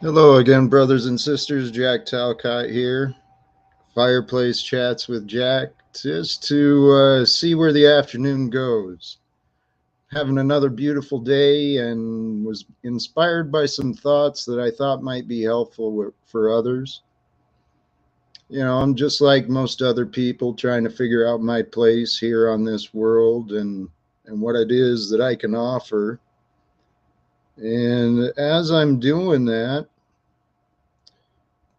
Hello again, brothers and sisters. Jack Talcott here. Fireplace chats with Jack just to see where the afternoon goes. Having another beautiful day and was inspired by some thoughts that I thought might be helpful for others. I'm just like most other people trying to figure out my place here on this world and what it is that I can offer. And as I'm doing that,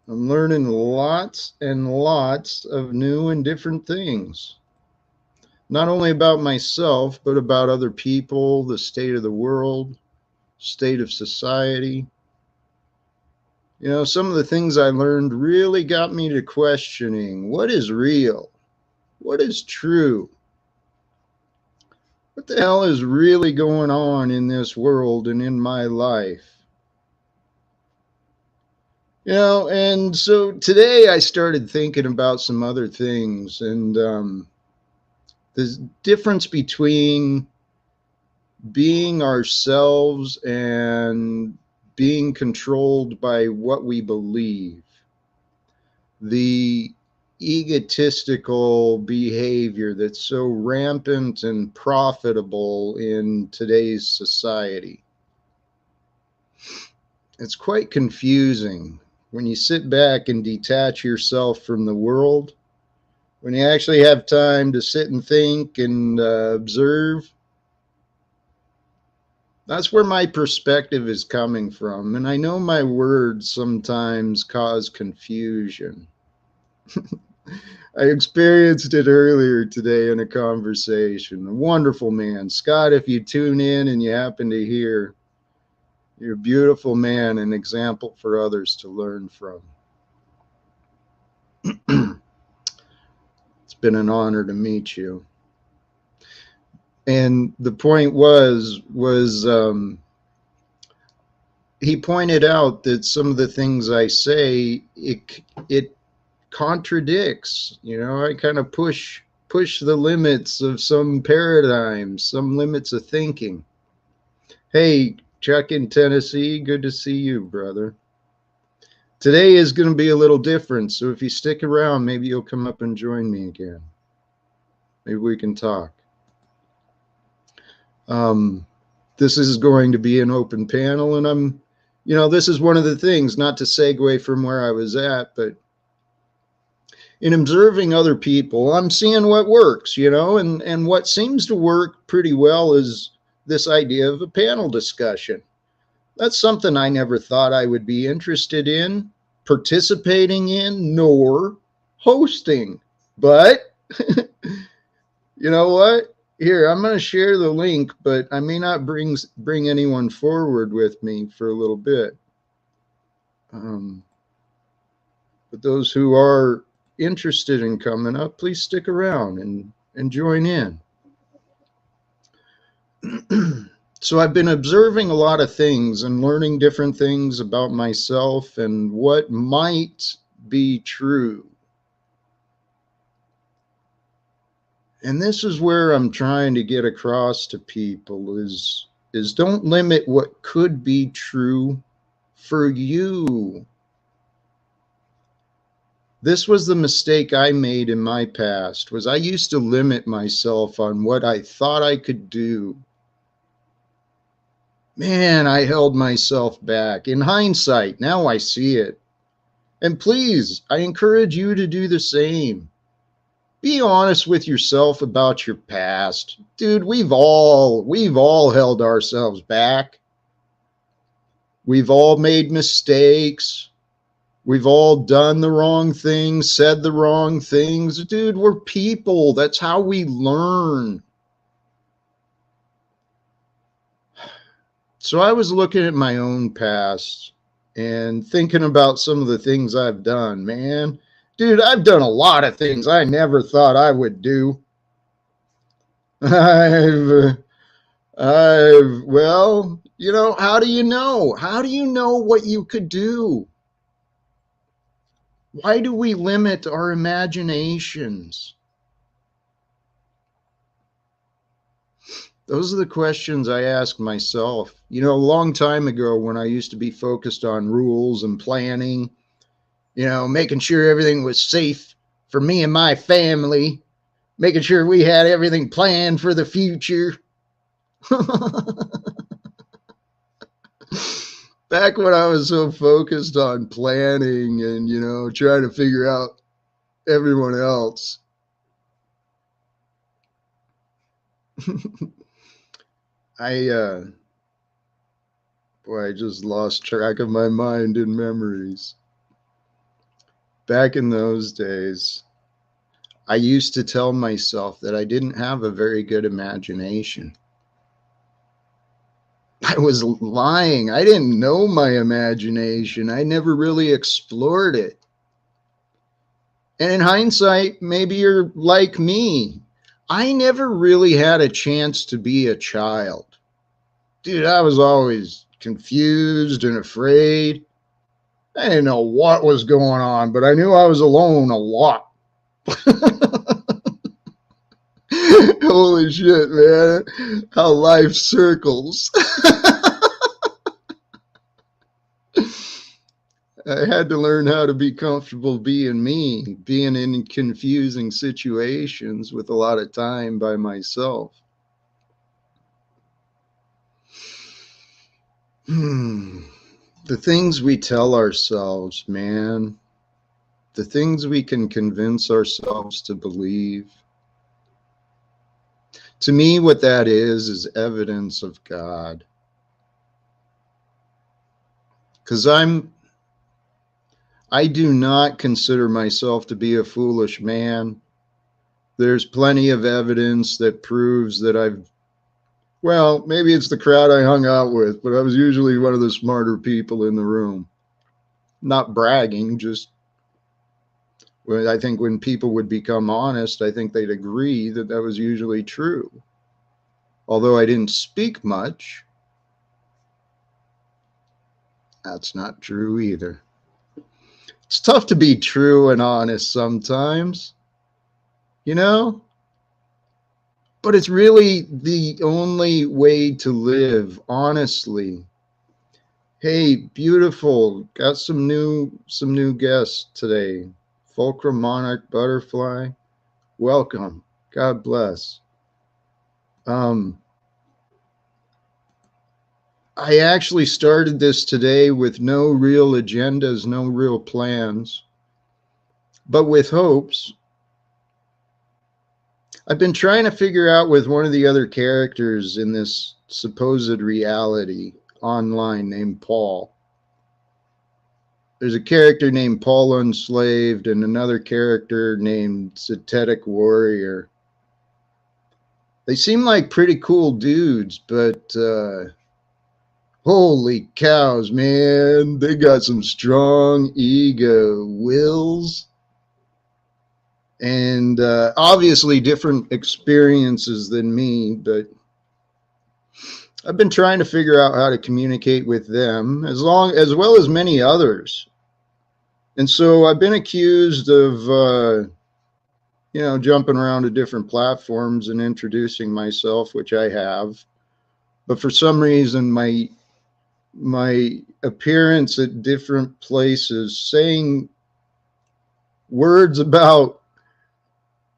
I'm learning lots and lots of new and different things, not only about myself, but about other people, the state of the world, state of society. Some of the things I learned really got me to questioning what is real? What is true? What the hell is really going on in this world and in my life? And so today I started thinking about some other things and the difference between being ourselves and being controlled by what we believe. The egotistical behavior that's so rampant and profitable in today's society. It's quite confusing when you sit back and detach yourself from the world, when you actually have time to sit and think and observe. That's where my perspective is coming from. And I know my words sometimes cause confusion. I experienced it earlier today in a conversation. A wonderful man. Scott, if you tune in and you happen to hear, you're a beautiful man, an example for others to learn from. It's been an honor to meet you. And the point was he pointed out that some of the things I say, it contradicts. I kind of push the limits of some paradigms, some limits of thinking. Hey, Chuck in Tennessee, good to see you, brother. Today is going to be a little different, so if you stick around, maybe you'll come up and join me again. Maybe we can talk. This is going to be an open panel, and this is one of the things, not to segue from where I was at, but in observing other people, I'm seeing what works, and what seems to work pretty well is this idea of a panel discussion. That's something I never thought I would be interested in, participating in, nor hosting. But you know what? Here, I'm going to share the link, but I may not bring anyone forward with me for a little bit. But those who are interested in coming up, please stick around and join in. So I've been observing a lot of things and learning different things about myself and what might be true. And this is where I'm trying to get across to people is don't limit what could be true for you. This was the mistake I made in my past, was I used to limit myself on what I thought I could do. Man, I held myself back. In hindsight, now I see it. And please, I encourage you to do the same. Be honest with yourself about your past. Dude, we've all held ourselves back. We've all made mistakes. We've all done the wrong things, said the wrong things. Dude, we're people. That's how we learn. So I was looking at my own past and thinking about some of the things I've done, man. Dude, I've done a lot of things I never thought I would do. Well, how do you know? How do you know what you could do? Why do we limit our imaginations? Those are the questions I ask myself. You know, a long time ago when I used to be focused on rules and planning, you know, making sure everything was safe for me and my family, making sure we had everything planned for the future. Back when I was so focused on planning and, you know, trying to figure out everyone else. I boy, I just lost track of my mind in memories. Back in those days, I used to tell myself that I didn't have a very good imagination. I was lying. I didn't know my imagination. I never really explored it. And in hindsight, maybe you're like me. I never really had a chance to be a child. Dude, I was always confused and afraid. I didn't know what was going on, but I knew I was alone a lot. Holy shit, man. How life circles. I had to learn how to be comfortable being me, being in confusing situations with a lot of time by myself. The things we tell ourselves, man, the things we can convince ourselves to believe. To me, what that is evidence of God. Because I do not consider myself to be a foolish man. There's plenty of evidence that proves that well, maybe it's the crowd I hung out with, but I was usually one of the smarter people in the room. Not bragging, just I think when people would become honest, I think they'd agree that that was usually true. Although I didn't speak much, that's not true either. It's tough to be true and honest sometimes, you know? But it's really the only way to live, honestly. Hey, beautiful. Got some new guests today. Fulcrum Monarch Butterfly. Welcome. God bless. I actually started this today with no real agendas, no real plans, but with hopes. I've been trying to figure out with one of the other characters in this supposed reality online named Paul. There's a character named Paul Unslaved and another character named Zetetic Warrior. They seem like pretty cool dudes, but holy cows, man, they got some strong ego wills. And obviously different experiences than me, but I've been trying to figure out how to communicate with them as well as many others. And so I've been accused of, jumping around to different platforms and introducing myself, which I have. But for some reason, my appearance at different places, saying words about,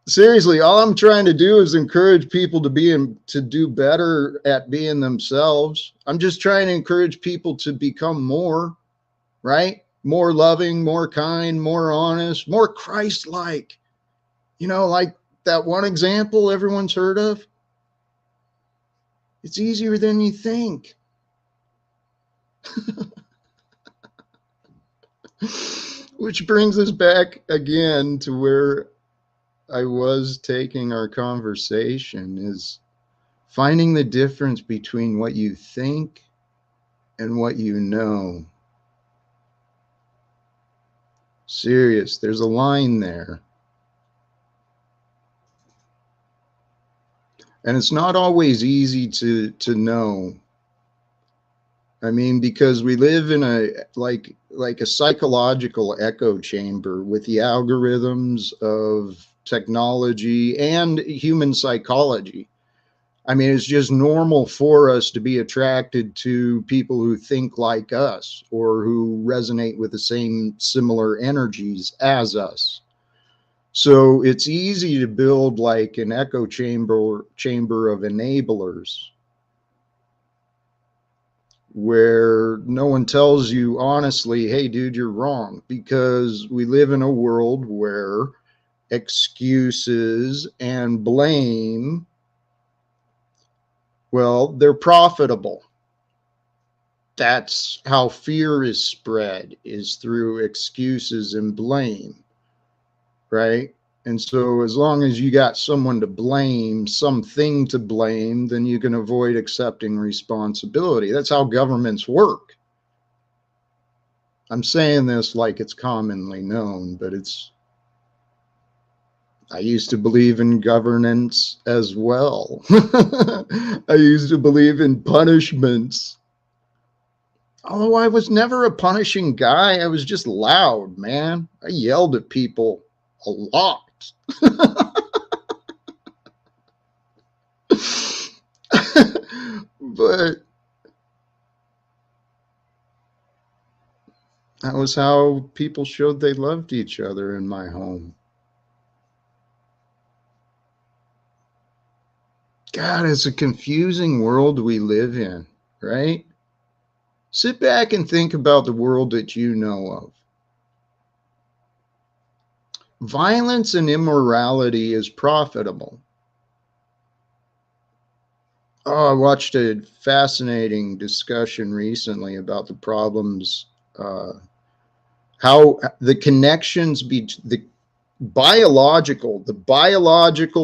seriously, all I'm trying to do is encourage people to do better at being themselves. I'm just trying to encourage people to become more, right? More loving, more kind, more honest, more Christ-like. You know, like that one example everyone's heard of. It's easier than you think. Which brings us back again to where I was taking our conversation, is finding the difference between what you think and what you know. Serious, there's a line there. And it's not always easy to know. I mean, because we live in a like a psychological echo chamber with the algorithms of technology and human psychology. I mean, it's just normal for us to be attracted to people who think like us or who resonate with the same similar energies as us. So it's easy to build like an echo chamber of enablers where no one tells you honestly, hey, dude, you're wrong, because we live in a world where excuses and blame, well, they're profitable. That's how fear is spread, is through excuses and blame, right? And so as long as you got someone to blame, something to blame, then you can avoid accepting responsibility. That's how governments work. I'm saying this like it's commonly known, but I used to believe in governance as well. I used to believe in punishments. Although I was never a punishing guy, I was just loud, man. I yelled at people a lot. But that was how people showed they loved each other in my home. God, it's a confusing world we live in, right? Sit back and think about the world that you know of. Violence and immorality is profitable. Oh, I watched a fascinating discussion recently about the problems, how the connections the biological,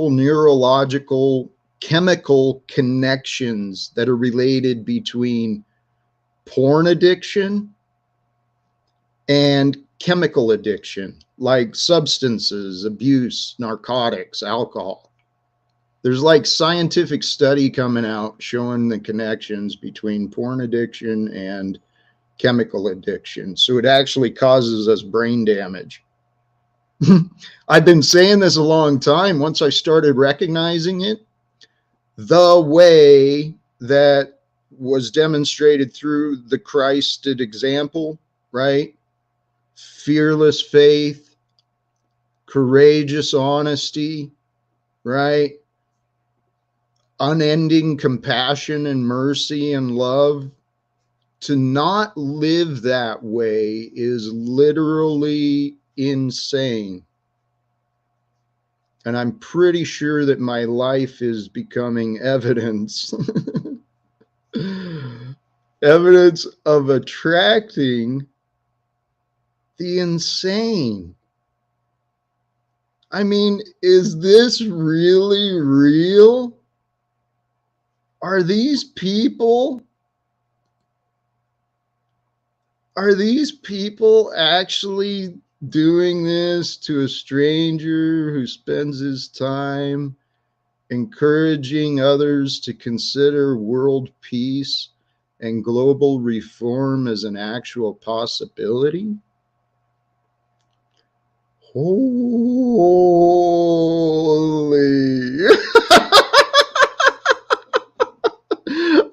neurological, chemical connections that are related between porn addiction and chemical addiction, like substances, abuse, narcotics, alcohol. There's like scientific study coming out showing the connections between porn addiction and chemical addiction. So it actually causes us brain damage. I've been saying this a long time. Once I started recognizing it, the way that was demonstrated through the Christed example, right? Fearless faith, courageous honesty, right? Unending compassion and mercy and love. To not live that way is literally insane. And I'm pretty sure that my life is becoming evidence. Evidence of attracting the insane. I mean, is this really real? Are these people actually doing this to a stranger who spends his time encouraging others to consider world peace and global reform as an actual possibility? Holy.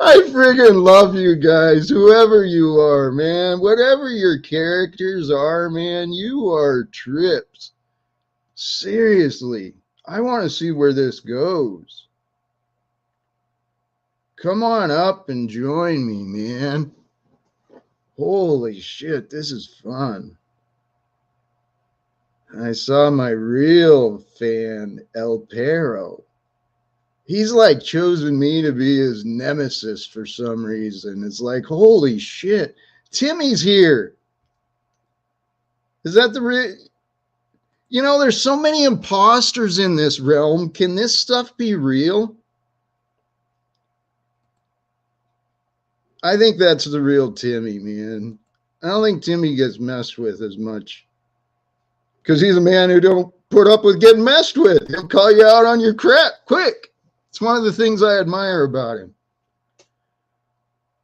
I friggin' love you guys, whoever you are, man. Whatever your characters are, man, you are trips. Seriously, I want to see where this goes. Come on up and join me, man. Holy shit, this is fun. I saw my real fan, El Perro. He's like chosen me to be his nemesis for some reason. It's like, holy shit, Timmy's here. Is that the you know, there's so many imposters in this realm. Can this stuff be real? I think that's the real Timmy, man. I don't think Timmy gets messed with as much because he's a man who don't put up with getting messed with. He'll call you out on your crap quick. It's one of the things I admire about him.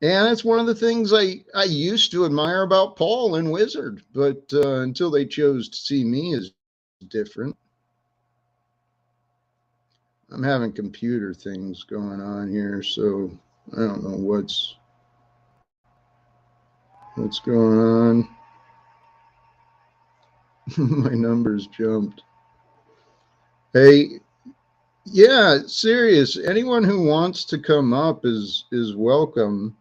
And it's one of the things I used to admire about Paul and Wizard, but until they chose to see me as different. I'm having computer things going on here, so I don't know what's going on. My numbers jumped. Hey, yeah, serious. Anyone who wants to come up is welcome.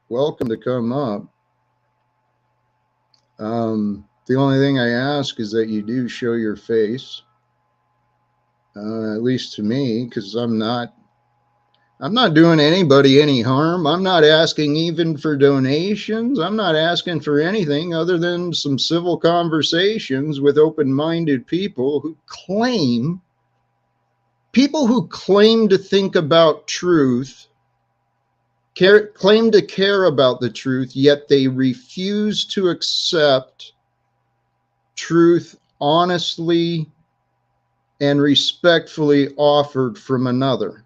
Welcome to come up. The only thing I ask is that you do show your face, at least to me, because I'm not doing anybody any harm. I'm not asking even for donations. I'm not asking for anything other than some civil conversations with open-minded people who claim to think about truth, claim to care about the truth, yet they refuse to accept truth honestly and respectfully offered from another.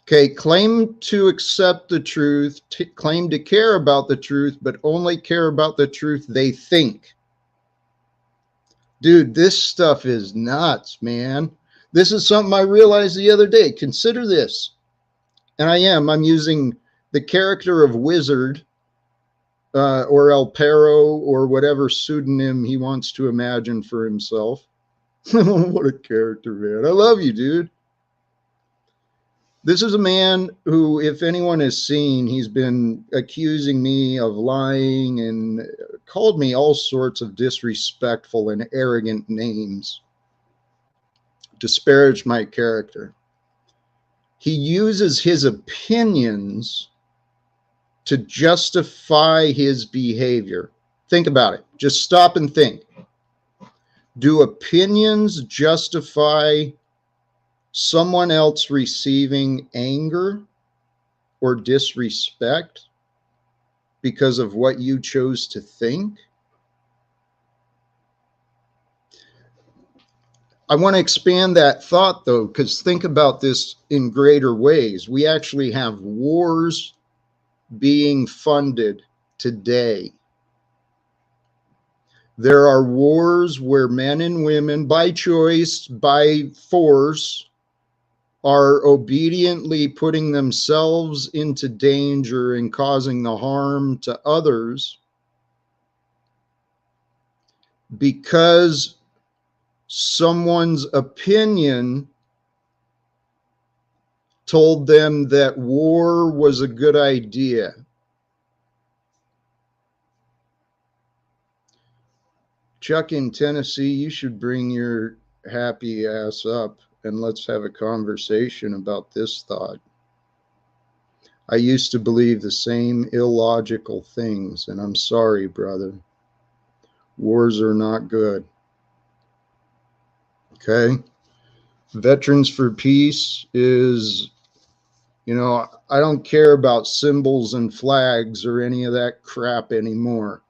Okay, claim to accept the truth, claim to care about the truth, but only care about the truth they think. Dude, this stuff is nuts, man. This is something I realized the other day. Consider this. And I'm using the character of Wizard or El Perro or whatever pseudonym he wants to imagine for himself. What a character, man. I love you, dude. This is a man who, if anyone has seen, he's been accusing me of lying and called me all sorts of disrespectful and arrogant names, disparaged my character. He uses his opinions to justify his behavior. Think about it. Just stop and think. Do opinions justify someone else receiving anger or disrespect because of what you chose to think? I want to expand that thought, though, because think about this in greater ways. We actually have wars being funded today. There are wars where men and women, by choice, by force, are obediently putting themselves into danger and causing the harm to others because someone's opinion told them that war was a good idea. Chuck in Tennessee, you should bring your happy ass up and let's have a conversation about this thought. I used to believe the same illogical things, and I'm sorry, brother. Wars are not good. Okay? Veterans for Peace is, I don't care about symbols and flags or any of that crap anymore.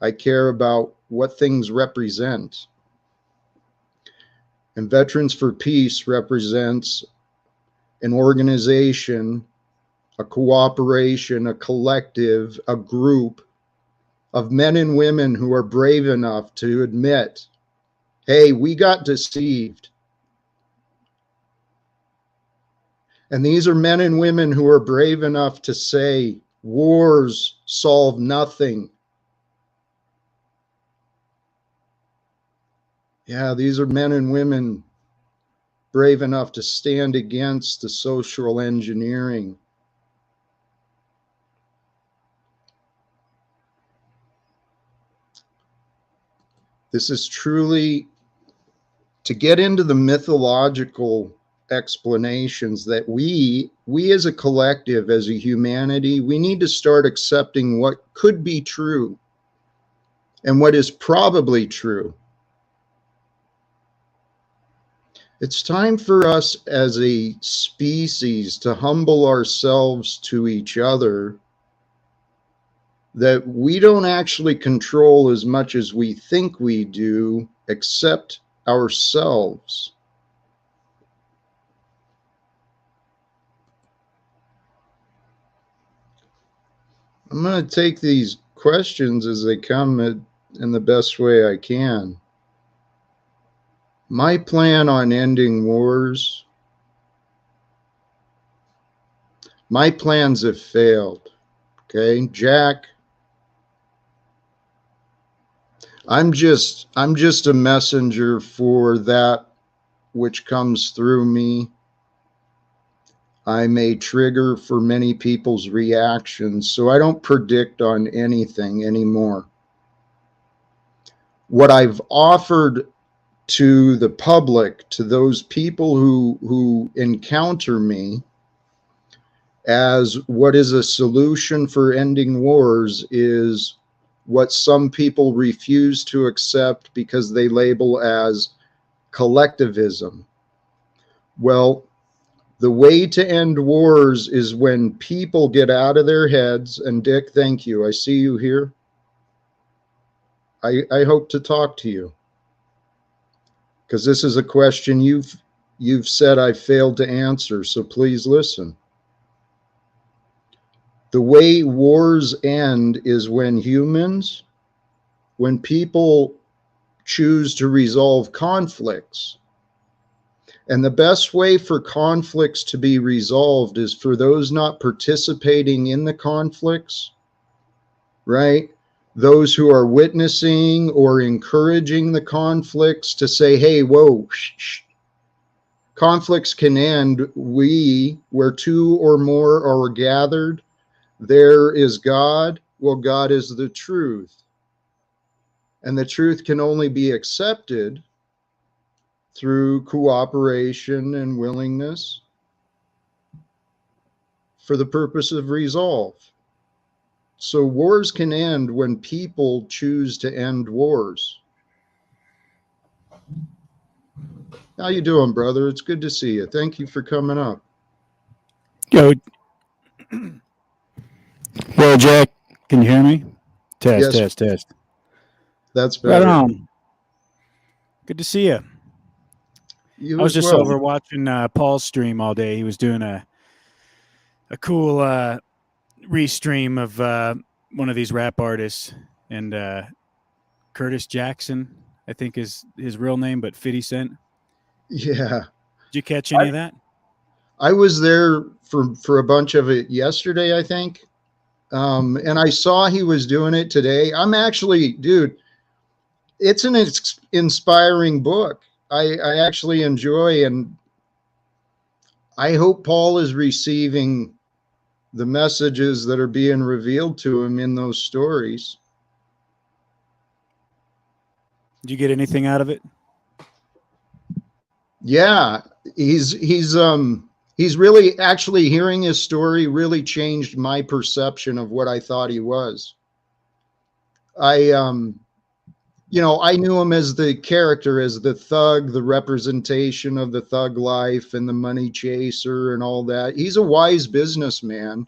I care about what things represent. And Veterans for Peace represents an organization, a cooperation, a collective, a group of men and women who are brave enough to admit, hey, we got deceived. And these are men and women who are brave enough to say, wars solve nothing. Yeah, these are men and women brave enough to stand against the social engineering. This is truly to get into the mythological explanations that we as a collective, as a humanity, we need to start accepting what could be true and what is probably true. It's time for us as a species to humble ourselves to each other, that we don't actually control as much as we think we do, except ourselves. I'm going to take these questions as they come in the best way I can. My plan on ending wars, my plans have failed. Okay, Jack, I'm just a messenger for that which comes through me. I'm a trigger for many people's reactions, so I don't predict on anything anymore. What I've offered to the public, to those people who encounter me as what is a solution for ending wars, is what some people refuse to accept because they label as collectivism. Well, the way to end wars is when people get out of their heads. And Dick, thank you. I see you here. I hope to talk to you, because this is a question you've said I failed to answer. So please listen. The way wars end is when people choose to resolve conflicts. And the best way for conflicts to be resolved is for those not participating in the conflicts, right? Those who are witnessing or encouraging the conflicts to say, hey, whoa, shh. Conflicts can end. Where two or more are gathered, there is God. Well, God is the truth. And the truth can only be accepted through cooperation and willingness for the purpose of resolve. So wars can end when people choose to end wars. How you doing, brother? It's good to see you. Thank you for coming up. Yo, well, Jack, can you hear me? Test, Yes, test, test. that's Right better. on. Good to see you. I You was as just well. over watching Paul's stream all day. He was doing a cool restream of one of these rap artists, and Curtis Jackson, I think is his real name, but 50 Cent. Yeah. Did you catch any of that? I was there for a bunch of it yesterday, I think. And I saw he was doing it today. I'm actually, dude, it's an inspiring book. I actually enjoy, and I hope Paul is receiving the messages that are being revealed to him in those stories. Did you get anything out of it? Yeah, he's really, actually, hearing his story really changed my perception of what I thought he was. I I knew him as the character, as the thug, the representation of the thug life and the money chaser and all that. He's a wise businessman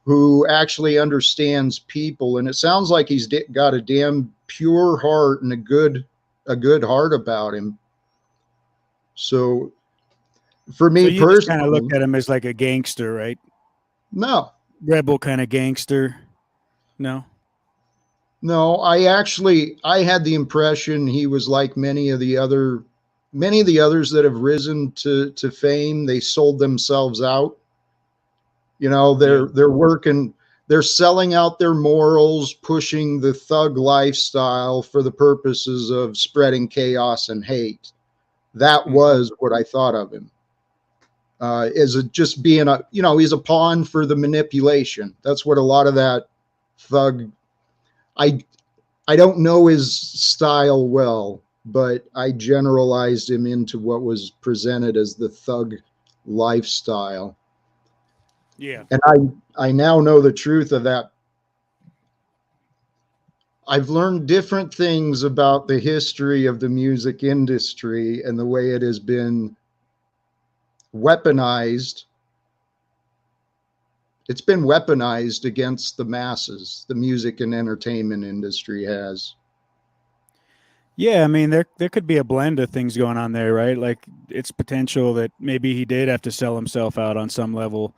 who actually understands people, and it sounds like he's got a damn pure heart and a good heart about him. So for So me you just kind of look personally, at him as like a gangster, right? no. Rebel kind of gangster. No. No, I had the impression he was like many of the others that have risen to fame. They sold themselves out. Yeah. They're working, they're selling out their morals, pushing the thug lifestyle for the purposes of spreading chaos and hate. That Mm-hmm. was what I thought of him. Just being he's a pawn for the manipulation. That's what a lot of that thug. I I don't know his style well, but I generalized him into what was presented as the thug lifestyle. Yeah. And I now know the truth of that. I've learned different things about the history of the music industry and the way it has been weaponized. It's been weaponized against the masses. The music and entertainment industry has. Yeah, I mean there could be a blend of things going on there, right? Like it's potential that maybe he did have to sell himself out on some level,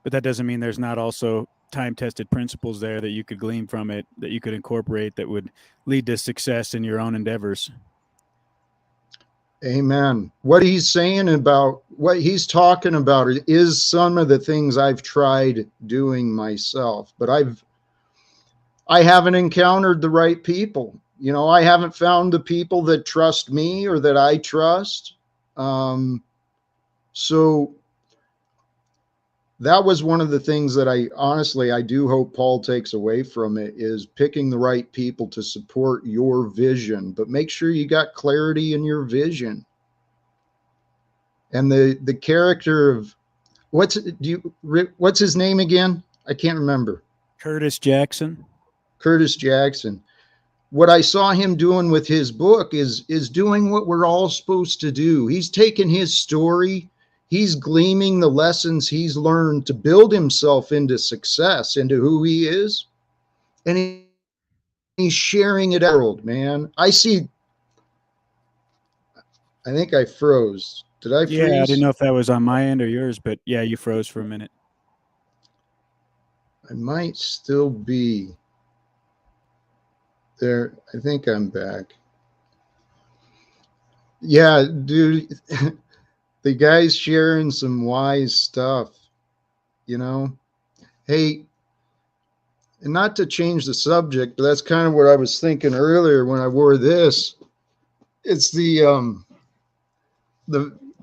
but that doesn't mean there's not also time-tested principles there that you could glean from it, that you could incorporate, that would lead to success in your own endeavors. Amen. What he's saying about what he's talking about is some of the things I've tried doing myself, but I haven't encountered the right people. You know, I haven't found the people that trust me or that I trust. So that was one of the things that I honestly I do hope Paul takes away from it is picking the right people to support your vision, but make sure you got clarity in your vision. And the character of what's his name again? I can't remember. Curtis Jackson. Curtis Jackson. What I saw him doing with his book is doing what we're all supposed to do. He's taken his story, he's gleaming the lessons he's learned to build himself into success, into who he is, and he's sharing it out, world, man. I think I froze. Did I Yeah, I didn't freeze? know if that was on my end or yours, but yeah, you froze for a minute. I might still be there. I think I'm back. Yeah, dude, the guy's sharing some wise stuff, you know. Hey, and not to change the subject, but that's kind of what I was thinking earlier when I wore this. It's the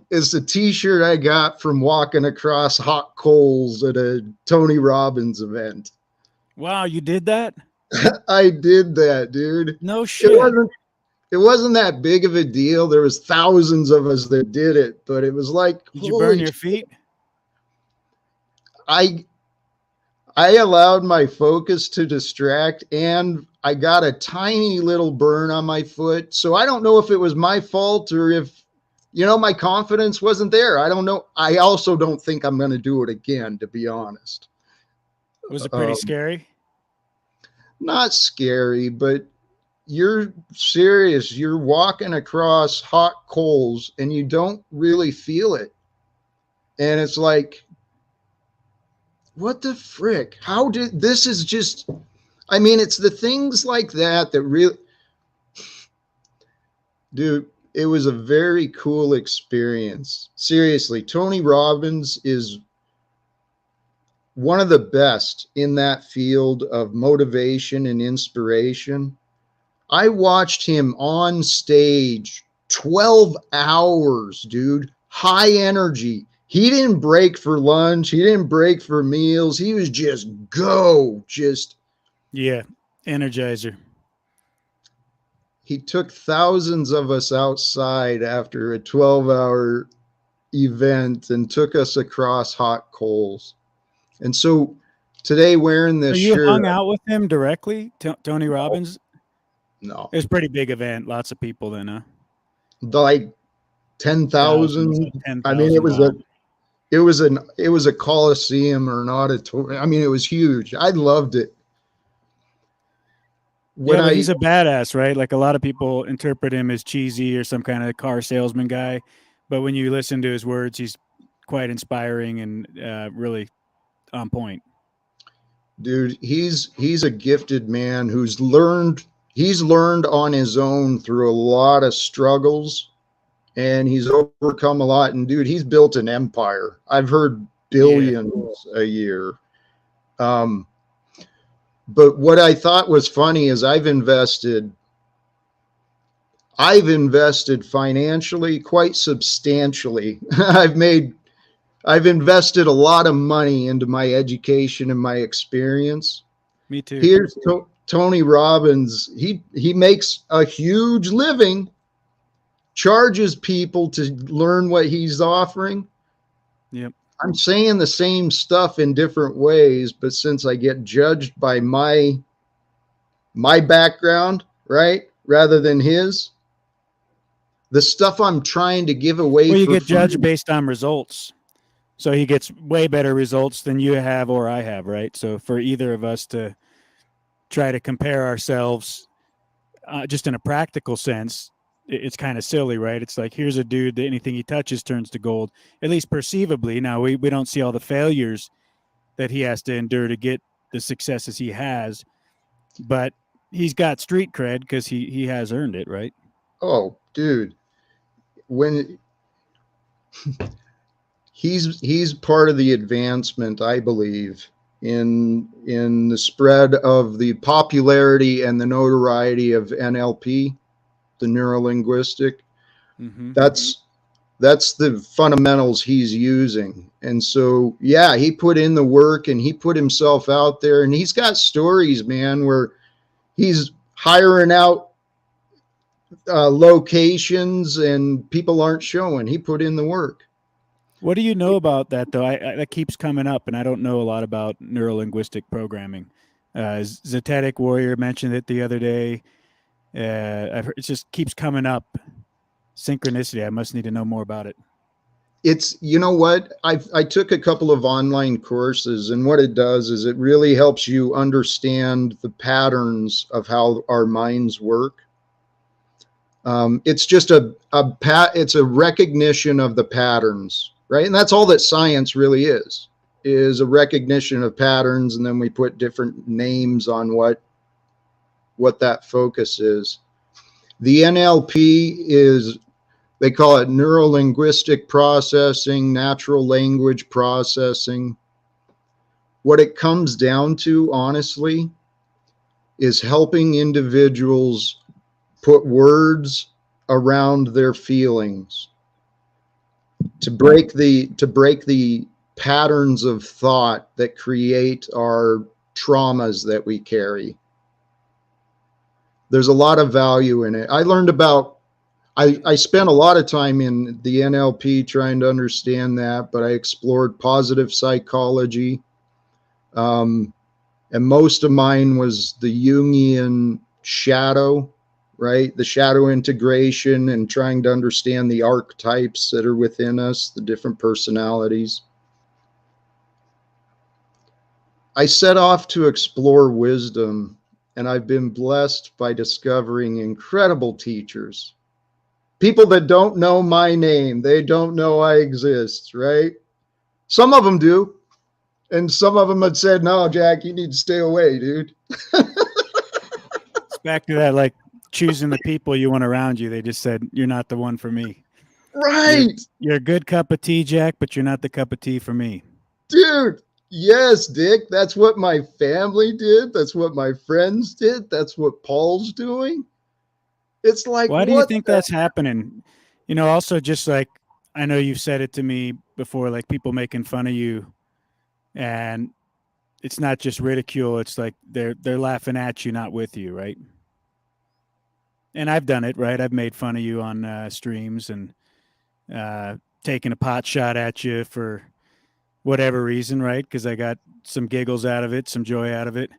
it's the t-shirt I got from walking across hot coals at a Tony Robbins event. Wow, you did that? I did that, dude. No It shit. wasn't that big of a deal. There was thousands of us that did it, but it was like, Did you burn holy, your feet? I I allowed my focus to distract and I got a tiny little burn on my foot. So I don't know if it was my fault or if, my confidence wasn't there. I don't know. I also don't think I'm going to do it again, to be honest. Was it pretty Um, scary? Not scary, but you're serious. You're walking across hot coals and you don't really feel it. And it's like, what the frick? How did this is just, I mean, it's the things like that that really, dude, it was a very cool experience. Seriously, Tony Robbins is one of the best in that field of motivation and inspiration. I watched him on stage 12 hours, dude, high energy. He didn't break for lunch, he didn't break for meals. He was just go, just Yeah, Energizer. he took thousands of us outside after a 12-hour event and took us across hot coals. And so today, wearing So this you shirt, hung out with him directly, Tony Robbins? no, It was a pretty big event, lots of people then, huh? like Thousands, like 10,000. I mean, 10,000. Wow. it was a coliseum or an auditorium. I mean, it was huge. I loved it. When Yeah, but I he's a badass, right? Like a lot of people interpret him as cheesy or some kind of car salesman guy, but when you listen to his words, he's quite inspiring and really on point. Dude, he's a gifted man he's learned on his own through a lot of struggles and he's overcome a lot. And dude, he's built an empire. I've heard Yeah. billions a year. Um, but what I thought was funny is I've invested financially quite substantially. I've invested a lot of money into my education and my experience. Me too. Here's Tony Robbins. He makes a huge living, charges people to learn what he's offering. Yep. I'm saying the same stuff in different ways, but since I get judged by my background, right, rather than his, the stuff I'm trying to give away Well, you for get judged free. based on results. So he gets way better results than you have or I have, right? So for either of us to try to compare ourselves just in a practical sense, it's kind of silly, right? It's like, here's a dude that anything he touches turns to gold, at least perceivably. Now, we don't see all the failures that he has to endure to get the successes he has, but he's got street cred because he has earned it, right? Oh, dude, when he's part of the advancement, I believe, in the spread of the popularity and the notoriety of NLP, the neurolinguistic. Mm-hmm. That's the fundamentals he's using. And so, yeah, he put in the work and he put himself out there, and he's got stories, man, where he's hiring out locations and people aren't showing. He put in the work. What do you know about that, though? That keeps coming up, and I don't know a lot about neurolinguistic programming. Zetetic Warrior mentioned it the other day. I've heard, it just keeps coming up. Synchronicity. I must need to know more about it. It's, you know what, I took a couple of online courses, and what it does is it really helps you understand the patterns of how our minds work. It's just it's a recognition of the patterns, right? And that's all that science really is a recognition of patterns, and then we put different names on what that focus is. The NLP is, they call it neuro-linguistic processing, natural language processing. What it comes down to, honestly, is helping individuals put words around their feelings, to break the patterns of thought that create our traumas that we carry. There's a lot of value in it. I spent a lot of time in the NLP trying to understand that, but I explored positive psychology. And most of mine was the Jungian shadow, right? The shadow integration and trying to understand the archetypes that are within us, the different personalities. I set off to explore wisdom, and I've been blessed by discovering incredible teachers. People that don't know my name, they don't know I exist, right? Some of them do. And some of them had said, no, Jack, you need to stay away, dude. It's back to that, like choosing the people you want around you. They just said, you're not the one for me. Right. You're a good cup of tea, Jack, but you're not the cup of tea for me. Dude. Yes, Dick. That's what my family did. That's what my friends did. That's what Paul's doing. It's like, Why do you what think that's happening? Also just like, I know you've said it to me before, like people making fun of you, and it's not just ridicule. It's like they're laughing at you, not with you, right? And I've done it, right? I've made fun of you on streams and taken a pot shot at you for whatever reason, right? Because I got some giggles out of it, some joy out of it.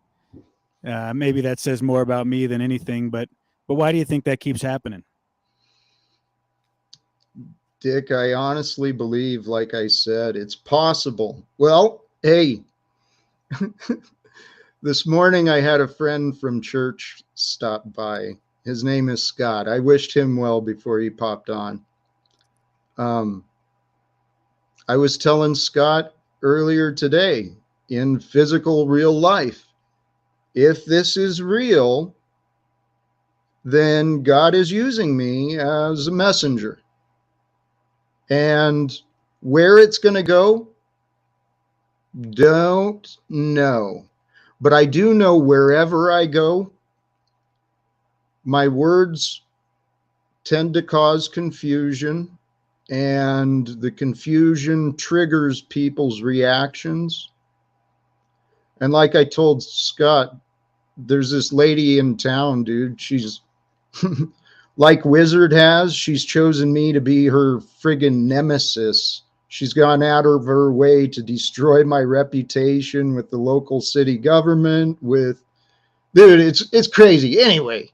Maybe that says more about me than anything, but why do you think that keeps happening? Dick, I honestly believe, like I said, it's possible. Well, hey, this morning I had a friend from church stop by. His name is Scott. I wished him well before he popped on. I was telling Scott earlier today, in physical real life, if this is real, then God is using me as a messenger. And where it's going to go, don't know. But I do know wherever I go, my words tend to cause confusion, and the confusion triggers people's reactions. And like I told Scott, there's this lady in town, dude. She's like Wizard has, she's chosen me to be her friggin' nemesis. She's gone out of her way to destroy my reputation with the local city government, with, dude, it's crazy. Anyway,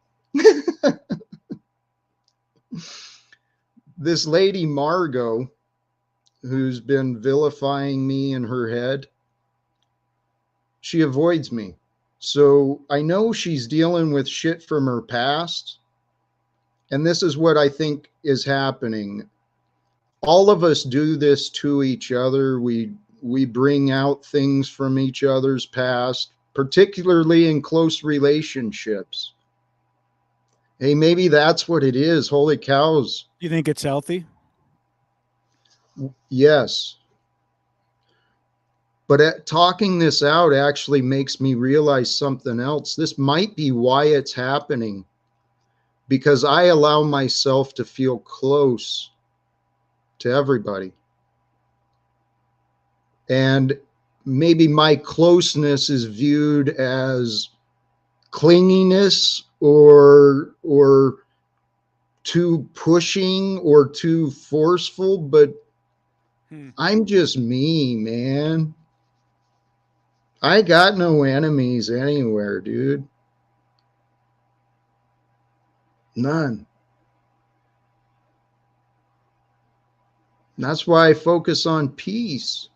this lady Margot, who's been vilifying me in her head, she avoids me. So I know she's dealing with shit from her past. And this is what I think is happening. All of us do this to each other. We bring out things from each other's past, particularly in close relationships. Hey, maybe that's what it is. Holy cows. Do you think it's healthy? Yes. But talking this out actually makes me realize something else. This might be why it's happening, because I allow myself to feel close to everybody. And maybe my closeness is viewed as clinginess or too pushing or too forceful, but I'm just me, man. I got no enemies anywhere, dude. None. That's why I focus on peace.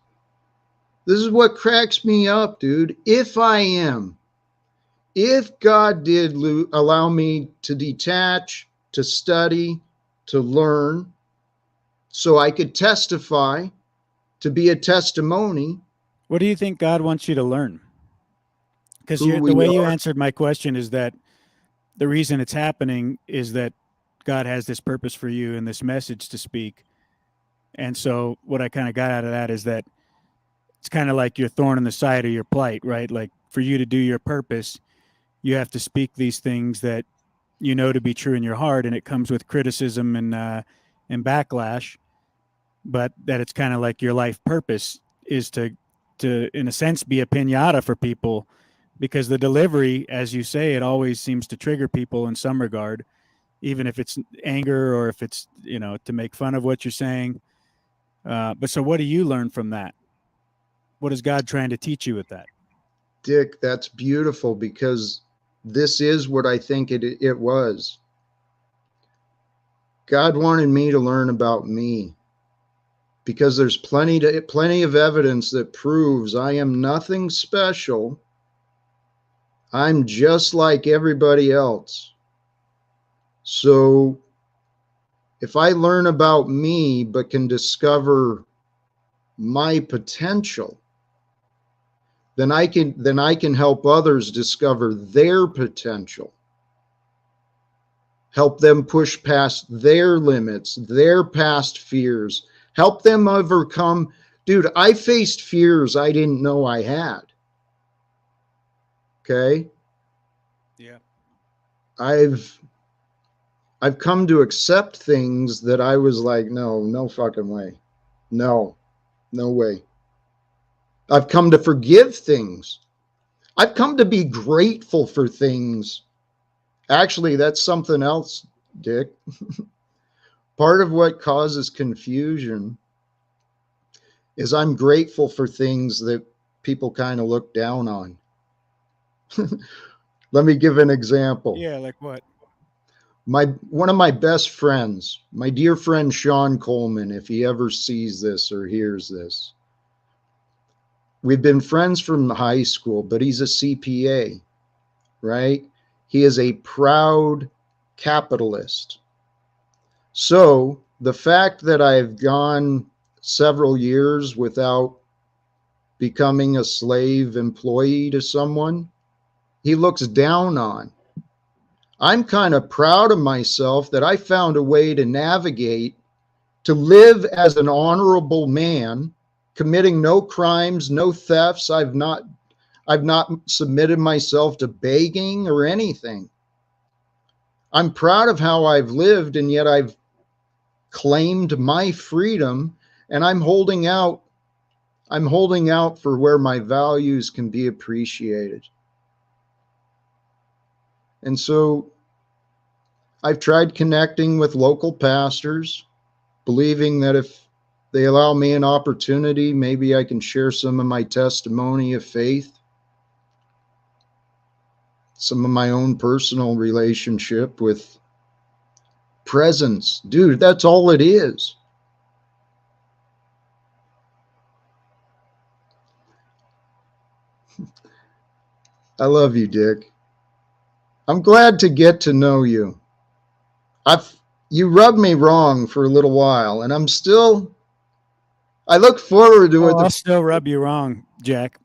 This is what cracks me up, dude. If God did allow me to detach, to study, to learn, so I could testify, to be a testimony. What do you think God wants you to learn? Because Who the we way you are. answered my question is that the reason it's happening is that God has this purpose for you and this message to speak. And so what I kind of got out of that is that it's kind of like your thorn in the side of your plight, right? Like for you to do your purpose, you have to speak these things that you know to be true in your heart, and it comes with criticism and backlash. But that it's kind of like your life purpose is to in a sense be a pinata for people, because the delivery, as you say, it always seems to trigger people in some regard, even if it's anger or if it's to make fun of what you're saying. But so, what do you learn from that? What is God trying to teach you with that? Dick, that's beautiful, because this is what I think it was. God wanted me to learn about me, because there's plenty of evidence that proves I am nothing special. I'm just like everybody else. So if I learn about me but can discover my potential, then I can help others discover their potential. Help them push past their limits, their past fears. Help them overcome. Dude, I faced fears I didn't know I had. Okay? Yeah. I've I've come to accept things that I was like, no, no fucking way. No, no way. I've come to forgive things. I've come to be grateful for things. Actually, that's something else, Dick. Part of what causes confusion is I'm grateful for things that people kind of look down on. Let me give an example. Yeah, like what? One of my best friends, my dear friend Sean Coleman, if he ever sees this or hears this, we've been friends from high school, but he's a CPA, right? He is a proud capitalist. So the fact that I've gone several years without becoming a slave employee to someone, he looks down on. I'm kind of proud of myself that I found a way to navigate, to live as an honorable man, committing no crimes, no thefts. I've not submitted myself to begging or anything. I'm proud of how I've lived, and yet I've claimed my freedom, and I'm holding out for where my values can be appreciated. And so I've tried connecting with local pastors, believing that if they allow me an opportunity, maybe I can share some of my testimony of faith, some of my own personal relationship with presence. Dude, that's all it is. I love you, Dick. I'm glad to get to know you. I've You rubbed me wrong for a little while, and I look forward to Oh, it. I'll still rub you wrong, Jack.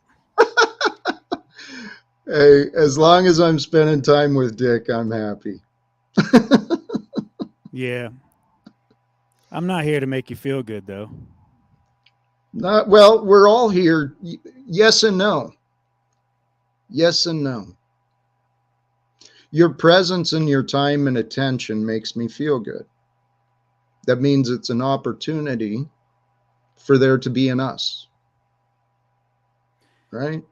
Hey, as long as I'm spending time with Dick, I'm happy. Yeah. I'm not here to make you feel good, though. Not well, we're all here. Yes and no. Yes and no. Your presence and your time and attention makes me feel good. That means it's an opportunity for there to be an us, right?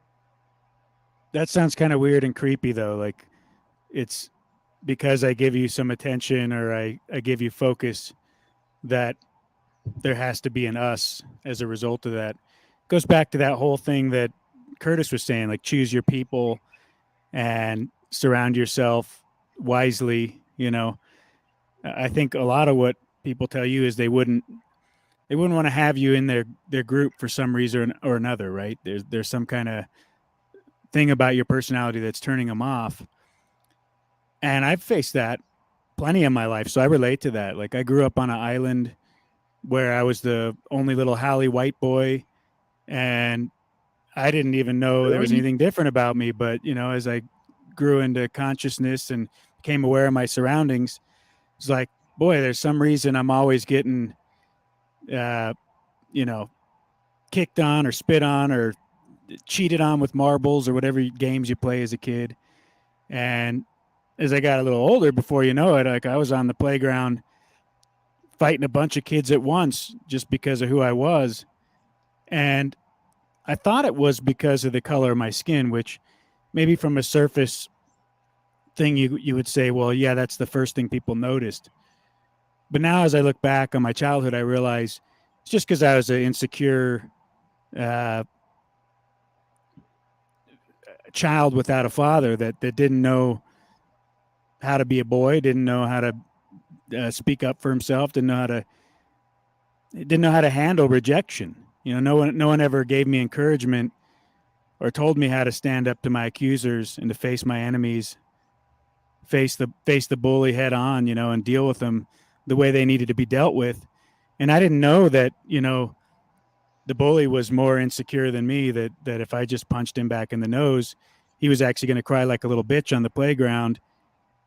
That sounds kind of weird and creepy, though. Like, it's because I give you some attention or I give you focus that there has to be an us as a result of that. It goes back to that whole thing that Curtis was saying, like choose your people and surround yourself wisely. I think a lot of what people tell you is they wouldn't want to have you in their group for some reason or another, right? There's some kind of thing about your personality that's turning them off. And I've faced that plenty in my life, so I relate to that. Like I grew up on an island where I was the only little Hallie white boy, and I didn't even know there was Really? anything different about me. But as I grew into consciousness and became aware of my surroundings, it's like, boy, there's some reason I'm always getting, uh, you know, kicked on or spit on or cheated on with marbles or whatever games you play as a kid. And as I got a little older, before you know it, like I was on the playground fighting a bunch of kids at once just because of who I was. And I thought it was because of the color of my skin, which maybe from a surface thing you would say, well, yeah, that's the first thing people noticed. But now as I look back on my childhood, I realize it's just because I was an insecure uh, child without a father that didn't know how to be a boy, didn't know how to speak up for himself, didn't know how to handle rejection. No one ever gave me encouragement or told me how to stand up to my accusers and to face my enemies, face the bully head on, and deal with them the way they needed to be dealt with. And I didn't know that, the bully was more insecure than me, that if I just punched him back in the nose, he was actually going to cry like a little bitch on the playground,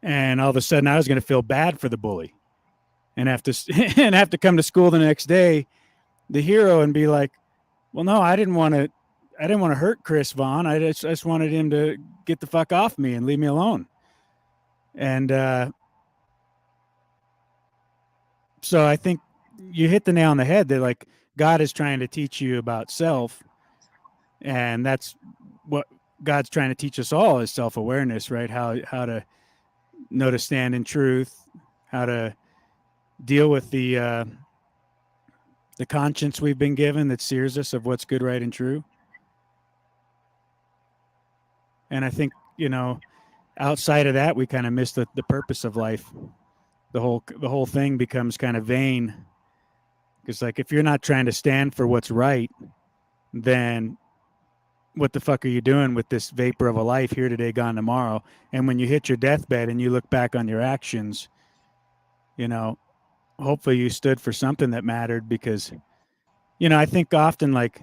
and all of a sudden I was going to feel bad for the bully and have to and have to come to school the next day, the hero, and be like, well, no, I didn't want to hurt Chris Vaughn. I just wanted him to get the fuck off me and leave me alone. And so I think you hit the nail on the head that like God is trying to teach you about self, and that's what God's trying to teach us all is self-awareness, right? How to know to stand in truth, how to deal with the conscience we've been given that sears us of what's good, right, and true. And I think outside of that, we kind of miss the purpose of life. The whole thing becomes kind of vain because like if you're not trying to stand for what's right, then what the fuck are you doing with this vapor of a life here today, gone tomorrow? And when you hit your deathbed and you look back on your actions, you know, hopefully you stood for something that mattered because, I think often like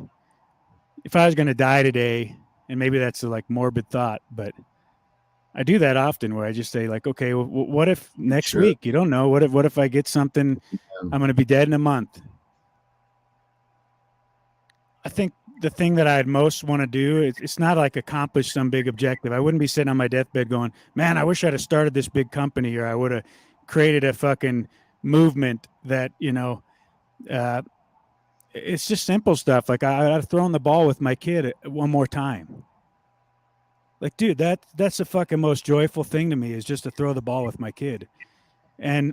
if I was going to die today, and maybe that's a like morbid thought, but I do that often where I just say like, okay, well, what if next Sure. week, you don't know, what if I get something, I'm going to be dead in a month. I think the thing that I'd most want to do, it's not like accomplish some big objective. I wouldn't be sitting on my deathbed going, man, I wish I'd have started this big company or I would have created a fucking movement that, uh, it's just simple stuff. Like I'd have thrown the ball with my kid one more time. Like, dude, that's the fucking most joyful thing to me is just to throw the ball with my kid. And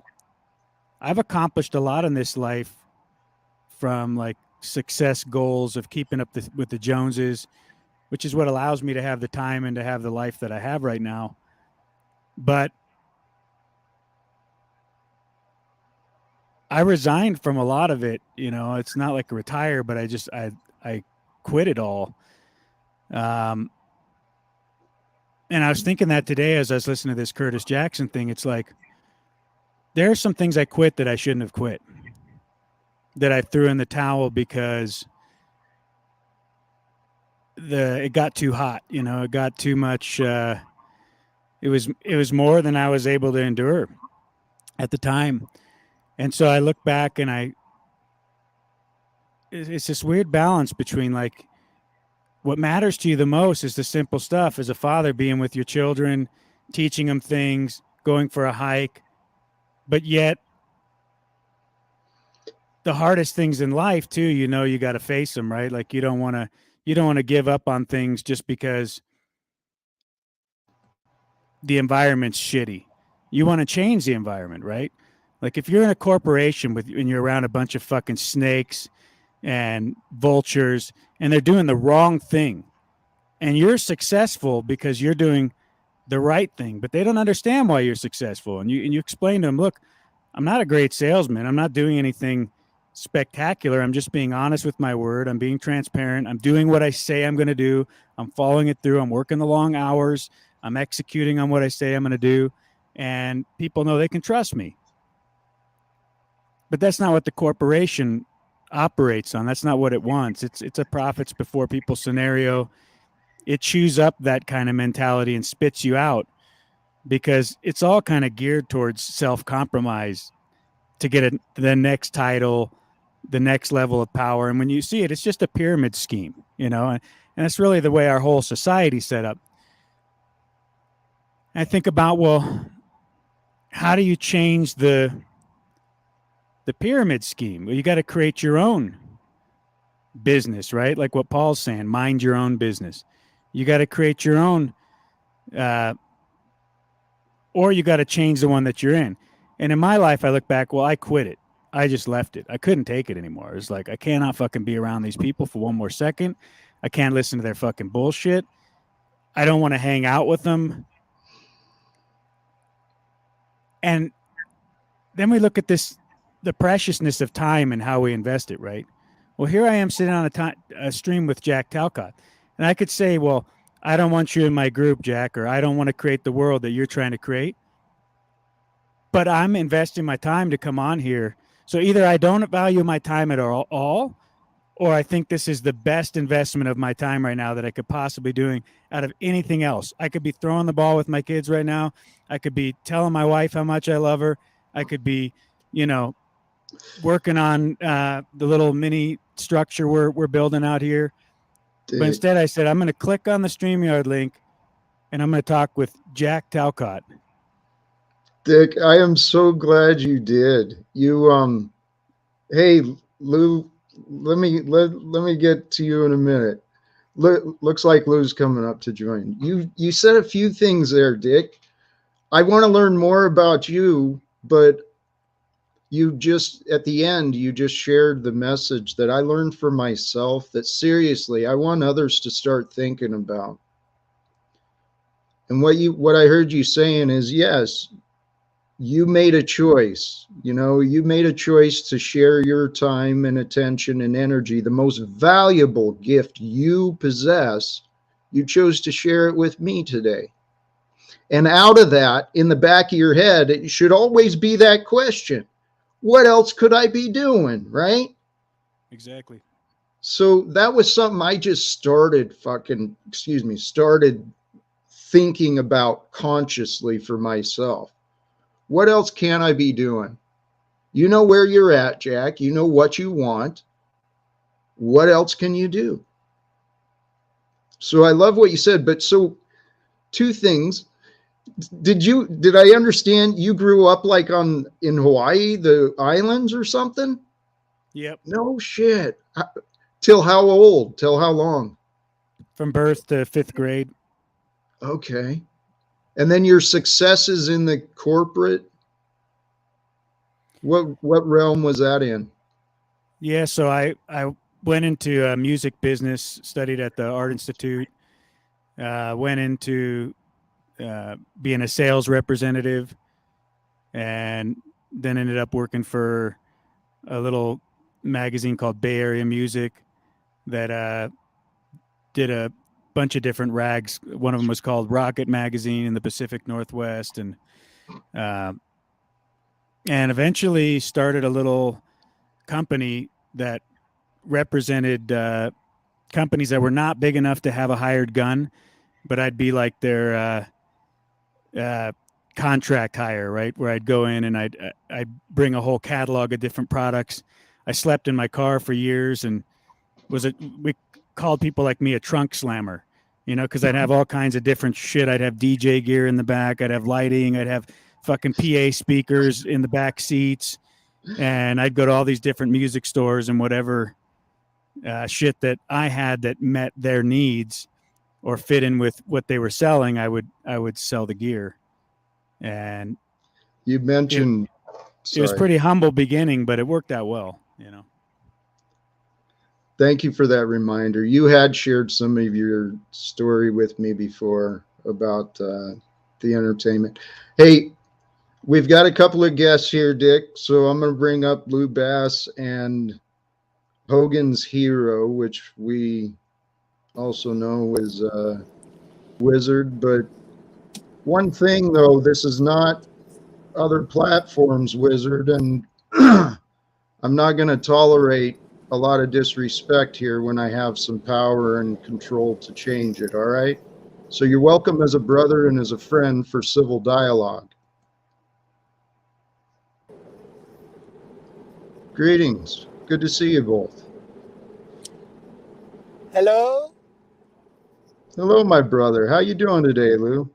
I've accomplished a lot in this life from like success goals of keeping up with the Joneses, which is what allows me to have the time and to have the life that I have right now. But I resigned from a lot of it. It's not like retire, but I quit it all. Um, and I was thinking that today as I was listening to this Curtis Jackson thing. It's like there are some things I quit that I shouldn't have quit, that I threw in the towel because it got too hot. It got too much. It was more than I was able to endure. at the time. And so I look back and it's this weird balance between like what matters to you the most is the simple stuff as a father, being with your children, teaching them things, going for a hike, but yet the hardest things in life too, you got to face them, right? Like you don't want to give up on things just because the environment's shitty. You want to change the environment, right? Like if you're in a corporation and you're around a bunch of fucking snakes and vultures and they're doing the wrong thing and you're successful because you're doing the right thing, but they don't understand why you're successful. And you explain to them, look, I'm not a great salesman. I'm not doing anything spectacular. I'm just being honest with my word. I'm being transparent. I'm doing what I say I'm going to do. I'm following it through. I'm working the long hours. I'm executing on what I say I'm going to do. And people know they can trust me. But that's not what the corporation operates on. That's not what it wants. It's a profits before people scenario. It chews up that kind of mentality and spits you out because it's all kind of geared towards self-compromise to get the next title, the next level of power. And when you see it, it's just a pyramid scheme, and that's really the way our whole society's set up. And I think about, well, how do you change the pyramid scheme? Well, you got to create your own business, right? Like what Paul's saying, mind your own business. You got to create your own, or you got to change the one that you're in. And in my life, I look back, well, I quit it. I just left it. I couldn't take it anymore. It's like, I cannot fucking be around these people for one more second. I can't listen to their fucking bullshit. I don't want to hang out with them. And then we look at the preciousness of time and how we invest it, right? Well, here I am sitting on a stream with Jack Talcott. And I could say, well, I don't want you in my group, Jack, or I don't want to create the world that you're trying to create. But I'm investing my time to come on here. So either I don't value my time at all, or I think this is the best investment of my time right now that I could possibly doing out of anything else. I could be throwing the ball with my kids right now. I could be telling my wife how much I love her. I could be, working on the little mini structure we're building out here. Dick. But instead I said, I'm going to click on the StreamYard link and I'm going to talk with Jack Talcott. Dick, I am so glad you did. Hey, Lou, let me get to you in a minute. Looks like Lou's coming up to join. You said a few things there, Dick. I want to learn more about you, but you just at the end you just shared the message that I learned for myself that seriously I want others to start thinking about. And what I heard you saying is, yes, you made a choice. You made a choice to share your time and attention and energy, the most valuable gift you possess. You chose to share it with me today. And out of that, in the back of your head, it should always be that question: what else could I be doing? Right? Exactly. So that was something I just started thinking about consciously for myself. What else can I be doing? You know where you're at, Jack. You know what you want. What else can you do? So I love what you said, but so two things. Did I understand you grew up like in Hawaii, the islands or something? Yep. No shit. Till how old? Till how long? From birth to 5th grade. Okay. And then your successes in the corporate, what realm was that in? Yeah, so I went into music business, studied at the Art Institute, went into being a sales representative, and then ended up working for a little magazine called Bay Area Music that did a bunch of different rags. One of them was called Rocket Magazine in the Pacific Northwest, and eventually started a little company that represented companies that were not big enough to have a hired gun, but I'd be like their contract hire, right? Where I'd go in and I'd bring a whole catalog of different products. I slept in my car for years and we called people like me a trunk slammer, because I'd have all kinds of different shit. I'd have DJ gear in the back. I'd have lighting. I'd have fucking PA speakers in the back seats. And I'd go to all these different music stores and whatever shit that I had that met their needs or fit in with what they were selling, I would sell the gear. And you mentioned it was pretty humble beginning, but it worked out well, Thank you for that reminder. You had shared some of your story with me before about the entertainment. Hey, we've got a couple of guests here, Dick. So I'm going to bring up Lou Bass and Hogan's Hero, which we also know as Wizard. But one thing, though, this is not other platforms, Wizard, and I'm not going to tolerate a lot of disrespect here when I have some power and control to change it, all right? So you're welcome as a brother and as a friend for civil dialogue. Greetings. Good to see you both. Hello? Hello, my brother. How you doing today, Lou?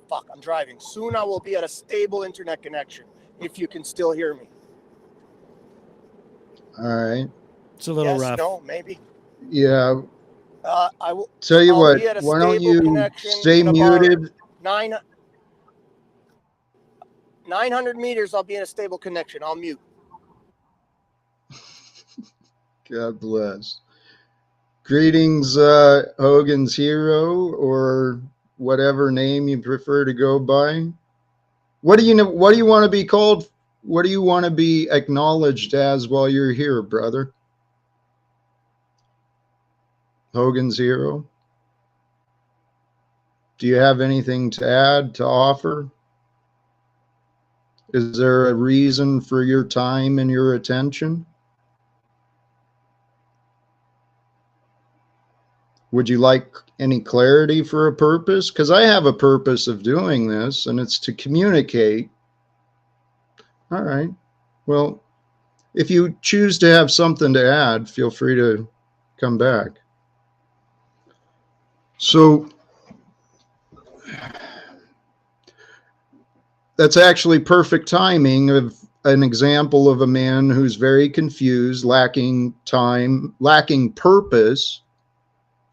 Fuck, I'm driving. Soon I will be at a stable internet connection, if you can still hear me. All right. It's a little rough. No, maybe. Yeah. I will tell you I'll what, be at a why don't stable you connection stay in about muted? 900 meters, I'll be in a stable connection. I'll mute. God bless. Greetings, Hogan's Hero, or whatever name you prefer to go by. What do you want to be called? What do you want to be acknowledged as while you're here, brother? Hogan's Hero? Do you have anything to add, to offer? Is there a reason for your time and your attention? Would you like any clarity for a purpose? Because I have a purpose of doing this, and it's to communicate. All right. Well, if you choose to have something to add, feel free to come back. So that's actually perfect timing of an example of a man who's very confused, lacking time, lacking purpose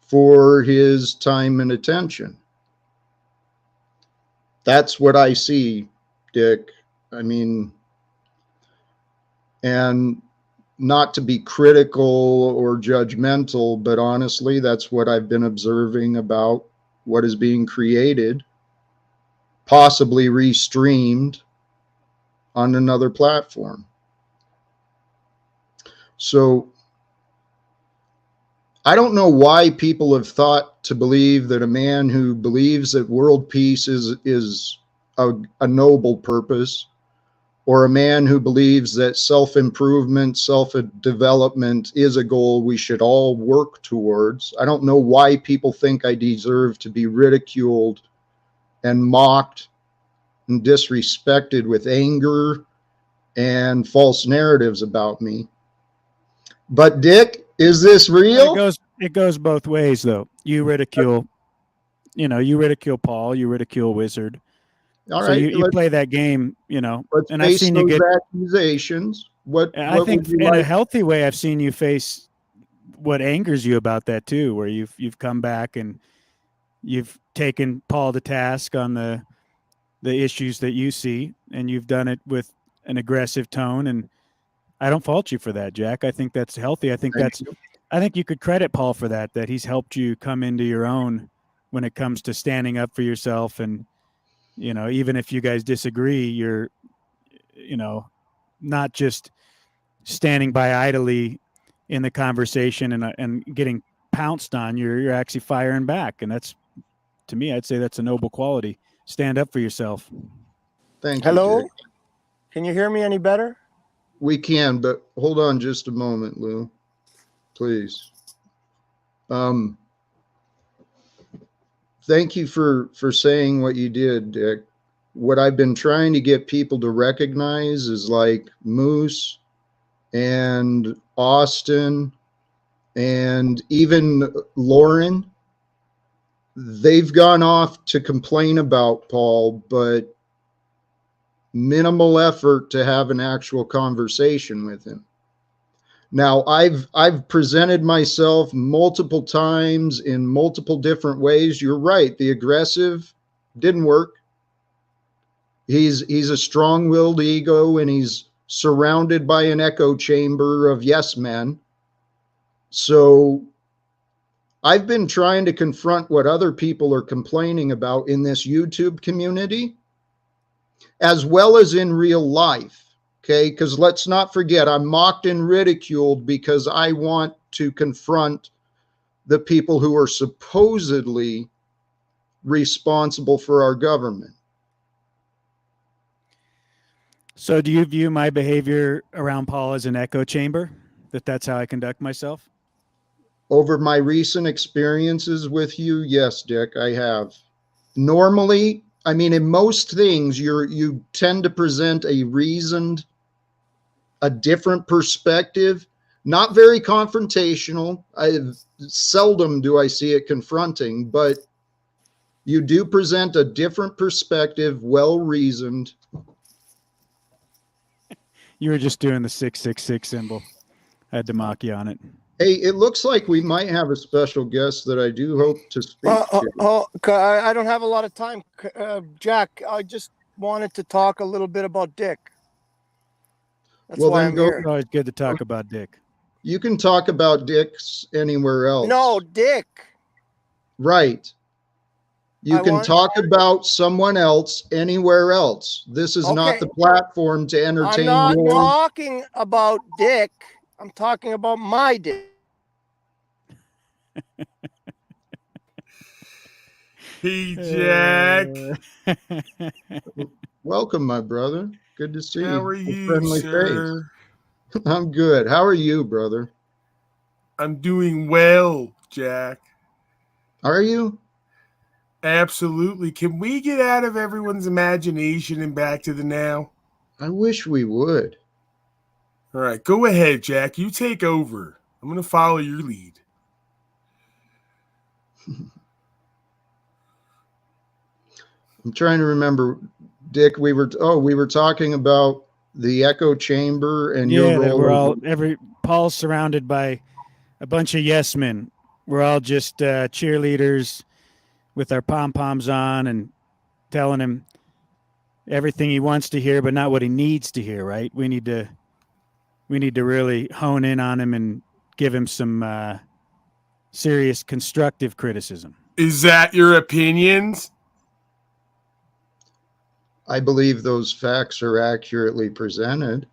for his time and attention. That's what I see, Dick. I mean, and not to be critical or judgmental, but honestly, that's what I've been observing about what is being created, possibly restreamed on another platform. So I don't know why people have thought to believe that a man who believes that world peace is a noble purpose, or a man who believes that self-improvement, self-development is a goal we should all work towards. I don't know why people think I deserve to be ridiculed and mocked and disrespected with anger and false narratives about me. But Dick, is this real? It goes both ways, though. You ridicule Paul, you ridicule Wizard. All so right, you play that game, Let's and face I've seen those you get accusations. I think in a healthy way, I've seen you face what angers you about that too, where you've come back and you've taken Paul to task on the issues that you see, and you've done it with an aggressive tone. And I don't fault you for that, Jack. I think that's healthy. I think you could credit Paul for that he's helped you come into your own when it comes to standing up for yourself. And, even if you guys disagree, you're, not just standing by idly in the conversation and getting pounced on. You're actually firing back. And that's, to me, I'd say that's a noble quality. Stand up for yourself. Thank you. Hello? Dick. Can you hear me any better? We can, but hold on just a moment, Lou. please. Thank you for saying what you did, Dick. What I've been trying to get people to recognize is like Moose and Austin and even Lauren. They've gone off to complain about Paul, but minimal effort to have an actual conversation with him. Now, I've presented myself multiple times in multiple different ways. You're right. The aggressive didn't work. He's a strong-willed ego, and he's surrounded by an echo chamber of yes men. So I've been trying to confront what other people are complaining about in this YouTube community, as well as in real life. Okay, because let's not forget, I'm mocked and ridiculed because I want to confront the people who are supposedly responsible for our government. So do you view my behavior around Paul as an echo chamber? That's how I conduct myself? Over my recent experiences with you, yes, Dick, I have. Normally, I mean, in most things, you tend to present a reasoned, a different perspective, not very confrontational. Seldom do I see it confronting, but you do present a different perspective, well-reasoned. You were just doing the 666 symbol. I had to mock you on it. Hey, it looks like we might have a special guest that I do hope to speak to. I don't have a lot of time. Jack, I just wanted to talk a little bit about Dick. That's Well, why then I'm go. here. It's always good to talk about Dick. You can talk about dicks anywhere else. No, Dick. Right. You can talk about someone else anywhere else. This is not the platform to entertain you. I'm not talking about Dick. I'm talking about my Dick. Hey, Jack. Welcome, my brother. Good to see you. How are you, friendly sir? Face. I'm good. How are you, brother? I'm doing well, Jack. Are you? Absolutely. Can we get out of everyone's imagination and back to the now? I wish we would. All right, go ahead, Jack. You take over. I'm going to follow your lead. I'm trying to remember, Dick. We were talking about the echo chamber and your role. We're all Paul's surrounded by a bunch of yes men. We're all just cheerleaders with our pom-poms on and telling him everything he wants to hear, but not what he needs to hear. Right? We need to really hone in on him and give him some serious constructive criticism. Is that your opinions? I believe those facts are accurately presented.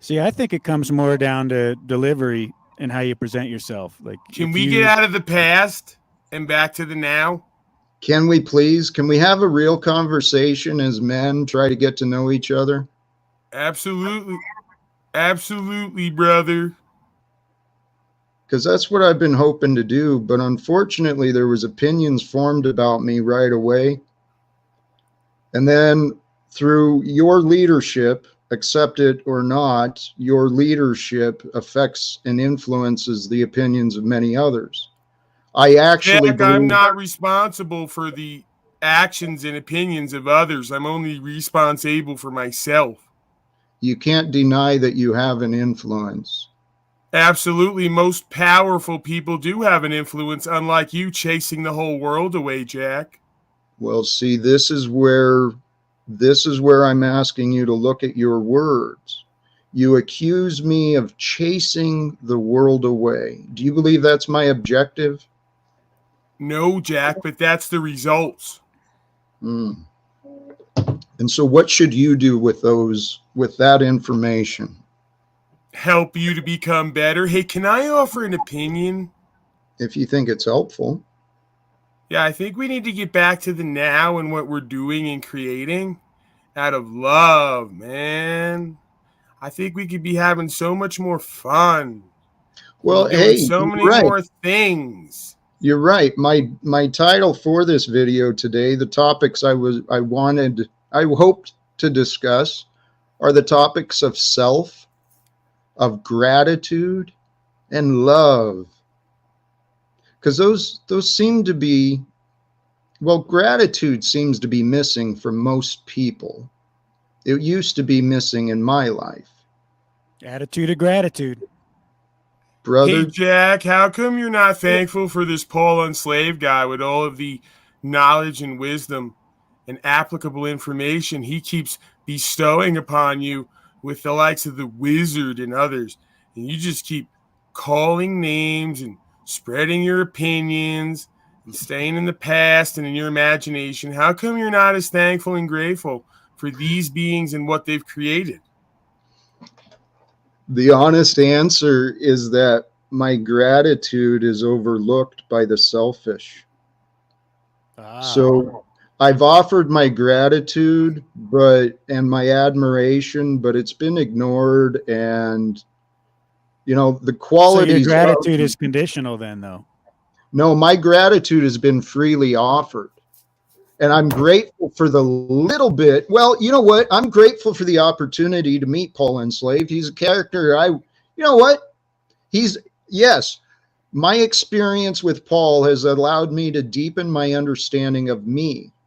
See, I think it comes more down to delivery and how you present yourself. Like, can we get out of the past and back to the now? Can we please? Can we have a real conversation as men, try to get to know each other? Absolutely. Absolutely, brother. Because that's what I've been hoping to do. But unfortunately, there was opinions formed about me right away. And then through your leadership, accept it or not, your leadership affects and influences the opinions of many others. I'm not responsible for the actions and opinions of others. I'm only responsible for myself. You can't deny that you have an influence. Absolutely. Most powerful people do have an influence, unlike you chasing the whole world away, Jack. Well, see, this is where I'm asking you to look at your words. You accuse me of chasing the world away. Do you believe that's my objective? No, Jack, but that's the results. And so what should you do with that information? Help you to become better. Hey, can I offer an opinion? If you think it's helpful. Yeah, I think we need to get back to the now and what we're doing and creating out of love, man. I think we could be having so much more fun. Well, doing hey, so you're many right. more things. You're right. My title for this video today, the topics I hoped to discuss are the topics of self, of gratitude, and love. Because those seem to be, well, gratitude seems to be missing from most people. It used to be missing in my life. Attitude of gratitude. Brother, Hey, Jack, how come you're not thankful for this Paul Unslaved guy with all of the knowledge and wisdom and applicable information he keeps bestowing upon you with the likes of the wizard and others? And you just keep calling names and spreading your opinions and staying in the past and in your imagination. How come you're not as thankful and grateful for these beings and what they've created? the honest answer is that my gratitude is overlooked by the selfish. So I've offered my gratitude, and my admiration, but it's been ignored. And the qualities. So your gratitude is conditional, then, though. No, my gratitude has been freely offered, and I'm grateful for the little bit. Well, you know what? I'm grateful for the opportunity to meet Paul Enslaved. He's a character. You know what? Yes. My experience with Paul has allowed me to deepen my understanding of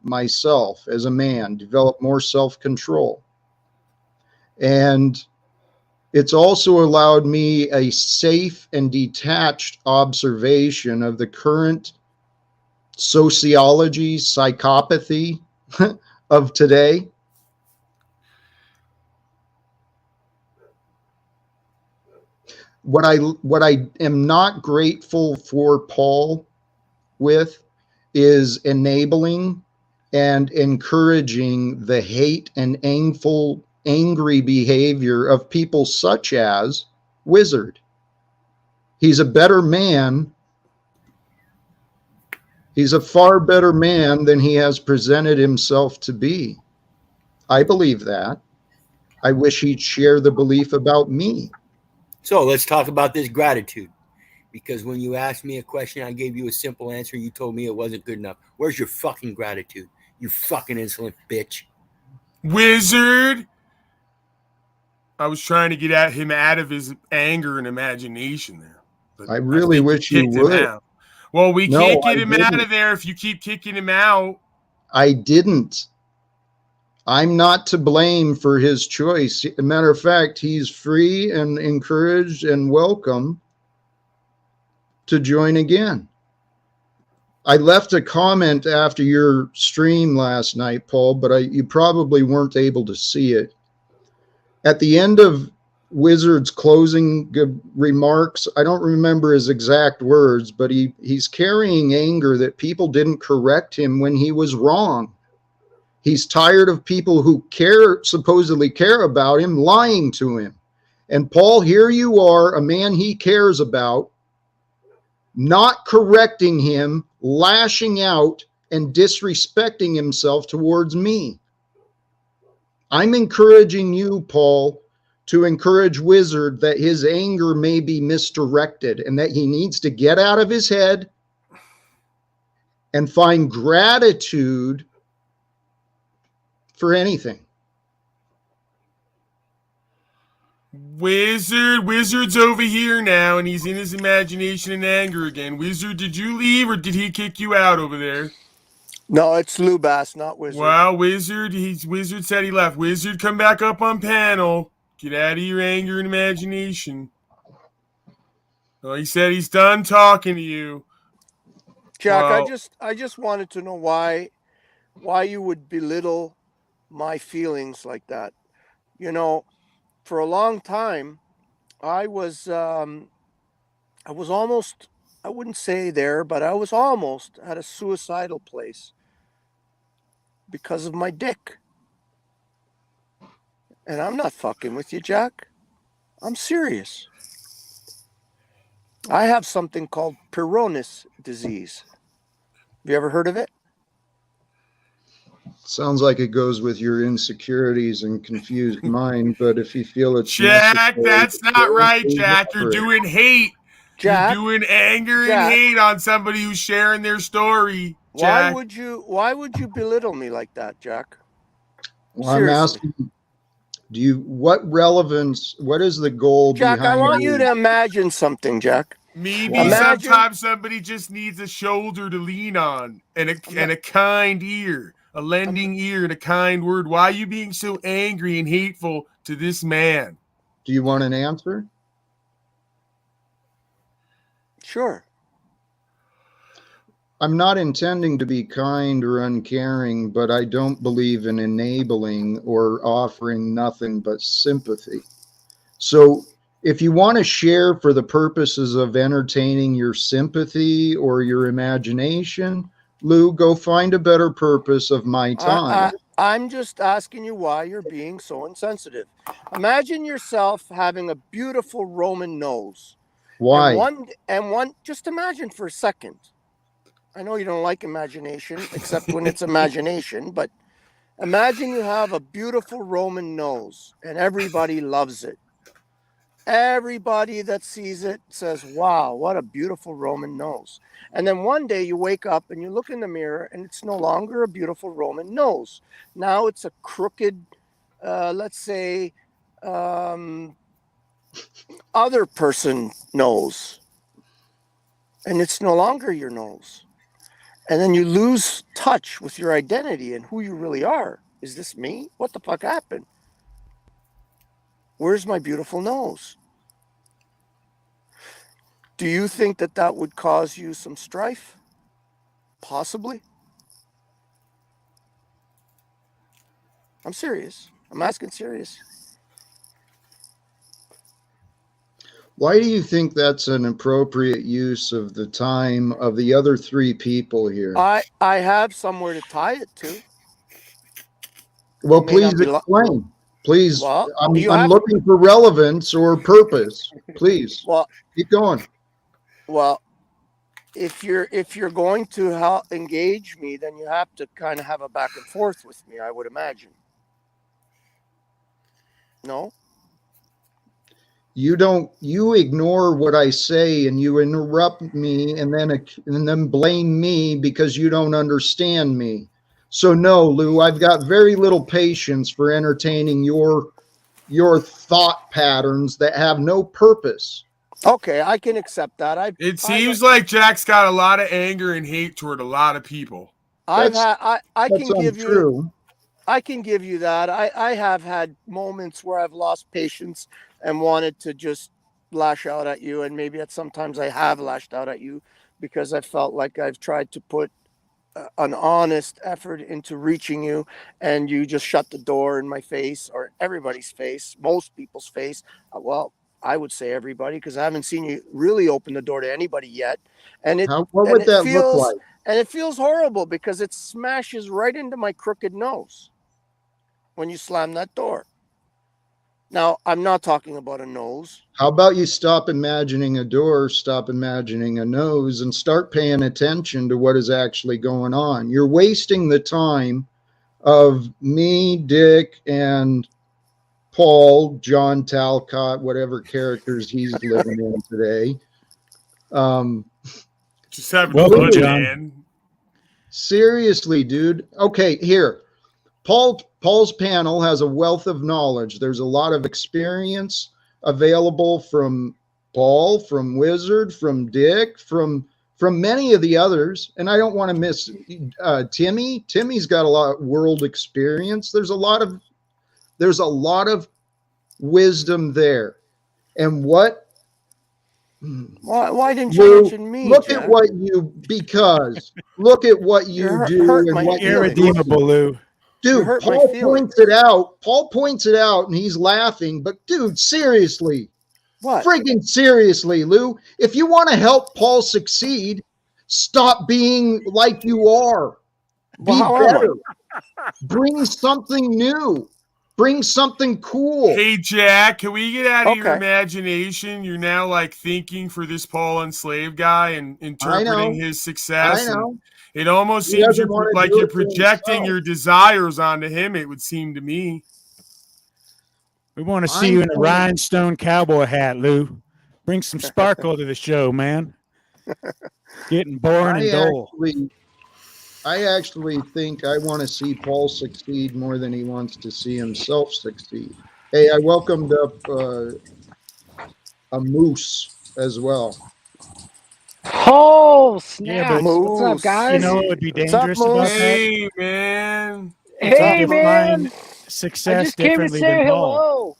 myself as a man, develop more self-control. And it's also allowed me a safe and detached observation of the current sociology, psychopathy of today. What I am not grateful for Paul with is enabling and encouraging the hate and angry behavior of people such as Wizard. He's a better man. He's a far better man than he has presented himself to be. I believe that. I wish he'd share the belief about me. So let's talk about this gratitude. Because when you asked me a question, I gave you a simple answer. You told me it wasn't good enough. Where's your fucking gratitude? You fucking insolent bitch. Wizard! I was trying to get at him out of his anger and imagination there. But I really wish you would. Well, we can't get him out of there if you keep kicking him out. I didn't. I'm not to blame for his choice. As a matter of fact, he's free and encouraged and welcome to join again. I left a comment after your stream last night, Paul, but you probably weren't able to see it. At the end of Wizard's closing remarks, I don't remember his exact words, but he's carrying anger that people didn't correct him when he was wrong. He's tired of people who supposedly care about him, lying to him. And Paul, here you are, a man he cares about, not correcting him, lashing out and disrespecting himself towards me. I'm encouraging you, Paul, to encourage Wizard that his anger may be misdirected and that he needs to get out of his head and find gratitude for anything. Wizard's over here now, and he's in his imagination and anger again. Wizard, did you leave, or did he kick you out over there? No, it's Lubass, not Wizard. Wow, Wizard said he left. Wizard, come back up on panel. Get out of your anger and imagination. Well, he said he's done talking to you. Jack, well, I just wanted to know why you would belittle my feelings like that. You know, for a long time, I was almost, I wouldn't say there, but I was almost at a suicidal place because of my dick. And I'm not fucking with you, Jack. I'm serious. I have something called Peyronie's disease. Have you ever heard of it? Sounds like it goes with your insecurities and confused mind, but if you feel it's Jack, necessary, that's not right, Jack. You're doing hate. Jack, You're doing anger and Jack. hate on somebody who's sharing their story, Why Jack. would you belittle me like that, Jack? Well, I'm Seriously. asking, what relevance, what is the goal Jack, behind I want you to imagine something, Jack. Maybe Imagine- sometimes somebody just needs a shoulder to lean on and a kind ear, a lending ear and a kind word. Why are you being so angry and hateful to this man? Do you want an answer? Sure. I'm not intending to be kind or uncaring, but I don't believe in enabling or offering nothing but sympathy. So if you want to share for the purposes of entertaining your sympathy or your imagination, Lou, go find a better purpose of my time. I'm just asking you why you're being so insensitive. Imagine yourself having a beautiful Roman nose. Why? Just imagine for a second. I know you don't like imagination, except when it's imagination, but imagine you have a beautiful Roman nose and everybody loves it. Everybody that sees it says, wow, what a beautiful Roman nose. And then one day you wake up and you look in the mirror and it's no longer a beautiful Roman nose. Now it's a crooked, let's say, other person nose. And it's no longer your nose. And then you lose touch with your identity and who you really are. Is this me? What the fuck happened? Where's my beautiful nose? Do you think that would cause you some strife? Possibly. I'm serious. I'm asking serious. Why do you think that's an appropriate use of the time of the other three people here? I have somewhere to tie it to. Well, please explain. Please, Well, I'm looking for relevance or purpose. Please, keep going. Well, if you're going to engage me, then you have to kind of have a back and forth with me, I would imagine. No? You ignore what I say and you interrupt me and then blame me because you don't understand me. So no, Lou, I've got very little patience for entertaining your thought patterns that have no purpose. Okay, I can accept that. It seems like Jack's got a lot of anger and hate toward a lot of people. I can give you that. I have had moments where I've lost patience and wanted to just lash out at you, and maybe sometimes I have lashed out at you because I felt like I've tried to put an honest effort into reaching you, and you just shut the door in my face or everybody's face, most people's face. Well, I would say everybody, because I haven't seen you really open the door to anybody yet. And what would that look like? And it feels horrible because it smashes right into my crooked nose when you slam that door. Now, I'm not talking about a nose. How about you stop imagining a door, stop imagining a nose, and start paying attention to what is actually going on? You're wasting the time of me, Dick, and Paul, John Talcott, whatever characters he's living in today. Just having fun, man. Seriously, dude. Okay, here. Paul's panel has a wealth of knowledge. There's a lot of experience available from Paul, from Wizard, from Dick, from many of the others. And I don't want to miss Timmy. Timmy's got a lot of world experience. There's a lot of wisdom there. And why didn't you mention me? Look Jack? at what you look at what you do and what you're irredeemable, Lou. Dude, Paul points it out. Paul points it out and he's laughing. But dude, seriously. What? Friggin' seriously, Lou. If you want to help Paul succeed, stop being like you are. Be better. Bring something new. Bring something cool. Hey, Jack, can we get out of your imagination? You're now like thinking for this Paul Enslaved guy and interpreting his success. I know. It almost He seems doesn't you're wanna like do you're it for projecting himself. your desires onto him. It would seem to me. We want to see I'm you in a saying- rhinestone cowboy hat, Lou. Bring some sparkle to the show, man. It's getting boring and dull. I actually think I want to see Paul succeed more than he wants to see himself succeed. Hey, I welcomed up a moose as well. Oh, Yeah, but snaps. What's up, Moose. you guys? know what would be What's up, dangerous about Moose? that? Hey, man. If you Hey, define man. I success just came to differently say than Paul. hello.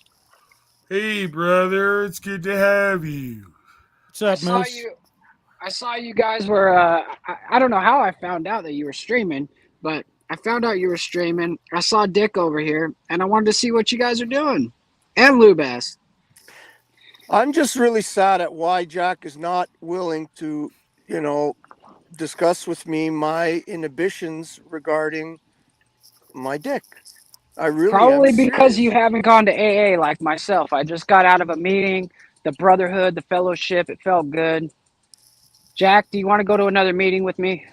Hey, brother. It's good to have you. What's up, Moose? I saw you guys were. I don't know how I found out that you were streaming, but I found out you were streaming. I saw Dick over here, and I wanted to see what you guys are doing. And Lubass. I'm just really sad at why Jack is not willing to, discuss with me my inhibitions regarding my dick. I really am Probably because serious. you haven't gone to AA like myself. I just got out of a meeting, the brotherhood, the fellowship. It felt good. Jack, do you want to go to another meeting with me?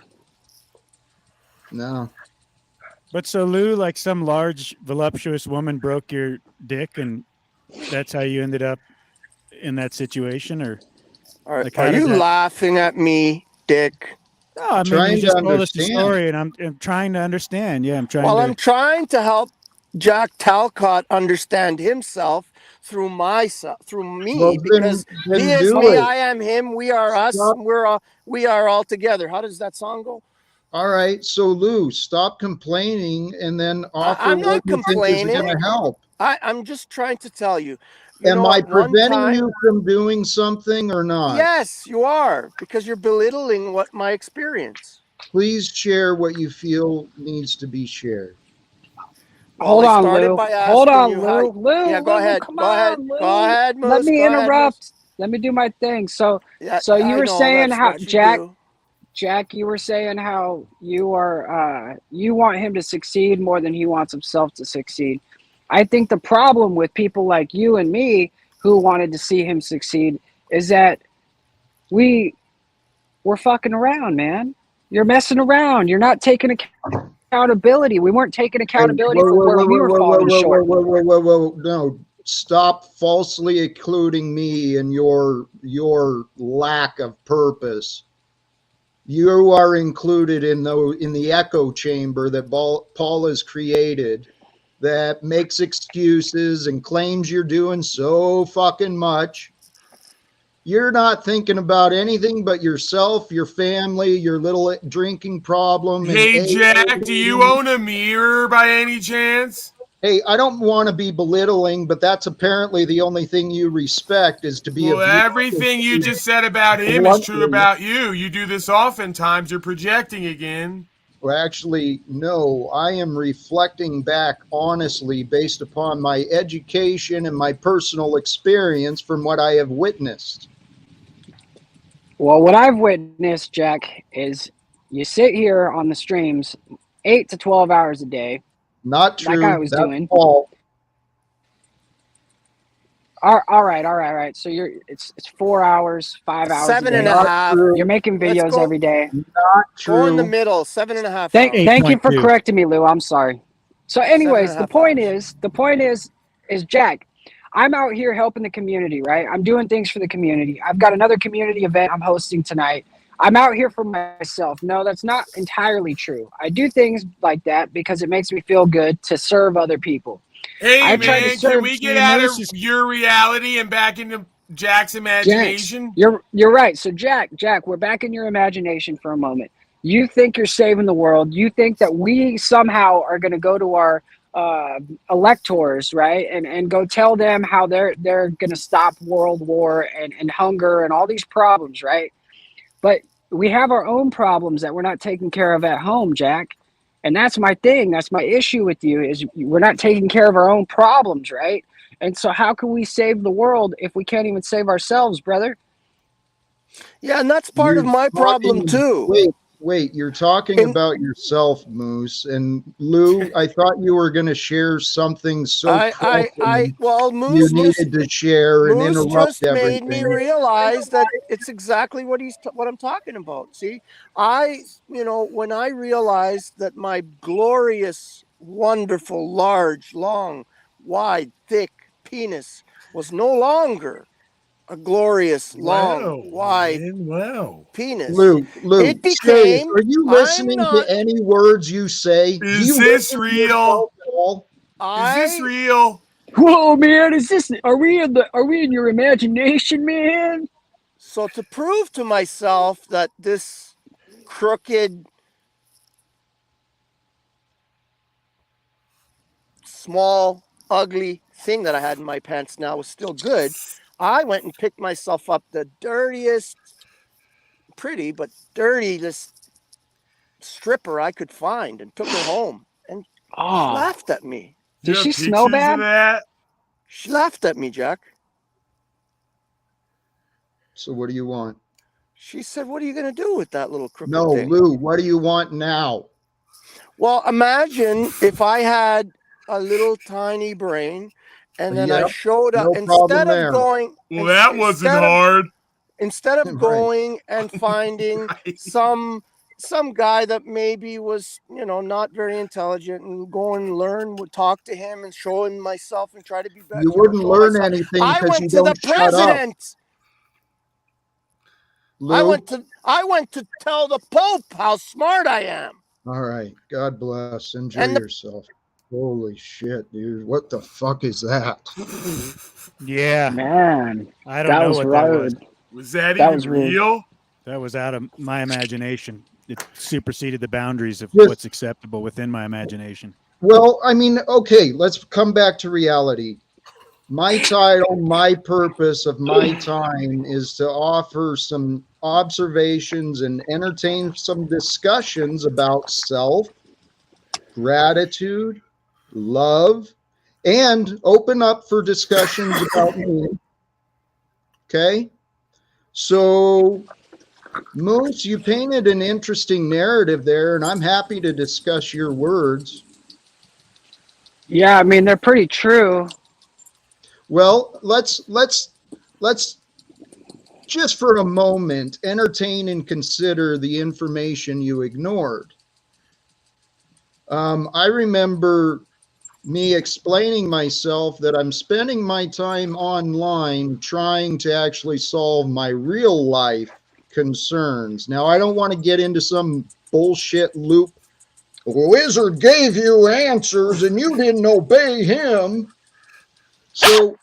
No. But so Lou, like some large voluptuous woman broke your dick, and that's how you ended up in that situation, or Are, like how are does you that? laughing at me, Dick? No, I mean Trying you to just told us the understand. story, and I'm trying to understand. Yeah, I'm trying Well, to. I'm trying to help Jack Talcott understand himself through me, Well, because then he is do me, it. I am him, we are us, Stop. we are all together. How does that song go? All right. So Lou, stop complaining and then offer I'm what not you think is going complaining. to help. I'm just trying to tell you. Am I At one preventing time, you from doing something or not? yes, you are, because you're belittling what my experience. Please share what you feel needs to be shared. Well, Hold I on, started Lou. by Hold asking on, you how. Lou. Yeah, go Lou, ahead. come Go ahead. on, Lou. Go ahead, Moose. Let me Go ahead, interrupt. Moose. Let me do my thing. So Yeah, you I were know saying that's how what you do. Jack, you were saying how you are you want him to succeed more than he wants himself to succeed. I think the problem with people like you and me who wanted to see him succeed is that we're fucking around, man. You're messing around. You're not taking accountability. We weren't taking Hey, accountability for where we were falling short. whoa. No, stop falsely including me in your lack of purpose. You are included in the echo chamber that Paul has created that makes excuses and claims you're doing so fucking much. You're not thinking about anything but yourself, your family, your little drinking problem. And Hey, Jack, do you own a mirror by any chance? hey, I don't want to be belittling, but that's apparently the only thing you respect is to be Well, abused. everything you just said about him is true about you. You do this oftentimes. You're projecting again. Well, actually, no, I am reflecting back honestly based upon my education and my personal experience from what I have witnessed. Well, what I've witnessed, Jack, is you sit here on the streams 8 to 12 hours a day. Not true. Like I was That's doing. Paul. All right. So it's 4 hours, 5 hours. 7.5. You're making Let's videos go. every day. Not true. Go in the middle. 7.5 hours. Thank you for 8.2. correcting me, Lou. I'm sorry. So, anyways, the 7.5 point is, Jack, I'm out here helping the community, right? I'm doing things for the community. I've got another community event I'm hosting tonight. I'm out here for myself. No, that's not entirely true. I do things like that because it makes me feel good to serve other people. Hey, I tried to man, can serve we get See, out of Moose is- your reality and back into Jack's imagination? Jax, you're right. So Jack, we're back in your imagination for a moment. You think you're saving the world. You think that we somehow are going to go to our electors, right, and go tell them how they're going to stop world war and hunger and all these problems, right? But we have our own problems that we're not taking care of at home, Jack. And that's my thing. That's my issue with you is we're not taking care of our own problems, right? And so how can we save the world if we can't even save ourselves, brother? Yeah, and that's part of my problem too. Wait, Wait, you're talking about yourself, Moose, and Lou. I thought you were going to share something so pressing well, you needed to share and Moose interrupt just made me everything. realize that it's exactly what I'm talking about. See, when I realized that my glorious, wonderful, large, long, wide, thick penis was no longer a glorious, long, wide penis. Lou, It serious. became. Are you I'm listening not. to any words you say? Do Is you this listen to real? yourself at all? Is this real? Whoa, man! Are we in your imagination, man? So to prove to myself that this crooked, small, ugly thing that I had in my pants now was still good, I went and picked myself up the dirtiest, pretty but dirtiest stripper I could find and took her home. And she laughed at me. Do you Did have she smell pictures bad? of that? She laughed at me, Jack. So what do you want? She said, "What are you going to do with that little crooked No, thing?" Lou, what do you want now? Well, imagine if I had a little tiny brain and then I Yep, showed up no problem instead of there. going. Well, that wasn't hard. Instead of Right. going and finding some guy that maybe was, not very intelligent, and go and learn, would talk to him and show him myself and try to be better. You wouldn't show learn myself. anything I because went you to the don't shut up. president. I Lou? went to tell the Pope how smart I am. All right. God bless. Enjoy And yourself. Holy shit, dude. What the fuck is that? Yeah, Man, I don't that know was what that was. rude. Was that That even was rude. real? That was out of my imagination. It superseded the boundaries of Yes. what's acceptable within my imagination. Well, I mean, okay, let's come back to reality. My title, my purpose of my time is to offer some observations and entertain some discussions about self, gratitude, love, and open up for discussions about me. Okay? So, Moose, you painted an interesting narrative there, and I'm happy to discuss your words. Yeah, I mean they're pretty true. Well, let's just for a moment entertain and consider the information you ignored. I remember me explaining myself that I'm spending my time online trying to actually solve my real life concerns. Now, I don't want to get into some bullshit loop. The wizard gave you answers and you didn't obey him. So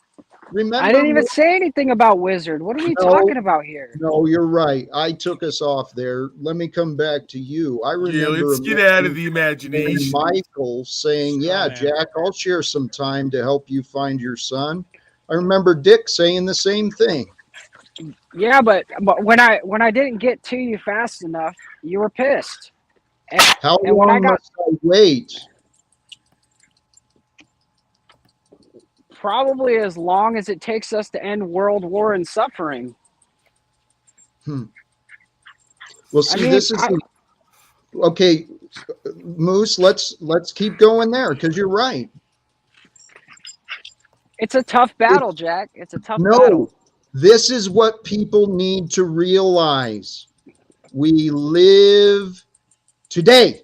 remember, I didn't even say anything about Wizard. What are we talking about here? No, you're right. I took us off there. Let me come back to you. I Yeah, remember let's get out of the imagination. Michael saying, "Yeah, Jack, I'll share some time to help you find your son." I remember Dick saying the same thing. Yeah, but when I didn't get to you fast enough, you were pissed. How And when I long got must I wait? probably as long as it takes us to end world war and suffering. Well, see, this is okay, Moose. Let's keep going there because you're right. It's a tough battle, Jack. It's a tough No, battle. this is what people need to realize. We live today.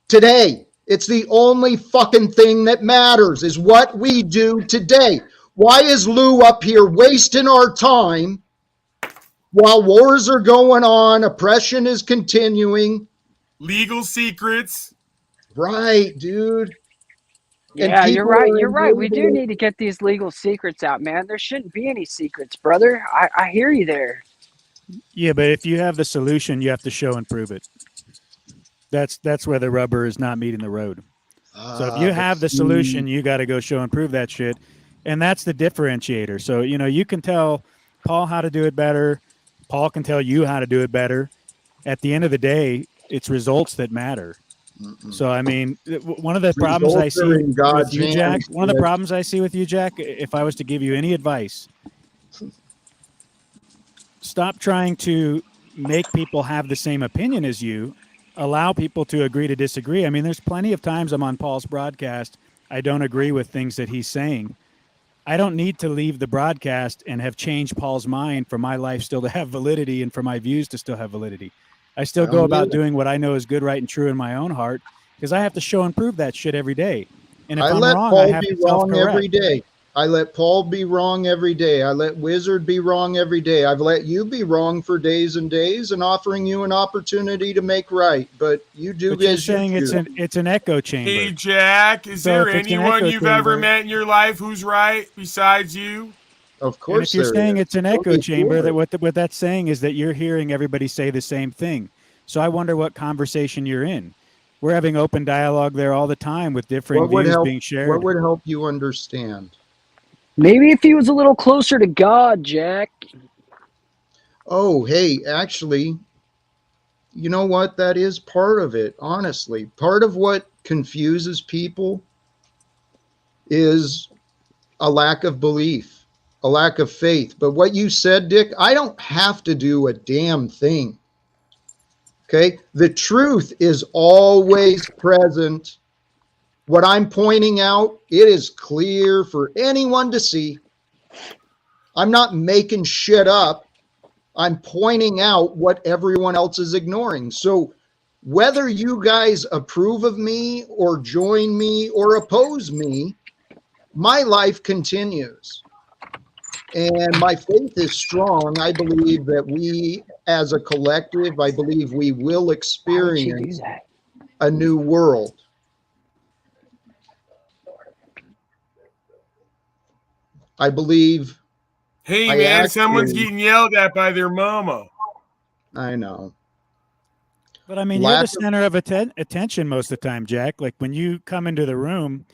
Today. It's the only fucking thing that matters is what we do today. Why is Lou up here wasting our time while wars are going on, oppression is continuing? Legal secrets. Right, dude. Yeah, you're right. You're right. We do need to get these legal secrets out, man. There shouldn't be any secrets, brother. I hear you there. Yeah, but if you have the solution, you have to show and prove it. That's where the rubber is not meeting the road. So if you have the solution, you got to go show and prove that shit. And that's the differentiator. So, you can tell Paul how to do it better. Paul can tell you how to do it better. At the end of the day, it's results that matter. So, I mean, one of the problems I see with you, Jack, if I was to give you any advice, stop trying to, make people have the same opinion as you, allow people to agree to disagree. I mean, there's plenty of times I'm on Paul's broadcast, I don't agree with things that he's saying. I don't need to leave the broadcast and have changed Paul's mind for my life still to have validity and for my views to still have validity. I still go about doing what I know is good, right, and true in my own heart, because I have to show and prove that shit every day. And if I'm wrong, I have to self-correct. Every day. I let Paul be wrong every day. I let Wizard be wrong every day. I've let you be wrong for days and days, and offering you an opportunity to make right. But you do. But you're saying it's an echo chamber. Hey, Jack, is there anyone you've ever met in your life who's right besides you? Of course. And if you're saying it's an echo chamber, that what that's saying is that you're hearing everybody say the same thing. So I wonder what conversation you're in. We're having open dialogue there all the time with different views being shared. What would help you understand? Maybe if he was a little closer to God, Jack. Oh, hey, actually, you know what? That is part of it, honestly. Part of what confuses people is a lack of belief, a lack of faith. But what you said, Dick, I don't have to do a damn thing. Okay? The truth is always present. What I'm pointing out, it is clear for anyone to see. I'm not making shit up. I'm pointing out what everyone else is ignoring. So whether you guys approve of me or join me or oppose me, my life continues. And my faith is strong. I believe that we, as a collective, I believe we will experience a new world. I believe. Hey, man, someone's getting yelled at by their mama. I know. But I mean, you're the center of attention most of the time, Jack. Like when you come into the room,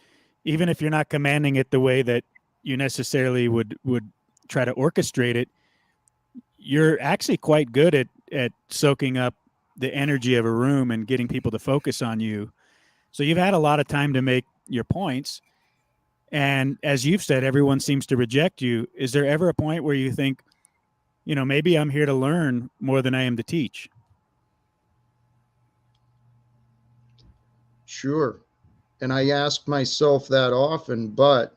even if you're not commanding it the way that you necessarily would try to orchestrate it, you're actually quite good at soaking up the energy of a room and getting people to focus on you. So you've had a lot of time to make your points. And as you've said, everyone seems to reject you. Is there ever a point where you think, you know, maybe I'm here to learn more than I am to teach? Sure. And I ask myself that often, but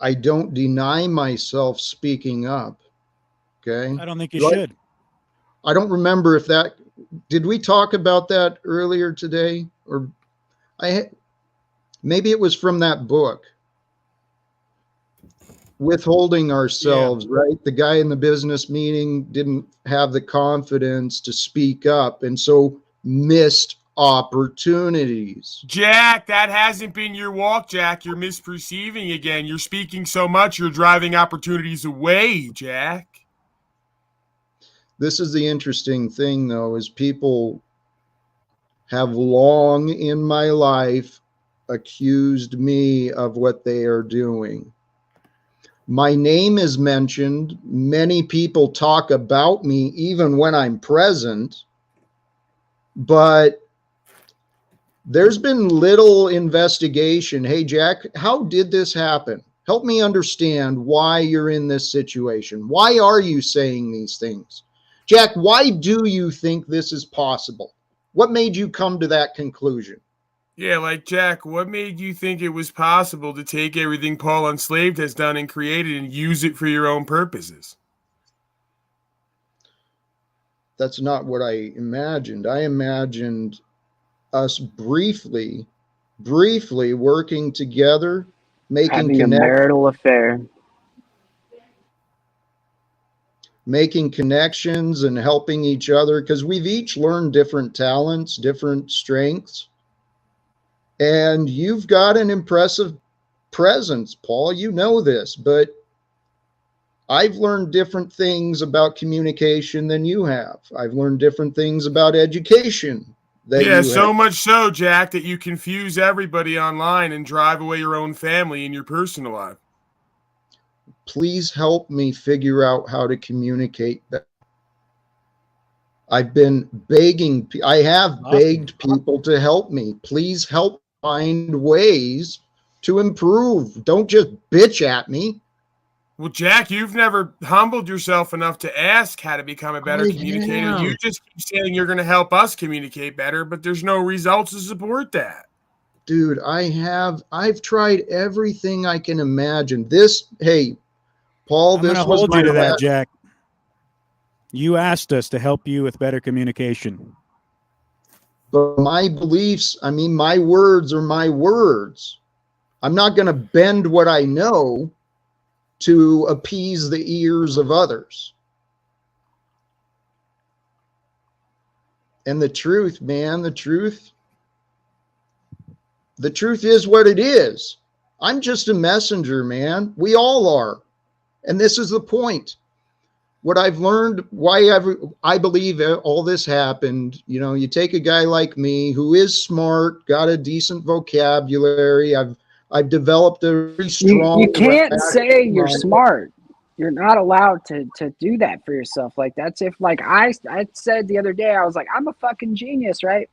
I don't deny myself speaking up. Okay. I don't think you should. I don't remember if did we talk about that earlier today? Or maybe it was from that book, Withholding Ourselves, right? The guy in the business meeting didn't have the confidence to speak up, and so missed opportunities. Jack, that hasn't been your walk, Jack. You're misperceiving again. You're speaking so much, you're driving opportunities away, Jack. This is the interesting thing, though, is people have long in my life accused me of what they are doing. My name is mentioned. Many people talk about me even when I'm present, but there's been little investigation. Hey, Jack, how did this happen? Help me understand why you're in this situation. Why are you saying these things? Jack, why do you think this is possible? What made you come to that conclusion? Yeah, like Jack, what made you think it was possible to take everything Paul Unslaved has done and created and use it for your own purposes? That's not what I imagined. I imagined us briefly working together, having a marital affair, making connections and helping each other, because we've each learned different talents, different strengths. And you've got an impressive presence, Paul. You know this, but I've learned different things about communication than you have. I've learned different things about education. Yeah, so much so, Jack, that you confuse everybody online and drive away your own family and your personal life. Please help me figure out how to communicate better. I've been begging. I have begged people to help me. Please help find ways to improve. Don't just bitch at me. Well, Jack, you've never humbled yourself enough to ask how to become a better I communicator. am. You just keep saying you're going to help us communicate better, but there's no results to support that. Dude, I've tried everything I can imagine. Hey, Paul, I'm going to this was hold my you to that, last, Jack. You asked us to help you with better communication. but my beliefs, I mean, my words are my words. I'm not going to bend what I know to appease the ears of others. And the truth, man, the truth is what it is. I'm just a messenger, man. We all are. And this is the point. What I've learned, I believe all this happened, you take a guy like me who is smart, got a decent vocabulary. I've developed a very strong. You can't say you're smart. You're not allowed to do that for yourself. Like, that's if, like, I said the other day, I was like, I'm a fucking genius, right?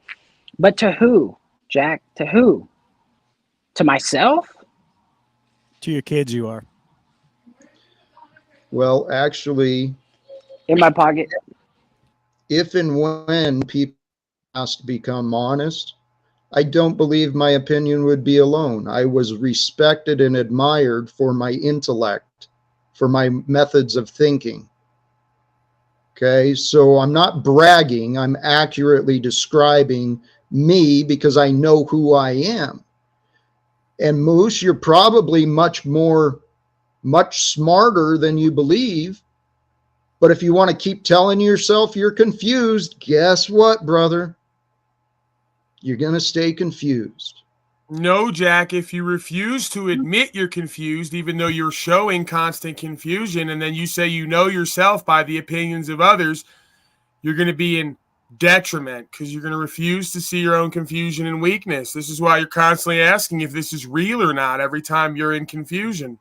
But to who, Jack? To who? To myself? To your kids, you are. Well, actually, In my pocket. if and when people asked to become honest, I don't believe my opinion would be alone. I was respected and admired for my intellect, for my methods of thinking. Okay, so I'm not bragging, I'm accurately describing me because I know who I am. And Moose, you're probably much smarter than you believe. But if you want to keep telling yourself you're confused, guess what, brother? You're going to stay confused. No, Jack, if you refuse to admit you're confused, even though you're showing constant confusion, and then you say you know yourself by the opinions of others, you're going to be in detriment because you're going to refuse to see your own confusion and weakness. This is why you're constantly asking if this is real or not every time you're in confusion.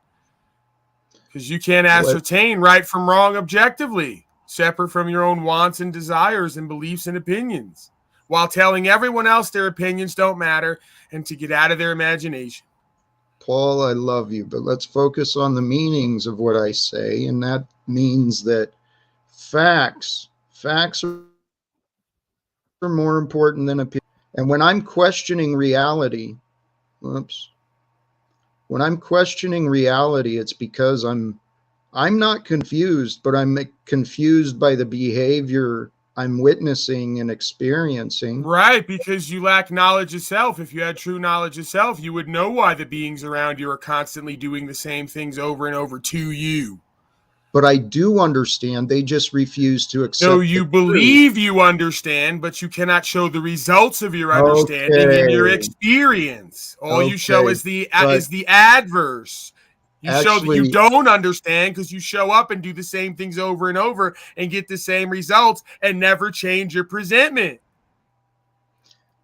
Because you can't ascertain right from wrong objectively, separate from your own wants and desires and beliefs and opinions, while telling everyone else their opinions don't matter and to get out of their imagination. Paul, I love you, but let's focus on the meanings of what I say. And that means that facts are more important than opinion. And when I'm questioning reality, when I'm questioning reality, it's because I'm not confused, but I'm confused by the behavior I'm witnessing and experiencing. Right, because you lack knowledge of self. If you had true knowledge of self, you would know why the beings around you are constantly doing the same things over and over to you. But I do understand. They just refuse to accept. No, you believe you understand, but you cannot show the results of your understanding in your experience. All you show is the adverse. You show that you don't understand because you show up and do the same things over and over and get the same results and never change your presentment.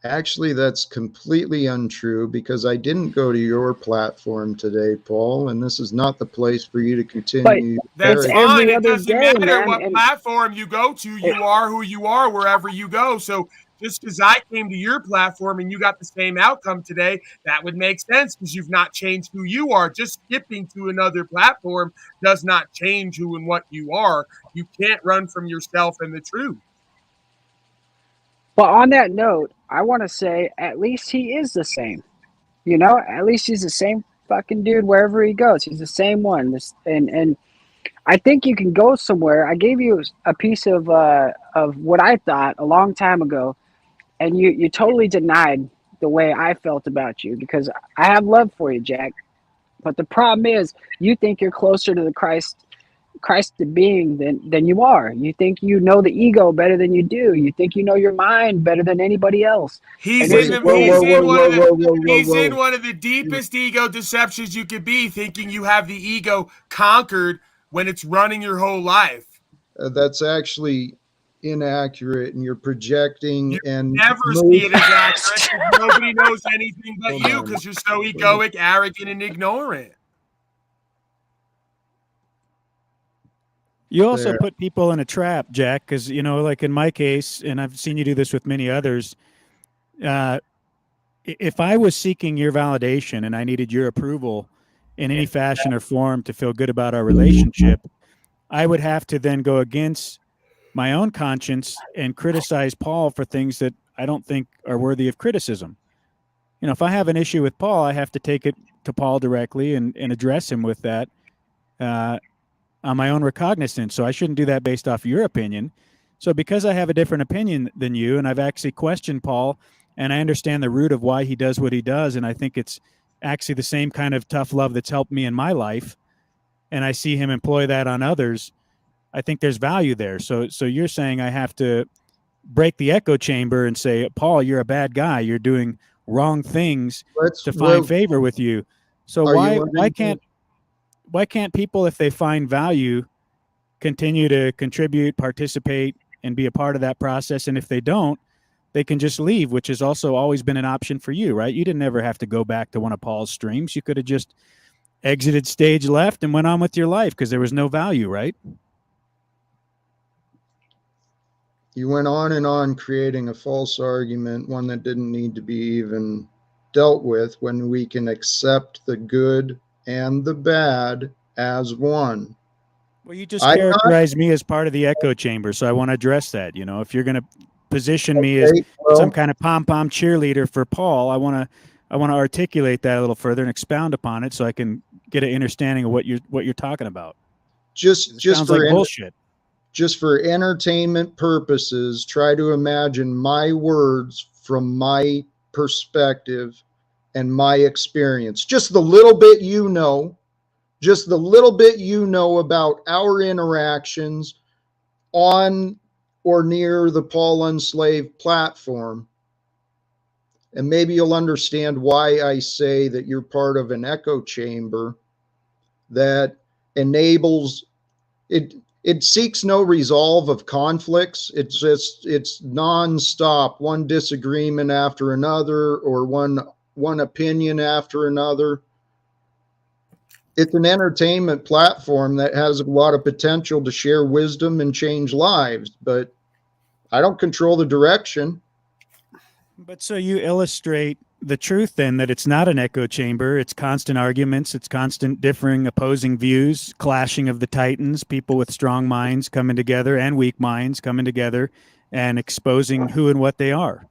Actually, that's completely untrue because I didn't go to your platform today, Paul, and this is not the place for you to continue. That's fine. It doesn't matter what platform you go to. You are who you are wherever you go. So just because I came to your platform and you got the same outcome today, that would make sense because you've not changed who you are. Just skipping to another platform does not change who and what you are. You can't run from yourself and the truth. But on that note, I want to say at least he is the same. At least he's the same fucking dude wherever he goes. He's the same one. And I think you can go somewhere. I gave you a piece of what I thought a long time ago, and you totally denied the way I felt about you because I have love for you, Jack. But the problem is you think you're closer to the Christ being than you are. You think you know the ego better than you do. You think you know your mind better than anybody else. He's in one of the deepest ego deceptions you could be, thinking you have the ego conquered when it's running your whole life. That's actually inaccurate, and you're projecting. And never see it as accurate. Nobody knows anything but you because you're so egoic, arrogant, and ignorant. You also put people in a trap, Jack, because, like in my case, and I've seen you do this with many others, if I was seeking your validation and I needed your approval in any fashion or form to feel good about our relationship, I would have to then go against my own conscience and criticize Paul for things that I don't think are worthy of criticism. You know, if I have an issue with Paul, I have to take it to Paul directly and address him with that on my own recognizance. So I shouldn't do that based off your opinion. So because I have a different opinion than you, and I've actually questioned Paul, and I understand the root of why he does what he does, and I think it's actually the same kind of tough love that's helped me in my life, and I see him employ that on others, I think there's value there. So you're saying I have to break the echo chamber and say, Paul, you're a bad guy. You're doing wrong things to find favor with you. So why can't people, if they find value, continue to contribute, participate, and be a part of that process? And if they don't, they can just leave, which has also always been an option for you, right? You didn't ever have to go back to one of Paul's streams. You could have just exited stage left and went on with your life because there was no value, right? You went on and on creating a false argument, one that didn't need to be even dealt with, when we can accept the good and the bad as one. Well, you just characterized me as part of the echo chamber, so I want to address that. You know, if you're going to position me as some kind of pom-pom cheerleader for Paul, I want to articulate that a little further and expound upon it so I can get an understanding of what you're talking about. Just sounds for like bullshit. Just for entertainment purposes, try to imagine my words from my perspective and my experience. Just the little bit you know about our interactions on or near the Paul Unslaved platform. And maybe you'll understand why I say that you're part of an echo chamber that enables it. It seeks no resolve of conflicts. It's nonstop, one disagreement after another, or one opinion after another. It's an entertainment platform that has a lot of potential to share wisdom and change lives, but I don't control the direction. But so you illustrate the truth then, that it's not an echo chamber. It's constant arguments. It's constant differing, opposing views, clashing of the titans, people with strong minds coming together and weak minds coming together and exposing who and what they are.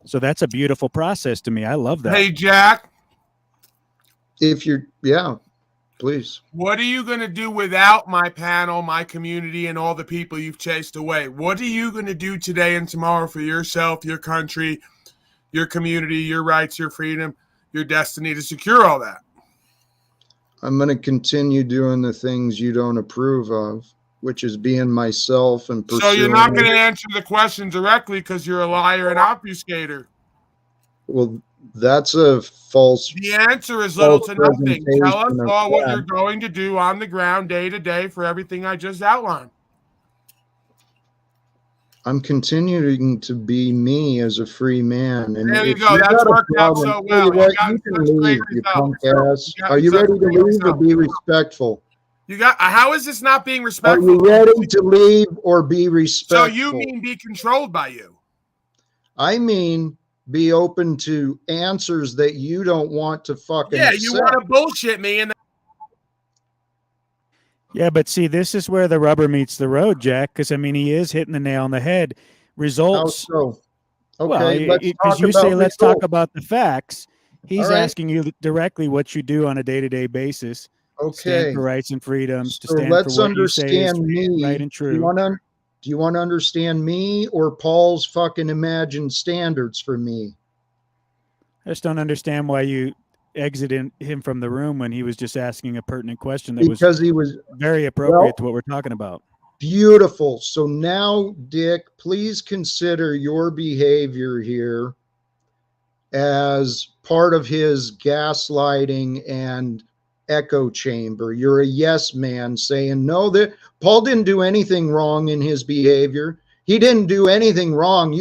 So that's a beautiful process to me. I love that. Hey, Jack. Please. What are you going to do without my panel, my community, and all the people you've chased away? What are you going to do today and tomorrow for yourself, your country, your community, your rights, your freedom, your destiny to secure all that? I'm going to continue doing the things you don't approve of, which is being myself and pursuing. So you're not going to answer the question directly because you're a liar and obfuscator. Well, that's a false. The answer is little to nothing. Tell us all what you're going to do on the ground day to day for everything I just outlined. I'm continuing to be me as a free man. And there you go. That's worked out so well. You can leave, you punk ass. Are you ready to leave or be respectful? How is this not being respectful? Are you ready to leave or be respectful? So you mean be controlled by you? I mean be open to answers that you don't want to fucking accept. You want to bullshit me and yeah, but see, this is where the rubber meets the road, Jack, because, I mean, he is hitting the nail on the head. Results. How so? Okay, let's talk about the facts. He's asking you directly what you do on a day-to-day basis. Okay. Stand for rights and freedoms. So let's understand me. Right and true. Do you want to understand me or Paul's fucking imagined standards for me? I just don't understand why you exited him from the room when he was just asking a pertinent question that he was very appropriate to what we're talking about. Beautiful. So now, Dick, please consider your behavior here as part of his gaslighting and echo chamber. You're a yes man saying, no, that Paul didn't do anything wrong in his behavior. He didn't do anything wrong.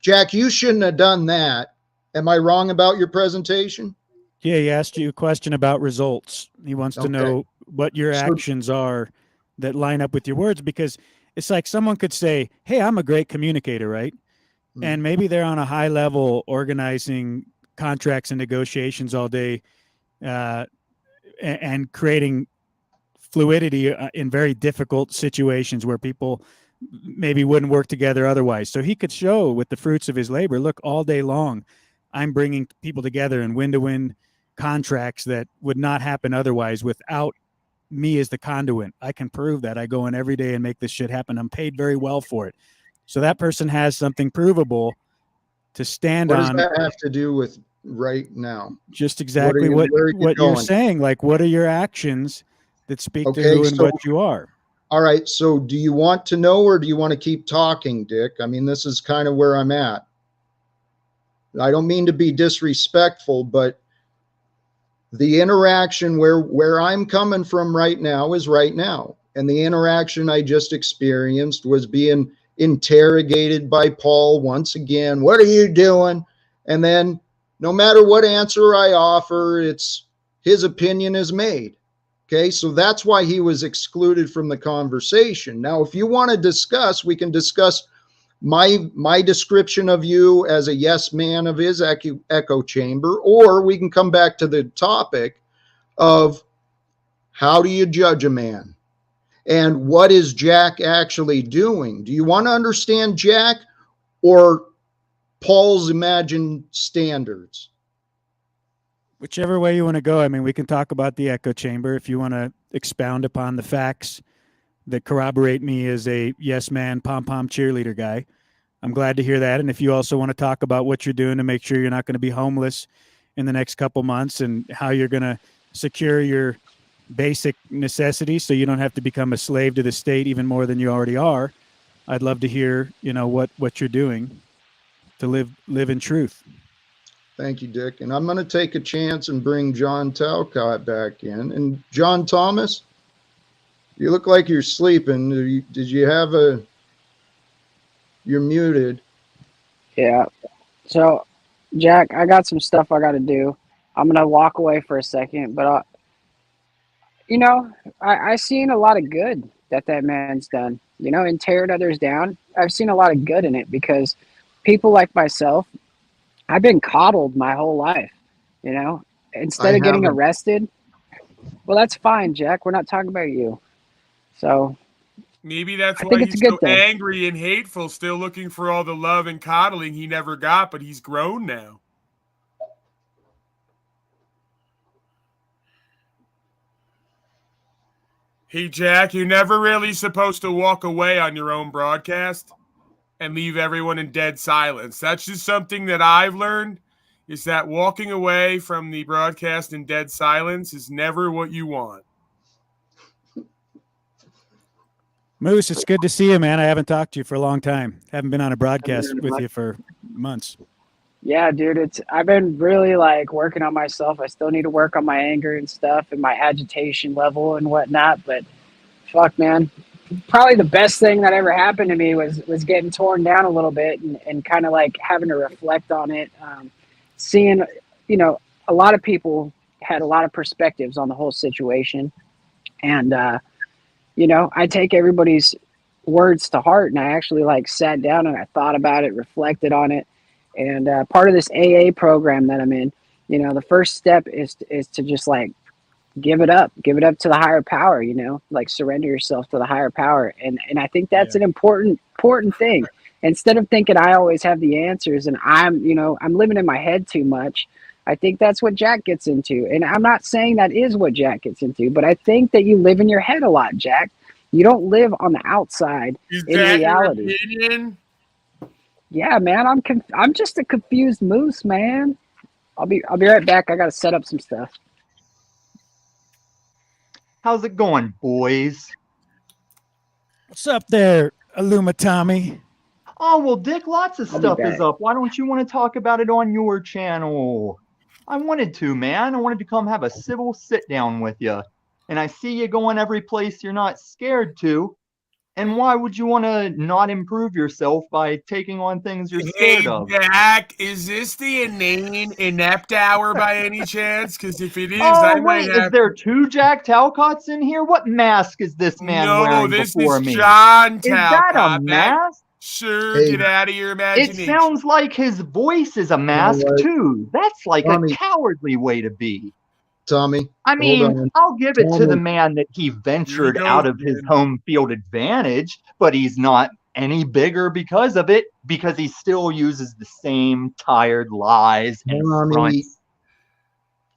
Jack, you shouldn't have done that. Am I wrong about your presentation? Yeah, he asked you a question about results. He wants to know what your actions are that line up with your words, because it's like someone could say, hey, I'm a great communicator, right? Mm-hmm. And maybe they're on a high level organizing contracts and negotiations all day, and creating fluidity in very difficult situations where people maybe wouldn't work together otherwise. So he could show with the fruits of his labor, look, all day long, I'm bringing people together in win-to-win contracts that would not happen otherwise without me as the conduit. I can prove that. I go in every day and make this shit happen. I'm paid very well for it. So that person has something provable to stand on. What does that have to do with right now? Just exactly what you're saying. Like, what are your actions that speak to who and what you are? All right. So do you want to know, or do you want to keep talking, Dick? I mean, this is kind of where I'm at. I don't mean to be disrespectful, but the interaction where I'm coming from right now is right now. And the interaction I just experienced was being interrogated by Paul once again. What are you doing? And then no matter what answer I offer, it's his opinion is made. Okay, so that's why he was excluded from the conversation. Now, if you want to discuss, we can discuss my description of you as a yes man of his echo chamber, or we can come back to the topic of how do you judge a man and what is Jack actually doing? Do you want to understand Jack or Paul's imagined standards? Whichever way you want to go. I mean, we can talk about the echo chamber if you want to expound upon the facts that corroborate me as a yes man, pom-pom cheerleader guy. I'm glad to hear that. And if you also want to talk about what you're doing to make sure you're not going to be homeless in the next couple months and how you're going to secure your basic necessities so you don't have to become a slave to the state even more than you already are, I'd love to hear, what you're doing to live in truth. Thank you, Dick. And I'm going to take a chance and bring John Talcott back in. And John Thomas, you look like you're sleeping. Did you have you're muted. Yeah. So, Jack, I got some stuff I got to do. I'm going to walk away for a second, but, I've seen a lot of good that man's done, in tearing others down. I've seen a lot of good in it because people like myself, I've been coddled my whole life, instead of getting arrested. Well, that's fine, Jack. We're not talking about you. So maybe that's why he's so angry and hateful, still looking for all the love and coddling he never got, but he's grown now. Hey, Jack, you're never really supposed to walk away on your own broadcast and leave everyone in dead silence. That's just something that I've learned, is that walking away from the broadcast in dead silence is never what you want. Moose, it's good to see you, man. I haven't talked to you for a long time. Haven't been on a broadcast with you for months. Yeah, dude, I've been really working on myself. I still need to work on my anger and stuff and my agitation level and whatnot. But fuck, man, probably the best thing that ever happened to me was getting torn down a little bit and kind of having to reflect on it. Seeing, a lot of people had a lot of perspectives on the whole situation. And, I take everybody's words to heart, and I actually sat down and I thought about it, reflected on it. And part of this AA program that I'm in, the first step is to just give it up to the higher power, surrender yourself to the higher power. And I think that's an important thing. Instead of thinking I always have the answers and I'm living in my head too much. I think that's what Jack gets into. And I'm not saying that is what Jack gets into, but I think that you live in your head a lot, Jack. You don't live on the outside in reality. Your opinion? Yeah, man, I'm just a confused moose, man. I'll be right back. I got to set up some stuff. How's it going, boys? What's up there, Illuma Tommy? Oh, well, Dick, lots of stuff is up. Why don't you want to talk about it on your channel? I wanted to, man. I wanted to come have a civil sit-down with you. And I see you going every place you're not scared to. And why would you want to not improve yourself by taking on things you're scared of? Jack, is this the inane inept hour by any chance? Because if it is, is there two Jack Talcotts in here? What mask is this man wearing before me? No, this is John Talcott. Is that a mask? Sure, get out of your imagination. It sounds like his voice is a mask, too. That's a cowardly way to be. Tommy. I hold mean, on. I'll give it to the Tommy. man that he ventured goes out of his again. home field advantage, but he's not any bigger because of it, because he still uses the same tired lies and Tommy. fronts.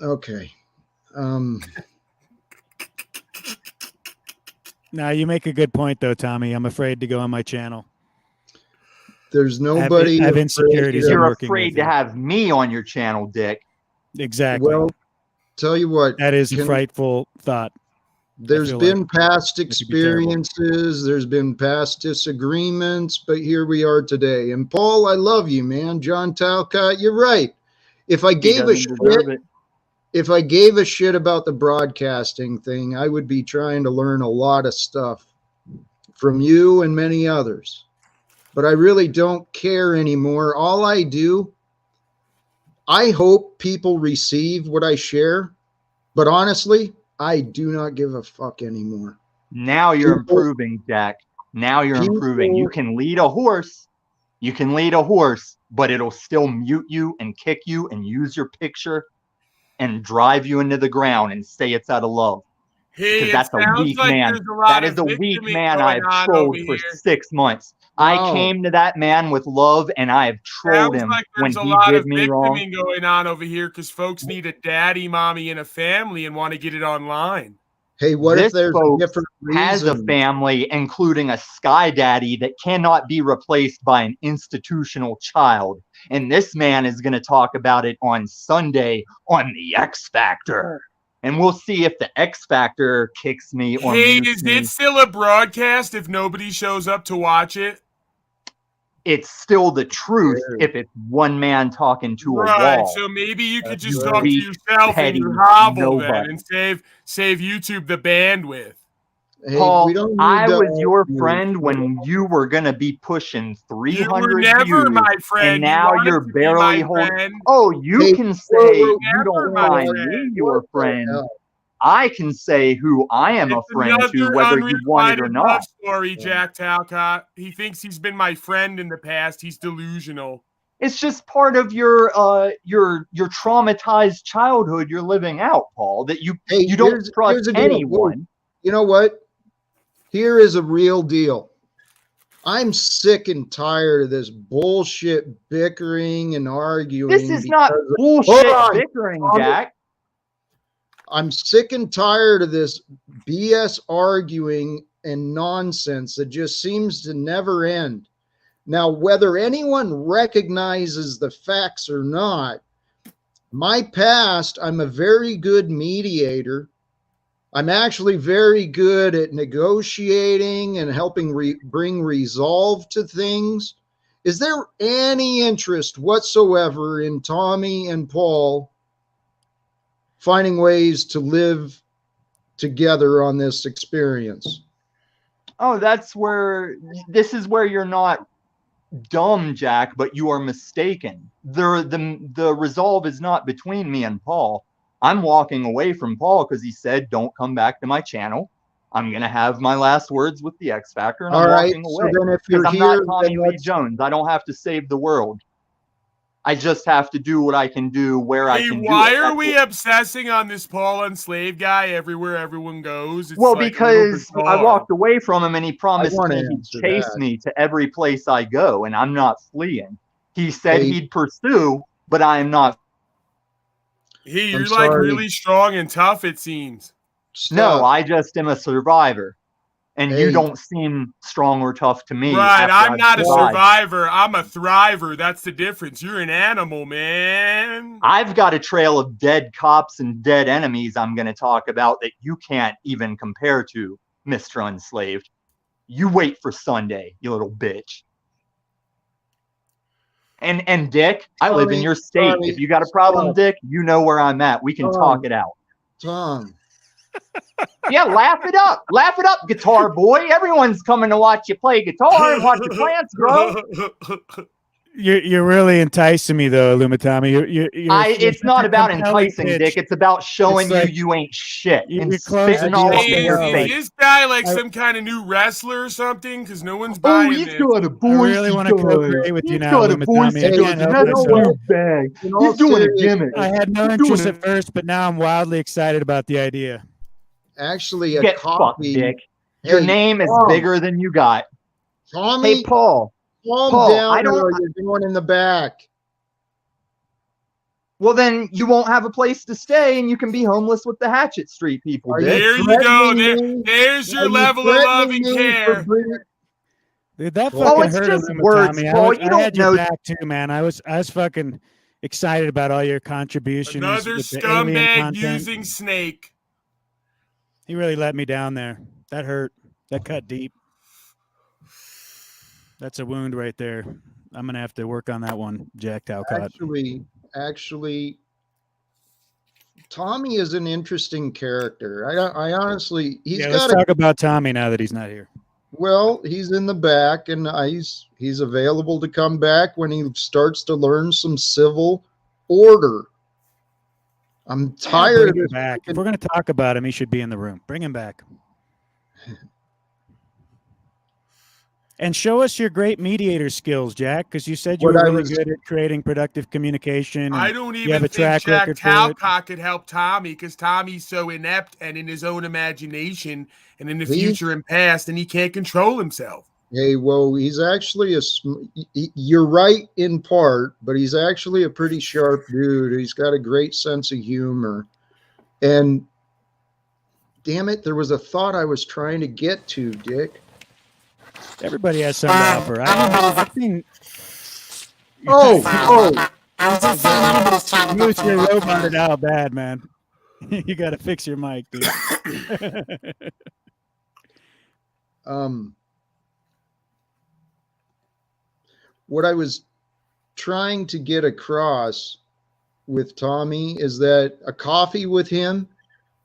Okay. Now you make a good point, though, Tommy. I'm afraid to go on my channel. There's nobody. I have insecurities. afraid I'm You're working afraid with to you. have me on your channel, Dick. Exactly. Well, tell you what. That is a frightful thought. There's feel been like past it could be terrible. experiences, there's been past disagreements, but here we are today. And Paul, I love you, man. John Talcott, you're right. If I He gave a doesn't deserve it. if I gave a shit about the broadcasting thing, I would be trying to learn a lot of stuff from you and many others. But I really don't care anymore. All I do, I hope people receive what I share, but honestly, I do not give a fuck anymore. Now you're People- improving, Jack. Now you're people- improving. You can lead a horse. You can lead a horse, but it'll still mute you and kick you and use your picture and drive you into the ground and say it's out of love. Hey, Because it that's a sounds weak like man. there's a lot That of is a weak victiming man going I've on trolled over for here. 6 months. Wow. I came to that man with love and I have trolled Sounds him like when there's a he lot did of me wrong. victiming going on over here because folks need a daddy, mommy, and a family and want to get it online. Hey, what This if there's a folks different has a reason? family, including a sky daddy that cannot be replaced by an institutional child. And this man is going to talk about it on Sunday on the X Factor. And we'll see if the X Factor kicks me or Hey, mutes is me. it still a broadcast if nobody shows up to watch it? It's still the truth if it's one man talking to a Right, wall. so maybe you could That's just right. talk to Weak, yourself in your petty hovel then nobody. and save YouTube the bandwidth. Hey, Paul, we don't need I to was your argue. friend when you were going to be pushing You were 300 never views, my friend. and now you you're wanted to be barely my holding. friend. Oh, you Hey, can whoa, say whoa, you don't never my find friend. me your What the friend. hell? I can say who I am a It's friend to, another whether you want it or unrequited love not. story, Jack Talcott. He thinks he's been my friend in the past. He's delusional. It's just part of your traumatized childhood you're living out, Paul. That you Hey, don't here's trust the deal. anyone. You know what? Here is a real deal. I'm sick and tired of this bullshit bickering and arguing. This is not because- bullshit Hold on, bickering, Tommy. Jack. I'm sick and tired of this BS arguing and nonsense that just seems to never end. Now, whether anyone recognizes the facts or not, my past, I'm a very good mediator. I'm actually very good at negotiating and helping bring resolve to things. Is there any interest whatsoever in Tommy and Paul finding ways to live together on this experience? Oh, this is where you're not dumb, Jack, but you are mistaken. The resolve is not between me and Paul. I'm walking away from Paul because he said, don't come back to my channel. I'm going to have my last words with the X Factor, and I'm walking away. So then if Because you're I'm here, not Tommy then Lee let's- Jones. I don't have to save the world. I just have to do what I can do where I Hey, can do why it. are That's we what- obsessing on this Paul Enslaved guy everywhere everyone goes? It's Well, like a little because I bizarre. walked away from him and he promised wanna me he'd answer chase that. me to every place I go, and I'm not fleeing. He said Hey. he'd pursue, but I am not. Hey, I'm you're like sorry. really strong and tough, it seems. No, Stop. I just am a survivor. And you Hey. don't seem strong or tough to me. Right, after I'm I've not a survived. survivor. I'm a thriver. That's the difference. You're an animal, man. I've got a trail of dead cops and dead enemies I'm going to talk about that you can't even compare to, Mr. Unslaved. You wait for Sunday, you little bitch. And Dick, I live in Tommy, your state. Tommy, If you got a problem, stop. Dick, you know where I'm at. We can talk it out. Tom. Yeah, laugh it up. Laugh it up, guitar boy. Everyone's coming to watch you play guitar and watch your plants grow. You're really enticing me though, Lumitami. You're it's not about enticing, pitch. Dick. It's about showing like, you ain't shit and you're closing spitting all up the in your deal, face. Is this guy like some kind of new wrestler or something? Because no one's Oh, buying he's this. got a I voice. really want to co-create with you He's now, got a voice. Lumitami. I He can't does. help That's myself. a bag. In all He's doing a seriousness, gimmick. I had no He's doing interest it. at first, but now I'm wildly excited about the idea. Actually, a Get fucked, copy. Dick. Your Hey, name is Tom. bigger than you got. Tommy, Hey, Paul. calm Paul, down, I don't- or you're going in the back. Well, then you won't have a place to stay, and you can be homeless with the Hatchet Street people, Are Dick. There you go. There's your level of love and care. Dude, that Well, fucking it's hurt just Lumitami. words, Paul. You I don't had your know. back too, man. I was fucking excited about all your contributions. Another with the alien scumbag content. using Snake. He really let me down there. That hurt. That cut deep. That's a wound right there. I'm gonna have to work on that one, Jack Talcott. Actually, Tommy is an interesting character. I honestly, Let's talk about Tommy now that he's not here. Well, he's in the back, and he's available to come back when he starts to learn some civil order. I'm tired of back. If we're going to talk about him, he should be in the room. Bring him back. And show us your great mediator skills, Jack, because you said you were really good at creating productive communication. I don't even think Jack Talcott could help Tommy because Tommy's so inept and in his own imagination and in the future and past, and he can't control himself. Hey, well, he's actually you're right in part, but he's actually a pretty sharp dude. He's got a great sense of humor. And damn it, there was a thought I was trying to get to, Dick. Everybody has something to offer. I think. Moose, you're roboted out bad, man. You got to fix your mic, dude. What I was trying to get across with Tommy is that a coffee with him,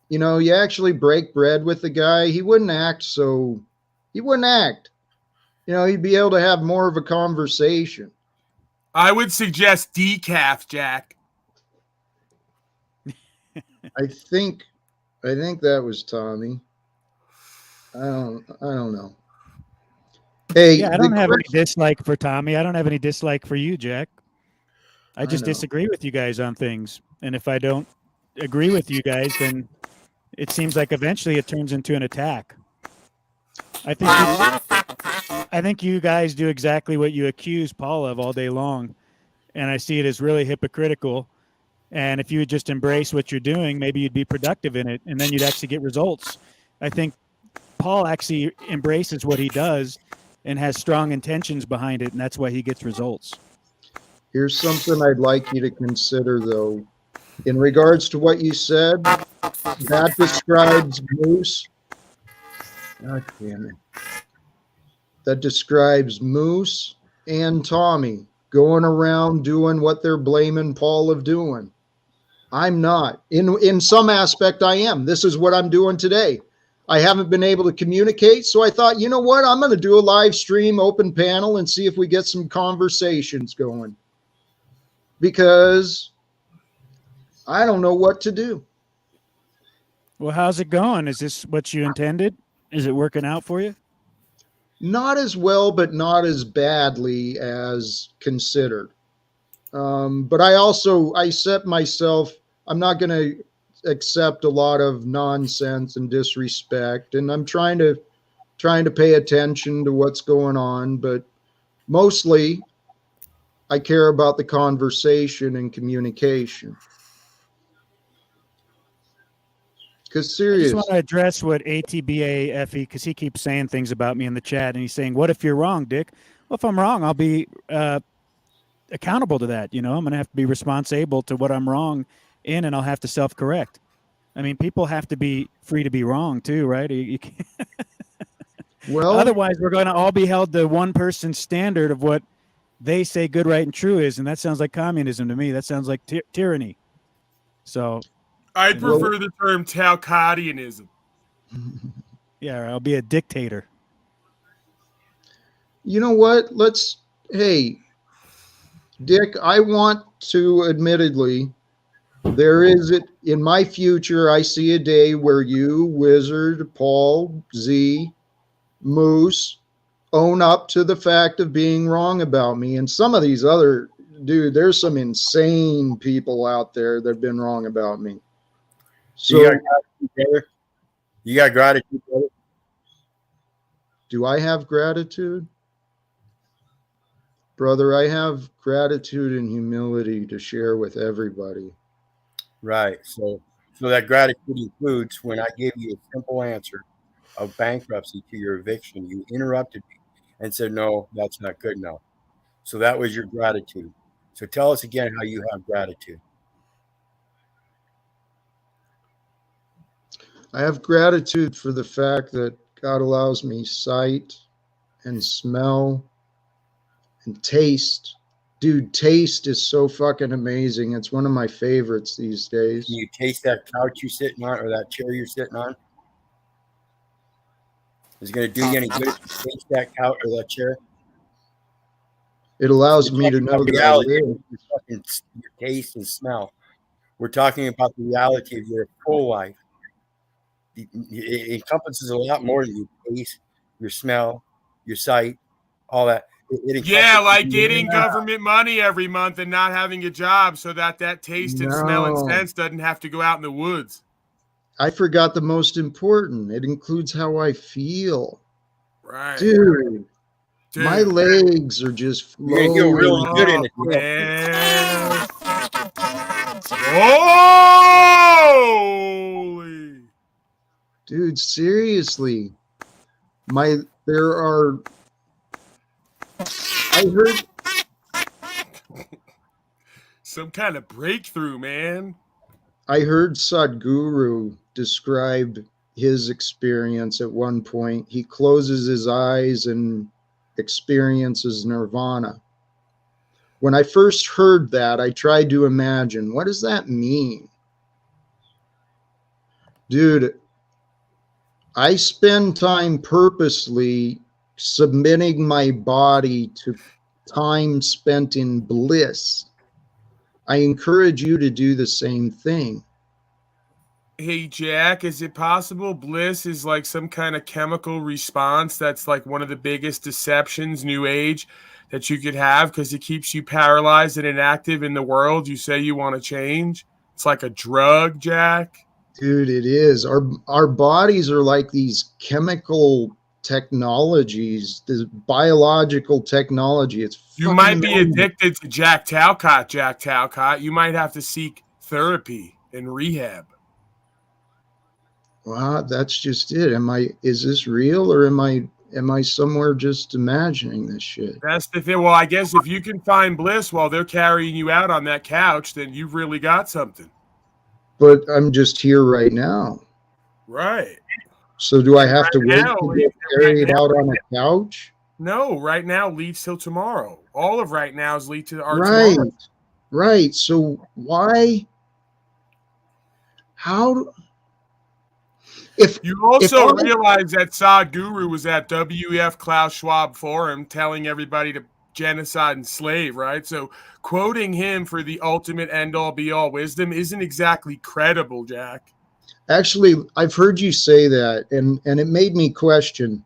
you know, you actually break bread with the guy. He wouldn't act. You know, he'd be able to have more of a conversation. I would suggest decaf, Jack. I think that was Tommy. I don't know. Hey, yeah, I don't have any dislike for Tommy. I don't have any dislike for you, Jack. I just disagree with you guys on things. And if I don't agree with you guys, then it seems like eventually it turns into an attack. I think you guys do exactly what you accuse Paul of all day long. And I see it as really hypocritical. And if you would just embrace what you're doing, maybe you'd be productive in it, and then you'd actually get results. I think Paul actually embraces what he does and has strong intentions behind it, and that's why he gets results. Here's something I'd like you to consider, though. In regards to what you said, that describes Moose. God damn it. That describes Moose and Tommy going around doing what they're blaming Paul of doing. I'm not. In some aspect, I am. This is what I'm doing today. I haven't been able to communicate, so I thought, you know what? I'm going to do a live stream, open panel, and see if we get some conversations going. Because I don't know what to do. Well, how's it going? Is this what you intended? Is it working out for you? Not as well, but not as badly as considered. But I set myself, I'm not going to accept a lot of nonsense and disrespect. And I'm trying to pay attention to what's going on, but mostly I care about the conversation and communication. Because serious. I just want to address what ATBA FE, because he keeps saying things about me in the chat, and he's saying, what if you're wrong, Dick? Well, if I'm wrong, I'll be accountable to that. You know, I'm going to have to be responsible to what I'm wrong in, and I'll have to self-correct. I mean, people have to be free to be wrong too, right? You can't well, otherwise we're going to all be held to one person's standard of what they say good, right, and true is, and that sounds like communism to me. That sounds like tyranny. So I prefer the term Talcottianism. Yeah, I'll be a dictator. You know what? Dick, I want to admittedly, there is it in my future. I see a day where you, Wizard, Paul, Z, Moose, own up to the fact of being wrong about me. And some of these other, dude, there's some insane people out there that have been wrong about me. So, you got gratitude, brother? You got gratitude, brother? do I have gratitude? Brother, I have gratitude and humility to share with everybody. Right. So that gratitude includes when I gave you a simple answer of bankruptcy to your eviction, you interrupted me and said, no, that's not good enough. So that was your gratitude. So tell us again how you have gratitude. I have gratitude for the fact that God allows me sight and smell and taste. Dude, taste is so fucking amazing. It's one of my favorites these days. Can you taste that couch you're sitting on or that chair you're sitting on? Is it going to do you any good if you taste that couch or that chair? It allows me to know that I live. Your taste and smell. We're talking about the reality of your full life. It encompasses a lot more than your taste, your smell, your sight, all that. Yeah, like getting government money every month and not having a job so that taste and smell and sense doesn't have to go out in the woods. I forgot the most important. It includes how I feel. Right. Dude. My legs are just flowing. You're gonna feel really good in it. Holy! Dude, seriously. I heard some kind of breakthrough, man. I heard Sadhguru describe his experience at one point. He closes his eyes and experiences nirvana. When I first heard that, I tried to imagine, what does that mean? Dude, I spend time purposely submitting my body to time spent in bliss. I encourage you to do the same thing. Hey, Jack, is it possible bliss is like some kind of chemical response that's like one of the biggest deceptions, New Age, that you could have because it keeps you paralyzed and inactive in the world you say you want to change? It's like a drug, Jack. Dude, it is. Our bodies are like these chemical technologies, this biological technology. It's you might be addicted to Jack Talcott, Jack Talcott. You might have to seek therapy and rehab. Wow, that's just it. Is this real or am I somewhere just imagining this shit? That's the thing. Well, I guess if you can find bliss while they're carrying you out on that couch, then you've really got something. But I'm just here right now. Right. So do I have to wait to get carried out on a couch? No, right now leads till tomorrow. All of right now's lead to our tomorrow. Right. So why? How? If you also realize that Sadhguru was at WF Klaus Schwab Forum telling everybody to genocide and slave, right? So quoting him for the ultimate end-all be-all wisdom isn't exactly credible, Jack. Actually, I've heard you say that, and it made me question.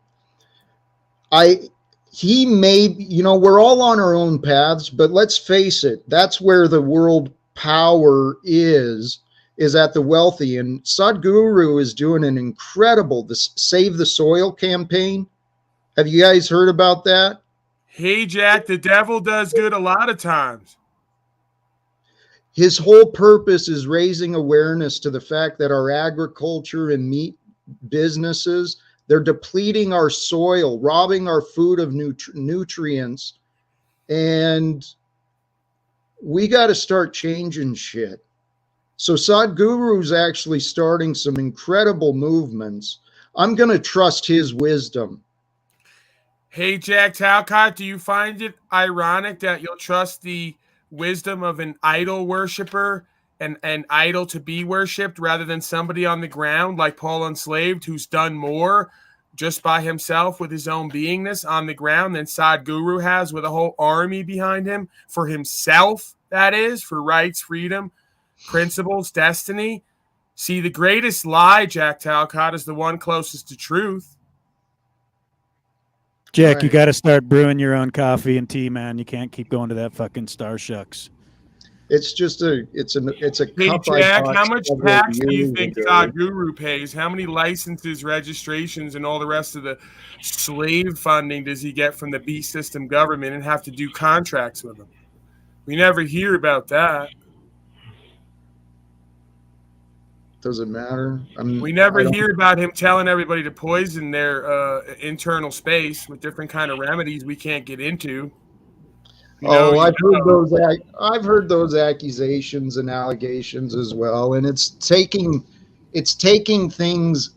He may, we're all on our own paths, but let's face it, that's where the world power is at the wealthy. And Sadhguru is doing an incredible Save the Soil campaign. Have you guys heard about that? Hey, Jack, the devil does good a lot of times. His whole purpose is raising awareness to the fact that our agriculture and meat businesses, they're depleting our soil, robbing our food of nutrients. And we got to start changing shit. So Sadhguru's actually starting some incredible movements. I'm going to trust his wisdom. Hey, Jack Talcott, do you find it ironic that you'll trust the wisdom of an idol worshiper and an idol to be worshipped rather than somebody on the ground like Paul Enslaved who's done more just by himself with his own beingness on the ground than Sadhguru has with a whole army behind him for himself, that is, for rights, freedom, principles, destiny. See, the greatest lie, Jack Talcott, is the one closest to truth. Jack, Right. you got to start brewing your own coffee and tea, man. You can't keep going to that fucking Star Shucks. It's just a Hey, cup Jack, I how bought much several tax do you years think ago. Sadhguru pays? How many licenses, registrations, and all the rest of the slave funding does he get from the beast system government and have to do contracts with them? We never hear about that. Does it matter? We never hear about him telling everybody to poison their internal space with different kind of remedies we can't get into. I've heard those accusations and allegations as well, and it's taking things.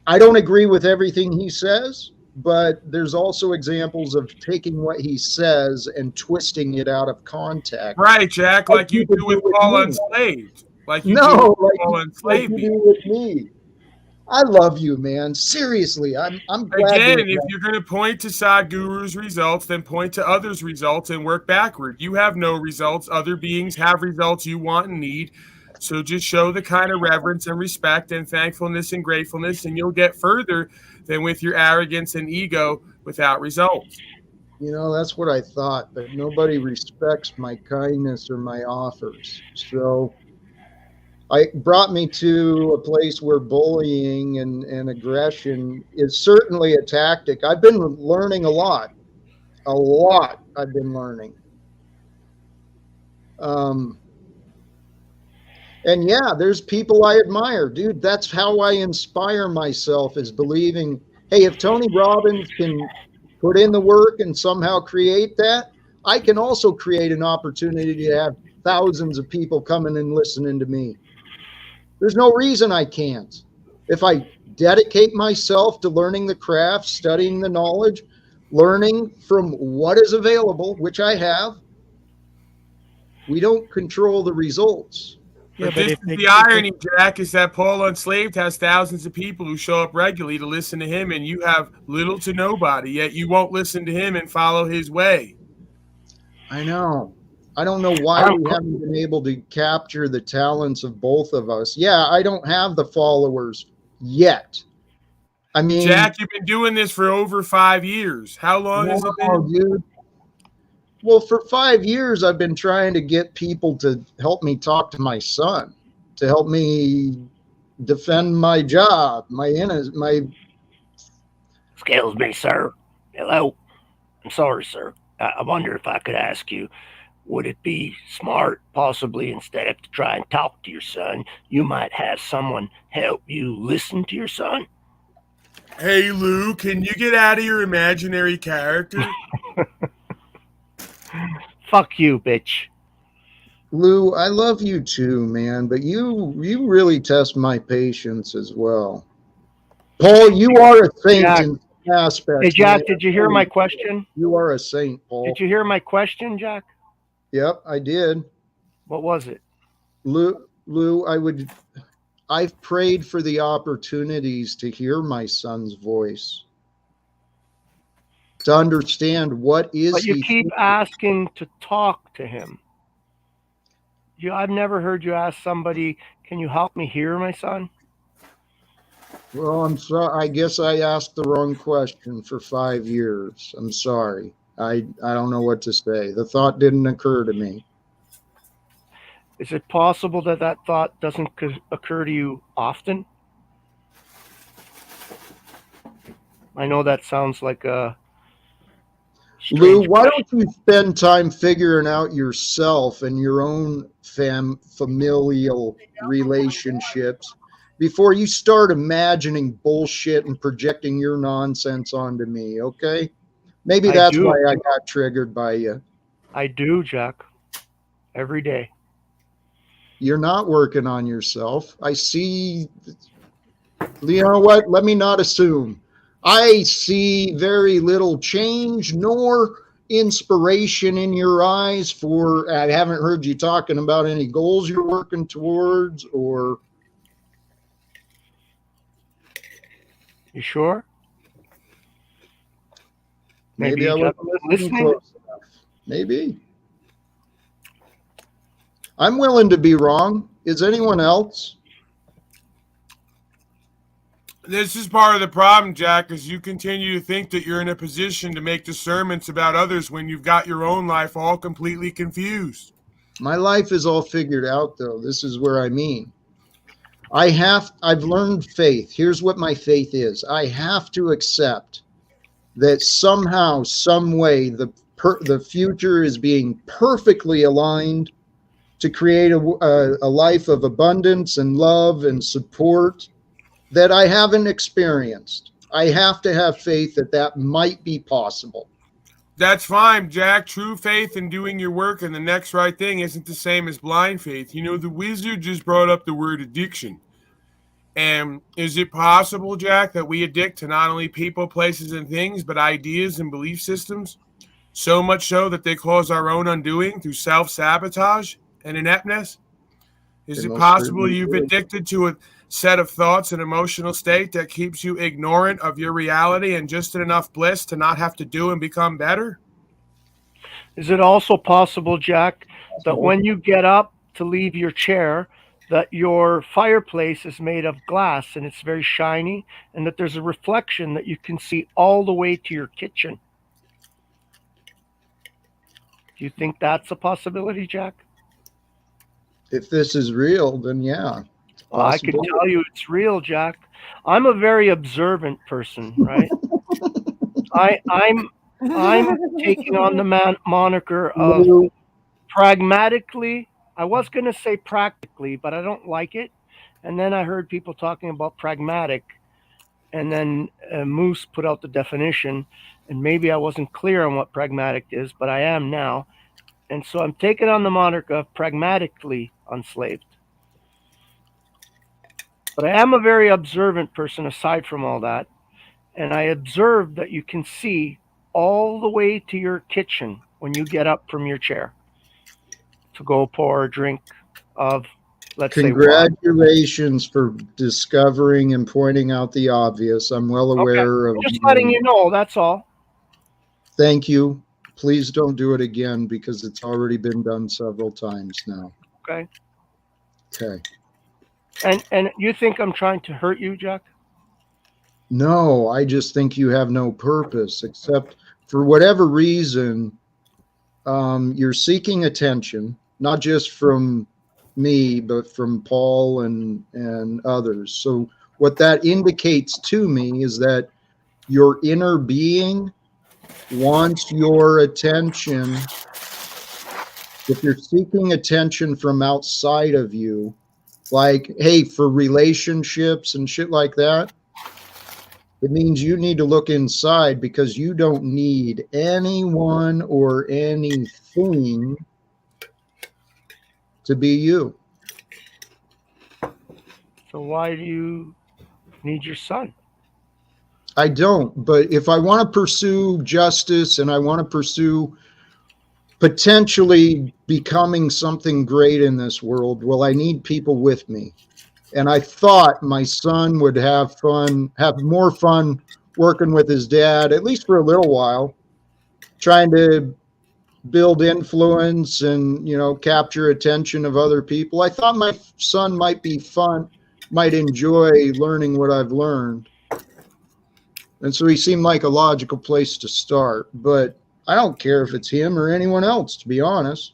I don't agree with everything he says, but there's also examples of taking what he says and twisting it out of context. Right, Jack, like you do with Paul Unslaved. Like you do with Paul Unslaved. Like you do with me. I love you, man. Seriously, I'm glad. Again, if you're going to point to Sadhguru's results, then point to others' results and work backward. You have no results. Other beings have results you want and need. So just show the kind of reverence and respect and thankfulness and gratefulness, and you'll get further than with your arrogance and ego without results. You know, that's what I thought, but nobody respects my kindness or my offers. So it brought me to a place where bullying and aggression is certainly a tactic. I've been learning a lot I've been learning. And yeah, there's people I admire, dude. That's how I inspire myself, is believing, hey, if Tony Robbins can put in the work and somehow create that, I can also create an opportunity to have thousands of people coming and listening to me. There's no reason I can't. If I dedicate myself to learning the craft, studying the knowledge, learning from what is available, which I have, we don't control the results. Yeah, but this is the irony, Jack, is that Paul Unslaved has thousands of people who show up regularly to listen to him, and you have little to nobody, yet you won't listen to him and follow his way. I know. I don't know why we haven't been able to capture the talents of both of us. Yeah, I don't have the followers yet. I mean, Jack, you've been doing this for over 5 years. How long has it been? Dude. Well, for 5 years, I've been trying to get people to help me talk to my son, to help me defend my job, my. Excuse me, sir. Hello. I'm sorry, sir. I wonder if I could ask you, would it be smart, possibly, instead of to try and talk to your son, you might have someone help you listen to your son? Hey, Lou, can you get out of your imaginary character? Fuck you, bitch. Lou, I love you too, man, but you really test my patience as well. Paul, you are a saint, Jack, in aspects. Hey, Jack, did you hear my question? You are a saint, Paul. Did you hear my question, Jack? Yep, I did. What was it? Lou, I've prayed for the opportunities to hear my son's voice, to understand what is. But you keep asking to talk to him. I've never heard you ask somebody, can you help me hear my son? Well, I'm sorry. I guess I asked the wrong question for 5 years. I'm sorry. I don't know what to say. The thought didn't occur to me. Is it possible that that thought doesn't occur to you often? I know that sounds like a Lou, why don't you spend time figuring out yourself and your own familial relationships before you start imagining bullshit and projecting your nonsense onto me, okay? Maybe that's why I got triggered by you. I do, Jack. Every day. You're not working on yourself. I see. You know what? Let me not assume. I see very little change nor inspiration in your eyes I haven't heard you talking about any goals you're working towards or. You sure? Maybe I wasn't listening close enough. Maybe. I'm willing to be wrong. Is anyone else? This is part of the problem, Jack, is you continue to think that you're in a position to make discernments about others when you've got your own life all completely confused. My life is all figured out, though. This is where I mean. I've learned faith. Here's what my faith is. I have to accept that somehow, some way, the future is being perfectly aligned to create a life of abundance and love and support that I haven't experienced. I have to have faith that that might be possible. That's fine, Jack. True faith in doing your work and the next right thing isn't the same as blind faith. You know, the wizard just brought up the word addiction. And is it possible, Jack, that we addict to not only people, places, and things, but ideas and belief systems? So much so that they cause our own undoing through self-sabotage and ineptness? Is it possible you've addicted to a set of thoughts and emotional state that keeps you ignorant of your reality and just in enough bliss to not have to do and become better? Is it also possible, Jack, that when you get up to leave your chair, that your fireplace is made of glass and it's very shiny, and that there's a reflection that you can see all the way to your kitchen? Do you think that's a possibility, Jack? If this is real, then yeah. Well, I can tell you it's real, Jack. I'm a very observant person, right? I'm taking on the moniker of pragmatically. I was going to say practically, but I don't like it. And then I heard people talking about pragmatic, and then Moose put out the definition, and maybe I wasn't clear on what pragmatic is, but I am now. And so I'm taking on the moniker of pragmatically enslaved. But I am a very observant person aside from all that. And I observe that you can see all the way to your kitchen when you get up from your chair to go pour a drink of, let's say, water. Congratulations for discovering and pointing out the obvious. I'm well aware of. Just letting you know, that's all. Thank you. Please don't do it again because it's already been done several times now. Okay. Okay. And you think I'm trying to hurt you, Jack? No, I just think you have no purpose except for whatever reason, you're seeking attention, not just from me, but from Paul and others. So what that indicates to me is that your inner being wants your attention. If you're seeking attention from outside of you, like, hey, for relationships and shit like that, it means you need to look inside because you don't need anyone or anything to be you. So why do you need your son? I don't, but if I want to pursue justice and I want to pursue potentially becoming something great in this world, well, I need people with me. And I thought my son would have more fun working with his dad, at least for a little while, trying to build influence and, capture attention of other people. I thought my son might enjoy learning what I've learned. And so he seemed like a logical place to start, but I don't care if it's him or anyone else, to be honest.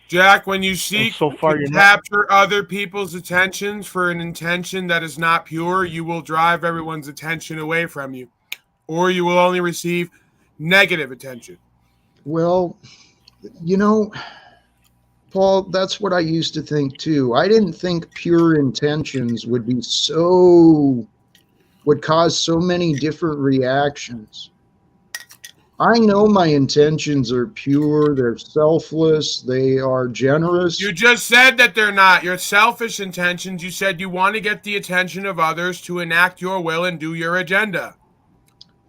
Jack, when you seek to capture other people's attentions for an intention that is not pure, you will drive everyone's attention away from you, or you will only receive negative attention. Well, Paul, that's what I used to think too. I didn't think pure intentions would cause so many different reactions. I know my intentions are pure, they're selfless, they are generous. You just said that they're not. Your selfish intentions, you said you want to get the attention of others to enact your will and do your agenda.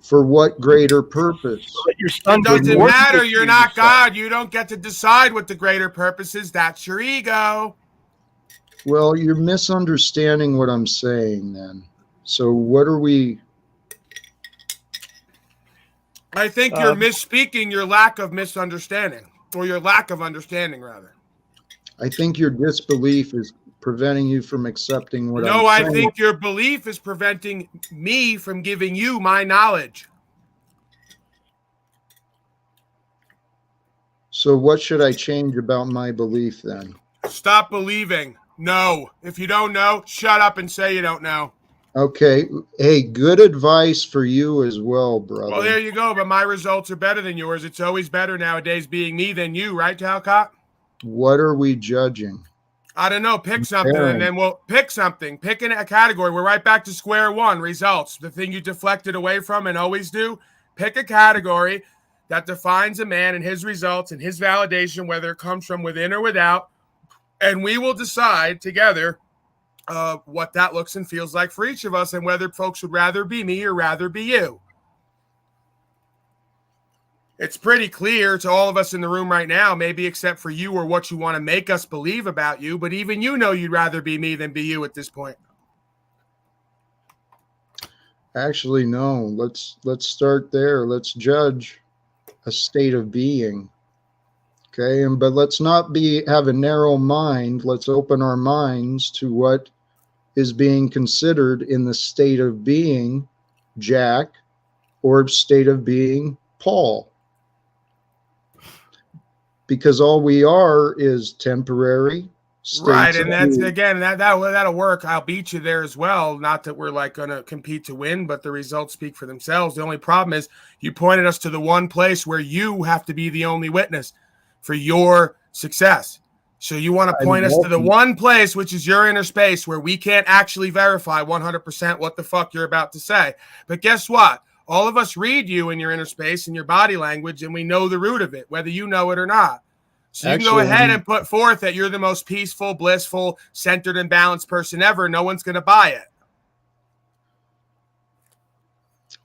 For what greater purpose? It doesn't matter. You're not God. You don't get to decide what the greater purpose is. That's your ego. Well, you're misunderstanding what I'm saying then. So what are we... I think you're misspeaking your lack of misunderstanding, or your lack of understanding, rather. I think your disbelief is preventing you from accepting what I'm No, I saying. think your belief is preventing me from giving you my knowledge. So what should I change about my belief then? Stop believing. No. If you don't know, shut up and say you don't know. Okay. Hey, good advice for you as well, brother. Well, there you go. But my results are better than yours. It's always better nowadays being me than you, right, Talcott? What are we judging? I don't know. Pick something, and then we'll pick something. Pick a category. We're right back to square one. Results. The thing you deflected away from and always do. Pick a category that defines a man and his results and his validation, whether it comes from within or without. And we will decide together what that looks and feels like for each of us, and whether folks would rather be me or rather be you. It's pretty clear to all of us in the room right now, maybe except for you or what you want to make us believe about you, but even you know you'd rather be me than be you at this point. Actually, no. Let's start there. Let's judge a state of being. Okay, but let's not have a narrow mind. Let's open our minds to what is being considered in the state of being Jack or state of being Paul. Because all we are is temporary. Right, and that's again that'll work. I'll beat you there as well. Not that we're like going to compete to win, but the results speak for themselves. The only problem is you pointed us to the one place where you have to be the only witness for your success. So you want to point us to the one place, which is your inner space, where we can't actually verify 100% what the fuck you're about to say. But guess what? All of us read you in your inner space and your body language, and we know the root of it, whether you know it or not. So you can go ahead and put forth that you're the most peaceful, blissful, centered, and balanced person ever. No one's going to buy it.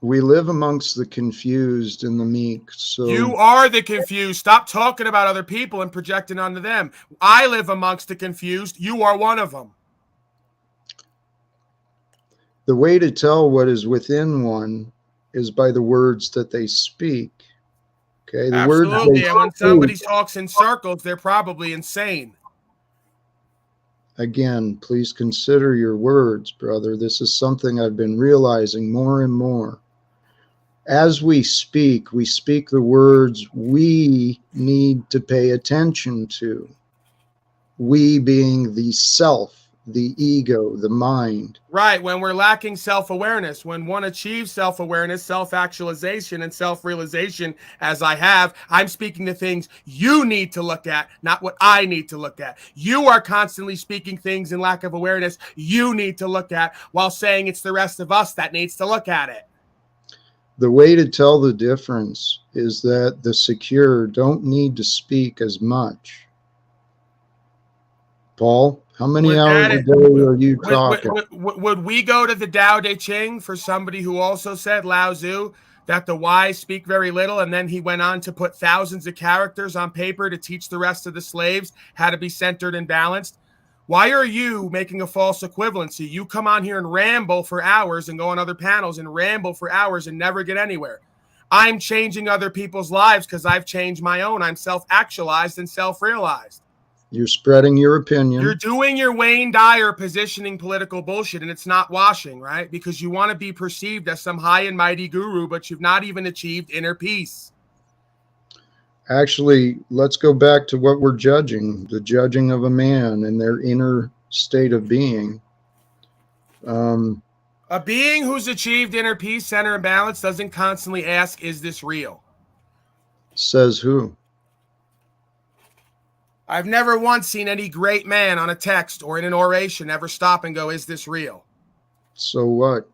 We live amongst the confused and the meek. So you are the confused. Stop talking about other people and projecting onto them. I live amongst the confused. You are one of them. The way to tell what is within one is by the words that they speak. Okay, the Absolutely. Words and when somebody talks in circles, they're probably insane. Again, please consider your words, brother. This is something I've been realizing more and more. As we speak the words we need to pay attention to. We being the self, the ego, the mind. Right, when we're lacking self-awareness, when one achieves self-awareness, self-actualization, and self-realization, as I have, I'm speaking to things you need to look at, not what I need to look at. You are constantly speaking things in lack of awareness you need to look at, while saying it's the rest of us that needs to look at it. The way to tell the difference is that the secure don't need to speak as much. Paul, how many hours a day are you talking? Would we go to the Tao Te Ching for somebody who also said, Lao Tzu, that the wise speak very little, and then he went on to put thousands of characters on paper to teach the rest of the slaves how to be centered and balanced? Why are you making a false equivalency? You come on here and ramble for hours and go on other panels and ramble for hours and never get anywhere. I'm changing other people's lives because I've changed my own. I'm self-actualized and self-realized. You're spreading your opinion. You're doing your Wayne Dyer positioning political bullshit, and it's not washing, right? Because you want to be perceived as some high and mighty guru, but you've not even achieved inner peace. Actually, let's go back to what we're judging, the judging of a man and their inner state of being. A being who's achieved inner peace, center, and balance doesn't constantly ask, is this real? Says who? I've never once seen any great man on a text or in an oration ever stop and go, is this real? So what?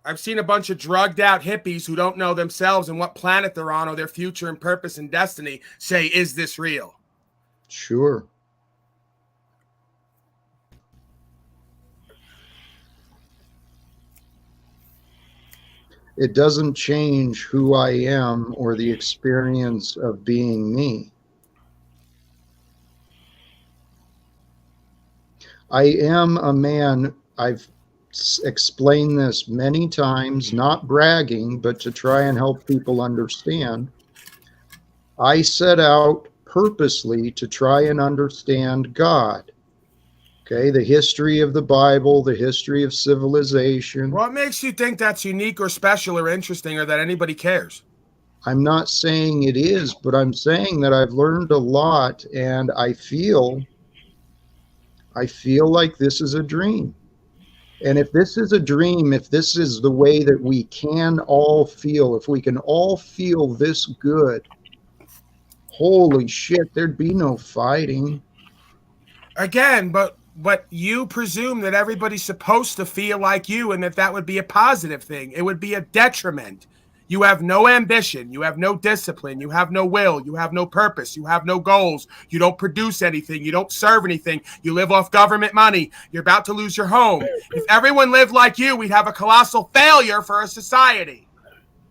I've seen a bunch of drugged out hippies who don't know themselves and what planet they're on or their future and purpose and destiny say, is this real? Sure. It doesn't change who I am or the experience of being me. I am a man. I've explained this many times, not bragging, but to try and help people understand. I set out purposely to try and understand God. Okay, the history of the Bible, the history of civilization. What makes you think that's unique or special or interesting or that anybody cares? I'm not saying it is, but I'm saying that I've learned a lot, and I feel like this is a dream. And if this is a dream, if this is the way that we can all feel, if we can all feel this good, holy shit, there'd be no fighting. Again, but you presume that everybody's supposed to feel like you and that would be a positive thing. It would be a detriment. You have no ambition. You have no discipline. You have no will. You have no purpose. You have no goals. You don't produce anything. You don't serve anything. You live off government money. You're about to lose your home. If everyone lived like you, we'd have a colossal failure for a society.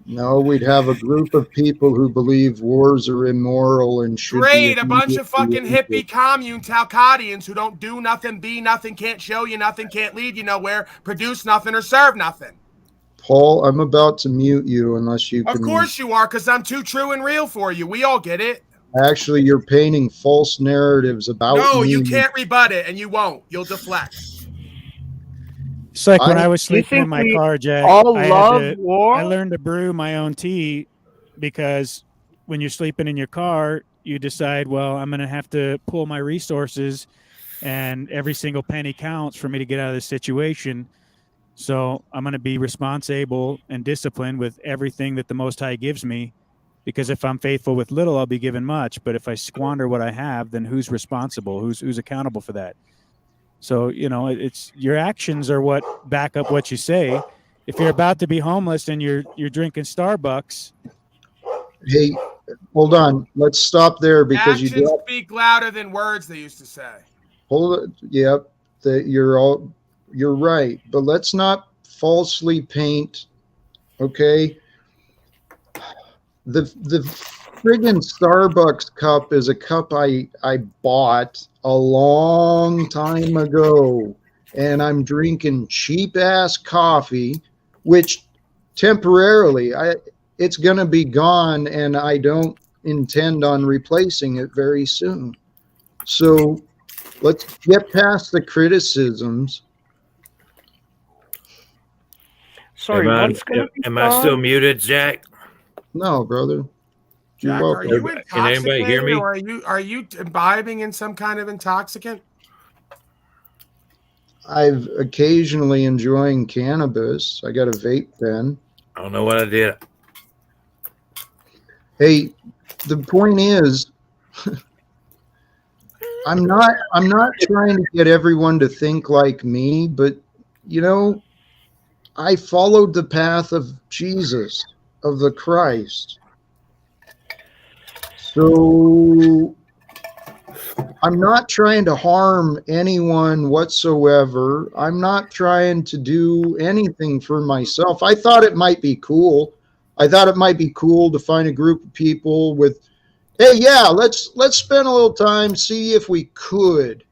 No, we'd have a group of people who believe wars are immoral and should Great, be a bunch of fucking hippie commune Talcadians who don't do nothing, be nothing, can't show you nothing, can't lead you nowhere, produce nothing, or serve nothing. Paul, I'm about to mute you unless you can. Of course you are, because I'm too true and real for you. We all get it. Actually, you're painting false narratives about me. No, you can't rebut it, and you won't. You'll deflect. It's like when I was sleeping in my car, Jack, I learned to brew my own tea, because when you're sleeping in your car, you decide, well, I'm going to have to pull my resources, and every single penny counts for me to get out of this situation. So I'm going to be responsible and disciplined with everything that the Most High gives me, because if I'm faithful with little, I'll be given much. But if I squander what I have, then who's responsible? Who's accountable for that? So, it's your actions are what back up what you say. If you're about to be homeless and you're drinking Starbucks. Hey, hold on. Let's stop there because actions speak louder than words, they used to say. Hold it. Yep. You're right. But let's not falsely paint. Okay. The friggin' Starbucks cup is a cup I bought a long time ago, and I'm drinking cheap ass coffee, which temporarily it's going to be gone, and I don't intend on replacing it very soon. So let's get past the criticisms. Sorry, am I still muted, Jack? No, brother. Jack, are you intoxicated? Can anybody hear me? Or are you imbibing in some kind of intoxicant? I've occasionally enjoying cannabis. I got a vape pen. I don't know what I did. Hey, the point is, I'm not trying to get everyone to think like me, but I followed the path of Jesus, of the Christ. So I'm not trying to harm anyone whatsoever. I'm not trying to do anything for myself. I thought it might be cool. I thought it might be cool to find a group of people with, hey, yeah, let's spend a little time, see if we could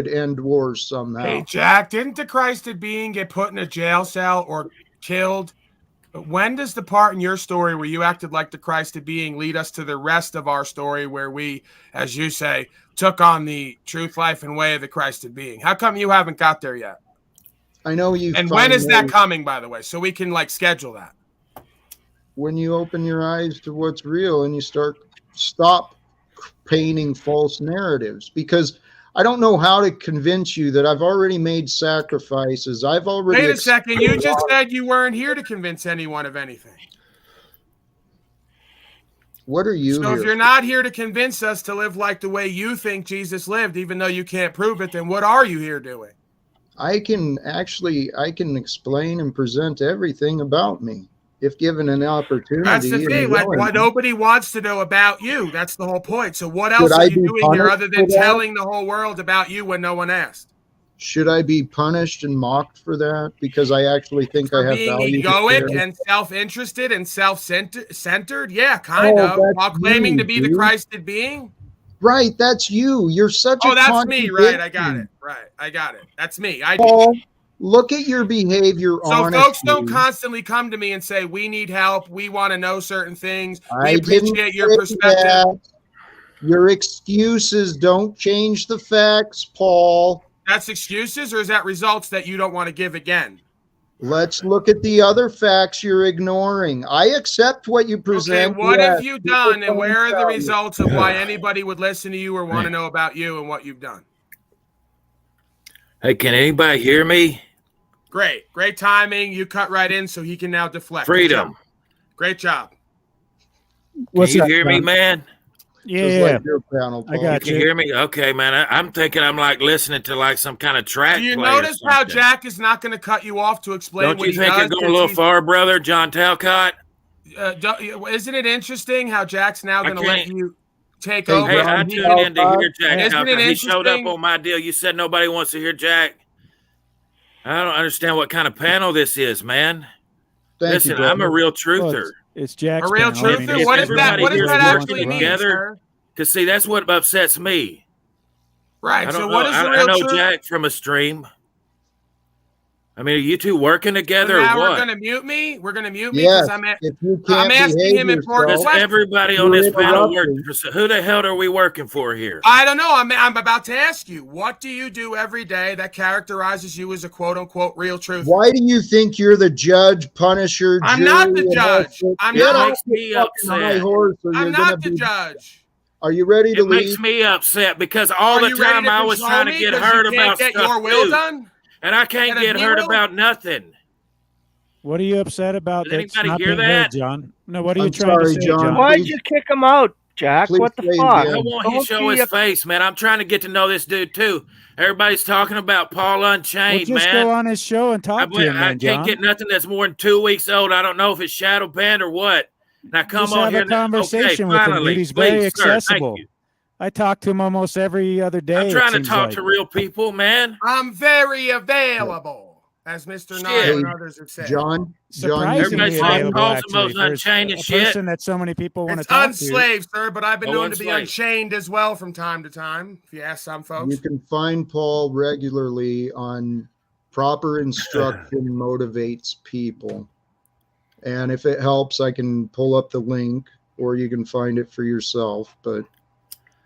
end wars somehow. Hey, Jack, didn't the Christed being get put in a jail cell or killed? When does the part in your story where you acted like the Christed being lead us to the rest of our story where we, as you say, took on the truth, life, and way of the Christed being? How come you haven't got there yet? I know you. And when is that coming, by the way, so we can schedule that? When you open your eyes to what's real and you stop painting false narratives, because I don't know how to convince you that I've already made sacrifices. Wait a second. You just said you weren't here to convince anyone of anything. What are you? So if you're not here to convince us to live like the way you think Jesus lived, even though you can't prove it, then what are you here doing? I can explain and present everything about me if given an opportunity. That's the thing. What nobody wants to know about you. That's the whole point. So what else are you doing here other than telling the whole world about you when no one asked? Should I be punished and mocked for that because I actually think I have value? Being egoic and self-interested and self-centered? Yeah, kind of. While claiming to be the Christed being? Right, that's you. You're such a that's me, right? I got it. Right, I got it. That's me. look at your behavior So honestly. folks don't constantly come to me and say, we need help. We want to know certain things. We I appreciate didn't your say perspective. that. Your excuses don't change the facts, Paul. That's excuses, or is that results that you don't want to give again? Let's look at the other facts you're ignoring. I accept what you present. Okay, what Yes, have you done, and where are the tell you. results of why anybody would listen to you or want to know about you and what you've done? Hey, can anybody hear me? Great timing. You cut right in, so he can now deflect. Freedom. Great job. Can you hear me, man? Yeah, like your panel, I Paul. got You can hear me? Okay, man. I'm thinking I'm like listening to like some kind of track. Do you play or notice how something. Jack is not going to cut you off to explain Don't what you he think does? you're going a little far, brother, John Talcott? Isn't it interesting how Jack's now going to let you take over? Hey, I tuned in to hear Jack Isn't Talcott. it He showed up interesting? on my deal. You said nobody wants to hear Jack. I don't understand what kind of panel this is, man. Listen, brother. I'm a real truther. It's Jack's A real panel. I mean, truther? What does that actually mean, together? sir? Because see, that's what upsets me. Right. I So don't what know. is the I real know truth? Jack from a stream. I mean, are you two working So together or now we're what? going to mute me? We're going to mute me Yes, because if you I'm can't asking behave him important yourself, Does questions. everybody on you're this panel work? interrupting. Who the hell are we working for here? I don't know. I'm about to ask you. What do you do every day that characterizes you as a quote-unquote real truth? Why do you think you're the judge, punisher, I'm jury? not the and judge. all that? I'm Get not. off Makes the me fucking high upset. horse, or I'm you're gonna not the be. judge. Are you ready to It makes leave? me upset because all Are the you ready time to I was control trying to me get 'cause heard you can't about get stuff your will too. done? And I can't Instead of get me heard will? about nothing. what are you upset about? Did That's anybody not hear being heard, that? John. No, what are you I'm trying sorry, to say, John. John? Why'd Please, you kick him out, Jack? please What the say fuck? again. I want him to Don't show be his a- face, man. I'm trying to get to know this dude too. Everybody's talking about Paul Well, Unchained, just man. go on his show and talk to him, I then, can't John. get nothing that's more than 2 weeks old. I don't know if it's shadow banned or what. And I come Just on have here a and okay, conversation with him, dude. finally, He's very please, sir, thank accessible. you. I talk to him almost every other day. I'm trying it to seems talk like. to real people, man. I'm very available, as Mr. Shit. Nile Hey, and others have said. John, Surprisingly Everybody says available, Paul's the actually, most for unchained a and shit. person that so many people want to It's talk to. unslaved, sir, but I've been Oh, known to be unslaved. unchained as well from time to time, if you ask some folks. you can find Paul regularly on Proper Instruction Motivates People. And if it helps, I can pull up the link, or you can find it for yourself. But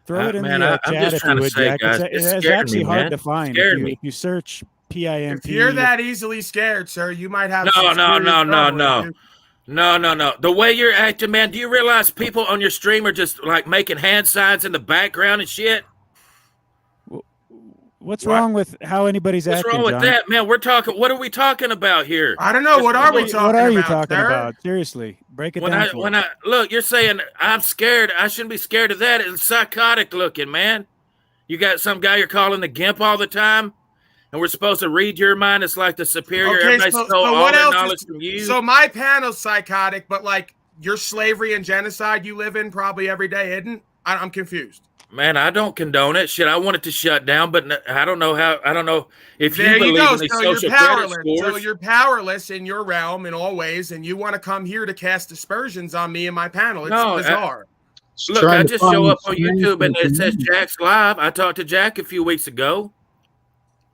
Throw it in man, the I'm chat just if trying you to would, say, Jack. guys, It's it scared actually me, hard man. to find. Scared If me. you search PIMP. If you're that easily scared, sir, you might have No. some serious trouble. No. The way you're acting, man, do you realize people on your stream are just like making hand signs in the background and shit? What's wrong with how anybody's What's acting, wrong with John? that, man? What are we talking about here? I don't know. What are we What talking are you about, talking sir? about? Seriously, break it down for When us. I look, you're saying I'm scared. I shouldn't be scared of that. It's psychotic looking, man. You got some guy you're calling the gimp all the time, and we're supposed to read your mind. It's like the superior. Okay, Everybody so stole all what their else knowledge is, from you. so my panel's psychotic, but like your slavery and genocide you live in probably every day isn't? I'm confused. Man, I don't condone it. Shit, I want it to shut down, but I don't know how. I don't know if There you believe go. in these So you're social credit powerless. scores. So you're powerless in your realm in all ways, and you want to come here to cast aspersions on me and my panel. It's bizarre. Look, I just show up on YouTube and it says Jack's live. I talked to Jack a few weeks ago.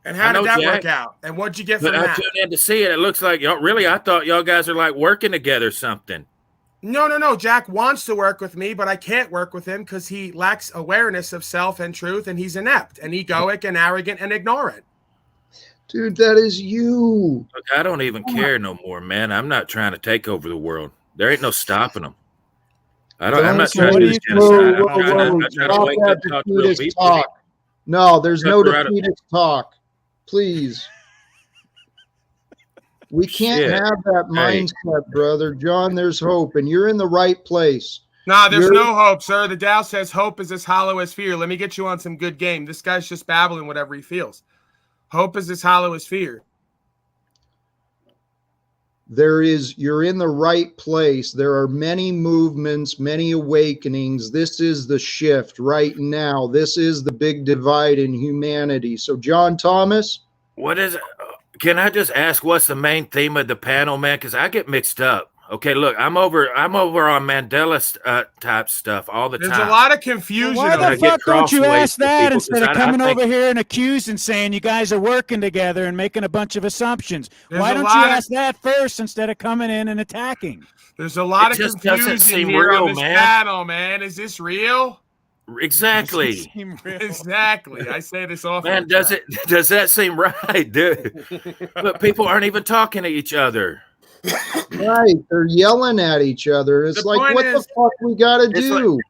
And how did that work out? And what'd you get from I that? tuned in to see it. It looks like y'all really. I thought y'all guys are like working together or something. No. Jack wants to work with me, but I can't work with him because he lacks awareness of self and truth, and he's inept and egoic and arrogant and ignorant. dude, that is you. Look, I don't even care no more, man. I'm not trying to take over the world. There ain't no stopping them. I'm not trying to do genocide. I'm trying to wake up and talk to real people. Talk. No, there's no Right defeatist talk. Please. We can't Shit. have that mindset, brother. John, there's hope, and you're in the right place. Nah, there's no hope, sir. The Tao says hope is as hollow as fear. Let me get you on some good game. This guy's just babbling whatever he feels. Hope is as hollow as fear. You're in the right place. There are many movements, many awakenings. This is the shift right now. This is the big divide in humanity. So, John Thomas, what is it? Can I just ask what's the main theme of the panel, man? Because I get mixed up. Okay, look, I'm over on Mandela type stuff all the There's time. a lot of confusion. Why over the fuck don't you crossways ask with that people, instead 'cause of I coming think- over here and accusing, saying you guys are working together and making a bunch of assumptions? There's Why a don't you lot of- ask that first instead of coming in and attacking? There's a lot It of just doesn't confusion seem here real, on this man. panel, man. Is this real? Exactly. Exactly. I say this often. Man, does that seem right, dude? But people aren't even talking to each other. Right. They're yelling at each other. It's The like, point what is- the fuck we got to It's do?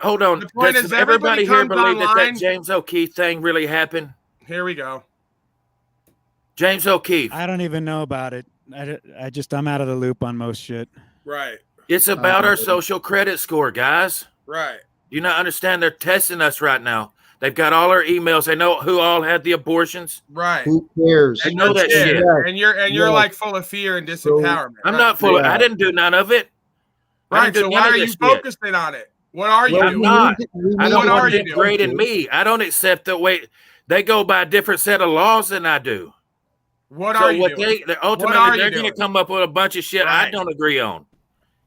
Hold on. The point Does is everybody everybody here comes believe that online- James O'Keefe thing really happened? Here we go. James O'Keefe. I don't even know about it. I'm out of the loop on most shit. Right. It's about our social credit score, guys. Right. Do you not understand? They're testing us right now. They've got all our emails. They know who all had the abortions. Right. Who cares? They know that Yeah. shit. And you're like full of fear and disempowerment. I'm right. not full of. Yeah. I didn't do none of it. I Right. didn't do So none why of are you this shit. focusing on it? What are you Well, I'm doing? not. I don't What are want you to doing? degrade in me. I don't accept the way they go by a different set of laws than I do. What So are you what doing? they're What are ultimately you they're going to doing? come up with a bunch of shit I Right. don't agree on.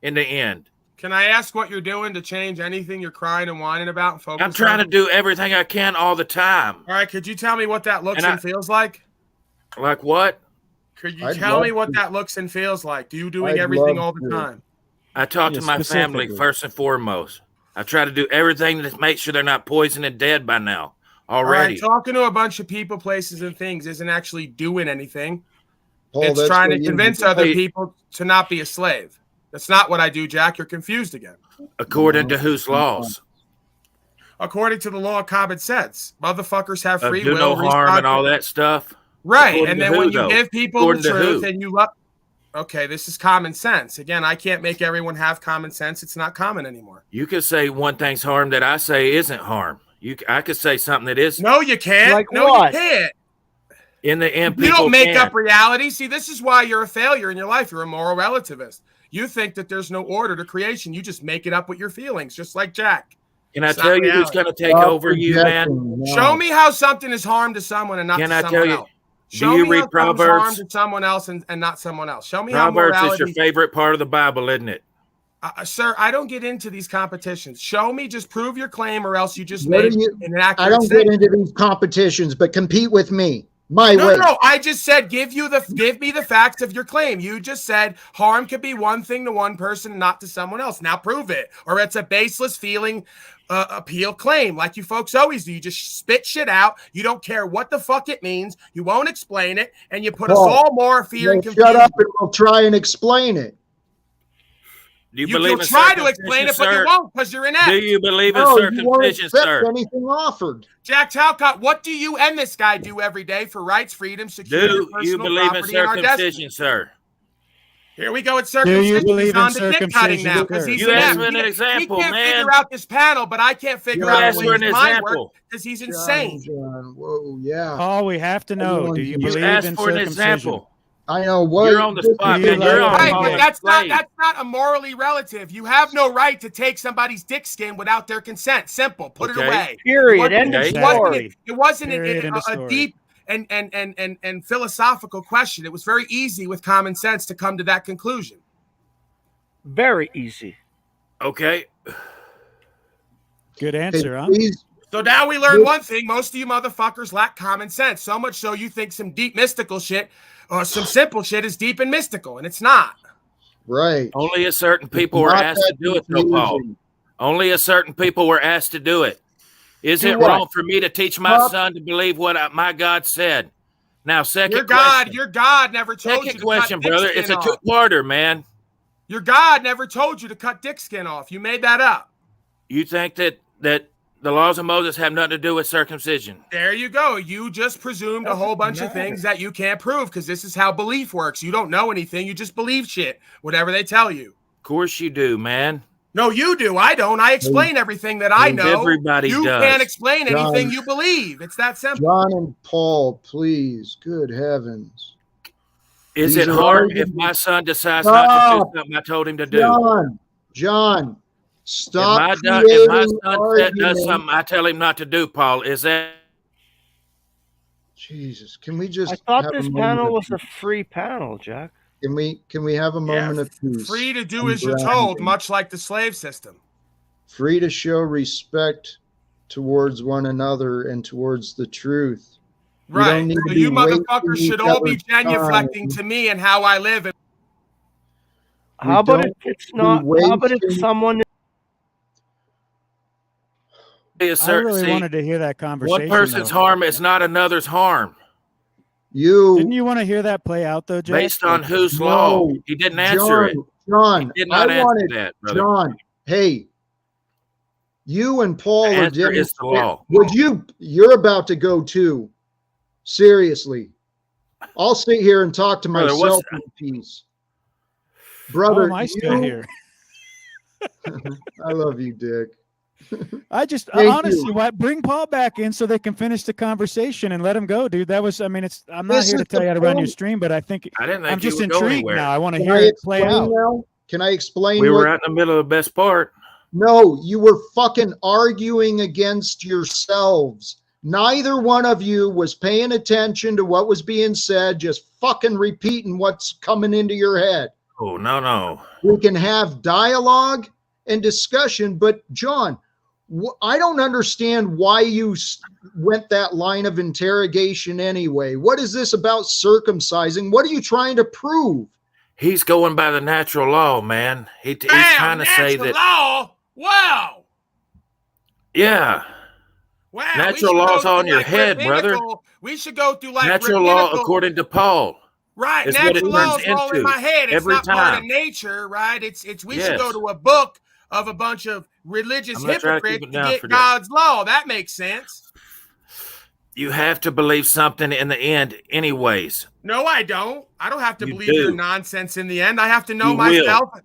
In the end, Can I ask what you're doing to change anything you're crying and whining about and focus I'm trying to on? do everything I can all the time. All right, could you tell me what that looks And and feels like? Like what? Could you I'd tell me love what to. that looks and feels like? Do you doing I'd everything love all the to. time? I talk Yeah, to my family specifically. first and foremost. I try to do everything to make sure they're not poisoned and dead by now All already. right, talking to a bunch of people, places, and things isn't actually doing anything. Paul, It's that's trying what to you convince do. other Hey. people to not be a slave. That's not what I do, Jack. You're confused again. According to whose laws? According to the law of common sense, motherfuckers have free Do will. no harm and all that stuff. Right, According and to then who, when you though? give people According the to truth who? and you love, okay, this is common sense. Again, I can't make everyone have common sense. It's not common anymore. You could say one thing's harm that I say isn't harm. I could say something that is. No, you can't. Like no, what? you can't. In the end, You people don't make can. up reality. See, this is why you're a failure in your life. You're a moral relativist. You think that there's no order to creation. You just make it up with your feelings, just like Jack. Can I It's tell not you who's reality. going to take over you, man? No. Show me how something is harm to someone and not Can to I someone tell you? else. Do Show you me read how something's harm Proverbs? to someone else and not someone else. Show me how Proverbs is morality. your favorite part of the Bible, isn't it? Sir, I don't get into these competitions. Show me, just prove your claim, or else you just What made are you- an inaccurate I don't statement. get into these competitions, but compete with me. My No, way. no, I just said give me the facts of your claim. You just said harm could be one thing to one person and not to someone else. Now prove it, or it's a baseless feeling appeal claim, like you folks always do. You just spit shit out. You don't care what the fuck it means. You won't explain it, and you put us Paul, all more fear and Well, confusion. shut up and we'll try and explain it. Do you You'll believe in try to circumcision, explain it, but sir? you won't because you're inept. Do you believe in No, you won't circumcision, accept sir? anything offered. Jack Talcott, what do you and this guy do every day for rights, freedom, security, Do you personal believe in property, and our destiny? circumcision, sir? Here we go. It's you circumcision. believe He's in on to dick cutting circumcision, now because sir? he's You inept. asked me an He example, can't man. figure out this panel, but I can't figure You out asked the for way an his mind example. works because he's insane. John, whoa, yeah. Paul, we have to know. Do you You believe asked in for an circumcision? example. I know what. You're on the spot, man. You're on Right, Paul, but that's explain. not a morally relative. You have no right to take somebody's dick skin without their consent. Simple. Put it Okay. away. Period. It End of Okay. story. It wasn't Period, end of a story. deep and philosophical question. It was very easy with common sense to come to that conclusion. Very easy. Okay. Good Okay, answer, huh? please. So now we learned one thing. Most of you motherfuckers lack common sense. So much so you think some deep mystical shit or some simple shit is deep and mystical, and it's not. Right. Only a certain people were Not asked to that do it, though, Paul. confusing. Only a certain people were asked to do it. Is Do it what? wrong for me to teach my Well- son to believe what my God said? Now, Your God never told you Second to question, cut dick brother. skin It's a off. two-parter, man. Your God never told you to cut dick skin off. You made that up. You think that the laws of Moses have nothing to do with circumcision? There you go. You just presumed a whole bunch of things that you can't prove because this is how belief works. You don't know anything. You just believe shit, whatever they tell you. Of course you do, man. No, you do. I don't. I explain everything that I know. Everybody you does. can't explain anything John. you believe. It's that simple. John and Paul, please. Good heavens. Is These it are hard if arguments. my son decides not to Stop. do something I told him to do? John, stop If my creating son arguments. does something I tell him not to do, Paul, is that Jesus, can we just I thought have this a panel moment was of- a free panel, Jack. Can we have a moment of peace? Free to do as you're told, much like the slave system. Free to show respect towards one another and towards the truth. Right. So you motherfuckers should all be genuflecting to me and how I live. How about if it's not? How about if someone? I really wanted to hear that conversation. One person's harm is not another's harm. Didn't you want to hear that play out though, Jack? Based on whose law? He didn't answer it. John, he did not answer that, brother. John, hey, you and Paul are different. Is the law. You're about to go too. Seriously. I'll sit here and talk to myself in peace. Brother, am I still here? I love you, Dick. Honestly, bring Paul back in so they can finish the conversation and let him go, dude. I'm not here to tell you how to run your stream, but I'm just intrigued now. I want to hear it play out. Now? Can I explain? We were out in the middle of the best part. No, you were fucking arguing against yourselves. Neither one of you was paying attention to what was being said, just fucking repeating what's coming into your head. Oh, no. We can have dialogue and discussion, but John, I don't understand why you went that line of interrogation anyway. What is this about circumcising? What are you trying to prove? He's going by the natural law, man. He's trying to say that. Law? Wow. Yeah. Wow. Natural law's on your head, brother. We should go through natural law according to Paul. Right. Natural law's all in my head. It's not part of nature, right? We should go to a book of a bunch of religious hypocrites to get God's law. That makes sense. You have to believe something in the end anyways. No, I don't. I don't have to believe your nonsense in the end. I have to know myself.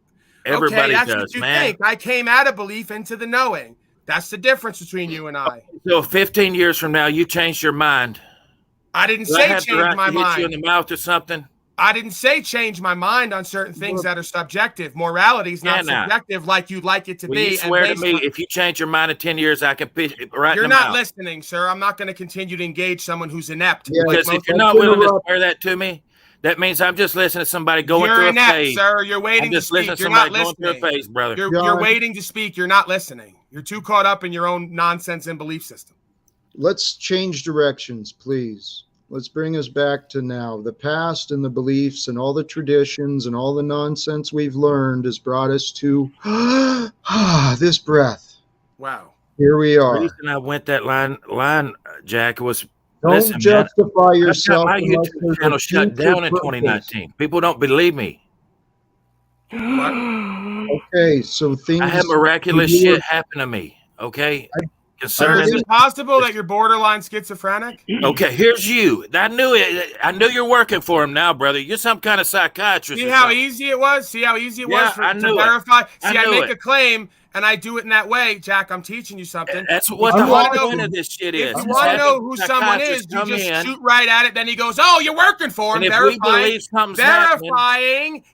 Everybody that's does, what you man. think. I came out of belief into the knowing. That's the difference between you and I. So 15 years from now, you changed your mind. I didn't say change my mind. Hit you in the mouth or something? I didn't say change my mind on certain things that are subjective. Morality is not subjective like you'd like it to be. You swear to me, if you change your mind in 10 years, I can pick it right You're in the not mouth. Listening, sir. I'm not going to continue to engage someone who's inept. Yeah, because if you're not willing to swear that to me, that means I'm just listening to somebody going through a phase. Sir. You're waiting to speak. You're not listening. Going through a phase, brother. You're waiting to speak. You're not listening. You're too caught up in your own nonsense and belief system. Let's change directions, please. Let's bring us back to now. The past and the beliefs and all the traditions and all the nonsense we've learned has brought us to this breath. Wow. Here we are. The reason I went that line, Jack, was don't justify yourself. My YouTube channel shut down in 2019. People don't believe me. Okay, so things. I had miraculous shit happen to me. Okay. Is it possible that you're borderline schizophrenic? Okay, here's you. I knew it. I knew you're working for him now, brother. You're some kind of psychiatrist. See how easy it was? See how easy it was to verify? See, I make a claim and I do it in that way. Jack, I'm teaching you something. That's what the whole point of this shit is. If you want to know who someone is, you just shoot right at it. Then he goes, oh, you're working for him. Verifying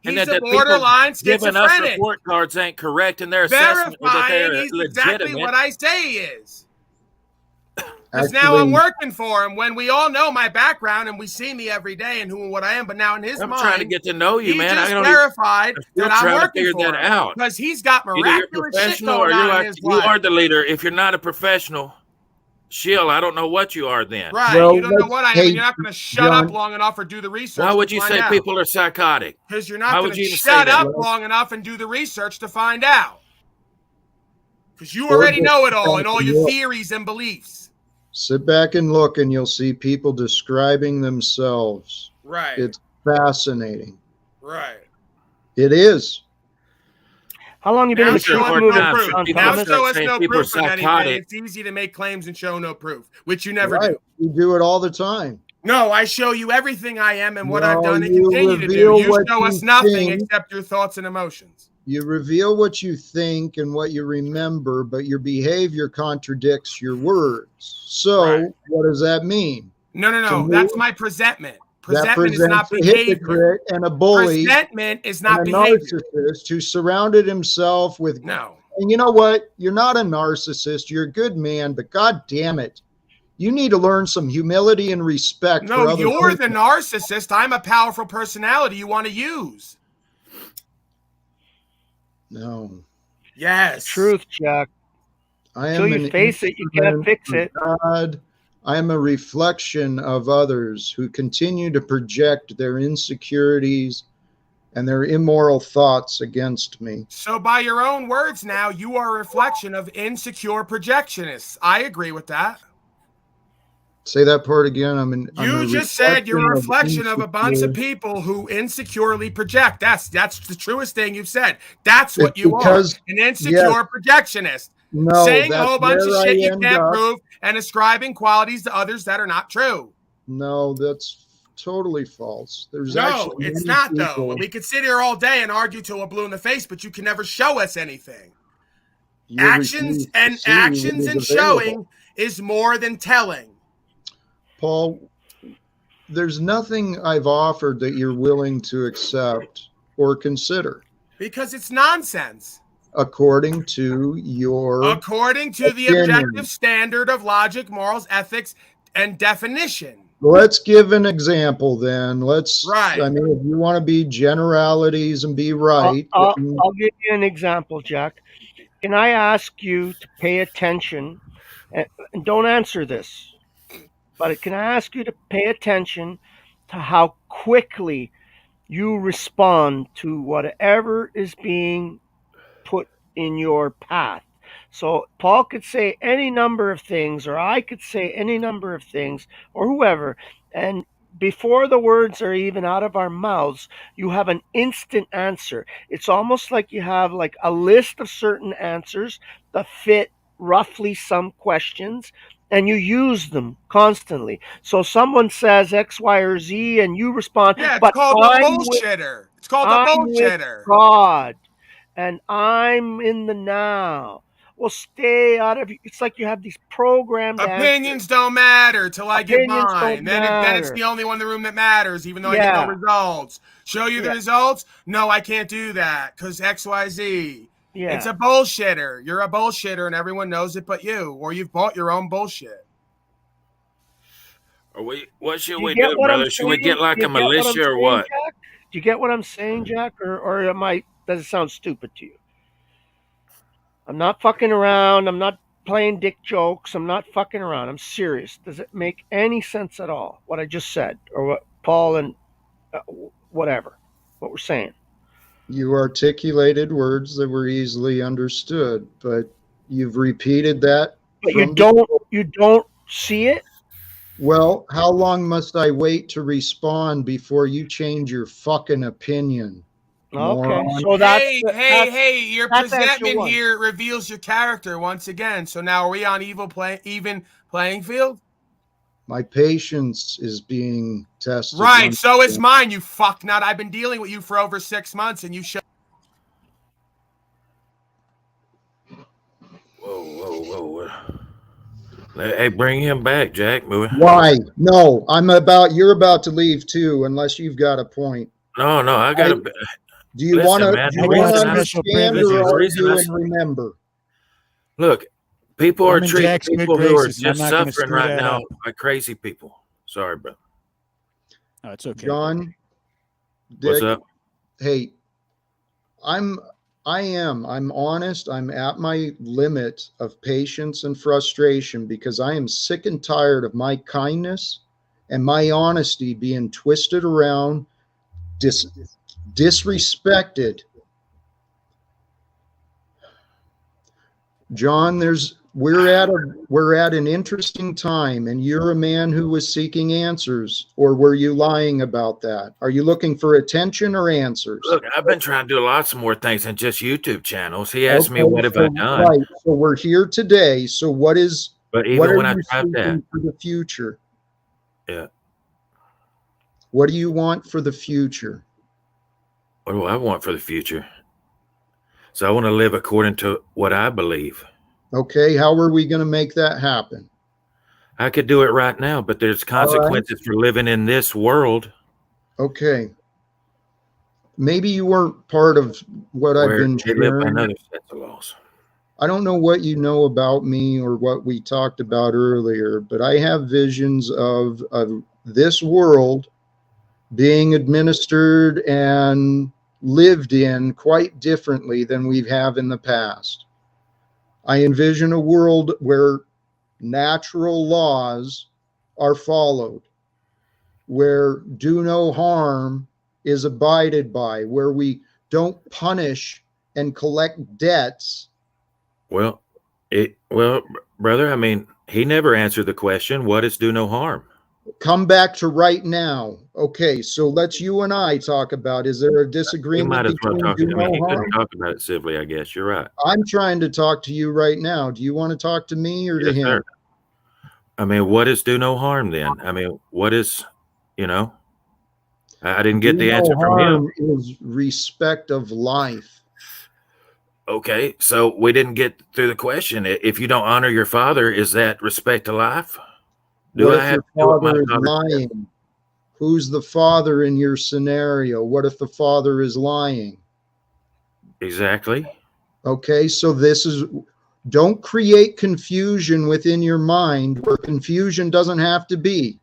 he's a borderline schizophrenic. Giving us report cards ain't correct in their assessment that they're legitimate. Exactly what I say he is. Because now I'm working for him when we all know my background and we see me every day and who and what I am. But now in his mind, I'm trying to get to know you, man. I just verified that I'm working for him because he's got miraculous shit going on in his life. You are the leader. If you're not a professional, shill, I don't know what you are then. Right. Well, you don't know what I am. You're not going to shut up long enough or do the research. Why would you say people are psychotic? Because you're not going to shut up long enough and do the research to find out. Because you already know it all and all your theories and beliefs. Sit back and look, and you'll see people describing themselves. Right. It's fascinating. Right. It is. How long have you been in the truth movement? Now show us no proof of anything. It's easy to make claims and show no proof, which you never do. You do it all the time. No, I show you everything I am and what I've done and continue to do. You show us nothing except your thoughts and emotions. You reveal what you think and what you remember, but your behavior contradicts your words. So what does that mean? No. That's my presentment. Presentment is not behavior. And a bully. Presentment is not and a behavior. Narcissist who surrounded himself with. No. And you know what? You're not a narcissist. You're a good man, but God damn it. You need to learn some humility and respect. No, for other you're people. the narcissist. I'm a powerful personality you want to use. No. Yes. Truth, Jack. I Until am you face it, you can't fix it. God. I am a reflection of others who continue to project their insecurities and their immoral thoughts against me. So by your own words now, you are a reflection of insecure projectionists. I agree with that. Say that part again. You just said you're a reflection of a bunch of people who insecurely project. That's the truest thing you've said. That's what you are, an insecure projectionist. No, saying a whole bunch of shit you can't up. prove and ascribing qualities to others that are not true. No, that's totally false. No, it's not though. We could sit here all day and argue till we're blue in the face, but you can never show us anything. Actions and showing is more than telling. Paul, there's nothing I've offered that you're willing to accept or consider. Because it's nonsense. According to the objective standard of logic, morals, ethics, and definition. Let's give an example then. Right. I mean, if you want to be generalities and be right. I'll give you an example, Jack. Can I ask you to pay attention, and don't answer this, but can I ask you to pay attention to how quickly you respond to whatever is being put in your path? So Paul could say any number of things, or I could say any number of things, or whoever, and before the words are even out of our mouths, you have an instant answer. It's almost like you have like a list of certain answers that fit roughly some questions, and you use them constantly. So someone says X, Y, or Z, and you respond. Yeah, it's called a bullshitter. It's called a bullshitter. God, and I'm in the now. Well, stay out of. It's like you have these programmed opinions don't matter till I give mine. Then it's the only one in the room that matters, even though I get no results. Show you the results? No, I can't do that because XYZ. Yeah. It's a bullshitter. You're a bullshitter, and everyone knows it but you, or you've bought your own bullshit. What should we do, brother? Should we get like a militia or what? Jack? Do you get what I'm saying, Jack? Or does it sound stupid to you? I'm not fucking around. I'm not playing dick jokes. I'm not fucking around. I'm serious. Does it make any sense at all, what I just said? Or what Paul and what we're saying? You articulated words that were easily understood, but you've repeated that. But you don't see it? Well, how long must I wait to respond before you change your fucking opinion? Okay, so your presentment here reveals your character once again. So now are we on even playing field? My patience is being tested. Right, so is mine, you fucknut. I've been dealing with you for over 6 months, and you show. Whoa. Hey, bring him back, Jack. Why? No, you're about to leave too, unless you've got a point. No, I got a. Do you want to understand or argue and remember? Look, people are treating people who are just suffering right now like crazy people. Sorry, bro. Oh, it's okay. John, Dick, what's up? Hey, I'm honest. I'm at my limit of patience and frustration because I am sick and tired of my kindness and my honesty being twisted around, disrespected. John, we're at an interesting time, and you're a man who was seeking answers, or were you lying about that? Are you looking for attention or answers? Look, I've been trying to do lots more things than just YouTube channels. He asked me, what have I done? Right. So we're here today. So what are you seeking for the future? Yeah. What do you want for the future? What do I want for the future? So I want to live according to what I believe. Okay, how are we going to make that happen? I could do it right now, but there's consequences for living in this world. Okay. Maybe you weren't part of what I've been sharing. Another set of laws. I don't know what you know about me or what we talked about earlier, but I have visions of this world being administered and lived in quite differently than we have in the past. I envision a world where natural laws are followed, where do no harm is abided by, where we don't punish and collect debts. Well, brother, I mean, he never answered the question, what is do no harm? Come back to right now. Okay, so let's you and I talk about, is there a You disagreement might as well between talk. do I mean, no he couldn't harm? talk about it civilly, I guess. You're right. I'm trying to talk to you right now. Do you want to talk to me or to Yes, him? sir. I mean, what is do no harm then? I mean, what is, I didn't get the answer from harm him. is respect of life. Okay, so we didn't get through the question. If you don't honor your father, is that respect to life? What if your father is lying? Who's the father in your scenario? What if the father is lying? Exactly. Okay, so don't create confusion within your mind where confusion doesn't have to be.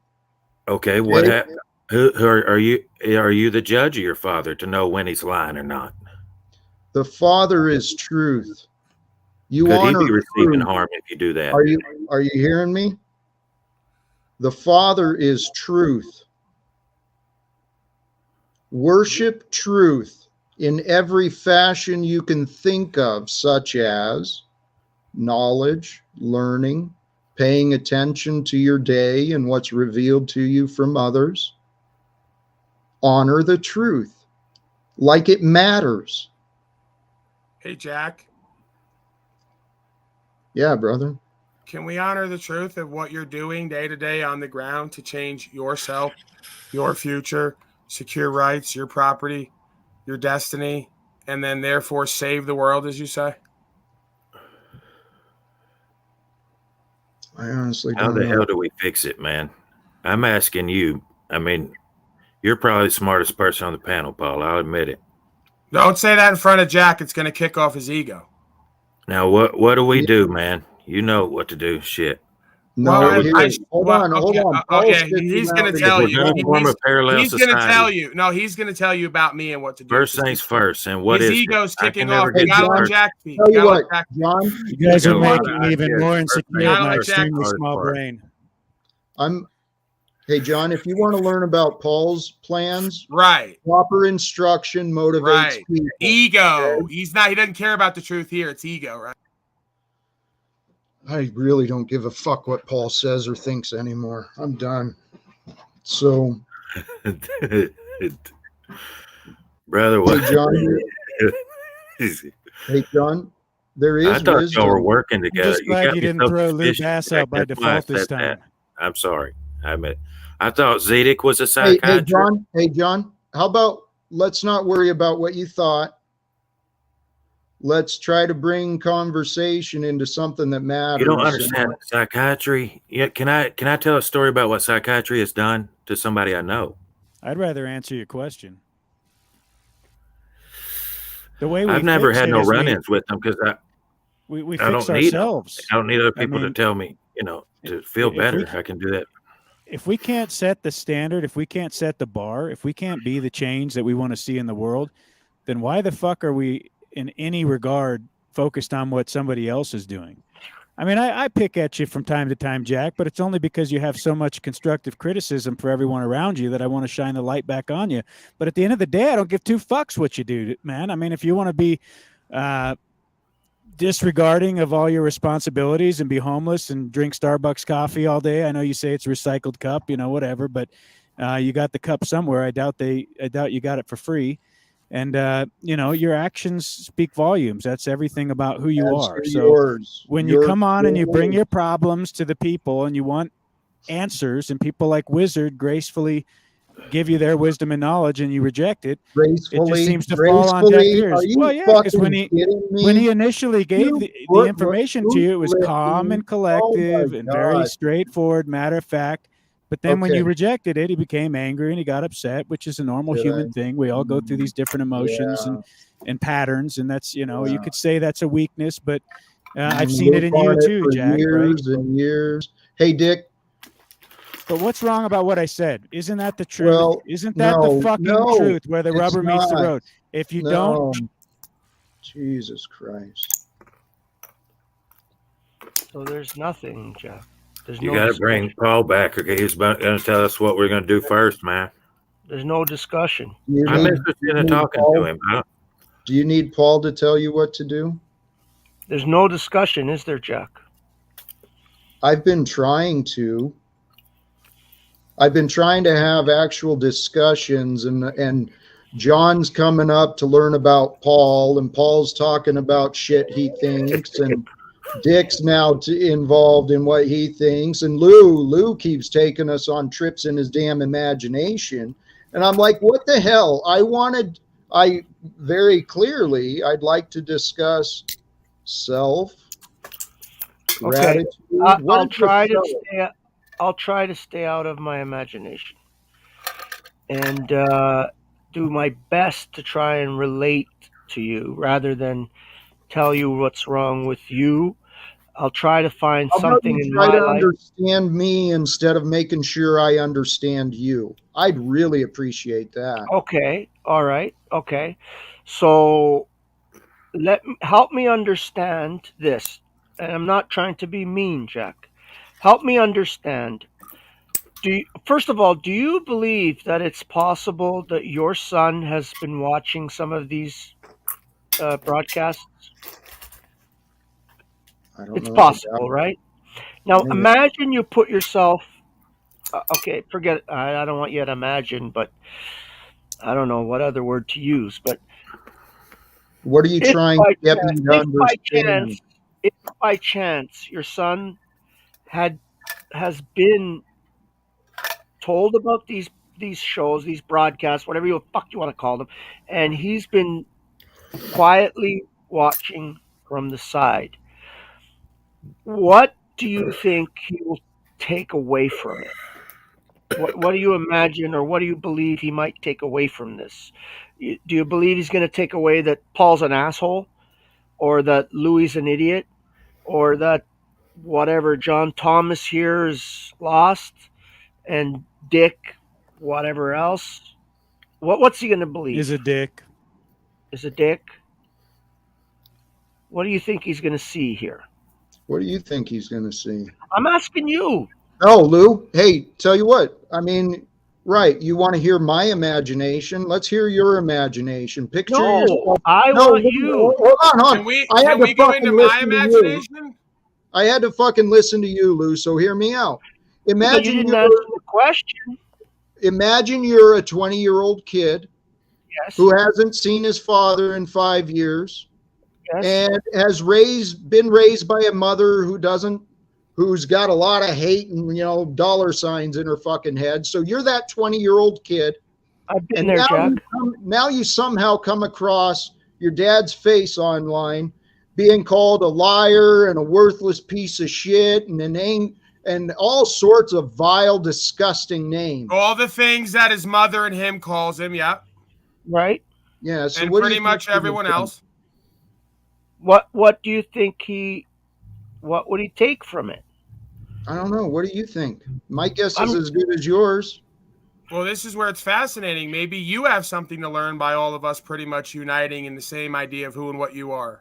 Okay, what happened? Who are you? Are you the judge of your father to know when he's lying or not? The father is truth. You Could he honor be receiving truth. harm if you do that? Are you hearing me? The father is truth. Worship truth in every fashion you can think of, such as knowledge, learning, paying attention to your day and what's revealed to you from others. Honor the truth like it matters. Hey, Jack. Yeah, brother. Can we honor the truth of what you're doing day to day on the ground to change yourself, your future, secure rights, your property, your destiny, and then therefore save the world, as you say? I honestly How don't the know. hell do we fix it, man? I'm asking you. I mean, you're probably the smartest person on the panel, Paul. I'll admit it. Don't say that in front of Jack. It's going to kick off his ego. Now, what do we do, man? You know what to do. Shit. No, hold on. Okay, he's going to tell you. He's going to tell you. No, he's going to tell you about me and what to do. First things first. And what his is ego's it? kicking off. Hey, You got to let John, Jack speak. tell you what, John, you guys are making me even more insecure with my Jack extremely small brain. Hey, John, if you want to learn about Paul's plans, right? Proper instruction motivates people. Ego. Okay? He doesn't care about the truth here. It's ego, right? I really don't give a fuck what Paul says or thinks anymore. I'm done. So, brother, what? Hey, John. Hey, John. There is. I thought wisdom. y'all were working together. I'm just glad you didn't throw Lou Bass out by default this time. I'm sorry. I thought Zedek was a psychiatrist. Hey, John. How about let's not worry about what you thought. Let's try to bring conversation into something that matters. You don't understand psychiatry. Yeah, can I tell a story about what psychiatry has done to somebody I know? I'd rather answer your question. The way I've never had no run-ins with them because we I fix don't need ourselves. I don't need other people to tell me, to feel better. I can do that. If we can't set the standard, if we can't set the bar, if we can't be the change that we want to see in the world, then why the fuck are we in any regard focused on what somebody else is doing? I mean, I pick at you from time to time, Jack, but it's only because you have so much constructive criticism for everyone around you that I want to shine the light back on you. But at the end of the day, I don't give two fucks what you do, man. I mean, if you want to be disregarding of all your responsibilities and be homeless and drink Starbucks coffee all day, I know you say it's a recycled cup, whatever, but you got the cup somewhere. I doubt you got it for free. And, your actions speak volumes. That's everything about who you are. So when you come on and you bring your problems to the people and you want answers, and people like Wizard gracefully give you their wisdom and knowledge and you reject it, it just seems to fall on deaf ears. Well, yeah, because when he initially gave the information to you, it was calm and collective and very straightforward, matter of fact. But then when you rejected it, he became angry and he got upset, which is a normal human thing. We all go through these different emotions and patterns. And that's, you could say that's a weakness, but I've seen it in you too, Jack. Years right? and years. Hey, Dick. But what's wrong about what I said? Isn't that the truth? Well, Isn't that the fucking truth where the rubber meets the road? If you don't. Jesus Christ. So there's nothing, Jack. You got to bring Paul back. Okay, he's going to tell us what we're going to do first, man. There's no discussion. I'm interested in talking to him. Huh? Do you need Paul to tell you what to do? There's no discussion, is there, Jack? I've been trying to. I've been trying to have actual discussions, and John's coming up to learn about Paul, and Paul's talking about shit he thinks, and Dick's now involved in what he thinks, and Lou keeps taking us on trips in his damn imagination, and I'm like, what the hell? I very clearly, I'd like to discuss self, gratitude. I'll try to stay out of my imagination and do my best to try and relate to you rather than tell you what's wrong with you. I'll try to find something in my life. Try to understand me instead of making sure I understand you. I'd really appreciate that. Okay. All right. Okay. So help me understand this. And I'm not trying to be mean, Jack. Help me understand. First of all, do you believe that it's possible that your son has been watching some of these broadcasts? I don't it's know possible, right? Now, imagine you put yourself. Okay, forget it. I don't want you to imagine, but I don't know what other word to use. But what are you trying to get me to understand? If by chance your son has been told about these shows, these broadcasts, whatever the fuck you want to call them, and he's been quietly watching from the side, what do you think he will take away from it? What do you imagine, or what do you believe he might take away from this? Do you believe he's going to take away that Paul's an asshole, or that Louis an idiot, or that whatever John Thomas here is lost, and Dick, whatever else? What's he going to believe? Is a dick. Is a dick? What do you think he's going to see here? What do you think he's going to see? I'm asking you. Oh, Lou. Hey, tell you what. I mean, right. You want to hear my imagination? Let's hear your imagination. Picture yourself. I want you. Hold on. Can we go into my imagination? I had to fucking listen to you, Lou, so hear me out. Imagine you didn't answer the question. Imagine you're a 20-year-old kid who hasn't seen his father in 5 years and has been raised by a mother who's got a lot of hate and dollar signs in her fucking head. So you're that 20-year-old kid. I've been there, Jack. Now you somehow come across your dad's face online being called a liar and a worthless piece of shit and a name and all sorts of vile, disgusting names. All the things that his mother and him calls him, yeah. Right? Yeah. So and pretty much everyone else. What do you think what would he take from it? I don't know. What do you think? My guess is as good as yours. Well, this is where it's fascinating. Maybe you have something to learn by all of us pretty much uniting in the same idea of who and what you are.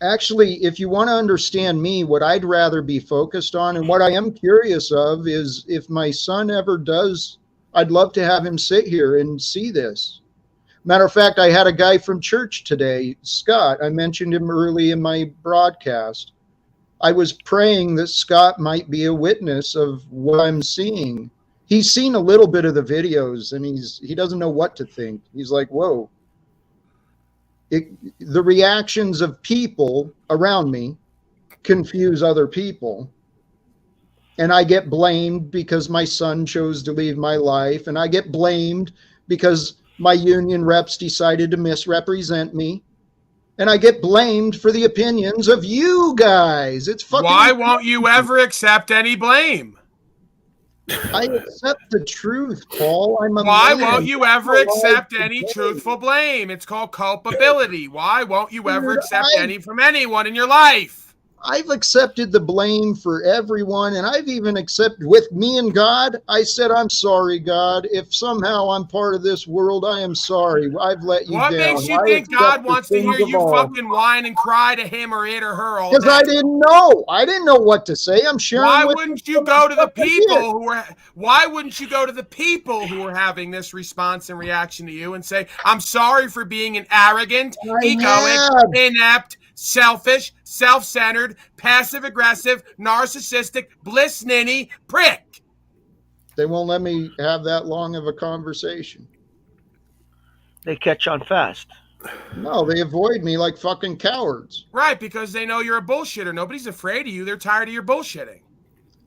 Actually, if you want to understand me, what I'd rather be focused on and what I am curious of is if my son ever does, I'd love to have him sit here and see this. Matter of fact, I had a guy from church today, Scott. I mentioned him early in my broadcast. I was praying that Scott might be a witness of what I'm seeing. He's seen a little bit of the videos and he doesn't know what to think. He's like, whoa. The reactions of people around me confuse other people. And I get blamed because my son chose to leave my life. And I get blamed because my union reps decided to misrepresent me. And I get blamed for the opinions of you guys. It's fucking. Why won't you ever accept any blame? I accept the truth, Paul. Why won't you ever accept any truthful blame? It's called culpability. Why won't you ever accept any from anyone in your life? I've accepted the blame for everyone, and I've even accepted with me and God. I said, I'm sorry, God. If somehow I'm part of this world, I am sorry. I've let you What down. makes you I think God accept the wants to sins hear of you all. fucking whine and cry to him or it or her all Because day? I didn't know. I didn't know what to say. I'm sharing Why with wouldn't you you go to the stuff I did. people who are why wouldn't you go to the people who are having this response and reaction to you and say, I'm sorry for being an arrogant, egoic, inept, selfish, self-centered, passive-aggressive, narcissistic, bliss ninny prick? They won't let me have that long of a conversation. They catch on fast. No, they avoid me like fucking cowards. Right, because they know you're a bullshitter. Nobody's afraid of you. They're tired of your bullshitting.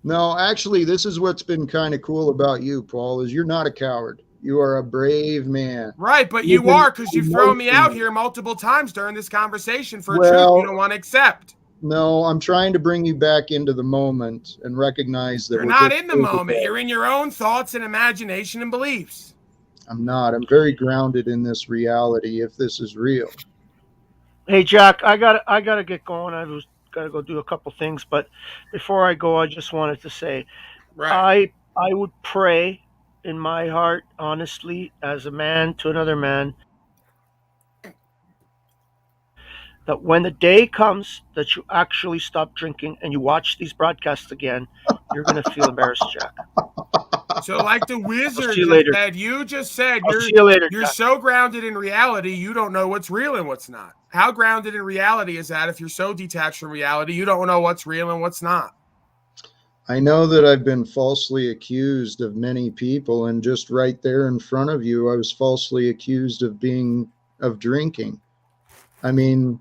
No, actually, this is what's been kind of cool about you, Paul, is you're not a coward. You are a brave man. Right, but you are, because you've thrown me out here multiple times during this conversation for a truth you don't want to accept. No, I'm trying to bring you back into the moment and recognize that you're not in the moment. You're in your own thoughts and imagination and beliefs. I'm not. I'm very grounded in this reality, if this is real. Hey, Jack, I gotta get going. I was gotta go do a couple things, but before I go, I just wanted to say, right. I would pray in my heart, honestly, as a man to another man, that when the day comes that you actually stop drinking and you watch these broadcasts again, you're gonna feel embarrassed, Jack. So, like the wizard said, you just said you're so grounded in reality, you don't know what's real and what's not. How grounded in reality is that if you're so detached from reality, you don't know what's real and what's not? I know that I've been falsely accused of many people, and just right there in front of you, I was falsely accused of drinking. I mean,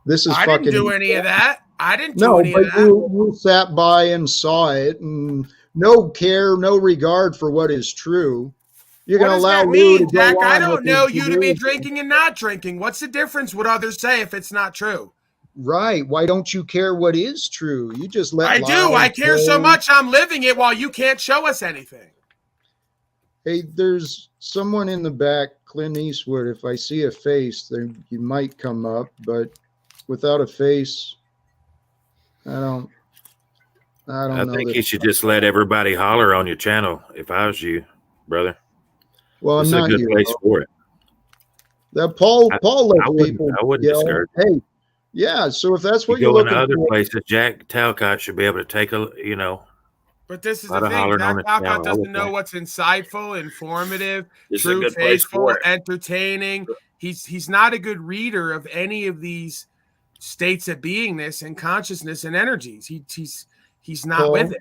this is I fucking... didn't do any of that. I didn't do any of that. You sat by and saw it, and no care, no regard for what is true. You're going to allow me to go Jack, I don't know you to be drinking and not drinking. What's the difference what others say if it's not true? Right. Why don't you care what is true? You just let I do. I care so much I'm living it while you can't show us anything. Hey, there's someone in the back, Clint Eastwood. If I see a face, then you might come up, but without a face, I don't know. I think you should just let everybody holler on your channel if I was you, brother. Well, this I'm not a good place for it. That Paul lets people. I wouldn't discourage. Hey, yeah. So if that's what you're looking to other for, places, Jack Talcott should be able to take a, But this is the thing. Jack Talcott doesn't know what's insightful, informative, true, faithful, entertaining. He's not a good reader of any of these states of beingness and consciousness and energies. He's not with it.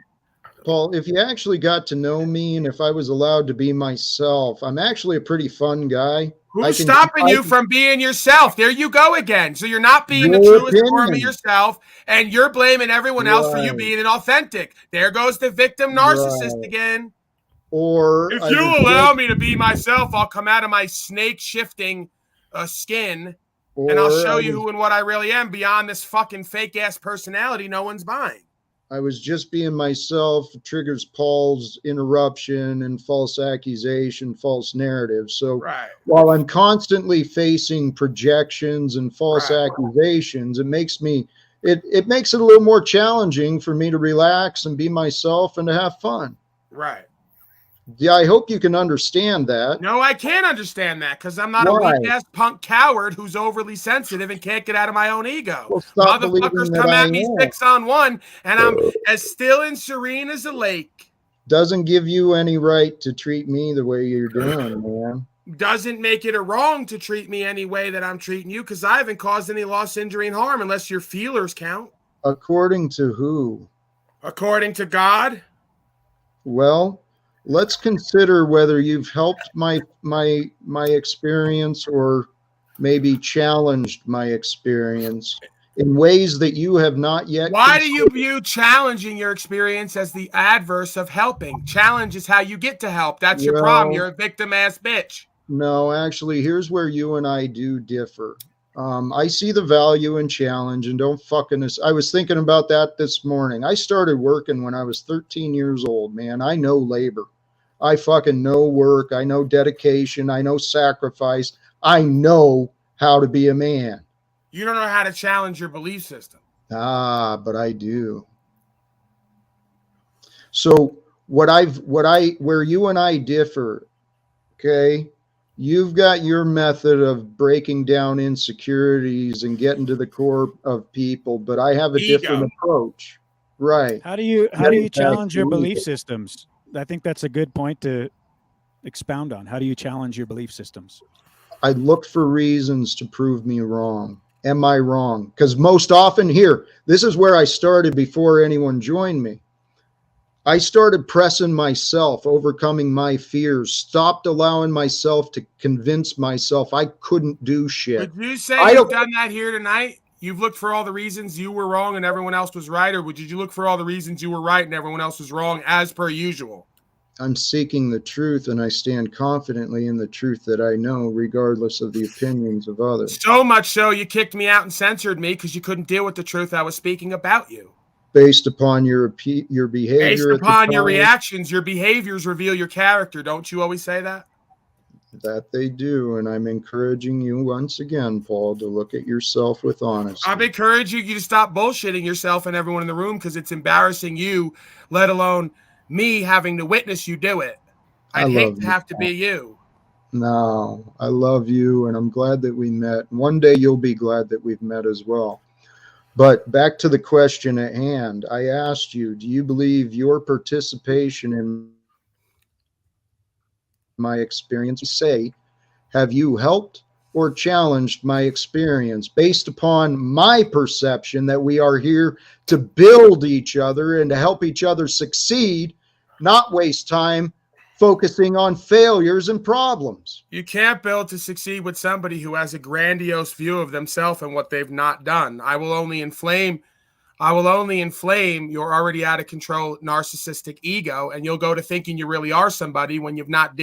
Paul, if you actually got to know me and if I was allowed to be myself, I'm actually a pretty fun guy. Who's stopping you from being yourself? There you go again. So you're not being the truest form of yourself, and you're blaming everyone else for you being inauthentic. There goes the victim narcissist again. Or if you allow me to be myself, I'll come out of my snake shifting skin, and I'll show you who and what I really am beyond this fucking fake ass personality no one's buying. I was just being myself, triggers Paul's interruption and false accusation, false narrative. So while I'm constantly facing projections and false accusations, it makes it makes it a little more challenging for me to relax and be myself and to have fun. Right. Yeah, I hope you can understand that. No, I can't understand that because I'm not a weak-ass punk coward who's overly sensitive and can't get out of my own ego. Well, motherfuckers come at me 6-on-1, and I'm as still and serene as a lake. Doesn't give you any right to treat me the way you're doing, man. Doesn't make it a wrong to treat me any way that I'm treating you because I haven't caused any loss, injury, and harm unless your feelers count. According to who? According to God. Well, let's consider whether you've helped my experience or maybe challenged my experience in ways that you have not yet. Why do you view challenging your experience as the adverse of helping? Challenge is how you get to help. That's your problem. You're a victim ass bitch. No, actually, here's where you and I do differ. I see the value in challenge, and don't fucking this. I was thinking about that this morning. I started working when I was 13 years old, man. I know labor. I fucking know work. I know dedication. I know sacrifice. I know how to be a man. You don't know how to challenge your belief system. But I do. So where you and I differ, okay, you've got your method of breaking down insecurities and getting to the core of people, but I have a different Ego. approach. Right. How do you challenge your belief systems? I think that's a good point to expound on. How do you challenge your belief systems? I look for reasons to prove me wrong. Am I wrong? Because most often here, this is where I started before anyone joined me. I started pressing myself, overcoming my fears, stopped allowing myself to convince myself I couldn't do shit. Would you say you've done that here tonight? You've looked for all the reasons you were wrong and everyone else was right, or did you look for all the reasons you were right and everyone else was wrong as per usual? I'm seeking the truth, and I stand confidently in the truth that I know, regardless of the opinions of others. So much so you kicked me out and censored me because you couldn't deal with the truth I was speaking about you. Based upon your behavior. Based upon your reactions, your behaviors reveal your character. Don't you always say that? That they do, and I'm encouraging you once again, Paul, to look at yourself with honesty. I'm encouraging you to stop bullshitting yourself and everyone in the room because it's embarrassing you, let alone me having to witness you do it. I'd hate to have to be you. No, I love you, and I'm glad that we met. One day you'll be glad that we've met as well. But back to the question at hand, I asked you, do you believe your participation in my experience, say, have you helped or challenged my experience based upon my perception that we are here to build each other and to help each other succeed, not waste time focusing on failures and problems? You can't build to succeed with somebody who has a grandiose view of themselves and what they've not done. I will only inflame your already out of control narcissistic ego, and you'll go to thinking you really are somebody when you've not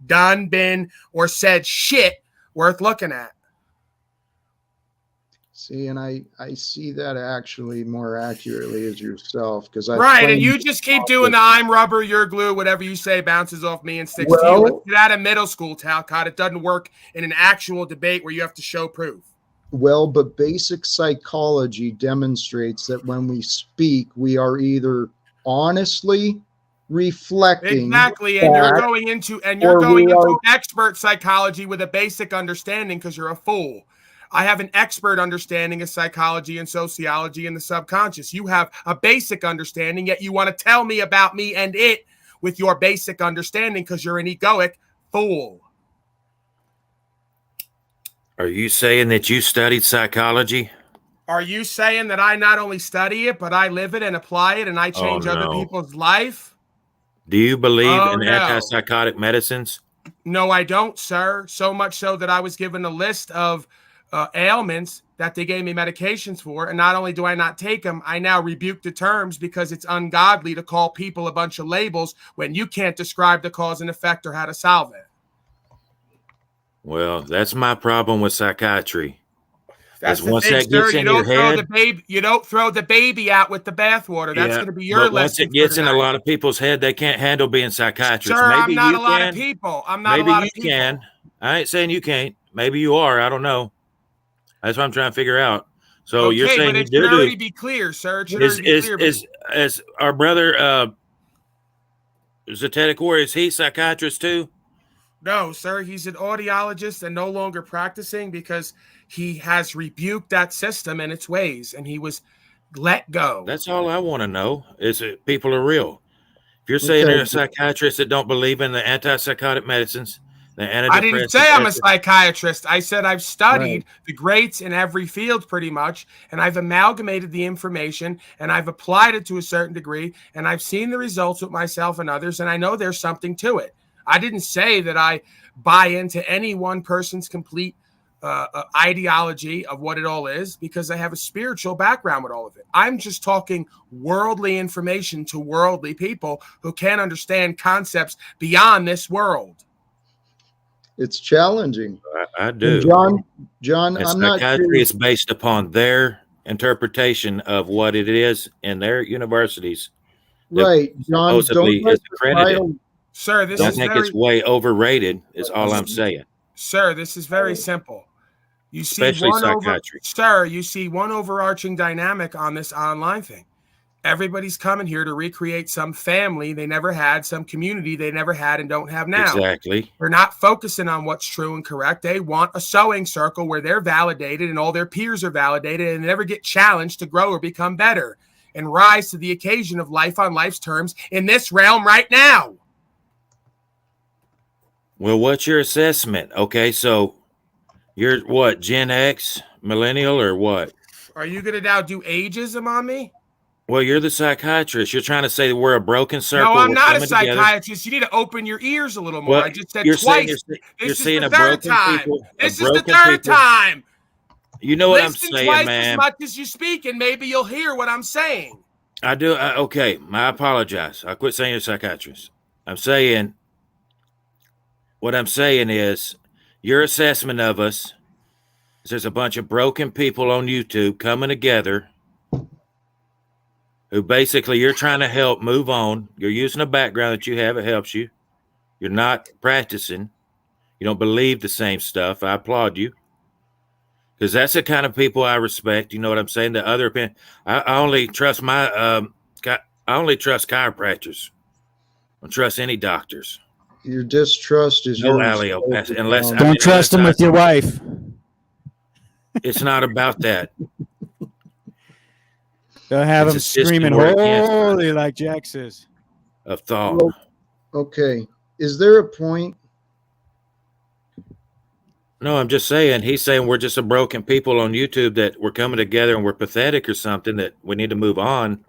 done, been, or said shit worth looking at. See, and I see that actually more accurately as yourself, because right, and you just keep doing the I'm rubber, you're glue, whatever you say bounces off me and sticks to you. Let's get out of middle school, Talcott. It doesn't work in an actual debate where you have to show proof. Well, but basic psychology demonstrates that when we speak, we are either honestly reflecting. Exactly, and you're going into expert psychology with a basic understanding because you're a fool. I have an expert understanding of psychology and sociology and the subconscious. You have a basic understanding, yet you want to tell me about me and it with your basic understanding because you're an egoic fool. Are you saying that you studied psychology? Are you saying that I not only study it, but I live it and apply it and I change other people's life? Do you believe in antipsychotic medicines? No, I don't, sir. So much so that I was given a list of ailments that they gave me medications for. And not only do I not take them, I now rebuke the terms because it's ungodly to call people a bunch of labels when you can't describe the cause and effect or how to solve it. Well, that's my problem with psychiatry. That's the thing, sir. You don't throw the baby out with the bathwater. That's going to be your lesson. Once it gets in a lot of people's head, they can't handle being psychiatrists. Sir, I'm not a lot of people. Maybe you can. I ain't saying you can't. Maybe you are. I don't know. That's what I'm trying to figure out. So you're saying you do. It should already be clear, sir. Is our brother Zetetic Warrior, is he psychiatrist too? No, sir. He's an audiologist and no longer practicing because he has rebuked that system and its ways, and he was let go. That's all I want to know, is that people are real. If you're saying they're a psychiatrist that don't believe in the antipsychotic medicines, the antidepressants. I didn't say I'm a psychiatrist. I said I've studied the greats in every field pretty much, and I've amalgamated the information, and I've applied it to a certain degree, and I've seen the results with myself and others, and I know there's something to it. I didn't say that I buy into any one person's complete ideology of what it all is because I have a spiritual background with all of it. I'm just talking worldly information to worldly people who can't understand concepts beyond this world. It's challenging. I do. And John, I'm not sure. Psychiatry is based upon their interpretation of what it is in their universities. Right, John. Supposedly is accredited. Sir, I think it's way overrated is all I'm saying. Sir, this is very simple. You see Especially psychiatry. Sir, you see one overarching dynamic on this online thing. Everybody's coming here to recreate some family they never had, some community they never had and don't have now. Exactly. They're not focusing on what's true and correct. They want a sewing circle where they're validated and all their peers are validated and they never get challenged to grow or become better and rise to the occasion of life on life's terms in this realm right now. Well, what's your assessment? Okay, so you're what, Gen X, millennial, or what? Are you going to now do ageism on me? Well, you're the psychiatrist. You're trying to say that we're a broken circle. No, I'm not a coming together. psychiatrist. You need to open your ears a little more. Well, I just said you're twice. you're This is seeing the a third broken time. people. This a is the broken third people. time. You know what Listen I'm saying, twice man. as much as you speak, and maybe you'll hear what I'm saying. I do. Okay, I apologize. I quit saying you're a psychiatrist. I'm saying, what I'm saying is, your assessment of us is there's a bunch of broken people on YouTube coming together who basically you're trying to help move on. You're using a background that you have. It helps you. You're not practicing. You don't believe the same stuff. I applaud you. Because that's the kind of people I respect. You know what I'm saying? The other opinion. I only trust I only trust chiropractors. I don't trust any doctors. Your distrust is No your allopathy, unless Don't trust them with your wife. It's not about that. They'll have It's them a system screaming where it can't holy like Jack says. Of thought. Well, okay. Is there a point? No, I'm just saying. He's saying we're just a broken people on YouTube that we're coming together and we're pathetic or something that we need to move on.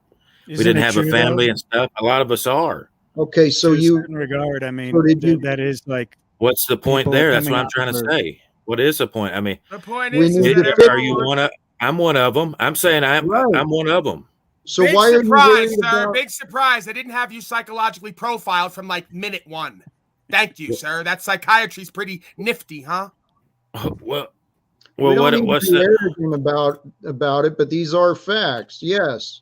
We didn't have a family and stuff. A lot of us are. Okay, so To a certain regard, I mean, that is like. What's the point there? That's what I'm coming trying to out say. What is the point? I mean, The point We is need that to are you one of? I'm one of them. I'm saying I'm one of them. So big why are you surprise, worried sir. about? Big surprise. I didn't have you psychologically profiled from like minute one. Thank you, sir. That psychiatry's pretty nifty, huh? Well, We don't need what's to be the? arrogant about it, but these are facts. Yes.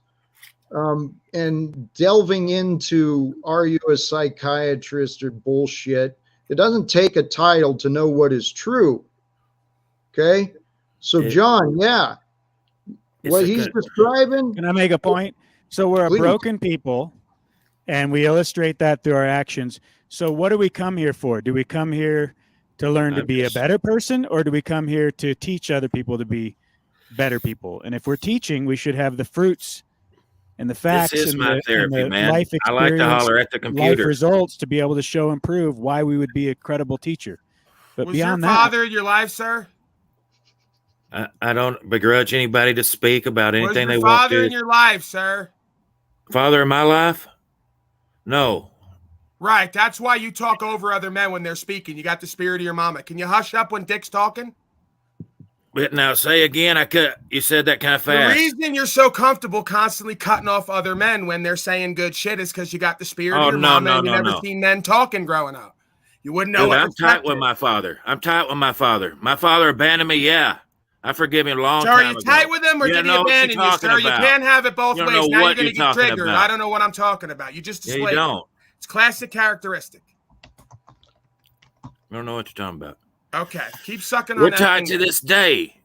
And delving into are you a psychiatrist or bullshit, it doesn't take a title to know what is true. Okay? So John, yeah. What he's describing. Can I make a point? So we're Please. a broken people, and we illustrate that through our actions. So what do we come here for? Do we come here to learn to be a better person, or do we come here to teach other people to be better people? And if we're teaching, we should have the fruits and the facts This is and my the, therapy, and the man. life I like to experience, holler at the life computer. results to be able to show and prove why we would be a credible teacher. But Was your beyond that, father in your life, sir? I don't begrudge anybody to speak about Was anything your they want father to. in your life, sir? Father in my life? No. Right. That's why you talk over other men when they're speaking. You got the spirit of your mama. Can you hush up when Dick's talking? But now say again. You said that kind of fast. The reason you're so comfortable constantly cutting off other men when they're saying good shit is because you got the spirit of your mama and you never seen men talking growing up. You wouldn't know. Dude, I'm tight with my father. My father abandoned me. Yeah. I forgive him a long time ago. Are you tight with him or did he abandon you, sir? You can't have it both ways. Now you're going to get triggered. I don't know what I'm talking about. You just displayed. You don't. It's classic characteristic. I don't know what you're talking about. Okay. Keep sucking on We're that. tied to this day.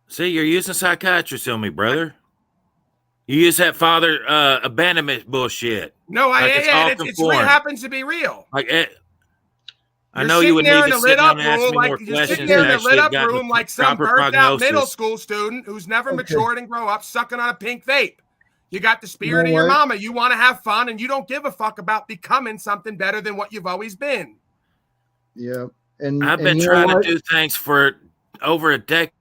See, you're using psychiatrists on me, brother. You use that father abandonment bullshit. No, I ain't. It happens to be real. I know you would need to sit down and ask me more You're sitting questions. there in a lit up room like some burnt out middle prognosis. school student who's never matured and grow up sucking on a pink vape. You got the spirit of your mama. You want to have fun and you don't give a fuck about becoming something better than what you've always been. Yeah. And I've been trying to do things for over a decade.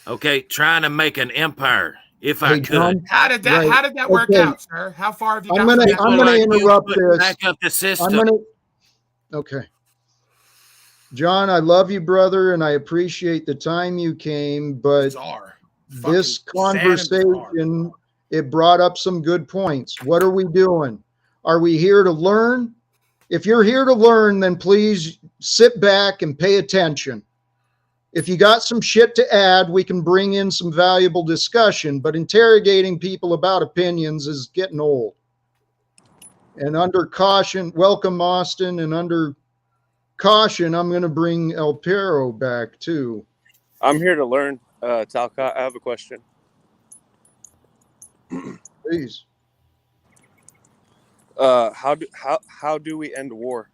Okay, trying to make an empire if I could. John, How did that work out, sir? How far have you got? I'm gonna interrupt this. Back up the system. Okay. John, I love you, brother, and I appreciate the time you came, but this conversation, it brought up some good points. What are we doing? Are we here to learn? If you're here to learn, then please sit back and pay attention. If you got some shit to add, we can bring in some valuable discussion, but interrogating people about opinions is getting old. And under caution, welcome Austin, and under caution, I'm going to bring El Perro back too. I'm here to learn, Talcott. I have a question. Please. How do we end war?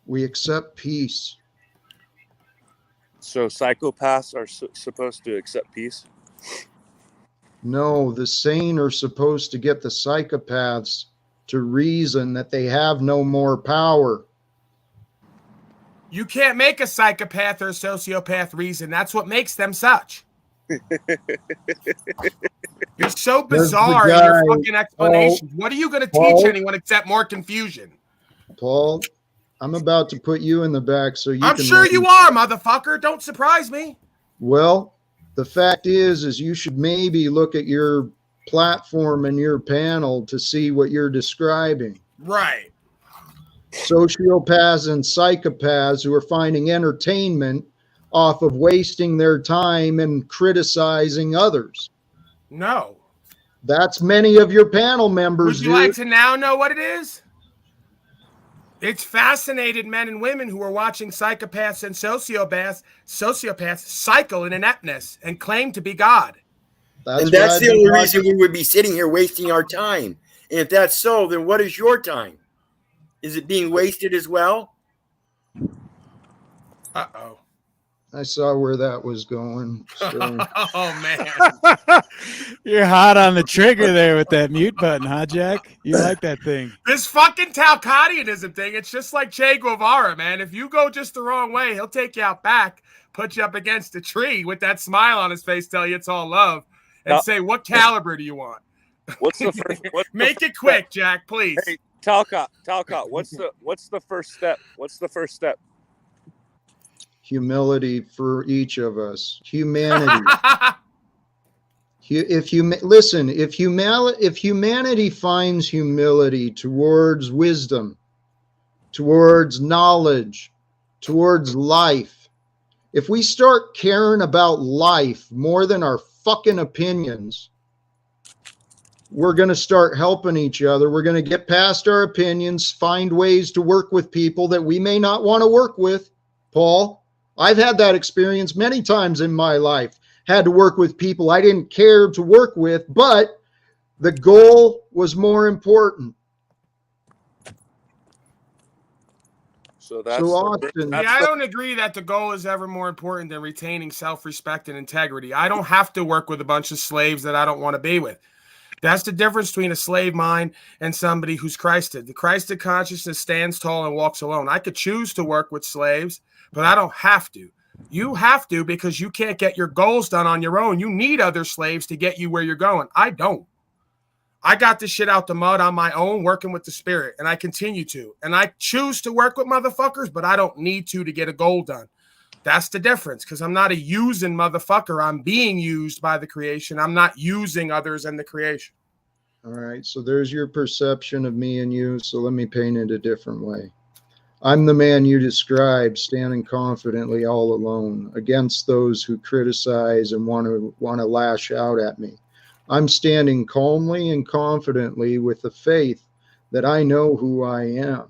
We accept peace. So psychopaths are supposed to accept peace? No, the sane are supposed to get the psychopaths to reason that they have no more power. You can't make a psychopath or a sociopath reason. That's what makes them such. You're so bizarre in your fucking explanations. What are you going to teach anyone except more confusion? Paul, I'm about to put you in the back so you can... I'm sure you are, motherfucker. Don't surprise me. Well, the fact is you should maybe look at your platform and your panel to see what you're describing. Right. Sociopaths and psychopaths who are finding entertainment off of wasting their time and criticizing others. No. That's many of your panel members. Would you like to now know what it is? It's fascinated men and women who are watching psychopaths and sociopaths cycle in ineptness and claim to be God. And that's the only reason we would be sitting here wasting our time. And if that's so, then what is your time? Is it being wasted as well? Uh-oh. I saw where that was going. So. Oh, man. You're hot on the trigger there with that mute button, huh, Jack? You like that thing. This fucking Talcottianism thing, it's just like Che Guevara, man. If you go just the wrong way, he'll take you out back, put you up against a tree with that smile on his face, tell you it's all love, and say, what caliber do you want? What's the first? Make it quick, Jack, please. Hey, Talcott, what's the first step? What's the first step? Humility for each of us. Humanity. If humanity finds humility towards wisdom, towards knowledge, towards life, if we start caring about life more than our fucking opinions, we're going to start helping each other. We're going to get past our opinions, find ways to work with people that we may not want to work with. Paul, I've had that experience many times in my life. Had to work with people I didn't care to work with, but the goal was more important. So that's Austin. I don't agree that the goal is ever more important than retaining self-respect and integrity. I don't have to work with a bunch of slaves that I don't want to be with. That's the difference between a slave mind and somebody who's Christed. The Christed consciousness stands tall and walks alone. I could choose to work with slaves, but I don't have to. You have to because you can't get your goals done on your own. You need other slaves to get you where you're going. I don't. I got this shit out the mud on my own, working with the spirit, and I continue to. And I choose to work with motherfuckers, but I don't need to get a goal done. That's the difference, because I'm not a using motherfucker. I'm being used by the creation. I'm not using others in the creation. All right, so there's your perception of me and you, so let me paint it a different way. I'm the man you described, standing confidently all alone against those who criticize and want to lash out at me. I'm standing calmly and confidently with the faith that I know who I am.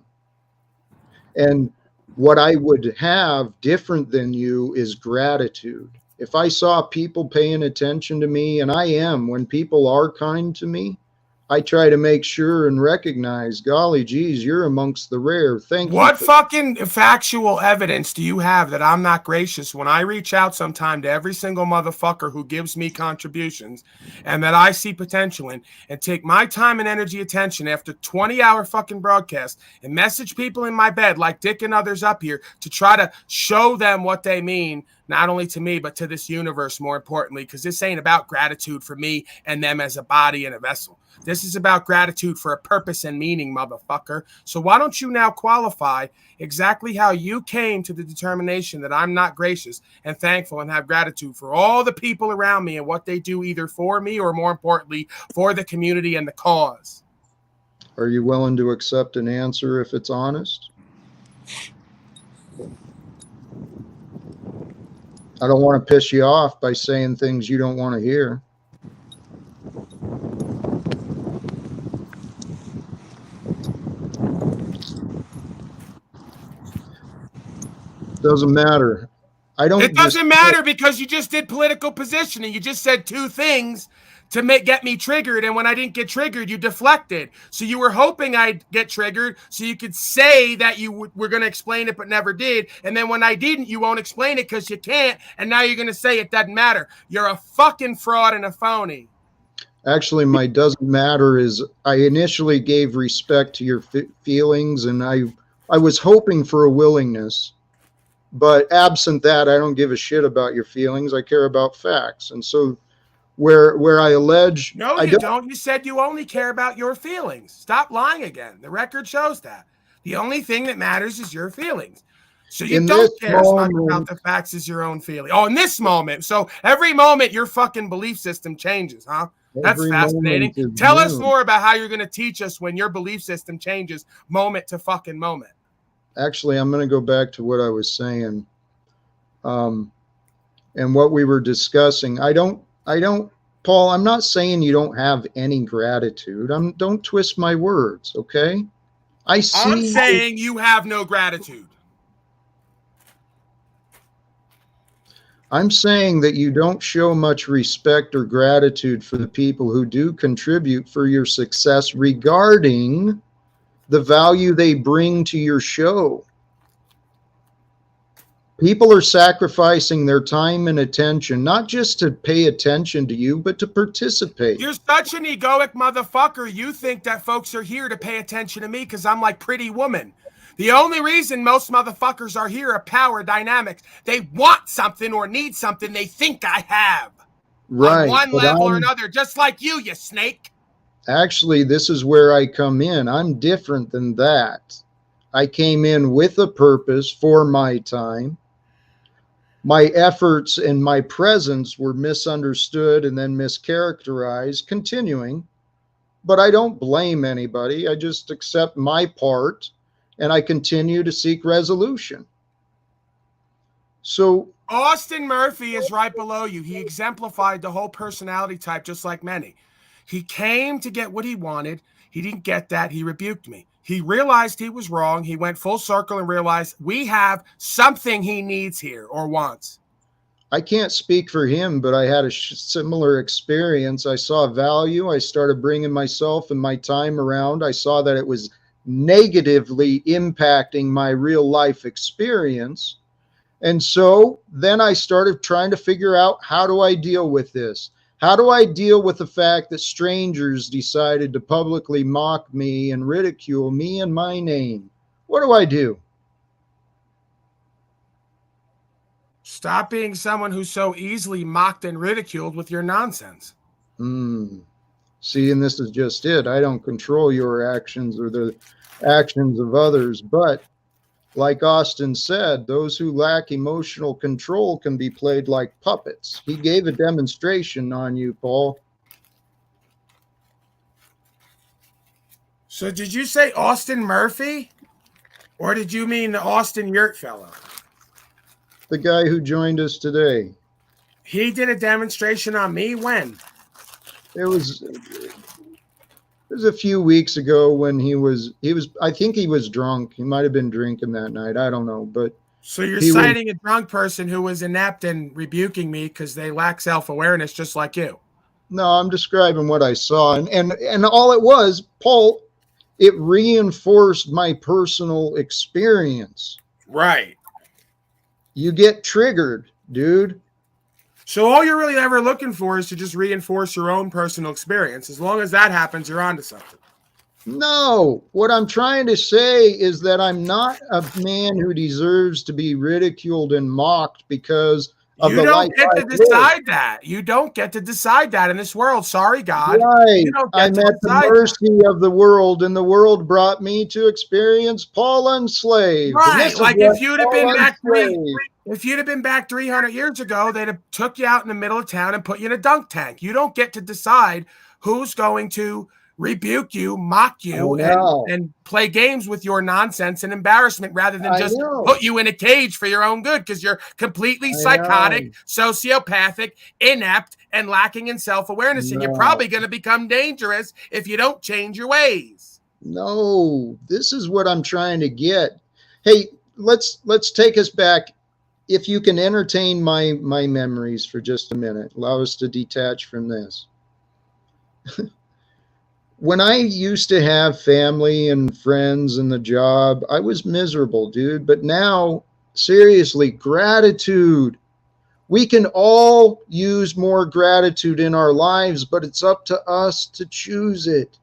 And what I would have different than you is gratitude. If I saw people paying attention to me, and I am, when people are kind to me, I try to make sure and recognize, golly geez, you're amongst the rare. Thank you. What fucking factual evidence do you have that I'm not gracious when I reach out sometime to every single motherfucker who gives me contributions and that I see potential in, and take my time and energy attention after 20-hour fucking broadcast and message people in my bed like Dick and others up here to try to show them what they mean, not only to me, but to this universe, more importantly, because this ain't about gratitude for me and them as a body and a vessel. This is about gratitude for a purpose and meaning, motherfucker. So why don't you now qualify exactly how you came to the determination that I'm not gracious and thankful and have gratitude for all the people around me and what they do either for me or, more importantly, for the community and the cause? Are you willing to accept an answer if it's honest? I don't want to piss you off by saying things you don't want to hear. Doesn't matter. It doesn't matter because you just did political positioning. You just said two things to get me triggered, and when I didn't get triggered, you deflected. So you were hoping I'd get triggered so you could say that you were going to explain it but never did, and then when I didn't, you won't explain it because you can't, and now you're going to say it doesn't matter. You're a fucking fraud and a phony. Actually, my doesn't matter is I initially gave respect to your feelings, and I was hoping for a willingness. But absent that, I don't give a shit about your feelings. I care about facts. And so where I allege... No, you don't. You said you only care about your feelings. Stop lying again. The record shows that. The only thing that matters is your feelings. So you don't care as much about the facts as your own feeling. Oh, in this moment. So every moment your fucking belief system changes, huh? That's fascinating. Tell us more about how you're going to teach us when your belief system changes moment to fucking moment. Actually, I'm going to go back to what I was saying, and what we were discussing. I don't, Paul, I'm not saying you don't have any gratitude. Don't twist my words, okay? I'm saying you have no gratitude. I'm saying that you don't show much respect or gratitude for the people who do contribute for your success regarding the value they bring to your show. People are sacrificing their time and attention, not just to pay attention to you, but to participate. You're such an egoic motherfucker. You think that folks are here to pay attention to me because I'm like Pretty Woman. The only reason most motherfuckers are here are power dynamics. They want something or need something they think I have. Right. On one level or another, just like you snake. Actually, this is where I come in. I'm different than that. I came in with a purpose for my time. My efforts and my presence were misunderstood and then mischaracterized, continuing. But I don't blame anybody. I just accept my part and I continue to seek resolution. So Austin Murphy is right below you. He exemplified the whole personality type just like many. He came to get what he wanted. He didn't get that. He rebuked me. He realized he was wrong. He went full circle and realized we have something he needs here or wants. I can't speak for him, but I had a similar experience. I saw value. I started bringing myself and my time around. I saw that it was negatively impacting my real life experience. And so then I started trying to figure out, how do I deal with this? How do I deal with the fact that strangers decided to publicly mock me and ridicule me and my name? What do I do? Stop being someone who's so easily mocked and ridiculed with your nonsense. See, and this is just it. I don't control your actions or the actions of others, but like Austin said, those who lack emotional control can be played like puppets. He gave a demonstration on you, Paul. So did you say Austin Murphy? Or did you mean the Austin Yurt fellow? The guy who joined us today. He did a demonstration on me when? It was a few weeks ago when he was I think he was drunk. He might have been drinking that night. I don't know, but so you're citing a drunk person who was inept and rebuking me because they lack self-awareness just like you. No, I'm describing what I saw, and all it was, Paul, it reinforced my personal experience. Right. You get triggered, dude. So all you're really ever looking for is to just reinforce your own personal experience. As long as that happens, you're onto something. No, what I'm trying to say is that I'm not a man who deserves to be ridiculed and mocked because of the life I live. You don't get to decide that. You don't get to decide that in this world. Sorry, God. Right. I'm at the mercy of the world, and the world brought me to experience Paul Enslaved. Right. Like if you'd have been back if you'd have been back 300 years ago, they'd have took you out in the middle of town and put you in a dunk tank. You don't get to decide who's going to rebuke you, mock you, and play games with your nonsense and embarrassment rather than just put you in a cage for your own good because you're completely psychotic, sociopathic, inept, and lacking in self-awareness. And you're probably going to become dangerous if you don't change your ways. No, this is what I'm trying to get. Hey, let's take us back if you can entertain my memories for just a minute, allow us to detach from this. When I used to have family and friends and the job, I was miserable, dude. But now, seriously, gratitude. We can all use more gratitude in our lives, but it's up to us to choose it.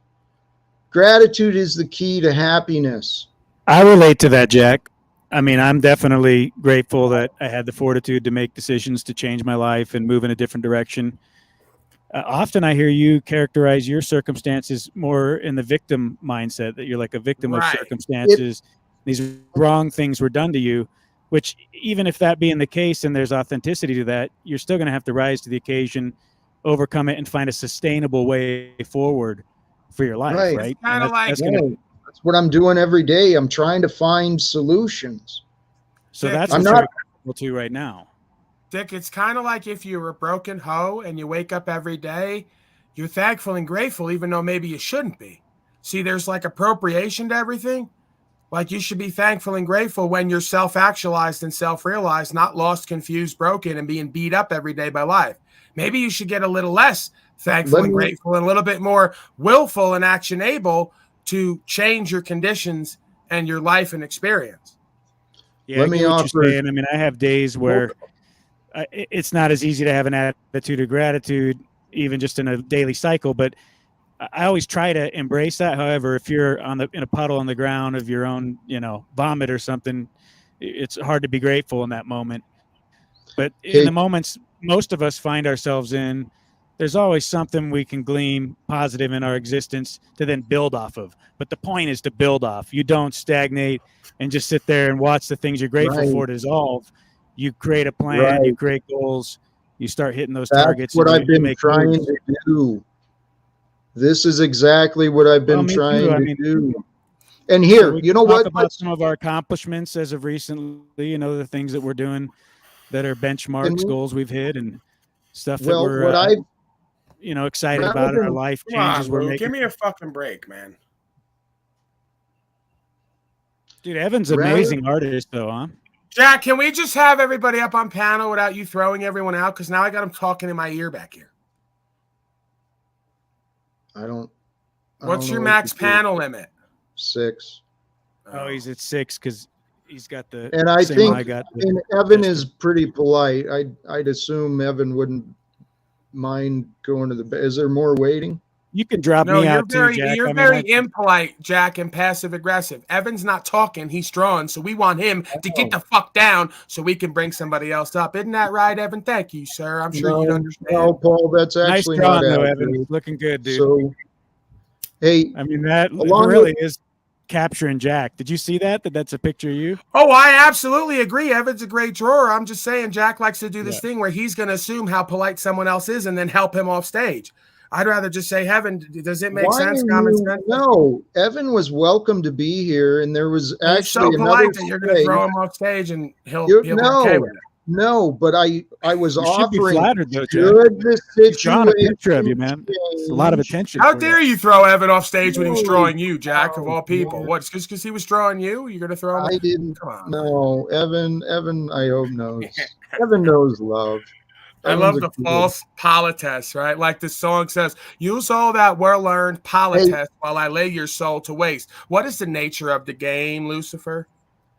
Gratitude is the key to happiness. I relate to that, Jack. I mean, I'm definitely grateful that I had the fortitude to make decisions to change my life and move in a different direction. Often I hear you characterize your circumstances more in the victim mindset, that you're like a victim of Right. circumstances. These wrong things were done to you, which, even if that being the case and there's authenticity to that, you're still going to have to rise to the occasion, overcome it, and find a sustainable way forward for your life, Right. right? Kind of like, that's gonna, Right. That's what I'm doing every day. I'm trying to find solutions. so Dick, that's I'm what not. you're able to right now. Dick, it's kind of like if you're a broken hoe and you wake up every day, you're thankful and grateful, even though maybe you shouldn't be. See, there's like appropriation to everything. Like you should be thankful and grateful when you're self-actualized and self-realized, not lost, confused, broken, and being beat up every day by life. Maybe you should get a little less thankful and grateful and a little bit more willful and action able to change your conditions and your life and experience. Yeah, I get what you're saying. I mean, I have days where it's not as easy to have an attitude of gratitude, even just in a daily cycle, but I always try to embrace that. However, if you're in a puddle on the ground of your own, vomit or something, it's hard to be grateful in that moment. But in the moments most of us find ourselves in, there's always something we can glean positive in our existence to then build off of. But the point is to build off. You don't stagnate and just sit there and watch the things you're grateful for dissolve. You create a plan, you create goals, you start hitting those targets. That's what I've been trying to do. This is exactly what I've been trying to do. And here, you know what? Talk about some of our accomplishments as of recently, the things that we're doing that are benchmarks, goals we've hit, and stuff that we're excited about in our life, changes we're making. Give me a fucking break, man. Dude, Evan's an amazing artist, though, huh? Jack, can we just have everybody up on panel without you throwing everyone out? Because now I got them talking in my ear back here. What's your max panel limit? 6. Oh, he's at 6 because he's got the. And I think Evan is pretty polite. I'd assume Evan wouldn't mind going to the. Is there more waiting? You can drop me out too, Jack. You're very impolite, Jack, and passive aggressive. Evan's not talking; he's drawing. So we want him to get the fuck down so we can bring somebody else up. Isn't that right, Evan? Thank you, sir. I'm sure you'd understand. No, Paul, that's actually nice drawing, not though, Evan. Looking good, dude. So, hey, I mean that really is capturing Jack. Did you see that? That's a picture of you? Oh, I absolutely agree. Evan's a great drawer. I'm just saying Jack likes to do this thing where he's going to assume how polite someone else is and then help him off stage. I'd rather just say, Evan, does it make sense? Common sense? No, Evan was welcome to be here, and there was actually so polite that you're going to throw him off stage and he'll be okay with it. No, but I was offering. Flattered, though, should the situation a picture of you, man. It's a lot of attention. How dare you throw Evan off stage when he's drawing you, Jack, of all people? What, just because he was drawing you? You're going to throw him? I didn't. Come on. No, Evan, I hope knows. Evan knows love. I love the false politesse, right? Like the song says, use all that well-learned politesse while I lay your soul to waste. What is the nature of the game, Lucifer?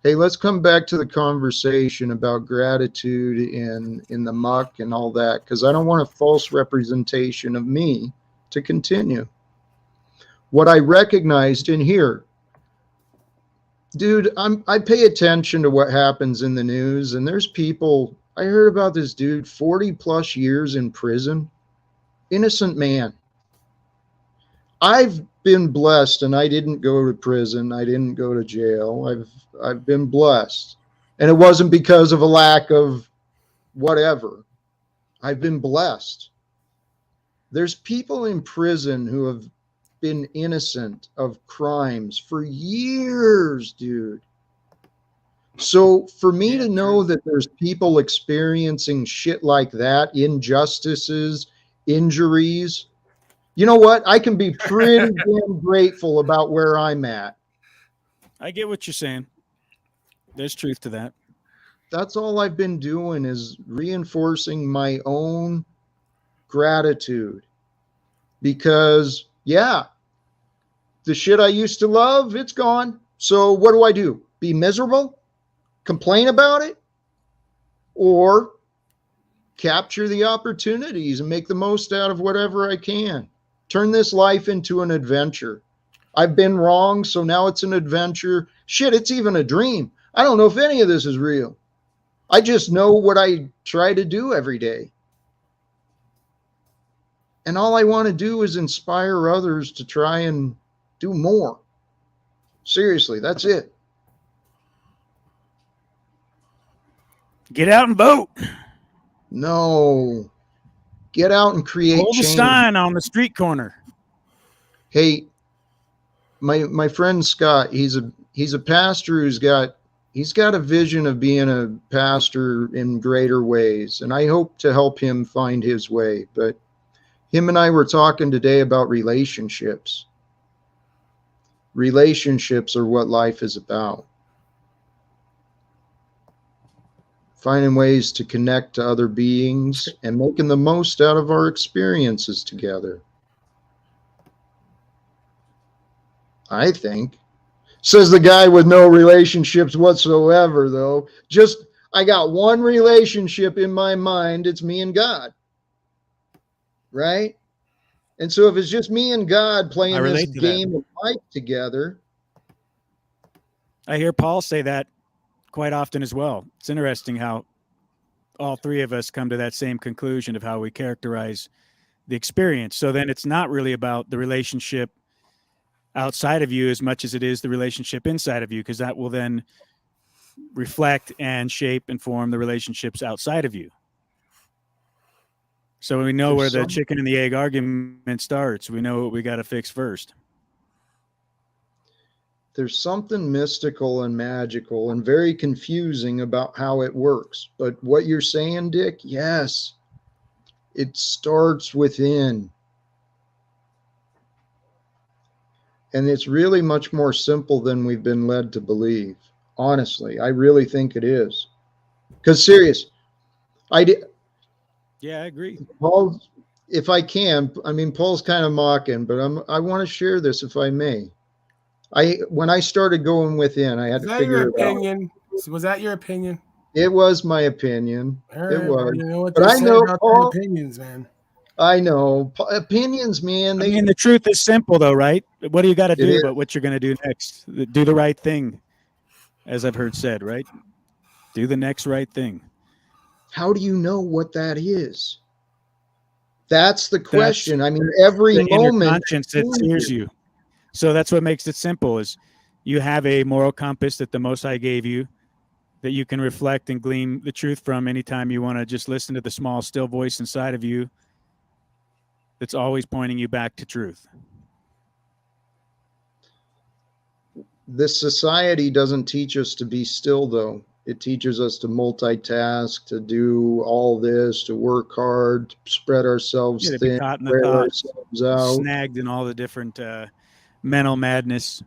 Hey, let's come back to the conversation about gratitude in the muck and all that, because I don't want a false representation of me to continue. What I recognized in here, dude, I pay attention to what happens in the news, and there's people. I heard about this dude, 40 plus years in prison, innocent man. I've been blessed, and I didn't go to prison. I didn't go to jail. I've been blessed, and it wasn't because of a lack of whatever. I've been blessed. There's people in prison who have been innocent of crimes for years, dude. So for me to know that there's people experiencing shit like that, injustices, injuries, you know what? I can be pretty damn grateful about where I'm at. I get what you're saying. There's truth to that. That's all I've been doing is reinforcing my own gratitude. Because, yeah, the shit I used to love, it's gone. So what do? Be miserable? Complain about it? Or capture the opportunities and make the most out of whatever I can? Turn this life into an adventure. I've been wrong, so now it's an adventure. Shit, it's even a dream. I don't know if any of this is real. I just know what I try to do every day. And all I want to do is inspire others to try and do more. Seriously, that's it. Get out and vote. No. Get out and create Hold a change. sign on the street corner. Hey, my friend Scott, he's a pastor he's got a vision of being a pastor in greater ways, and I hope to help him find his way. But him and I were talking today about relationships. Relationships are what life is about. Finding ways to connect to other beings and making the most out of our experiences together. I think. Says the guy with no relationships whatsoever, though. I got one relationship in my mind. It's me and God. Right? And so if it's just me and God playing this game of life together. I hear Paul say that quite often as well. It's interesting how all three of us come to that same conclusion of how we characterize the experience. So then it's not really about the relationship outside of you as much as it is the relationship inside of you, because that will then reflect and shape and form the relationships outside of you. So we know where the chicken and the egg argument starts. We know what we got to fix first. There's something mystical and magical and very confusing about how it works. But what you're saying, Dick, yes, it starts within. And it's really much more simple than we've been led to believe. Honestly, I really think it is. Because serious, yeah, I agree. Paul, if I can, I mean, Paul's kind of mocking, but I want to share this if I may. When I started going within, I had to figure it out. Was that your opinion? It was my opinion. Right, it was. well, you know what but they I say know about Paul, opinions, man. I know opinions, man. I mean, the truth is simple, though, right? What do you got to do? is. But what you're going to do next? Do the right thing, as I've heard said, right? Do the next right thing. How do you know what that is? That's the question. I mean, every the moment inner conscience that steers you. So that's what makes it simple. Is you have a moral compass that the Most High gave you, that you can reflect and glean the truth from anytime you want to just listen to the small, still voice inside of you that's always pointing you back to truth. This society doesn't teach us to be still, though. It teaches us to multitask, to do all this, to work hard, to spread ourselves thin, wear ourselves out. Snagged in all the different mental madness.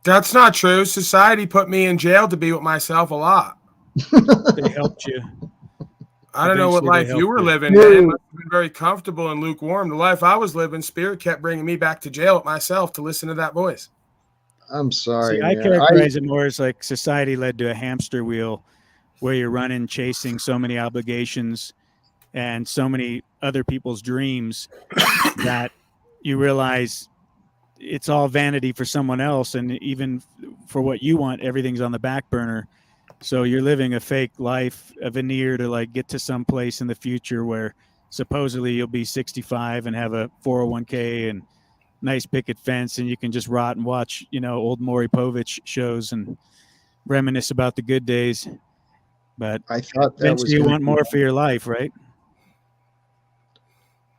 That's not true. Society put me in jail to be with myself a lot. They helped you. I don't know what life you were living, man. It must have been very comfortable and lukewarm. The life I was living, Spirit kept bringing me back to jail with myself to listen to that voice. I'm sorry. See, I characterize it more as like society led to a hamster wheel where you're running, chasing so many obligations and so many other people's dreams that you realize it's all vanity for someone else. And even for what you want, everything's on the back burner. So you're living a fake life, a veneer to like get to some place in the future where supposedly you'll be 65 and have a 401k and nice picket fence, and you can just rot and watch, old Maury Povich shows and reminisce about the good days. But I thought eventually you want more for your life, right?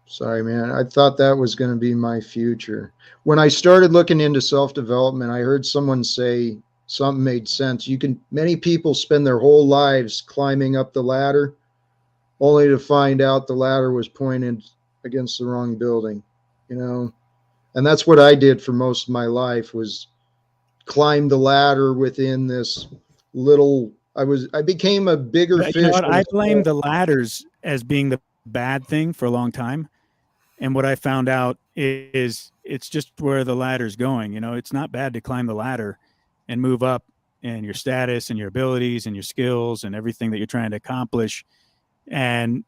Sorry, man. I thought that was going to be my future. When I started looking into self-development, I heard someone say something made sense. Many people spend their whole lives climbing up the ladder only to find out the ladder was pointed against the wrong building, And that's what I did for most of my life, was climb the ladder within this little I became a bigger You fish. know what? I blame the ladders as being the bad thing for a long time. And what I found out is it's just where the ladder's going. You know, it's not bad to climb the ladder and move up in your status and your abilities and your skills and everything that you're trying to accomplish, and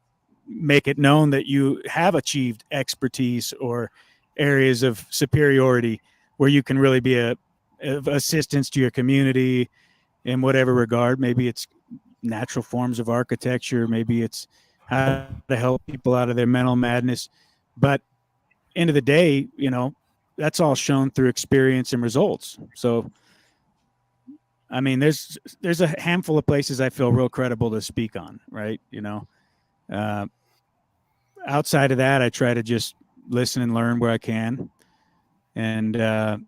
make it known that you have achieved expertise or areas of superiority where you can really be of assistance to your community in whatever regard. Maybe it's natural forms of architecture, maybe it's how to help people out of their mental madness. But end of the day, you know, that's all shown through experience and results. So I mean, there's a handful of places I feel real credible to speak on, right? You know, outside of that, I try to just listen and learn where I can. And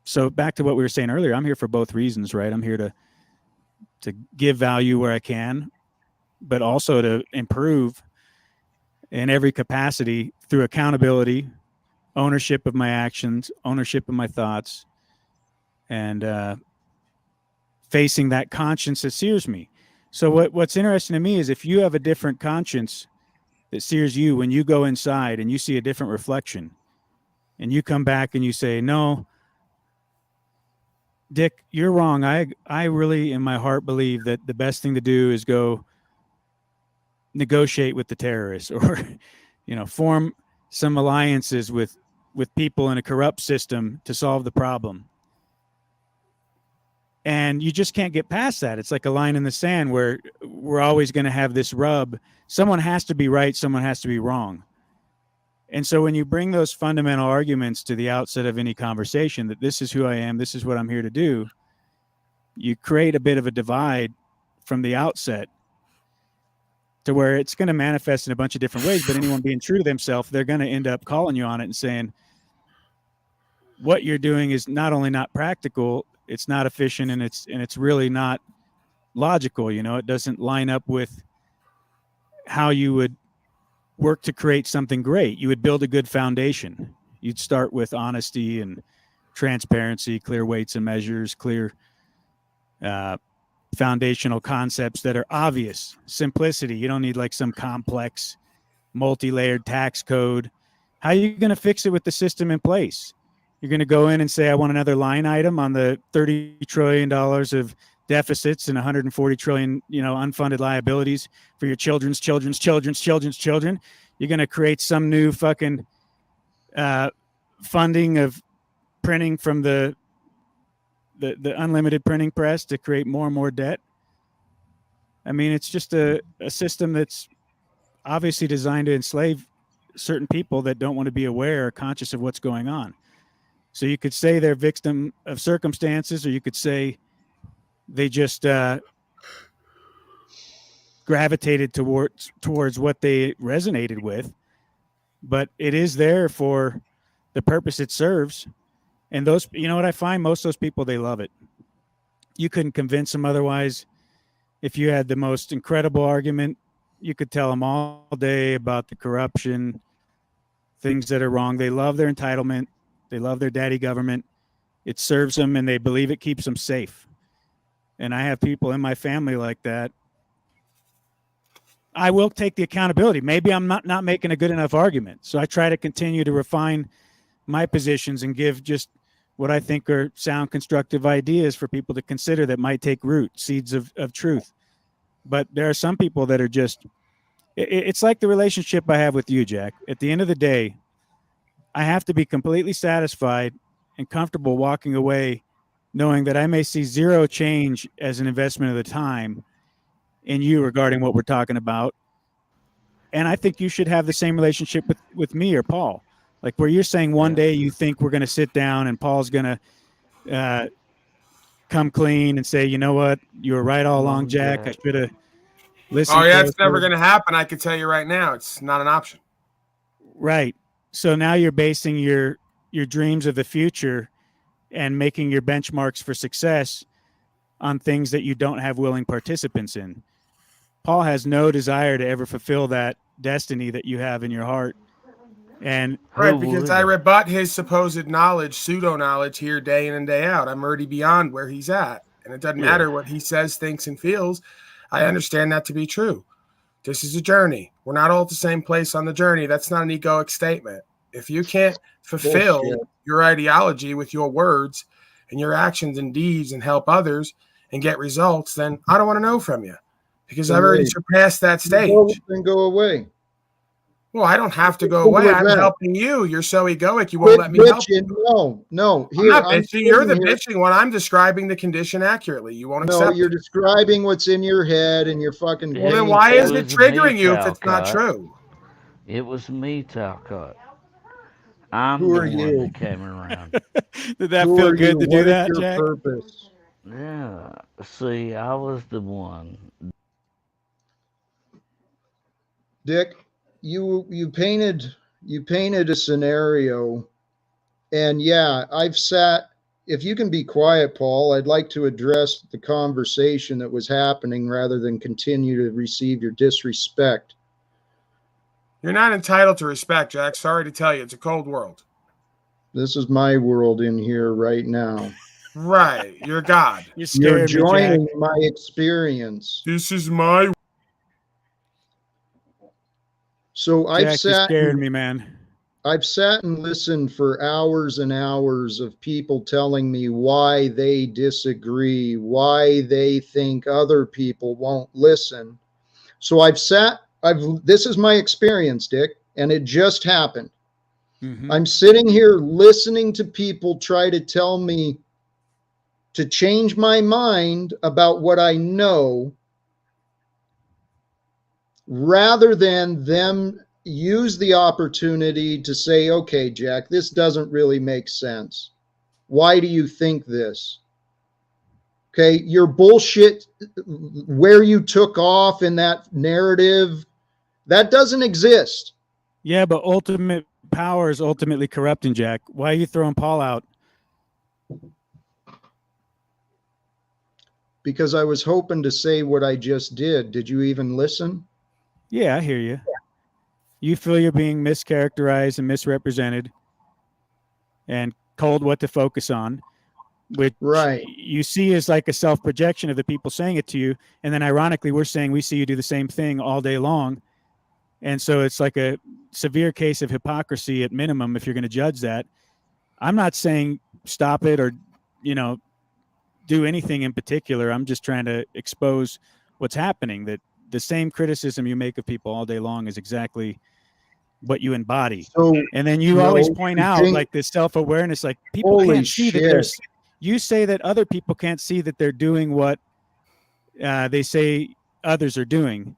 so back to what we were saying earlier, I'm here for both reasons, right? I'm here to give value where I can, but also to improve in every capacity through accountability, ownership of my actions, ownership of my thoughts, and facing that conscience that sears me. So what's interesting to me is if you have a different conscience that sears you when you go inside and you see a different reflection and you come back and you say, no, Dick, you're wrong. I really in my heart believe that the best thing to do is go negotiate with the terrorists or, you know, form some alliances with people in a corrupt system to solve the problem. And you just can't get past that. It's like a line in the sand where we're always going to have this rub. Someone has to be right. Someone has to be wrong. And so when you bring those fundamental arguments to the outset of any conversation, that this is who I am, this is what I'm here to do, you create a bit of a divide from the outset to where it's going to manifest in a bunch of different ways. But anyone being true to themselves, they're going to end up calling you on it and saying, what you're doing is not only not practical, it's not efficient, and it's really not logical. You know, it doesn't line up with how you would work to create something great. You would build a good foundation. You'd start with honesty and transparency, clear weights and measures, clear foundational concepts that are obvious, simplicity. You don't need like some complex multi-layered tax code. How are you going to fix it with the system in place? You're going to go in and say, I want another line item on the $30 trillion of deficits and 140 trillion, you know, unfunded liabilities for your children's children. You're going to create some new fucking funding of printing from the unlimited printing press to create more and more debt. I mean, it's just a system that's obviously designed to enslave certain people that don't want to be aware or conscious of what's going on. So you could say they're victim of circumstances, or you could say they just gravitated towards what they resonated with. But it is there for the purpose it serves. And those, you know what I find? Most of those people, they love it. You couldn't convince them otherwise. If you had the most incredible argument, you could tell them all day about the corruption, things that are wrong. They love their entitlement. They love their daddy government. It serves them, and they believe it keeps them safe. And I have people in my family like that. I will take the accountability. Maybe I'm not making a good enough argument. So I try to continue to refine my positions and give just what I think are sound, constructive ideas for people to consider that might take root, seeds of truth. But there are some people that are just, it's like the relationship I have with you, Jack. At the end of the day, I have to be completely satisfied and comfortable walking away knowing that I may see zero change as an investment of the time in you regarding what we're talking about. And I think you should have the same relationship with me or Paul. Like where you're saying one day you think we're going to sit down and Paul's going to come clean and say, you know what, you were right all along, Jack. I should have listened. Oh, yeah, it's never going to happen. I can tell you right now, it's not an option. Right. So now you're basing your dreams of the future and making your benchmarks for success on things that you don't have willing participants in. Paul has no desire to ever fulfill that destiny that you have in your heart. And right, because I rebut his supposed knowledge, pseudo knowledge here day in and day out. I'm already beyond where he's at. And it doesn't matter what he says, thinks, and feels. I understand that to be true. This is a journey. We're not all at the same place on the journey. That's not an egoic statement. If you can't fulfill your ideology with your words and your actions and deeds and help others and get results, then I don't want to know from you because I've already surpassed that stage. Then go away. Well, I don't have to go away. I'm helping you. You're so egoic. You won't let me help you. No. Here, I'm not bitching. You're the bitching one. I'm describing the condition accurately. You won't accept it. No, you're describing what's in your head and you're fucking. Well, then why is it triggering you if it's not true? It was me, Talcott. I'm Who the are one you? that came around. Did that feel good to do that, Jack? Purpose? Yeah. See, I was the one. Dick, you painted a scenario, and yeah, I've sat. If you can be quiet, Paul, I'd like to address the conversation that was happening rather than continue to receive your disrespect. You're not entitled to respect, Jack. Sorry to tell you, it's a cold world. This is my world in here right now. Right, you're God. You're joining my experience. This is my. So I've Jack, you scared me, man. I've sat and listened for hours and hours of people telling me why they disagree, why they think other people won't listen. So this is my experience, Dick, and it just happened. Mm-hmm. I'm sitting here listening to people try to tell me to change my mind about what I know, rather than them use the opportunity to say, okay, Jack, this doesn't really make sense. Why do you think this? Okay, your bullshit, where you took off in that narrative, that doesn't exist. Yeah, but ultimate power is ultimately corrupting, Jack. Why are you throwing Paul out? Because I was hoping to say what I just did. Did you even listen? Yeah, I hear you. You feel you're being mischaracterized and misrepresented and told what to focus on, which you see as like a self-projection of the people saying it to you. And then ironically, we're saying we see you do the same thing all day long. And so it's like a severe case of hypocrisy at minimum if you're going to judge that. I'm not saying stop it or, do anything in particular. I'm just trying to expose what's happening, that the same criticism you make of people all day long is exactly what you embody. And then you always point out like this self-awareness, like people can't see that you say that other people can't see that they're doing what they say others are doing.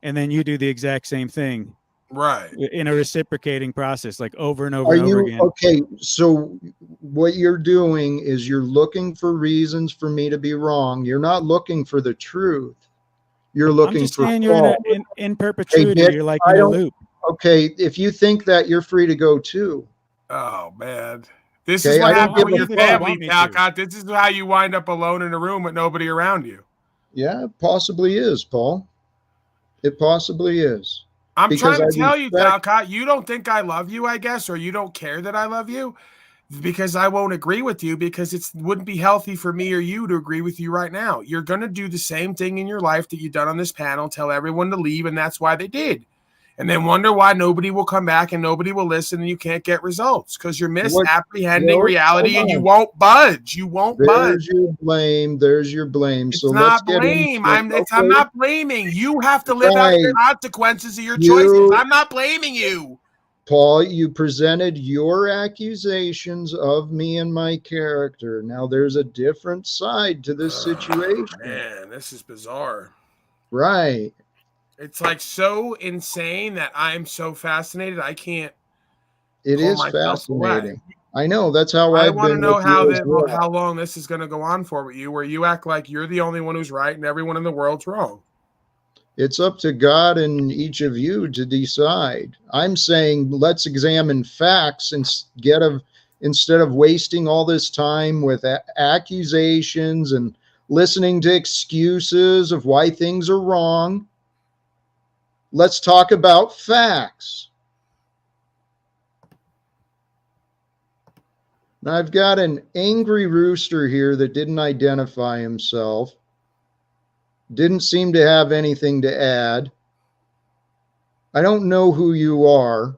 And then you do the exact same thing. Right. In a reciprocating process, like over and over and over again. Okay, so what you're doing is you're looking for reasons for me to be wrong. You're not looking for the truth. You're looking I'm just for saying you're in perpetuity. You're like in a loop. Okay, if you think that, you're free to go too. Oh, man. This is what happens with your family, Talcott. This is how you wind up alone in a room with nobody around you. Yeah, it possibly is, Paul. It possibly is. I'm trying to tell you, Talcott, you don't think I love you, I guess, or you don't care that I love you, because I won't agree with you, because it wouldn't be healthy for me or you to agree with you right now. You're going to do the same thing in your life that you've done on this panel, tell everyone to leave, and that's why they did. And then wonder why nobody will come back and nobody will listen and you can't get results because you're misapprehending reality and you won't budge. You won't budge. There's your blame. It's not blame. I'm not blaming. You have to live out the consequences of your choices. I'm not blaming you. Paul, you presented your accusations of me and my character. Now there's a different side to this situation. Man, this is bizarre. Right. It's like so insane that I'm so fascinated. I can't. It is fascinating. I know. That's how I want to know how long this is going to go on for with you, where you act like you're the only one who's right and everyone in the world's wrong. It's up to God and each of you to decide. I'm saying let's examine facts instead of wasting all this time with accusations and listening to excuses of why things are wrong. Let's talk about facts. Now I've got an angry rooster here that didn't identify himself. Didn't seem to have anything to add. I don't know who you are.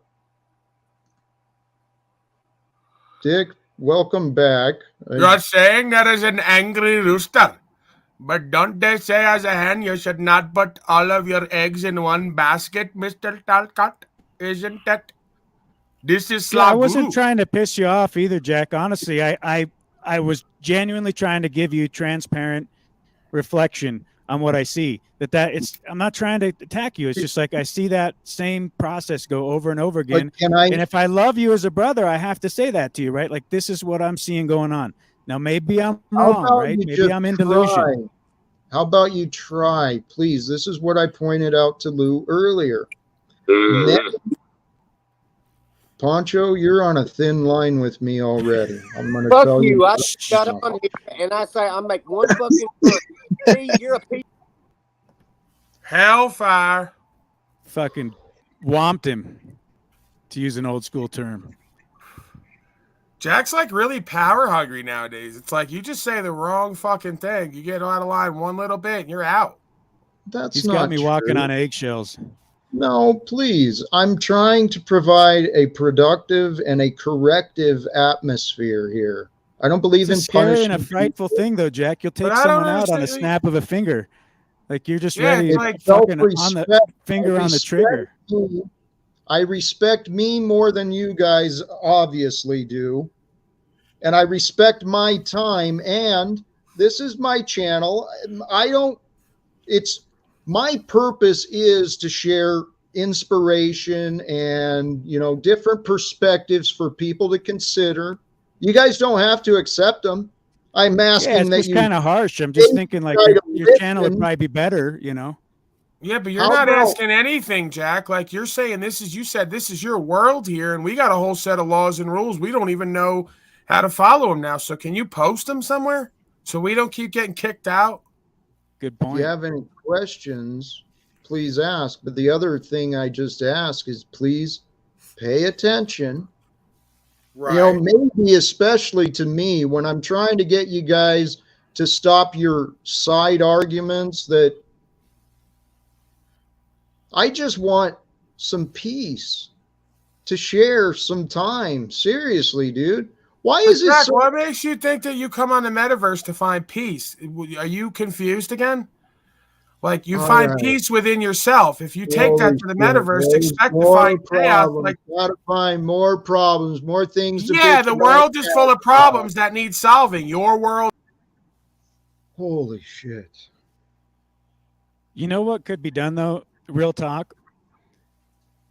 Dick, welcome back. You're saying there is an angry rooster. But don't they say as a hen you should not put all of your eggs in one basket, Mr. Talcott? Isn't that? This is Yeah, I slagoo. wasn't trying to piss you off either, Jack. Honestly, I was genuinely trying to give you transparent reflection on what I see. I'm not trying to attack you. It's just like I see that same process go over and over again. And if I love you as a brother, I have to say that to you, right? Like, this is what I'm seeing going on. Now, maybe I'm wrong, right? Maybe I'm in delusion. How about you try, please? This is what I pointed out to Lou earlier. Poncho, you're on a thin line with me already. I'm going to tell you. I got on here and I say I make one fucking word. Hey, you're a piece. Hellfire. Fucking whomped him, to use an old school term. Jack's like really power hungry nowadays. It's like you just say the wrong fucking thing. You get out of line one little bit and you're out. That's He's not got me true. walking on eggshells. No, please. I'm trying to provide a productive and a corrective atmosphere here. I don't believe in scary punishing. and a frightful thing, though, Jack. You'll take someone out on a snap of a finger. Like, you're just ready to like fucking on the finger on the trigger. I respect me more than you guys obviously do. And I respect my time. And this is my channel. My purpose is to share inspiration and, different perspectives for people to consider. You guys don't have to accept them. I'm asking it's kind of harsh. I'm just thinking like your channel would probably be better, Yeah, but you're not asking anything, Jack. Like, you're saying this is your world here, and we got a whole set of laws and rules. We don't even know how to follow them now. So can you post them somewhere so we don't keep getting kicked out? Good point. If you have any questions, please ask. But the other thing I just ask is please pay attention. Right. Maybe especially to me when I'm trying to get you guys to stop your side arguments, that I just want some peace to share some time. Seriously, dude. Why is this? Jack, what makes you think that you come on the metaverse to find peace? Are you confused again? Like, you find peace within yourself. If you take that to the metaverse, expect to find chaos. Like, gotta find more problems, more things to yeah, the world is full of problems that need solving. Your world. Holy shit. You know what could be done, though? Real talk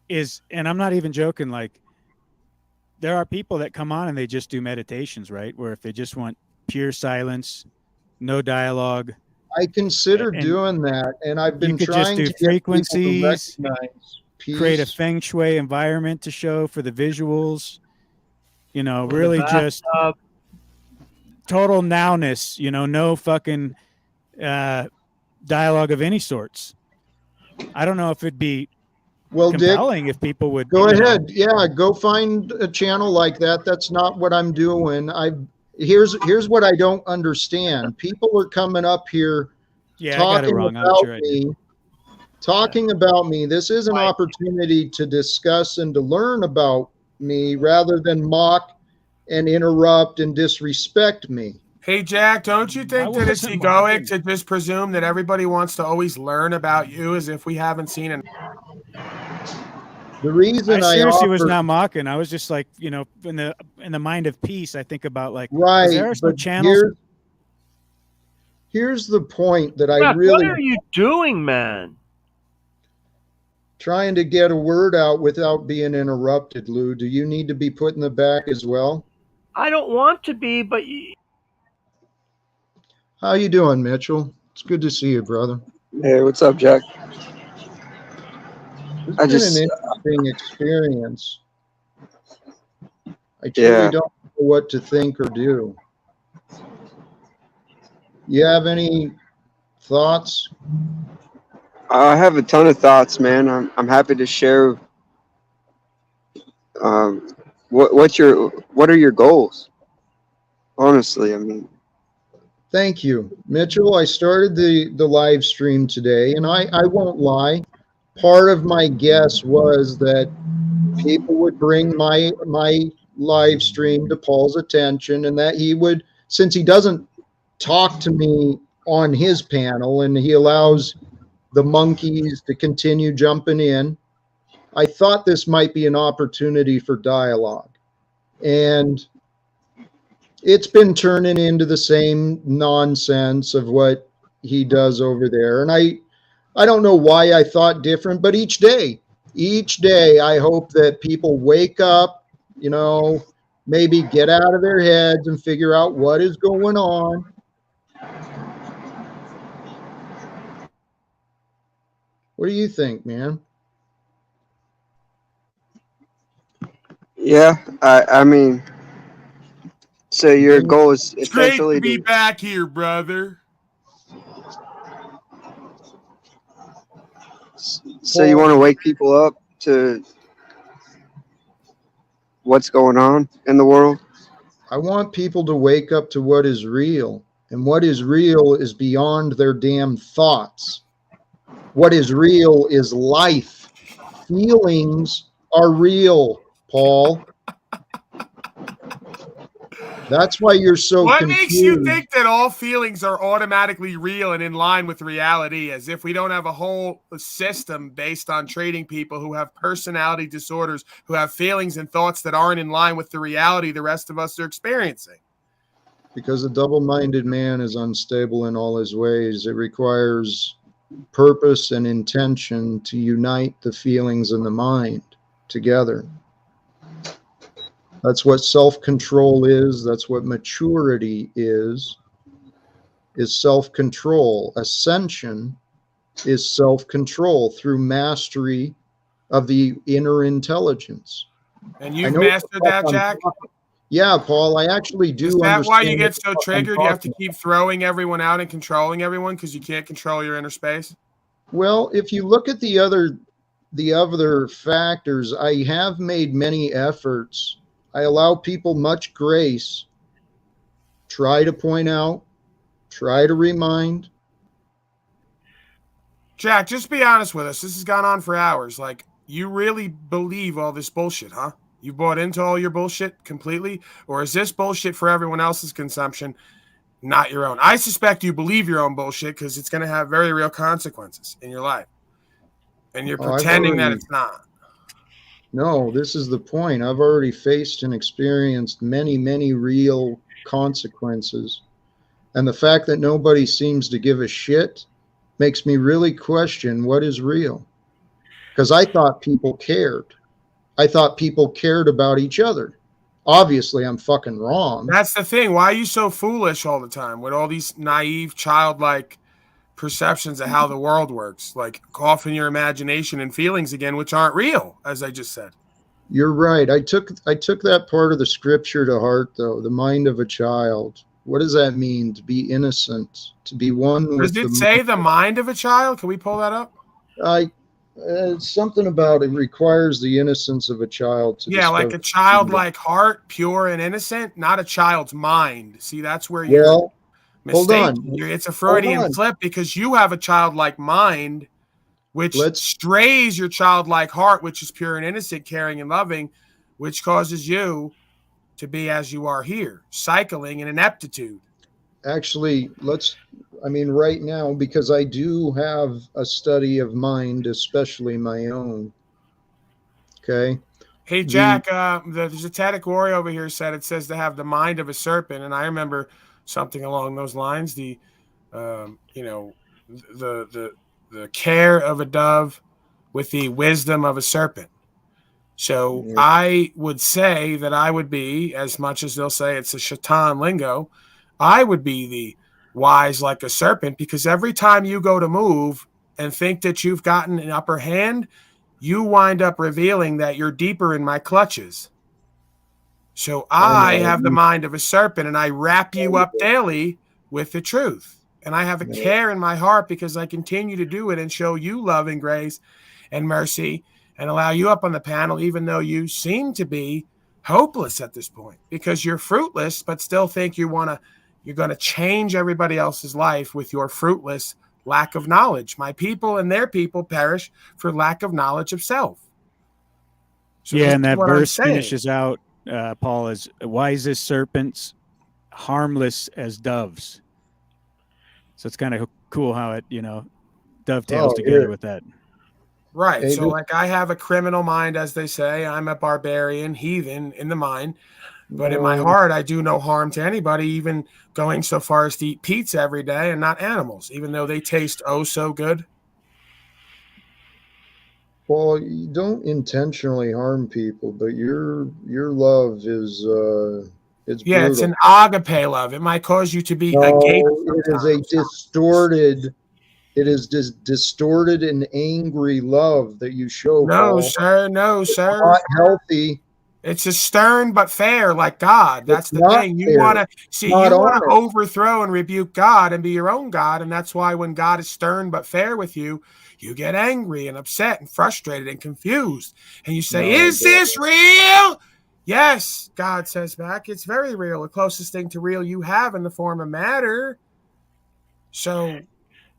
is, and I'm not even joking, like, there are people that come on and they just do meditations, right? Where if they just want pure silence, no dialogue. I consider doing that, and I've been trying to frequencies, peace. Create a feng shui environment to show for the visuals. Really just total nowness. No fucking dialogue of any sorts. I don't know if it'd be compelling, Dick, if people would go ahead. Yeah, go find a channel like that. That's not what I'm doing. Here's what I don't understand. People are coming up here talking about me. This is an opportunity to discuss and to learn about me rather than mock and interrupt and disrespect me. Hey, Jack, don't you think that it's egoic to just presume that everybody wants to always learn about you as if we haven't seen it? The reason I seriously was not mocking. I was just like, in the mind of peace, I think about like, right. There are some channels. Here's the point that Jack, what are you doing, man? Trying to get a word out without being interrupted, Lou. Do you need to be put in the back as well? I don't want to be, but how you doing, Mitchell? It's good to see you, brother. Hey, what's up, Jack? It's been an interesting experience. I truly don't know what to think or do. You have any thoughts? I have a ton of thoughts, man. I'm happy to share. What are your goals? Honestly, I mean, Thank you, Mitchell. I started the live stream today, and I won't lie. Part of my guess was that people would bring my live stream to Paul's attention, and that he would, since he doesn't talk to me on his panel, and he allows the monkeys to continue jumping in, I thought this might be an opportunity for dialogue. And it's been turning into the same nonsense of what he does over there. And I don't know why I thought different, but each day I hope that people wake up, you know, maybe get out of their heads and figure out what is going on. What do you think, man? yeah, I mean, so your goal is It's great to essentially be to. back here, brother. So you want to wake people up to what's going on in the world? I want people to wake up to what is real. And what is real is beyond their damn thoughts. What is real is life. Feelings are real, Paul. That's why you're so What confused. makes you think that all feelings are automatically real and in line with reality, as if we don't have a whole system based on treating people who have personality disorders, who have feelings and thoughts that aren't in line with the reality the rest of us are experiencing? Because a double-minded man is unstable in all his ways. It requires purpose and intention to unite the feelings and the mind together. That's what self-control is. That's what maturity is self-control. Ascension is self-control through mastery of the inner intelligence. And you've mastered that, Jack? Yeah, Paul, I actually do. Is that understand why you get so triggered? You have to keep throwing everyone out and controlling everyone because you can't control your inner space? Well, if you look at the other factors, I have made many efforts. I allow people much grace. Try to point out, try to remind. Jack, just be honest with us. This has gone on for hours. Like, you really believe all this bullshit, huh? You bought into all your bullshit completely? Or is this bullshit for everyone else's consumption, not your own? I suspect you believe your own bullshit because it's going to have very real consequences in your life. And you're pretending that it's not. No, this is the point. I've already faced and experienced many, many real consequences. And the fact that nobody seems to give a shit makes me really question what is real. Because I thought people cared. I thought people cared about each other. Obviously, I'm fucking wrong. That's the thing. Why are you so foolish all the time with all these naive, childlike perceptions of how the world works? Like, off in your imagination and feelings again, which aren't real, as I just said. You're right. I took that part of the scripture to heart, though. The mind of a child. What does that mean? To be innocent, to be one with. Does it say the mind of a child? Can we pull that up? Something about it requires the innocence of a child to. Yeah, like a childlike heart, pure and innocent, not a child's mind. See, that's where you're mistaken. Hold on. It's a Freudian slip because you have a childlike mind, which strays your childlike heart, which is pure and innocent, caring and loving, which causes you to be as you are here, cycling in ineptitude. Actually, right now, because I do have a study of mind, especially my own. Okay. Hey, Jack, there's a Tadic warrior over here said it says to have the mind of a serpent. And I remember something along those lines, the care of a dove with the wisdom of a serpent. So I would say that I would be, as much as they'll say it's a shaitan lingo, I would be the wise like a serpent, because every time you go to move and think that you've gotten an upper hand, you wind up revealing that you're deeper in my clutches. So I have the mind of a serpent, and I wrap you up daily with the truth. And I have a care in my heart because I continue to do it and show you love and grace and mercy and allow you up on the panel, even though you seem to be hopeless at this point because you're fruitless, but still think you're going to change everybody else's life with your fruitless lack of knowledge. My people and their people perish for lack of knowledge of self. So yeah, and that verse saying. finishes out, Paul, as wise as serpents, harmless as doves. So it's kind of cool how it, dovetails together with that. Right. Hey, so like I have a criminal mind, as they say. I'm a barbarian, heathen in the mind. But in my heart, I do no harm to anybody, even going so far as to eat pizza every day and not animals, even though they taste oh so good. Well, you don't intentionally harm people, but your love is it's brutal. It's an agape love. It might cause you to be agape. It is a distorted. It is distorted and angry love that you show. No, Paul. sir. No, sir. Not healthy. It's a stern but fair, like God. That's the thing. You want to see. You want to overthrow and rebuke God and be your own God, and that's why when God is stern but fair with you, you get angry and upset and frustrated and confused, and you say, "Is this real?" Yes, God says back, "It's very real. The closest thing to real you have in the form of matter." So,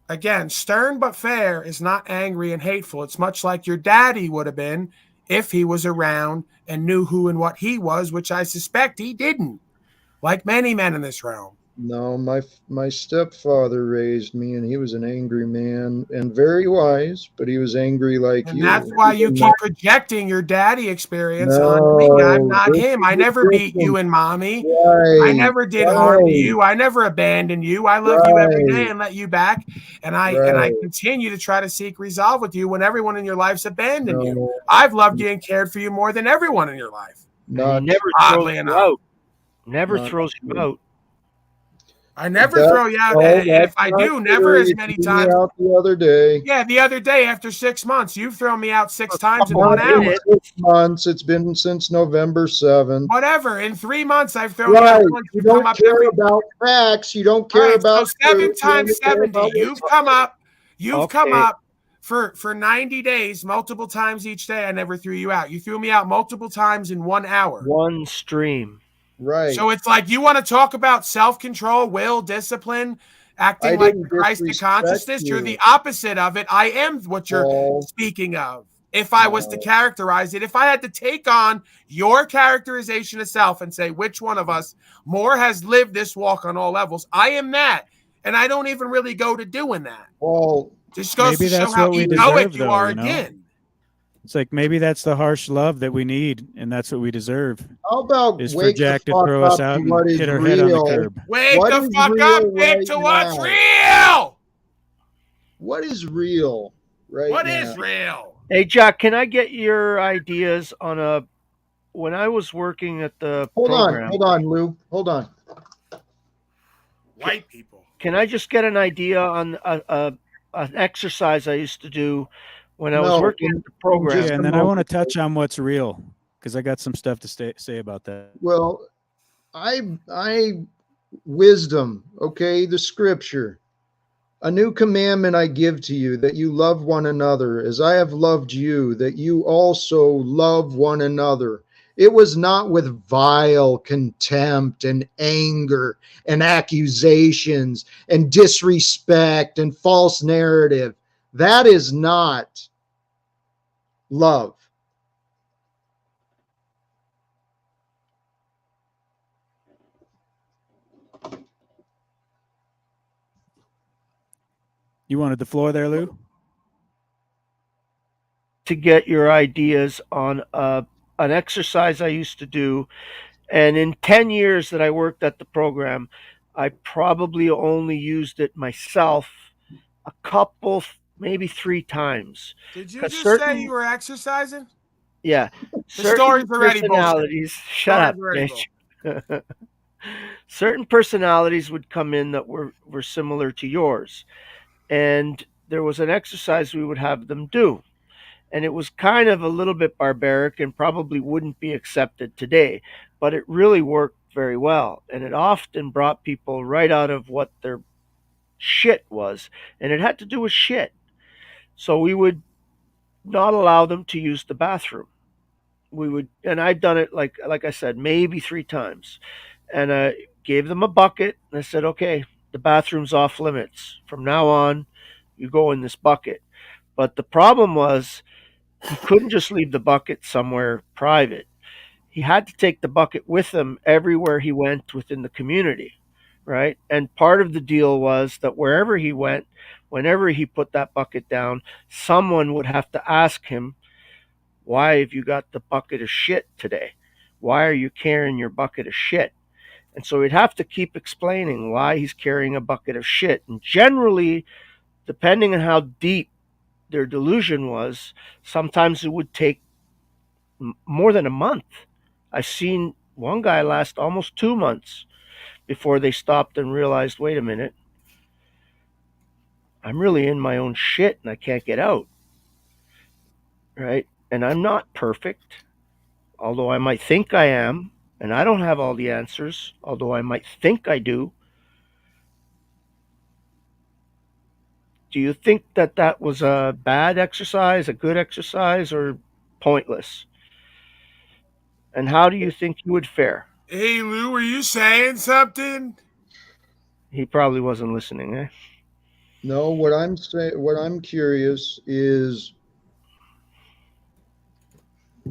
again, stern but fair is not angry and hateful. It's much like your daddy would have been if he was around and knew who and what he was, which I suspect he didn't, like many men in this realm. No, my stepfather raised me, and he was an angry man and very wise, but he was angry like and you. That's why you keep projecting your daddy experience on me. I'm not him. I never beat you and mommy. I never did harm to you. I never abandoned you. I love you every day and let you back. And I continue to try to seek resolve with you when everyone in your life's abandoned you. I've loved you and cared for you more than everyone in your life. Never oddly enough. Never throws you out. I never throw you out, and if I do, never as many times. Out the other day. Yeah, the other day after 6 months, you've thrown me out 6 times in 1 hour. 6 months. It's been since November 7th. Whatever. In 3 months, I've thrown you out. You don't care about facts. You don't care about. So 7 times 70. You've come up. You've come up for 90 days, multiple times each day. I never threw you out. You threw me out multiple times in 1 hour. One stream. Right. So it's like you want to talk about self-control, will, discipline, acting like Christ in consciousness. You're the opposite of it. I am what you're speaking of. If I was to characterize it, if I had to take on your characterization of self and say which one of us more has lived this walk on all levels, I am that. And I don't even really go to doing that. Well, just goes to show how egoic you are again. It's like maybe that's the harsh love that we need, and that's what we deserve. How about is for Jack to throw us out and hit our head on the curb? Wake the fuck up, Vic, to what's real! What is real right now? What is real? Hey, Jack, can I get your ideas on when I was working at the program? Hold on, Lou. Hold on. White people. Can I just get an idea on an exercise I used to do when I was working at the program? Yeah, and then I want to touch on what's real, because I got some stuff to say about that. Well, wisdom, okay, the scripture. A new commandment I give to you, that you love one another as I have loved you, that you also love one another. It was not with vile contempt and anger and accusations and disrespect and false narrative. That is not love. You wanted the floor there, Lou? To get your ideas on an exercise I used to do. And in 10 years that I worked at the program, I probably only used it myself a couple, maybe 3 times. Did you just say you were exercising? Yeah. The story's already personalities. Shut up, bitch. Certain personalities would come in that were similar to yours. And there was an exercise we would have them do. And it was kind of a little bit barbaric and probably wouldn't be accepted today, but it really worked very well. And it often brought people right out of what their shit was. And it had to do with shit. So we would not allow them to use the bathroom. we would, and I've done it like I said, maybe 3 times, and I gave them a bucket, and I said, okay, the bathroom's off limits from now on. You go in this bucket. But the problem was he couldn't just leave the bucket somewhere private. He had to take the bucket with him everywhere he went within the community, right? And part of the deal was that wherever he went, whenever he put that bucket down, someone would have to ask him, why have you got the bucket of shit today? Why are you carrying your bucket of shit? And so he'd have to keep explaining why he's carrying a bucket of shit. And generally, depending on how deep their delusion was, sometimes it would take more than a month. I've seen one guy last almost 2 months before they stopped and realized, wait a minute, I'm really in my own shit and I can't get out. Right? And I'm not perfect, although I might think I am, and I don't have all the answers, although I might think I do. Do you think that that was a bad exercise, a good exercise, or pointless? And how do you think you would fare? Hey, Lou, were you saying something? He probably wasn't listening, eh? No, what I'm curious is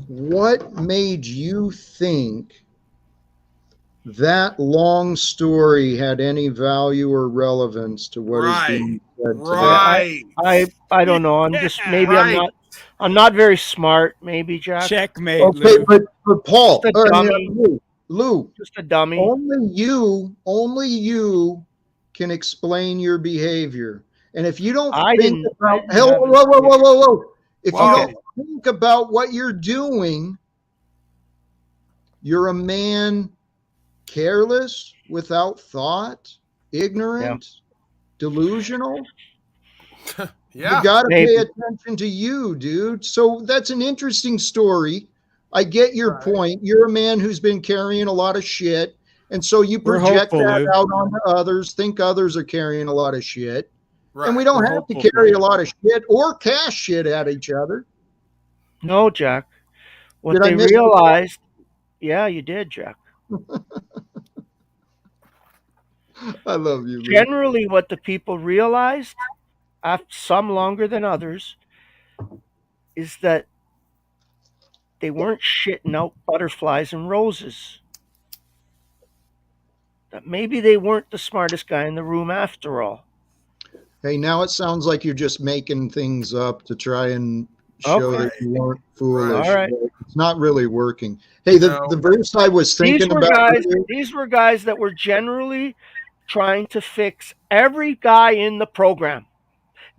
what made you think that long story had any value or relevance to what is being said today? I don't know. I'm just maybe right. I'm not very smart. Maybe, Jack. Checkmate. Okay, Lou. but Paul, Just a dummy. Lou, just a dummy. Only you can explain your behavior. And if you don't think about, whoa. If you don't think about what you're doing, you're a man careless, without thought, ignorant, delusional. Yeah. You got to pay attention to you, dude. So that's an interesting story. I get your point. You're a man who's been carrying a lot of shit. And so you project that out onto others, think others are carrying a lot of shit. Right. And we don't have to carry a lot of shit or cash shit at each other. No, Jack. What they realized, yeah, you did, Jack. I love you. Generally, what the people realized, some longer than others, is that they weren't shitting out butterflies and roses. That maybe they weren't the smartest guy in the room after all. Hey, now it sounds like you're just making things up to try and show that you weren't foolish. All right. It's not really working. Hey, the verse I was thinking about. These were guys that were generally trying to fix every guy in the program.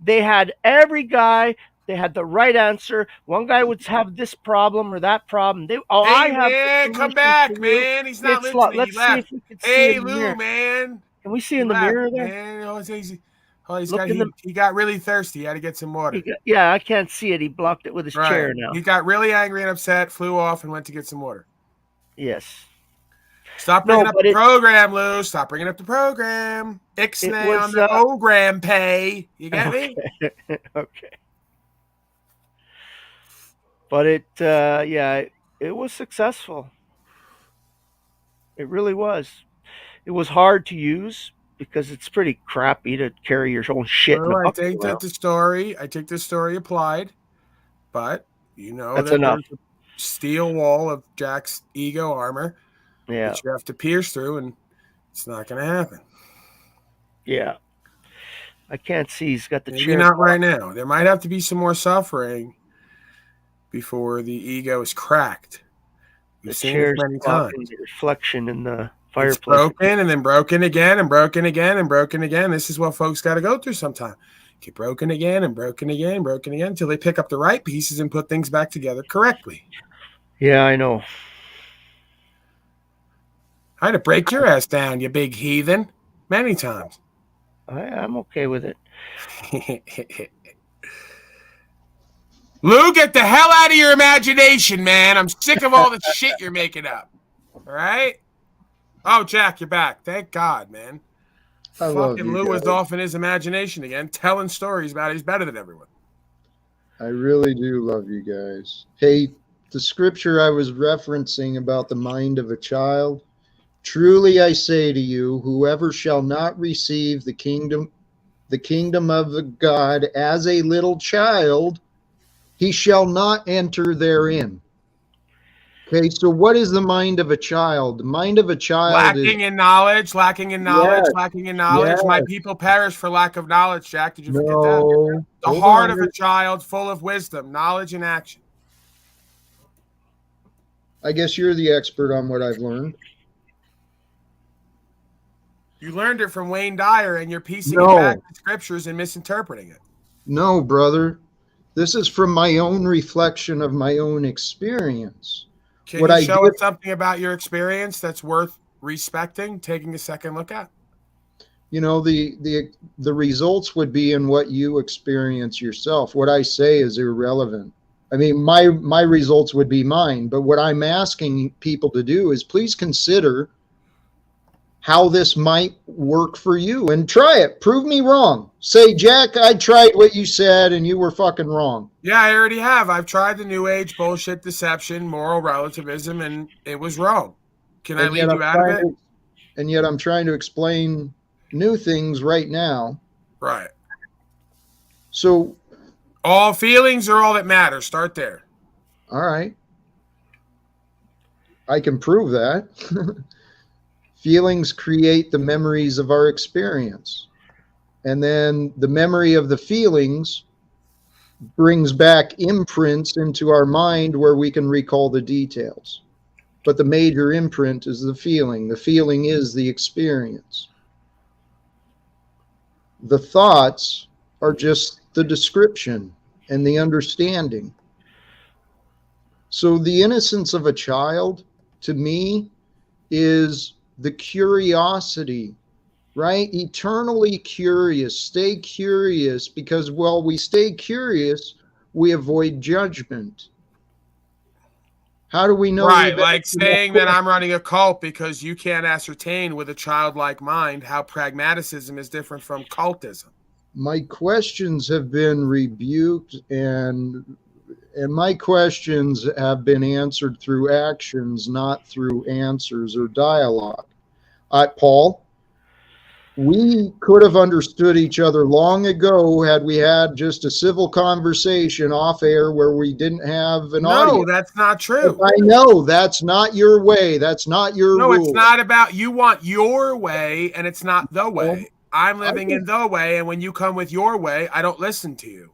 They had every guy. They had the right answer. One guy would have this problem or that problem. Come back, man. He's not listening. Let's see if we can see in the mirror. Man. Can we see in the mirror there? Man. He got really thirsty. He had to get some water. Yeah, I can't see it. He blocked it with his chair now. He got really angry and upset, flew off, and went to get some water. Yes. Stop bringing up the program, Lou. Stop bringing up the program. Ixnay on the program pay. You get me? Okay. But it was successful. It really was. It was hard to use because it's pretty crappy to carry your own shit. I think that the story applied, but that's enough. There's a steel wall of Jack's ego armor that you have to pierce through, and it's not going to happen. Yeah. I can't see. He's got the Maybe chair. Not right now. There might have to be some more suffering before the ego is cracked. We've seen it many times. The reflection in the fireplace. It's broken and then broken again and broken again and broken again. This is what folks got to go through sometimes. Get broken again and broken again and broken again until they pick up the right pieces and put things back together correctly. Yeah, I know. I had to break your ass down, you big heathen, many times. I'm okay with it. Lou, get the hell out of your imagination, man. I'm sick of all the shit you're making up. All right? Oh, Jack, you're back. Thank God, man. Fucking Lou was off in his imagination again, telling stories about he's better than everyone. I really do love you guys. Hey, the scripture I was referencing about the mind of a child, truly I say to you, whoever shall not receive the kingdom of God as a little child, he shall not enter therein. Okay, so what is the mind of a child? The mind of a child is Lacking in knowledge, lacking in knowledge, yes, lacking in knowledge. My yes. people perish for lack of knowledge, Jack. Did you forget that? No, The hold heart on. of a child full of wisdom, knowledge, and action. I guess you're the expert on what I've learned. You learned it from Wayne Dyer, and you're piecing it No, back to scriptures and misinterpreting it. no, brother. This is from my own reflection of my own experience. Can What you I show did, us something about your experience that's worth respecting, taking a second look at? you know, the results would be in what you experience yourself. What I say is irrelevant. I mean, my results would be mine, but what I'm asking people to do is please consider how this might work for you and try it. Prove me wrong. Say, Jack, I tried what you said and you were fucking wrong. Yeah, I already have. I've tried the New Age bullshit, deception, moral relativism, and it was wrong. Can I leave you out of it? And yet I'm trying to explain new things right now. Right. So all feelings are all that matters. Start there. All right. I can prove that. Feelings create the memories of our experience. And then the memory of the feelings brings back imprints into our mind where we can recall the details. But the major imprint is the feeling. The feeling is the experience. The thoughts are just the description and the understanding. So the innocence of a child, to me, is the curiosity, right? Eternally curious. Stay curious, because while we stay curious, we avoid judgment. How do we know? Right, like saying that I'm running a cult because you can't ascertain with a childlike mind how pragmaticism is different from cultism. My questions have been rebuked, and my questions have been answered through actions, not through answers or dialogue. Paul, we could have understood each other long ago had we had just a civil conversation off air where we didn't have an audience. No, that's not true. I know that's not your way. That's not your rule. No, it's not about you want your way, and it's not the way. I'm living in the way, and when you come with your way, I don't listen to you.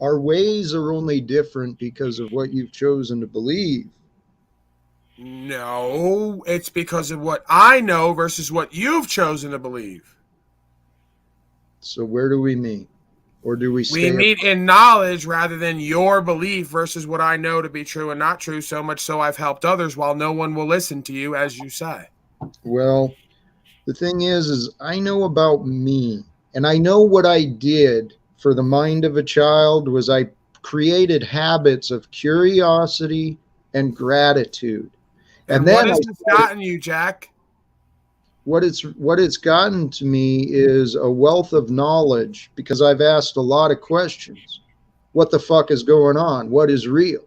Our ways are only different because of what you've chosen to believe. No, it's because of what I know versus what you've chosen to believe. So where do we meet? Or do we We meet in knowledge rather than your belief versus what I know to be true and not true, so much so I've helped others while no one will listen to you, as you say. Well, the thing is I know about me, and I know what I did for the mind of a child was I created habits of curiosity and gratitude. And then what has this gotten you, Jack? What it's gotten to me is a wealth of knowledge, because I've asked a lot of questions. What the fuck is going on? What is real?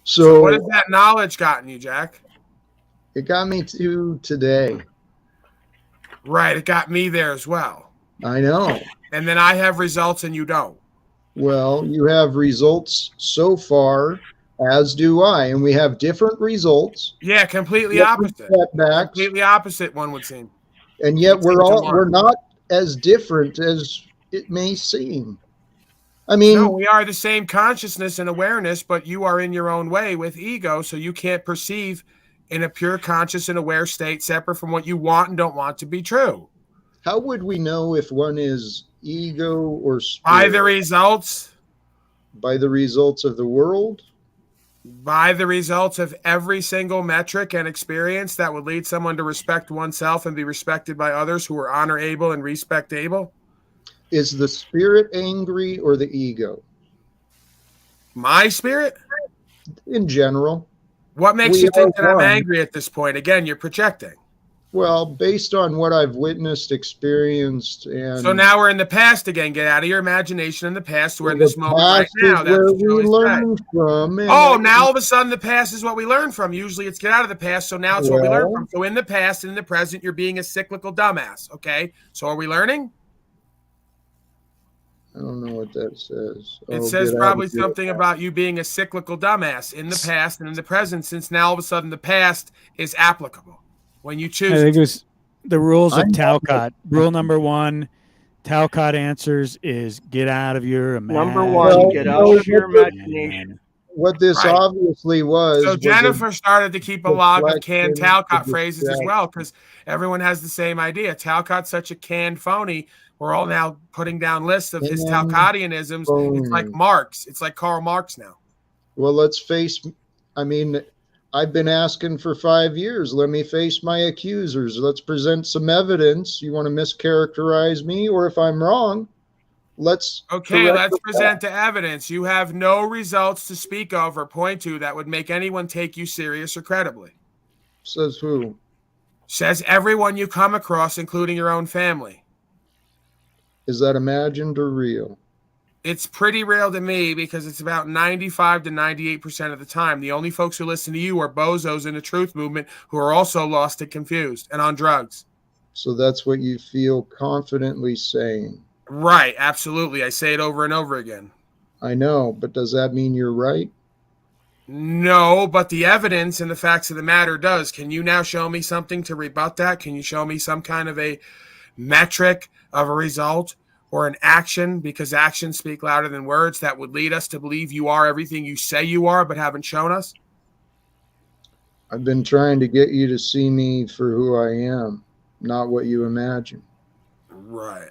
So what has that knowledge gotten you, Jack? It got me to today. Right, it got me there as well. I know. And then I have results and you don't. Well, you have results so far, as do I, and we have different results. Yeah, completely opposite. Setbacks. Completely opposite, one would seem. And yet we're not as different as it may seem. I mean, no, we are the same consciousness and awareness, but you are in your own way with ego, so you can't perceive in a pure conscious and aware state separate from what you want and don't want to be true. How would we know if one is ego or spirit? By the results. By the results of the world? By the results of every single metric and experience that would lead someone to respect oneself and be respected by others who are honor able and respect able. Is the spirit angry or the ego? My spirit? In general. What makes you think that I'm angry at this point? Again, you're projecting. Well, based on what I've witnessed, experienced, and So now we're in the past again. Get out of your imagination in the past. We're in the this moment right past is now. That's where what you we always say. learn from. And Oh, now all of a sudden the past is what we learn from. Usually it's get out of the past, so now it's what we learn from. So in the past and in the present, you're being a cyclical dumbass. Okay, so are we learning? I don't know what that says. It says probably something about you being a cyclical dumbass in the past and in the present, since now all of a sudden the past is applicable when you choose. I think it was the rules of Talcott. Rule number 1, Talcott answers is get out of your imagination. Number 1, get out of your imagination. What this obviously was. So Jennifer started to keep a log of canned Talcott deflection, phrases as well, because everyone has the same idea. Talcott's such a canned phony. We're all now putting down lists of his Talcottianisms. It's like Marx. It's like Karl Marx now. Well, let's face, I mean, I've been asking for 5 years. Let me face my accusers. Let's present some evidence. You want to mischaracterize me, or if I'm wrong, let's present the evidence. You have no results to speak of or point to that would make anyone take you serious or credibly. Says who? Says everyone you come across, including your own family. Is that imagined or real? It's pretty real to me, because it's about 95 to 98% of the time. The only folks who listen to you are bozos in the truth movement who are also lost and confused and on drugs. So that's what you feel confidently saying. Right, absolutely. I say it over and over again. I know, but does that mean you're right? No, but the evidence and the facts of the matter does. Can you now show me something to rebut that? Can you show me some kind of a metric of a result or an action, because actions speak louder than words, that would lead us to believe you are everything you say you are but haven't shown us? I've been trying to get you to see me for who I am, not what you imagine. Right.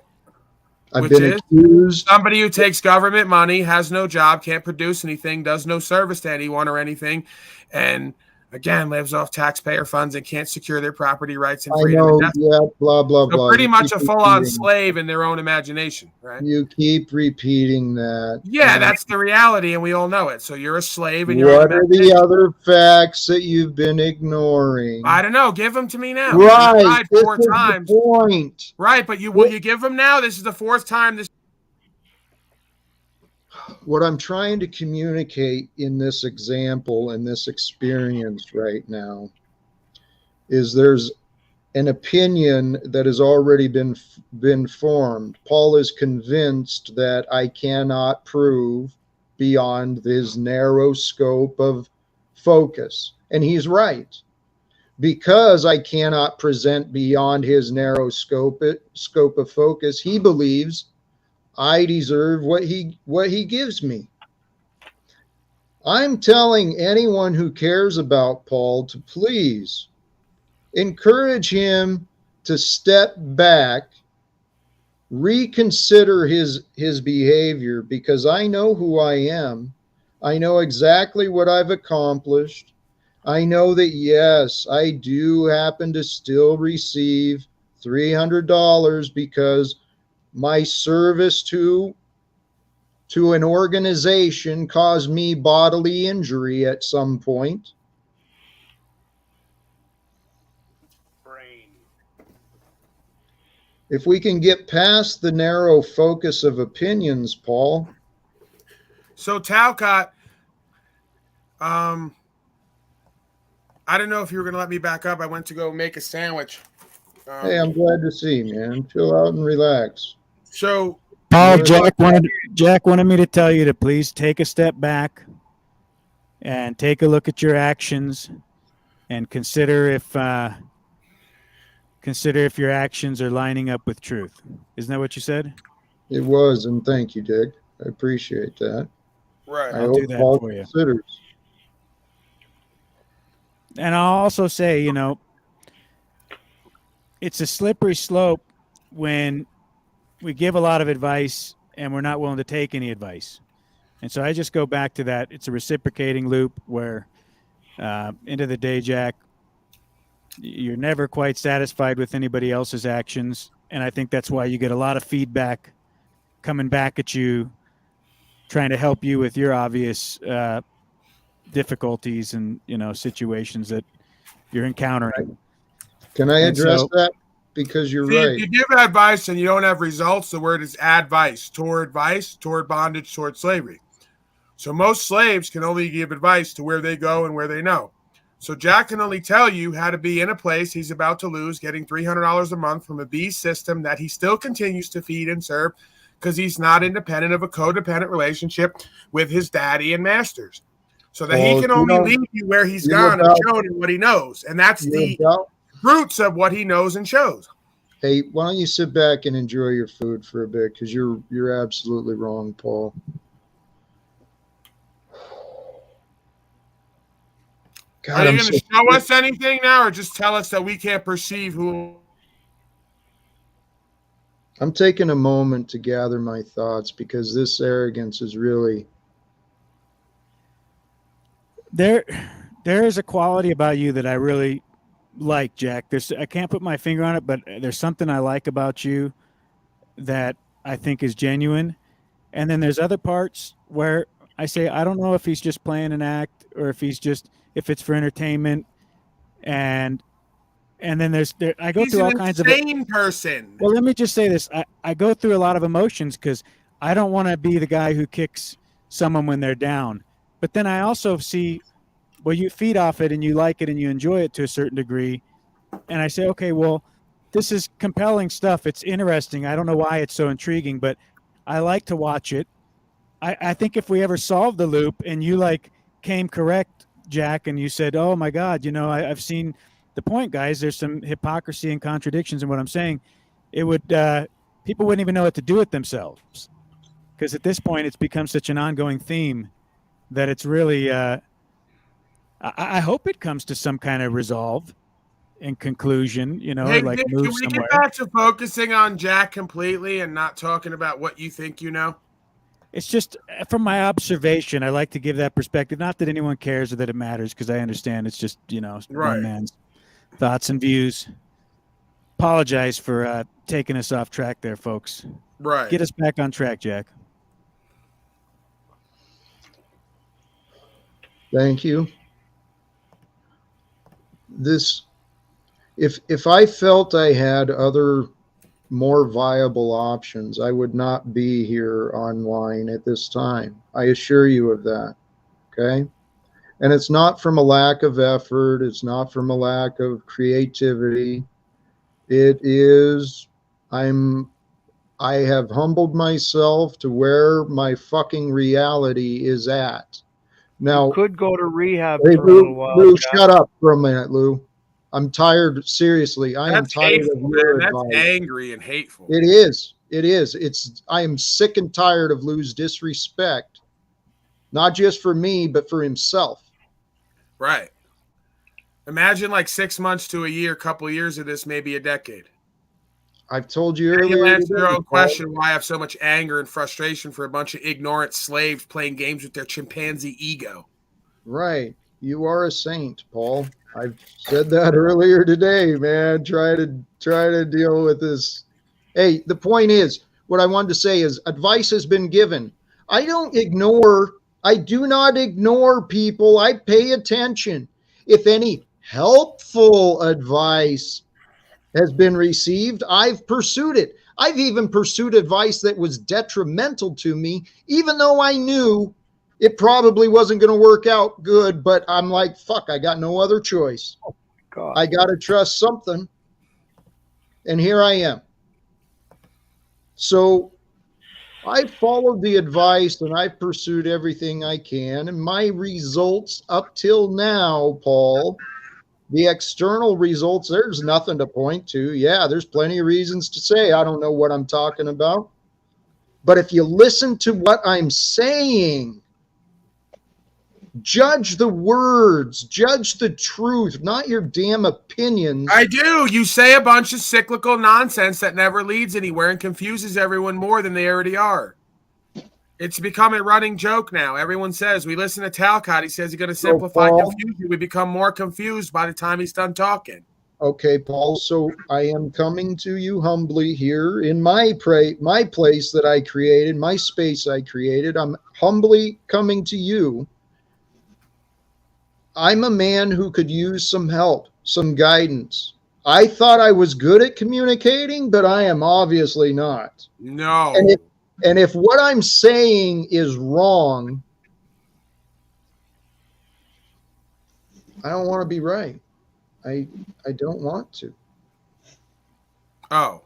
I've been accused. Somebody who takes government money, has no job, can't produce anything, does no service to anyone or anything, and again, lives off taxpayer funds and can't secure their property rights and freedom. I know, yeah, blah, blah, blah. Pretty much a full-on slave in their own imagination, right? You keep repeating that. Yeah, that's the reality, and we all know it. So you're a slave in your own imagination. What are the other facts that you've been ignoring? I don't know. Give them to me now. Right. This 4 times. The point. Right, but will you give them now? This is the 4th time. What I'm trying to communicate in this example and this experience right now is there's an opinion that has already been formed. Paul is convinced that I cannot prove beyond his narrow scope of focus. And he's right. Because I cannot present beyond his narrow scope of focus, he believes I deserve what he gives me. I'm telling anyone who cares about Paul to please encourage him to step back, reconsider his behavior, because I know who I am. I know exactly what I've accomplished. I know that, yes, I do happen to still receive $300 because my service to an organization caused me bodily injury at some point. If we can get past the narrow focus of opinions, Paul. So Talcott, I don't know if you were going to let me back up. I went to go make a sandwich. Hey, I'm glad to see you, man. Chill out and relax. So, Paul, Jack wanted me to tell you to please take a step back and take a look at your actions and consider if your actions are lining up with truth. Isn't that what you said? It was, and thank you, Dick. I appreciate that. Right. I'll do that for you. Considers. And I'll also say, it's a slippery slope when we give a lot of advice and we're not willing to take any advice. And so I just go back to that. It's a reciprocating loop where, end of the day, Jack, you're never quite satisfied with anybody else's actions. And I think that's why you get a lot of feedback coming back at you, trying to help you with your obvious difficulties and, situations that you're encountering. Can I And address so- that? Because you're See, right. if you give advice and you don't have results, the word is advice, toward bondage, toward slavery. So most slaves can only give advice to where they go and where they know. So Jack can only tell you how to be in a place he's about to lose, getting $300 a month from a beast system that he still continues to feed and serve because he's not independent of a codependent relationship with his daddy and masters. So that he can only lead you where he's gone and shown him what he knows. And that's the roots of what he knows and shows. Hey, why don't you sit back and enjoy your food for a bit? Because you're absolutely wrong, Paul. God, Are you going to show us anything now, or just tell us that we can't perceive who? I'm taking a moment to gather my thoughts because this arrogance is really. There is a quality about you that I really like, Jack. I can't put my finger on it, but there's something I like about you that I think is genuine. And then there's other parts where I say, I don't know if he's just playing an act or if it's for entertainment. And then I go through all kinds of insane person. Well, let me just say this. I go through a lot of emotions because I don't want to be the guy who kicks someone when they're down. But then I also see, well, you feed off it and you like it and you enjoy it to a certain degree. And I say, okay, well, this is compelling stuff. It's interesting. I don't know why it's so intriguing, but I like to watch it. I think if we ever solved the loop and you came correct, Jack, and you said, oh my God, I've seen the point, guys, there's some hypocrisy and contradictions in what I'm saying. It would, people wouldn't even know what to do with themselves. Because at this point, it's become such an ongoing theme that it's really, I hope it comes to some kind of resolve and conclusion, Hey, move can we somewhere. get back to focusing on Jack completely and not talking about what you think you know? It's just from my observation, I like to give that perspective. Not that anyone cares or that it matters, because I understand it's just, one man's thoughts and views. Apologize for taking us off track there, folks. Right. Get us back on track, Jack. Thank you. If I felt I had other more viable options, I would not be here online at this time. I assure you of that. Okay. And it's not from a lack of effort. It's not from a lack of creativity. It is, I have humbled myself to where my fucking reality is at. Now, you could go to rehab hey, for a little while. Lou, shut up for a minute, Lou. I'm tired. Seriously, I am tired hateful, of your man. advice. That's angry and hateful. It is. It is. I am sick and tired of Lou's disrespect, not just for me, but for himself. Right. Imagine 6 months to a year, couple of years of this, maybe a decade. I've told you And earlier. you'll answer your own question why I have so much anger and frustration for a bunch of ignorant slaves playing games with their chimpanzee ego. Right. You are a saint, Paul. I've said that earlier today, man. Try to deal with this. Hey, the point is, what I wanted to say is advice has been given. I do not ignore people. I pay attention. If any helpful advice has been received, I've pursued it. I've even pursued advice that was detrimental to me, even though I knew it probably wasn't going to work out good, but I'm like, fuck, I got no other choice. Oh, God. I got to trust something. And here I am. So I followed the advice and I pursued everything I can. And my results up till now, Paul, the external results, there's nothing to point to. Yeah, there's plenty of reasons to say I don't know what I'm talking about. But if you listen to what I'm saying, judge the words, judge the truth, not your damn opinions. I do. You say a bunch of cyclical nonsense that never leads anywhere and confuses everyone more than they already are. It's become a running joke now. Everyone says, we listen to Talcott. He says he's going to simplify and confuse you. We become more confused by the time he's done talking. Okay, Paul. So I am coming to you humbly here in my place that I created, my space I created. I'm humbly coming to you. I'm a man who could use some help, some guidance. I thought I was good at communicating, but I am obviously not. No. And if what I'm saying is wrong, I don't want to be right. I don't want to. Oh.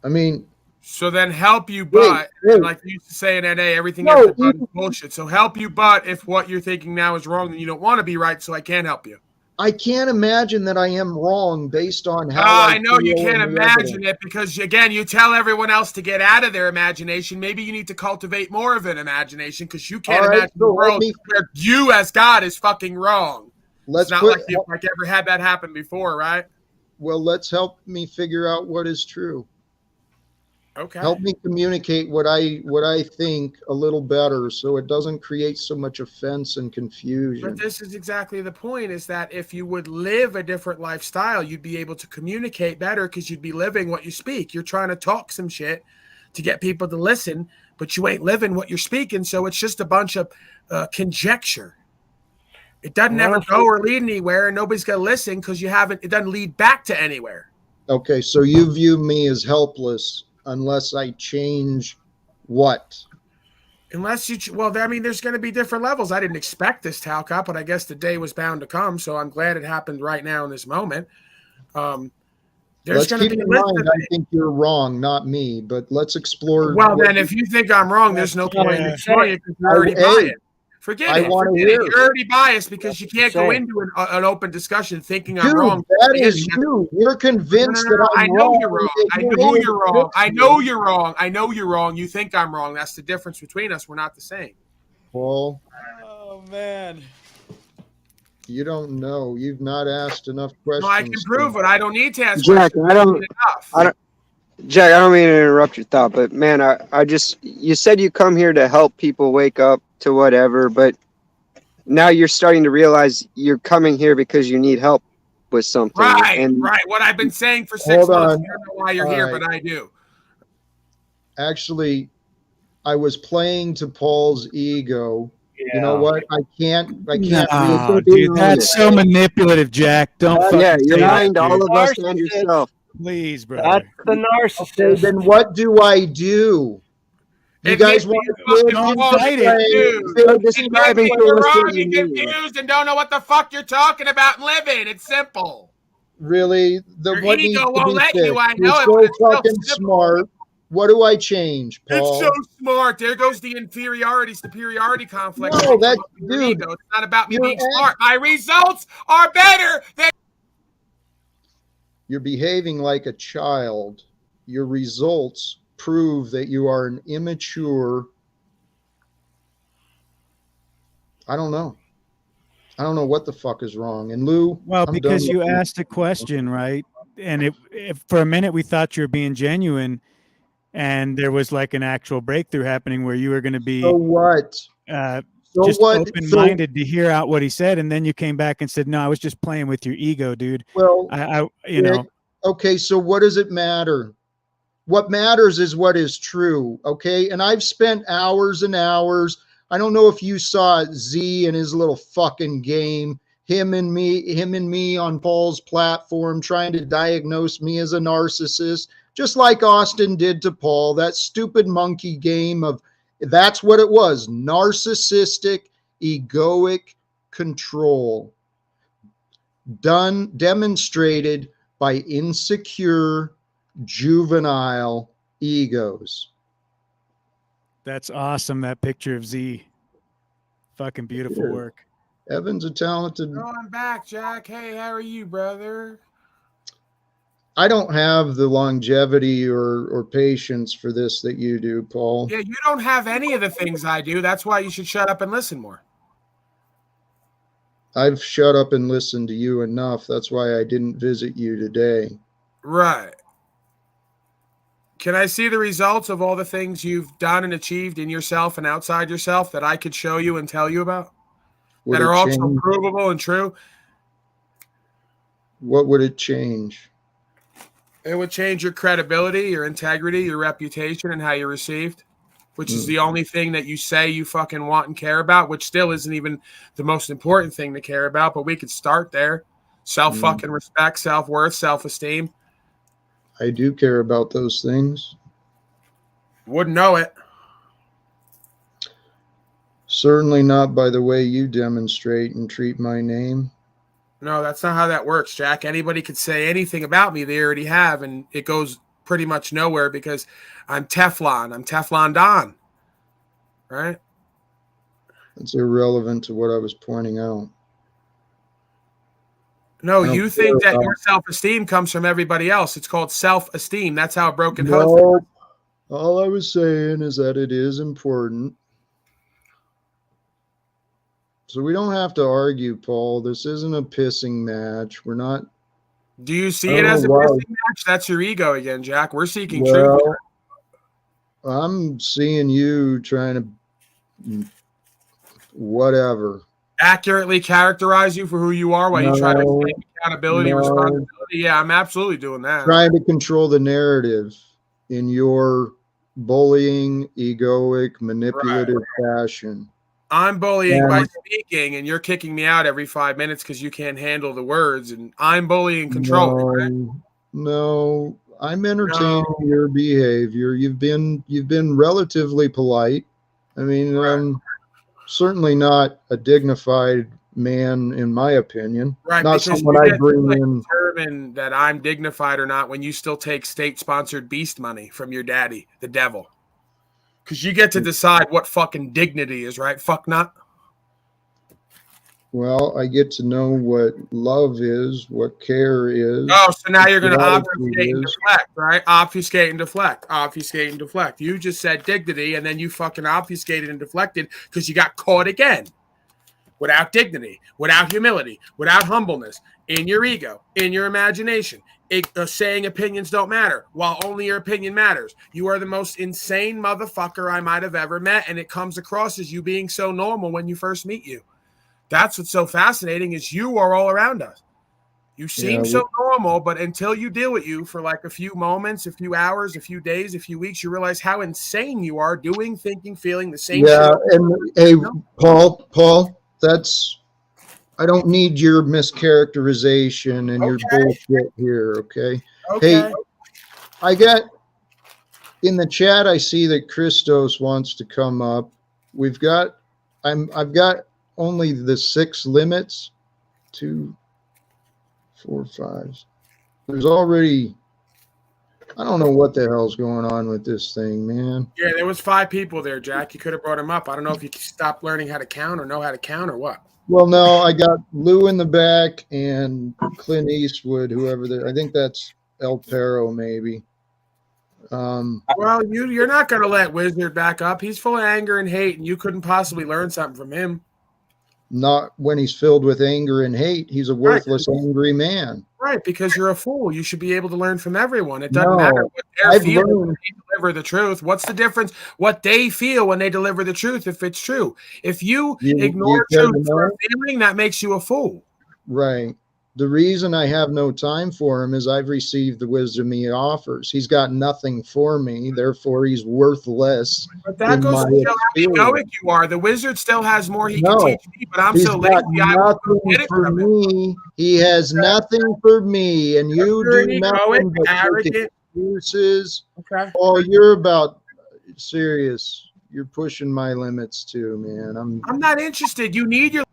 I mean, so then help you but like you used to say in NA, everything after but is bullshit. So help you but if what you're thinking now is wrong, then you don't want to be right, so I can't help you. I can't imagine that I am wrong based on how I know you can't imagine it because, again, you tell everyone else to get out of their imagination. Maybe you need to cultivate more of an imagination because you can't imagine the world where you as God is fucking wrong. It's not like you've ever had that happen before, right? Well, let's help me figure out what is true. Okay. Help me communicate what I think a little better so it doesn't create so much offense and confusion. But this is exactly the point, is that if you would live a different lifestyle, you'd be able to communicate better because you'd be living what you speak. You're trying to talk some shit to get people to listen, but you ain't living what you're speaking, so it's just a bunch of conjecture. It doesn't ever go or lead anywhere, and nobody's going to listen because it doesn't lead back to anywhere. Okay, so you view me as helpless unless I change what? Unless you, well, I mean, there's going to be different levels. I didn't expect this, Talcott, but I guess the day was bound to come, so I'm glad it happened right now in this moment. Let's keep in mind, I think you're wrong, not me, but let's explore. Well, then, if you think I'm wrong, there's no point in exploring it because you're already biased. Forget it. You're already biased because you can't go into an open discussion thinking I'm wrong. That is you. You're convinced that I'm wrong. I know you're wrong. I know you're wrong. I know you're wrong. I know you're wrong. You think I'm wrong. That's the difference between us. We're not the same. Paul. Oh, man. You don't know. You've not asked enough questions. No, I can prove it. I don't need to ask Jack, questions. Jack, I don't mean to interrupt your thought, but man, I just, you said you come here to help people wake up to whatever, but now you're starting to realize you're coming here because you need help with something. Right. What I've been saying for 6 months. I don't know why you're here, but I do. Actually, I was playing to Paul's ego. Yeah. You know what? I can't. No, dude, that's so manipulative, Jack. Don't. Yeah, you're lying to all of us and yourself. Please, bro. That's the narcissist. Okay, then what do I do? You guys want to fight it, describing you're confused and don't know what the fuck you're talking about and living. It's simple. Really, your ego won't let you. I know it. You're so fucking smart. What do I change, Paul? It's so smart. There goes the superiority conflict. No, that's dude. It's not about me being smart. My results are better than. You're behaving like a child. Your results prove that you are an immature. I don't know. I don't know what the fuck is wrong. And Lou, well, because you asked a question, right? And if for a minute we thought you were being genuine, and there was like an actual breakthrough happening where you were going to be just open-minded to hear out what he said, and then you came back and said, "No, I was just playing with your ego, dude." Well, you know. Okay, so what does it matter? What matters is what is true, okay? And I've spent hours and hours. I don't know if you saw Z and his little fucking game, him and me on Paul's platform trying to diagnose me as a narcissist, just like Austin did to Paul, that stupid monkey game of, that's what it was, narcissistic, egoic control. Demonstrated by insecure, juvenile egos. That's awesome. That picture of Z. Fucking beautiful work. Evan's a talented. Oh, I'm back, Jack. Hey, how are you, brother? I don't have the longevity or patience for this that you do, Paul. Yeah, you don't have any of the things I do. That's why you should shut up and listen more. I've shut up and listened to you enough. That's why I didn't visit you today. Right. Can I see the results of all the things you've done and achieved in yourself and outside yourself that I could show you and tell you about? That are also provable and true? What would it change? It would change your credibility, your integrity, your reputation, and how you're received, which is the only thing that you say you fucking want and care about, which still isn't even the most important thing to care about, but we could start there. Self-fucking respect, self-worth, self-esteem. I do care about those things. Wouldn't know it. Certainly not by the way you demonstrate and treat my name. No, that's not how that works, Jack. Anybody could say anything about me they already have, and it goes pretty much nowhere because I'm Teflon. I'm Teflon Don. Right? It's irrelevant to what I was pointing out. No, you think that your self-esteem comes from everybody else. It's called self-esteem. That's how a broken home. No, all I was saying is that it is important. So we don't have to argue, Paul. This isn't a pissing match. We're not. Do you see it as a pissing match? That's your ego again, Jack. We're seeking truth. I'm seeing you trying to whatever. Accurately characterize you for who you are while you try to take accountability, responsibility. Yeah, I'm absolutely doing that. Trying to control the narrative in your bullying, egoic, manipulative fashion. I'm bullying by speaking, and you're kicking me out every 5 minutes because you can't handle the words, and I'm bullying control. Right? No, I'm entertaining your behavior. You've been relatively polite. I mean, I'm certainly not a dignified man, in my opinion. Right, not because someone I bring in. Determine that I'm dignified or not when you still take state-sponsored beast money from your daddy, the devil. Because you get to decide what fucking dignity is, right? Fuck not. Well, I get to know what love is, what care is. Oh, so now you're going to obfuscate and deflect, right? Obfuscate and deflect. Obfuscate and deflect. You just said dignity, and then you fucking obfuscated and deflected because you got caught again. Without dignity, without humility, without humbleness, in your ego, in your imagination, saying opinions don't matter, while only your opinion matters. You are the most insane motherfucker I might have ever met, and it comes across as you being so normal when you first meet you. That's what's so fascinating is you are all around us. You seem so normal, but until you deal with you for like a few moments, a few hours, a few days, a few weeks, you realize how insane you are doing, thinking, feeling the same shit. And hey, Paul, that's... I don't need your mischaracterization and your bullshit here, okay? Hey, I got in the chat. I see that Christos wants to come up. I've got only the 6 limits. 2, 4, 5. There's already. I don't know what the hell's going on with this thing, man. Yeah, there was 5 people there, Jack. You could have brought them up. I don't know if you stopped learning how to count or know how to count or what. Well, no, I got Lou in the back and Clint Eastwood, whoever I think that's El Perro, maybe. Well, you're not going to let Wizard back up. He's full of anger and hate, and you couldn't possibly learn something from him. Not when he's filled with anger and hate. He's a worthless, angry man. Right, because you're a fool. You should be able to learn from everyone. It doesn't matter what they're feeling when they deliver the truth. What's the difference? What they feel when they deliver the truth, if it's true. If you ignore truth for a feeling, that makes you a fool. Right. The reason I have no time for him is I've received the wisdom he offers. He's got nothing for me, therefore he's worthless. But that goes to show how egoic you are. The wizard still has more he can teach me, but I'm so lazy. Nothing for me. He has nothing for me, and you do nothing but arrogant excuses. Okay. Oh, you're about serious. You're pushing my limits too, man. I'm not interested. You need your.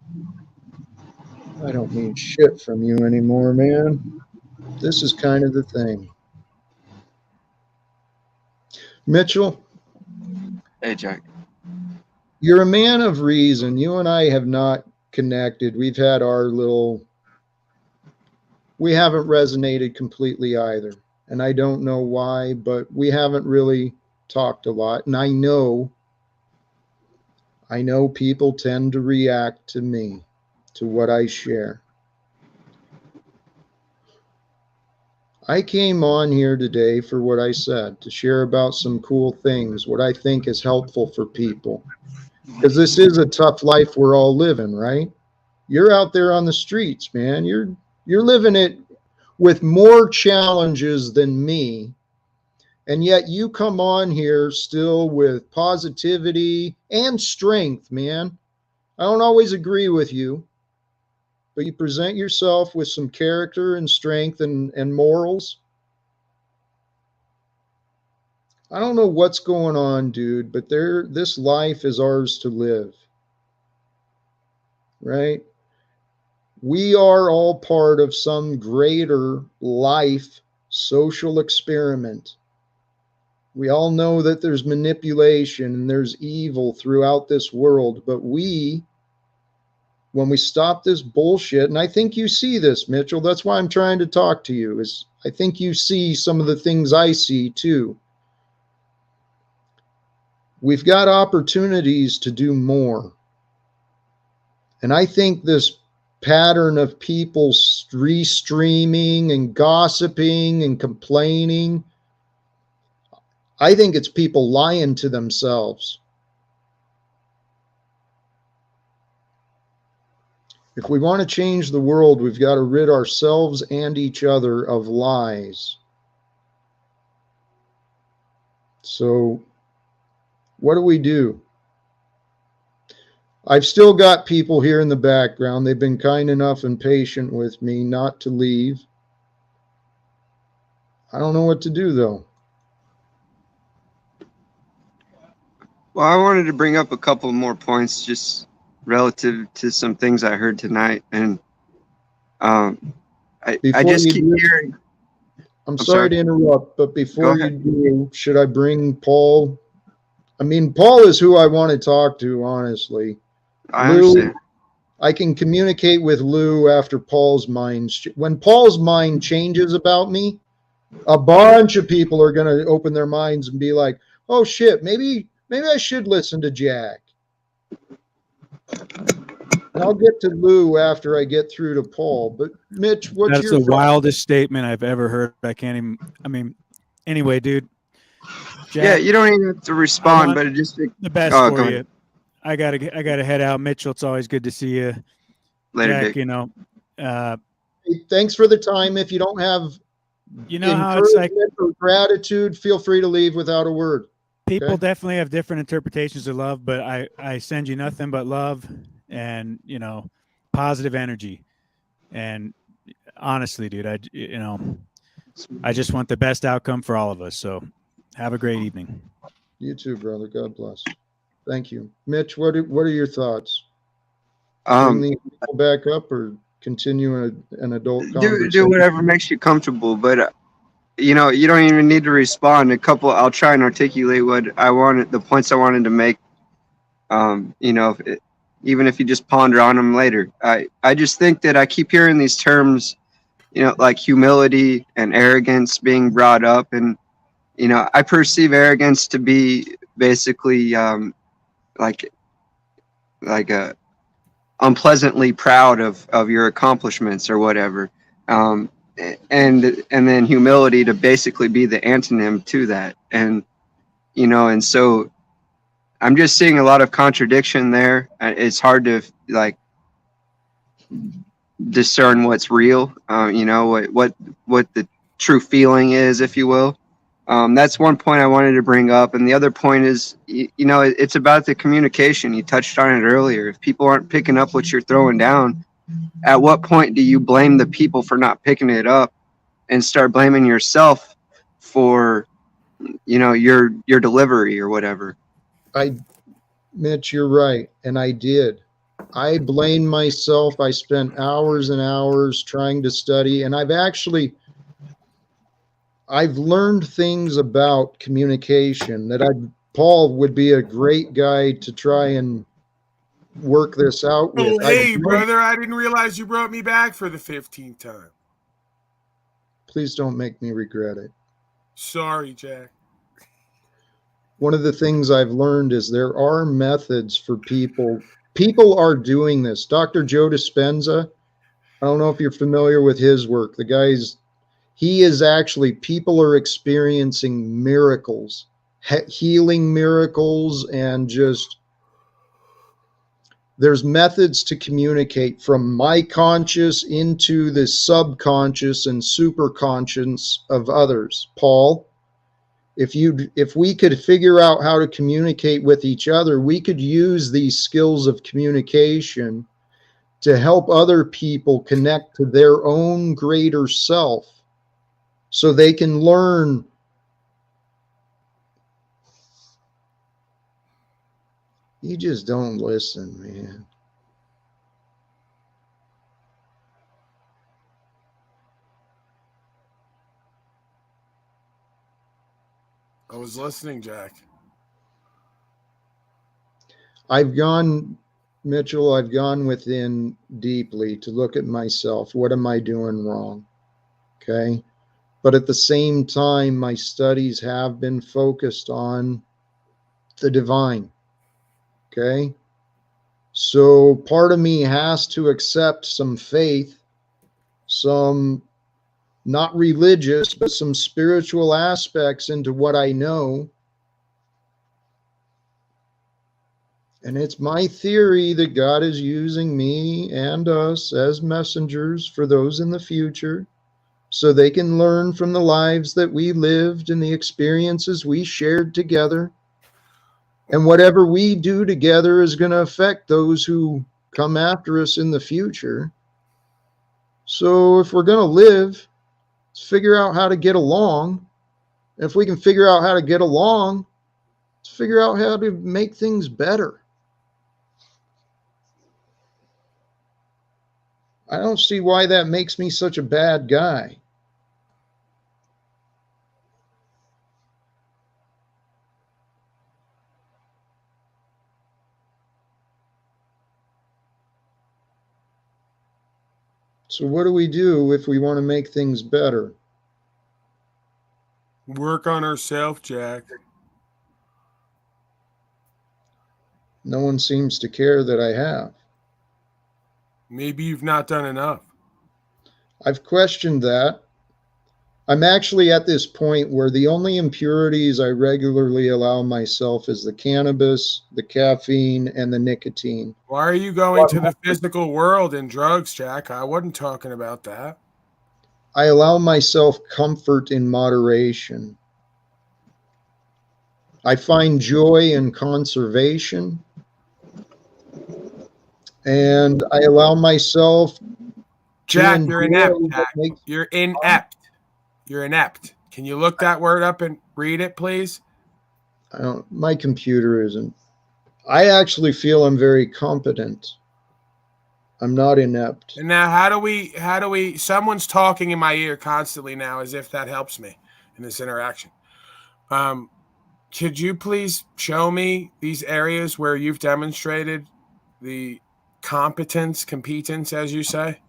I don't need shit from you anymore, man. This is kind of the thing. Mitchell. Hey, Jack. You're a man of reason. You and I have not connected. We've had our little... We haven't resonated completely either. And I don't know why, but we haven't really talked a lot. And I know people tend to react to me, to what I share. I came on here today for what I said, to share about some cool things, what I think is helpful for people. Because this is a tough life we're all living, right? You're out there on the streets, man. You're living it with more challenges than me. And yet you come on here still with positivity and strength, man. I don't always agree with you. but you present yourself with some character and strength and morals. I don't know what's going on, dude, but this life is ours to live. Right? We are all part of some greater life social experiment. We all know that there's manipulation and there's evil throughout this world, but when we stop this bullshit, and I think you see this, Mitchell, that's why I'm trying to talk to you, is I think you see some of the things I see too. We've got opportunities to do more. And I think this pattern of people restreaming and gossiping and complaining, I think it's people lying to themselves. If we want to change the world, we've got to rid ourselves and each other of lies. So, what do? I've still got people here in the background. They've been kind enough and patient with me not to leave. I don't know what to do, though. Well, I wanted to bring up a couple more points just relative to some things I heard tonight. And I just keep hearing. I'm sorry to interrupt, but before you do, should I bring Paul? I mean, Paul is who I want to talk to, honestly. I understand. I can communicate with Lou after Paul's mind. When Paul's mind changes about me, a bunch of people are going to open their minds and be like, oh shit, maybe I should listen to Jack. And I'll get to Lou after I get through to Paul. But Mitch, what's your That's the wildest statement I've ever heard. I can't even, anyway, dude. Jack, yeah, you don't even have to respond, but it just the best for you. I gotta head out. Mitchell, it's always good to see you. Later, Jack, Dick. Thanks for the time. If you don't have how it's like or gratitude, feel free to leave without a word. People definitely have different interpretations of love, but I send you nothing but love and, positive energy. And honestly, dude, I just want the best outcome for all of us. So have a great evening. You too, brother. God bless. Thank you. Mitch, what are your thoughts? Bring the people back up or continue an adult conversation? Do whatever makes you comfortable, but you don't even need to respond. I'll try and articulate what I wanted, the points I wanted to make. Even if you just ponder on them later. I just think that I keep hearing these terms, like humility and arrogance being brought up, and I perceive arrogance to be basically like a unpleasantly proud of your accomplishments or whatever, and then humility to basically be the antonym to that, and so I'm just seeing a lot of contradiction there. It's hard to discern what's real, what the true feeling is, if you will. That's one point I wanted to bring up. And the other point is, it's about the communication. You touched on it earlier. If people aren't picking up what you're throwing down, at what point do you blame the people for not picking it up and start blaming yourself for, your delivery or whatever? Mitch, you're right. And I did. I blame myself. I spent hours and hours trying to study, and I've learned things about communication that Paul would be a great guy to try and work this out with. Oh, hey, brother, I didn't realize you brought me back for the 15th time. Please don't make me regret it. Sorry, Jack. One of the things I've learned is there are methods for people. People are doing this. Dr. Joe Dispenza, I don't know if you're familiar with his work. People are experiencing miracles, healing miracles, and there's methods to communicate from my conscious into the subconscious and superconscious of others. Paul, if we could figure out how to communicate with each other, we could use these skills of communication to help other people connect to their own greater self so they can learn. You just don't listen, man. I was listening, Jack. Mitchell, I've gone within deeply to look at myself. What am I doing wrong? Okay. But at the same time, my studies have been focused on the divine. Okay. So part of me has to accept some faith, some not religious, but some spiritual aspects into what I know. And it's my theory that God is using me and us as messengers for those in the future so they can learn from the lives that we lived and the experiences we shared together. And whatever we do together is going to affect those who come after us in the future. So if we're going to live, let's figure out how to get along. And if we can figure out how to get along, let's figure out how to make things better. I don't see why that makes me such a bad guy. So what do we do if we want to make things better? Work on ourselves, Jack. No one seems to care that I have. Maybe you've not done enough. I've questioned that. I'm actually at this point where the only impurities I regularly allow myself is the cannabis, the caffeine, and the nicotine. Why are you going to the physical world in drugs, Jack? I wasn't talking about that. I allow myself comfort in moderation. I find joy in conservation. And I allow myself Jack, you're inept, Jack. You're inept. You're inept. Can you look that word up and read it, please? My computer isn't. I actually feel I'm very competent. I'm not inept. And now how do we someone's talking in my ear constantly now as if that helps me in this interaction. Could you please show me these areas where you've demonstrated the competence, as you say?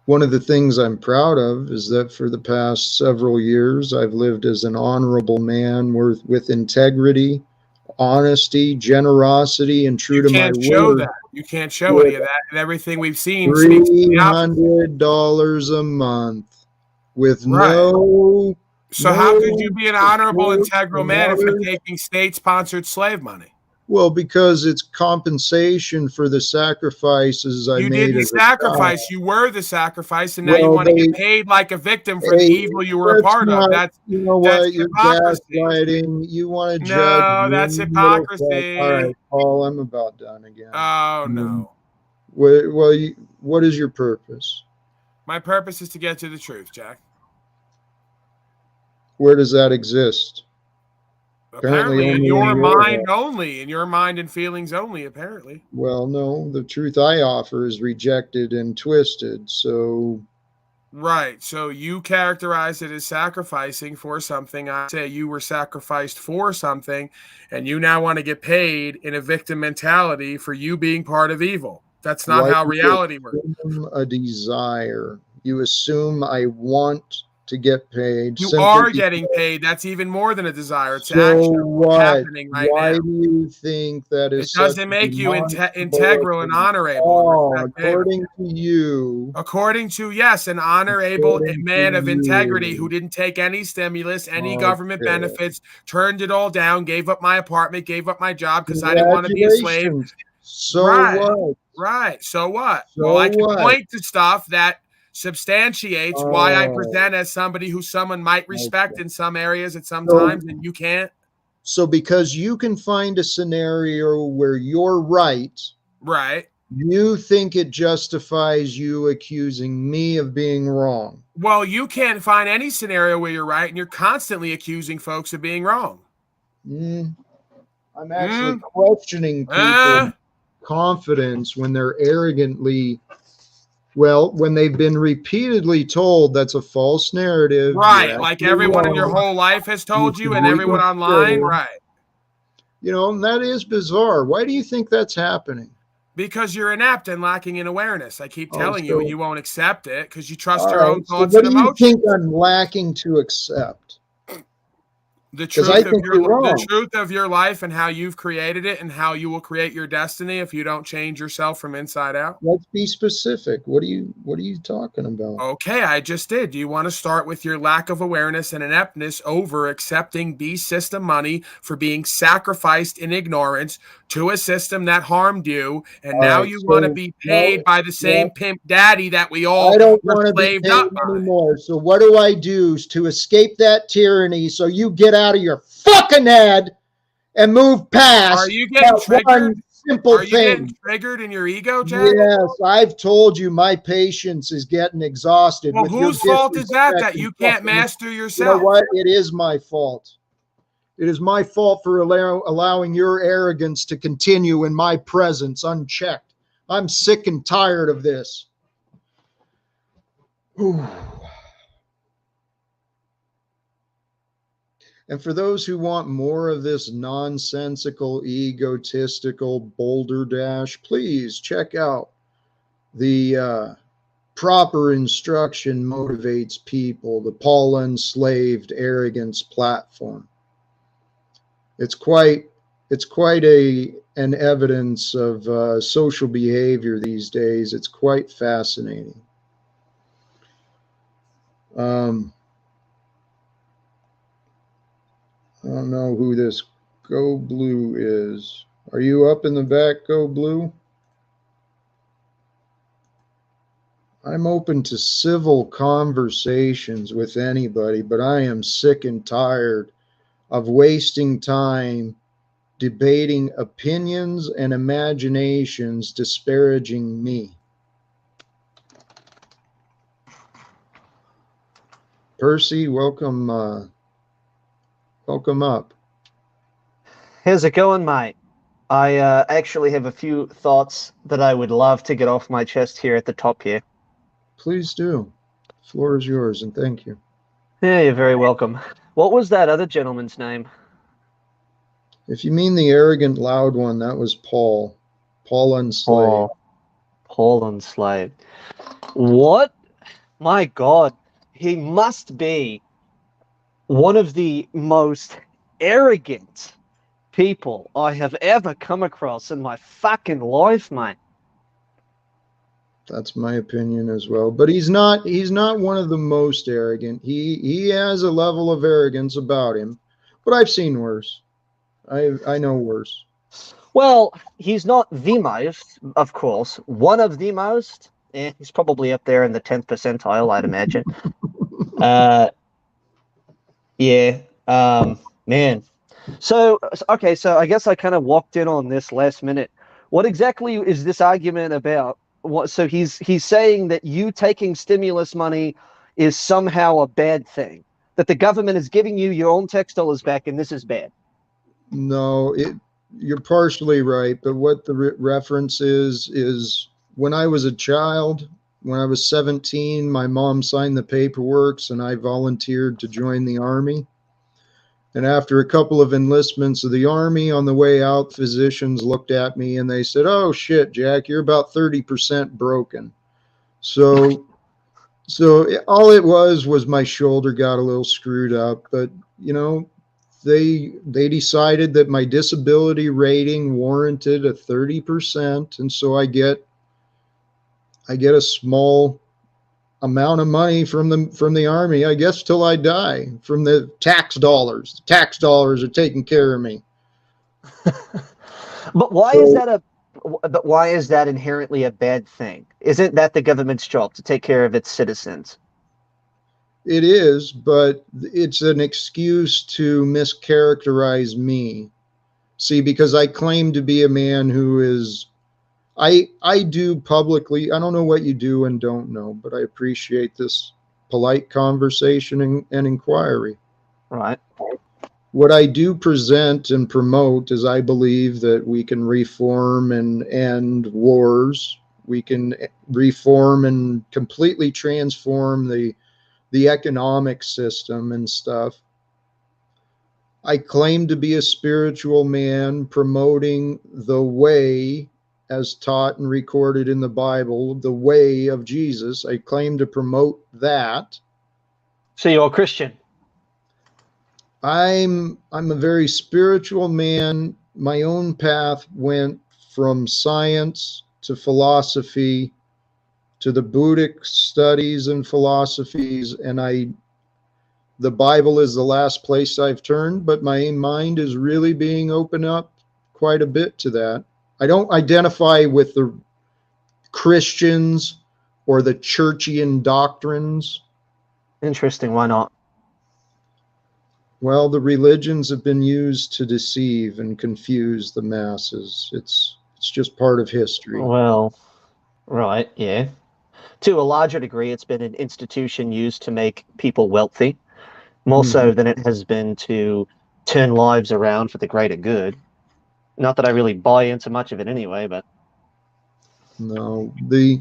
One of the things I'm proud of is that for the past several years, I've lived as an honorable man with integrity, honesty, generosity, and true to my word. You can't show that. You can't show any of that. And everything we've seen $300 a month with no. So how could you be an honorable, integral man if you're taking state-sponsored slave money? Well, because it's compensation for the sacrifices I made. You didn't sacrifice. You were the sacrifice, and now you want to get paid like a victim for the evil you were a part of. That's you're gaslighting. You want to judge. No, that's hypocrisy. All right, Paul, I'm about done again. Oh, no. What is your purpose? My purpose is to get to the truth, Jack. Where does that exist? Apparently in your mind only, in your mind and feelings only, apparently. Well, no, the truth I offer is rejected and twisted, so... Right, so you characterize it as sacrificing for something. I say you were sacrificed for something, and you now want to get paid in a victim mentality for you being part of evil. That's not how reality works. A desire. You assume I want to get paid. You are getting paid. That's even more than a desire. It's actually happening right now. Why do you think that is? It doesn't make you integral and honorable. According to you. According to, yes, an honorable man of integrity who didn't take any stimulus, any government benefits, turned it all down, gave up my apartment, gave up my job because I didn't want to be a slave. So what? Right. So what? Well, I can point to stuff that substantiates why I present as somebody who someone might respect in some areas at some times, and you can't. So because you can find a scenario where you're right Right. You think it justifies you accusing me of being wrong. Well, you can't find any scenario where you're right, and you're constantly accusing folks of being wrong. I'm actually questioning people's confidence when they're arrogantly, well, when they've been repeatedly told that's a false narrative. Right, like everyone in your whole life has told you, and everyone online, right. You know, and that is bizarre. Why do you think that's happening? Because you're inept and lacking in awareness. I keep telling you, and you won't accept it because you trust All your right, own so thoughts what and do you emotions. think I'm lacking to accept? The Because truth I of think your you're wrong. the truth of your life and how you've created it and how you will create your destiny if you don't change yourself from inside out. Let's be specific. What are you talking about? Okay, I just did. Do you want to start with your lack of awareness and ineptness over accepting B system money for being sacrificed in ignorance to a system that harmed you, and All now right, you so want to be paid by the same pimp daddy that we all I don't were want to be slaved paid up by? anymore. So what do I do to escape that tyranny so you get out of your fucking head and move past Are you getting that triggered? one simple Are you getting thing? triggered in your ego, Jack? Yes, I've told you my patience is getting exhausted. Well, with your whose fault is that disrespect you and can't fucking- master You know yourself? what? It is my fault. It is my fault for allowing your arrogance to continue in my presence unchecked. I'm sick and tired of this. Whew. And for those who want more of this nonsensical, egotistical boulder dash, please check out the Proper Instruction Motivates People, the Paul Enslaved Arrogance platform. It's quite an evidence of social behavior these days. It's quite fascinating. I don't know who this Go Blue is. Are you up in the back, Go Blue? I'm open to civil conversations with anybody, but I am sick and tired of wasting time debating opinions and imaginations disparaging me. Percy, welcome. Welcome up. How's it going, mate? I actually have a few thoughts that I would love to get off my chest here at the top here. Please do. The floor is yours, and thank you. Yeah, you're very welcome. What was that other gentleman's name? If you mean the arrogant, loud one, that was Paul. Paul Enslaved. Paul Enslaved. What? My God. He must be one of the most arrogant people I have ever come across in my fucking life, mate. That's my opinion as well. But he's not one of the most arrogant. He has a level of arrogance about him. But I've seen worse. I know worse. Well, he's not the most, of course. One of the most. He's probably up there in the 10th percentile, I'd imagine. Man. So I guess I kind of walked in on this last minute. What exactly is this argument about? So he's saying that you taking stimulus money is somehow a bad thing, that the government is giving you your own tax dollars back, and this is bad. No, you're partially right, but what the reference is when I was a child, when I was 17, my mom signed the paperwork and I volunteered to join the Army. And after a couple of enlistments of the Army, on the way out, physicians looked at me and they said, "Oh shit, Jack, you're about 30% broken." So all it was my shoulder got a little screwed up, but you know, they decided that my disability rating warranted a 30%, and so I get a small amount of money from the Army, I guess, till I die, from the tax dollars. The tax dollars are taking care of me. But why is that inherently a bad thing? Isn't that the government's job to take care of its citizens? It is, but it's an excuse to mischaracterize me. See, because I claim to be a man who is I do publicly, I don't know what you do and don't know, but I appreciate this polite conversation and inquiry. Right. What I do present and promote is I believe that we can reform and end wars. We can reform and completely transform the economic system and stuff. I claim to be a spiritual man promoting the way as taught and recorded in the Bible, the way of Jesus. I claim to promote that. So you're a Christian? I'm a very spiritual man. My own path went from science to philosophy to the Buddhic studies and philosophies, and the Bible is the last place I've turned, but my mind is really being opened up quite a bit to that. I don't identify with the Christians or the churchian doctrines. Interesting. Why not? Well, the religions have been used to deceive and confuse the masses. It's just part of history. Well, right, yeah. To a larger degree, it's been an institution used to make people wealthy, more so than it has been to turn lives around for the greater good. Not that I really buy into much of it anyway, but no, the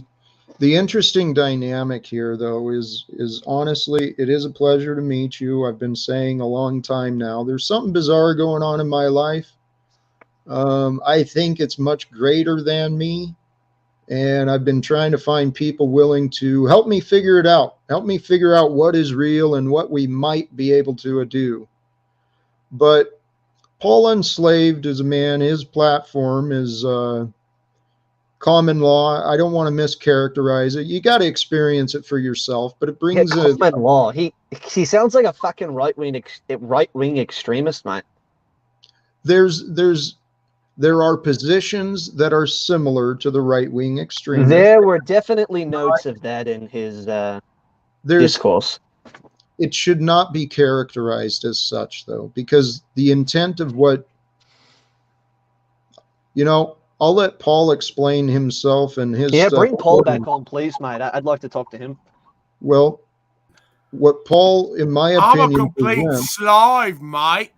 interesting dynamic here, though, is honestly, it is a pleasure to meet you. I've been saying a long time now, there's something bizarre going on in my life. I think it's much greater than me. And I've been trying to find people willing to help me figure it out, help me figure out what is real and what we might be able to do. But Paul Enslaved is a man, his platform is common law. I don't want to mischaracterize it. You got to experience it for yourself, but it brings common law. He sounds like a fucking right wing extremist, mate. There are positions that are similar to the right-wing extremists. There were definitely notes of that in his discourse. It should not be characterized as such, though, because the intent of what, I'll let Paul explain himself and his stuff. Yeah, bring Paul back on, please, mate. I'd like to talk to him. Well, what Paul, in my opinion, I'm a complete slave, mate.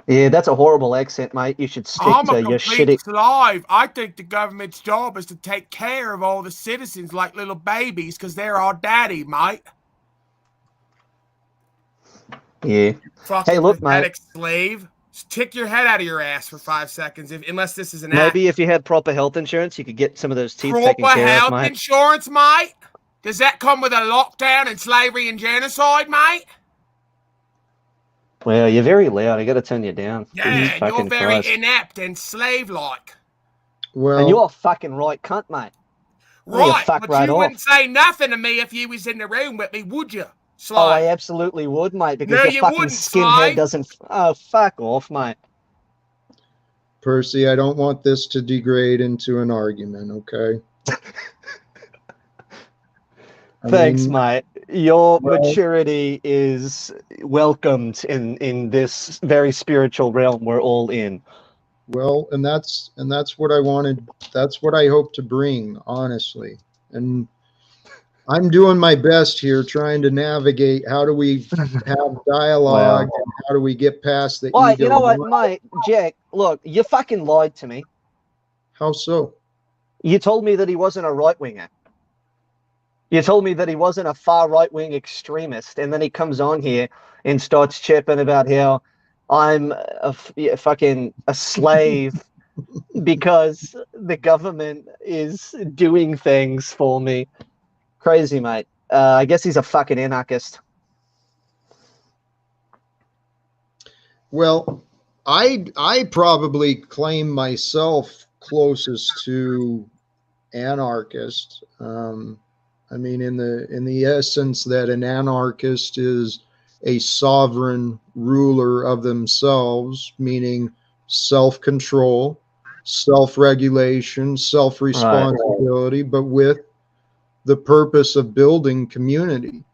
Yeah, that's a horrible accent, mate. You should stick to your shitty... I'm a complete slave. I think the government's job is to take care of all the citizens like little babies because they're our daddy, mate. Yeah. Fucking hey, look, pathetic mate. slave. Stick your head out of your ass for 5 seconds, unless this is an Maybe act. If you had proper health insurance, you could get some of those teeth taken care of, mate. Proper health insurance, mate? Does that come with a lockdown and slavery and genocide, mate? Well, you're very loud. I got to turn you down. Yeah, you're very inept and slave-like. Well, and you're a fucking right cunt, mate. Right, but you wouldn't say nothing to me if you was in the room with me, would you? Slave. Oh, I absolutely would, mate, because your fucking skinhead doesn't... Oh, fuck off, mate. Percy, I don't want this to degrade into an argument, okay? Thanks, mate. Your maturity is welcomed in this very spiritual realm we're all in. Well, and that's what I wanted. That's what I hope to bring, honestly. And I'm doing my best here, trying to navigate how do we have dialogue and how do we get past the ego. You know what, mate, Jack, look, you fucking lied to me. How so? You told me that he wasn't a right-winger. You told me that he wasn't a far right-wing extremist, and then he comes on here and starts chirping about how I'm a slave because the government is doing things for me. Crazy, mate. I guess he's a fucking anarchist. Well, I probably claim myself closest to anarchist. I mean, in the essence that an anarchist is a sovereign ruler of themselves, meaning self-control, self-regulation, self-responsibility, but with the purpose of building community.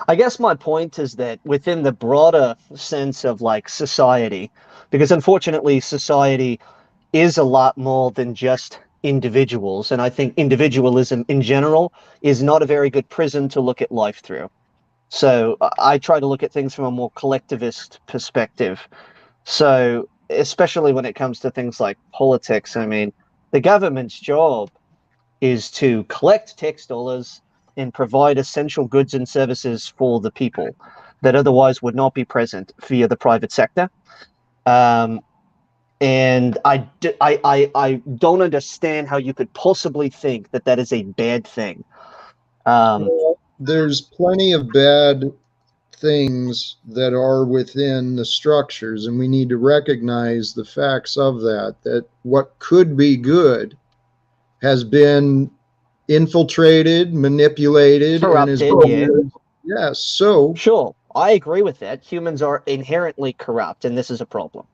I guess my point is that within the broader sense of like society, because unfortunately society is a lot more than just individuals. And I think individualism in general is not a very good prism to look at life through. So I try to look at things from a more collectivist perspective. So especially when it comes to things like politics, I mean, the government's job is to collect tax dollars and provide essential goods and services for the people that otherwise would not be present via the private sector. And I don't understand how you could possibly think that that is a bad thing. Well, there's plenty of bad things that are within the structures, and we need to recognize the facts of that, that what could be good has been infiltrated, manipulated, corrupted, and is yes. So sure, I agree with that. Humans are inherently corrupt, and this is a problem.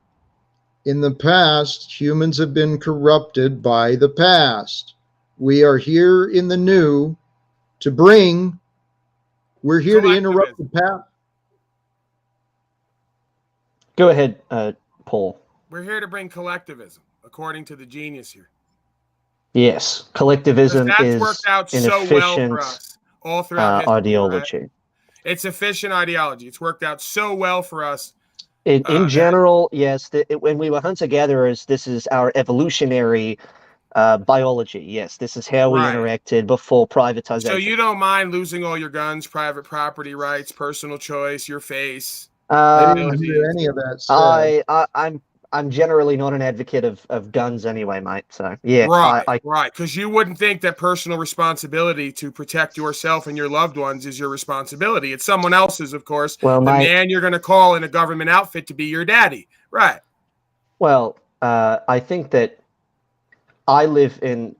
In the past, humans have been corrupted by the past. We are here in the new to bring, we're here to interrupt the past. Go ahead, Paul. We're here to bring collectivism, according to the genius here. Yes, collectivism is worked out an so efficient well for us all throughout history, ideology. Right? It's efficient ideology. It's worked out so well for us. In general, yes. When we were hunter-gatherers, this is our evolutionary biology. Yes, this is how we interacted before privatization. So you don't mind losing all your guns, private property rights, personal choice, your face? I didn't hear any of that said. I'm generally not an advocate of guns anyway, mate. So yeah, right. Because you wouldn't think that personal responsibility to protect yourself and your loved ones is your responsibility. It's someone else's, of course. Well, the man you're going to call in a government outfit to be your daddy, right? Well, I think that I live in.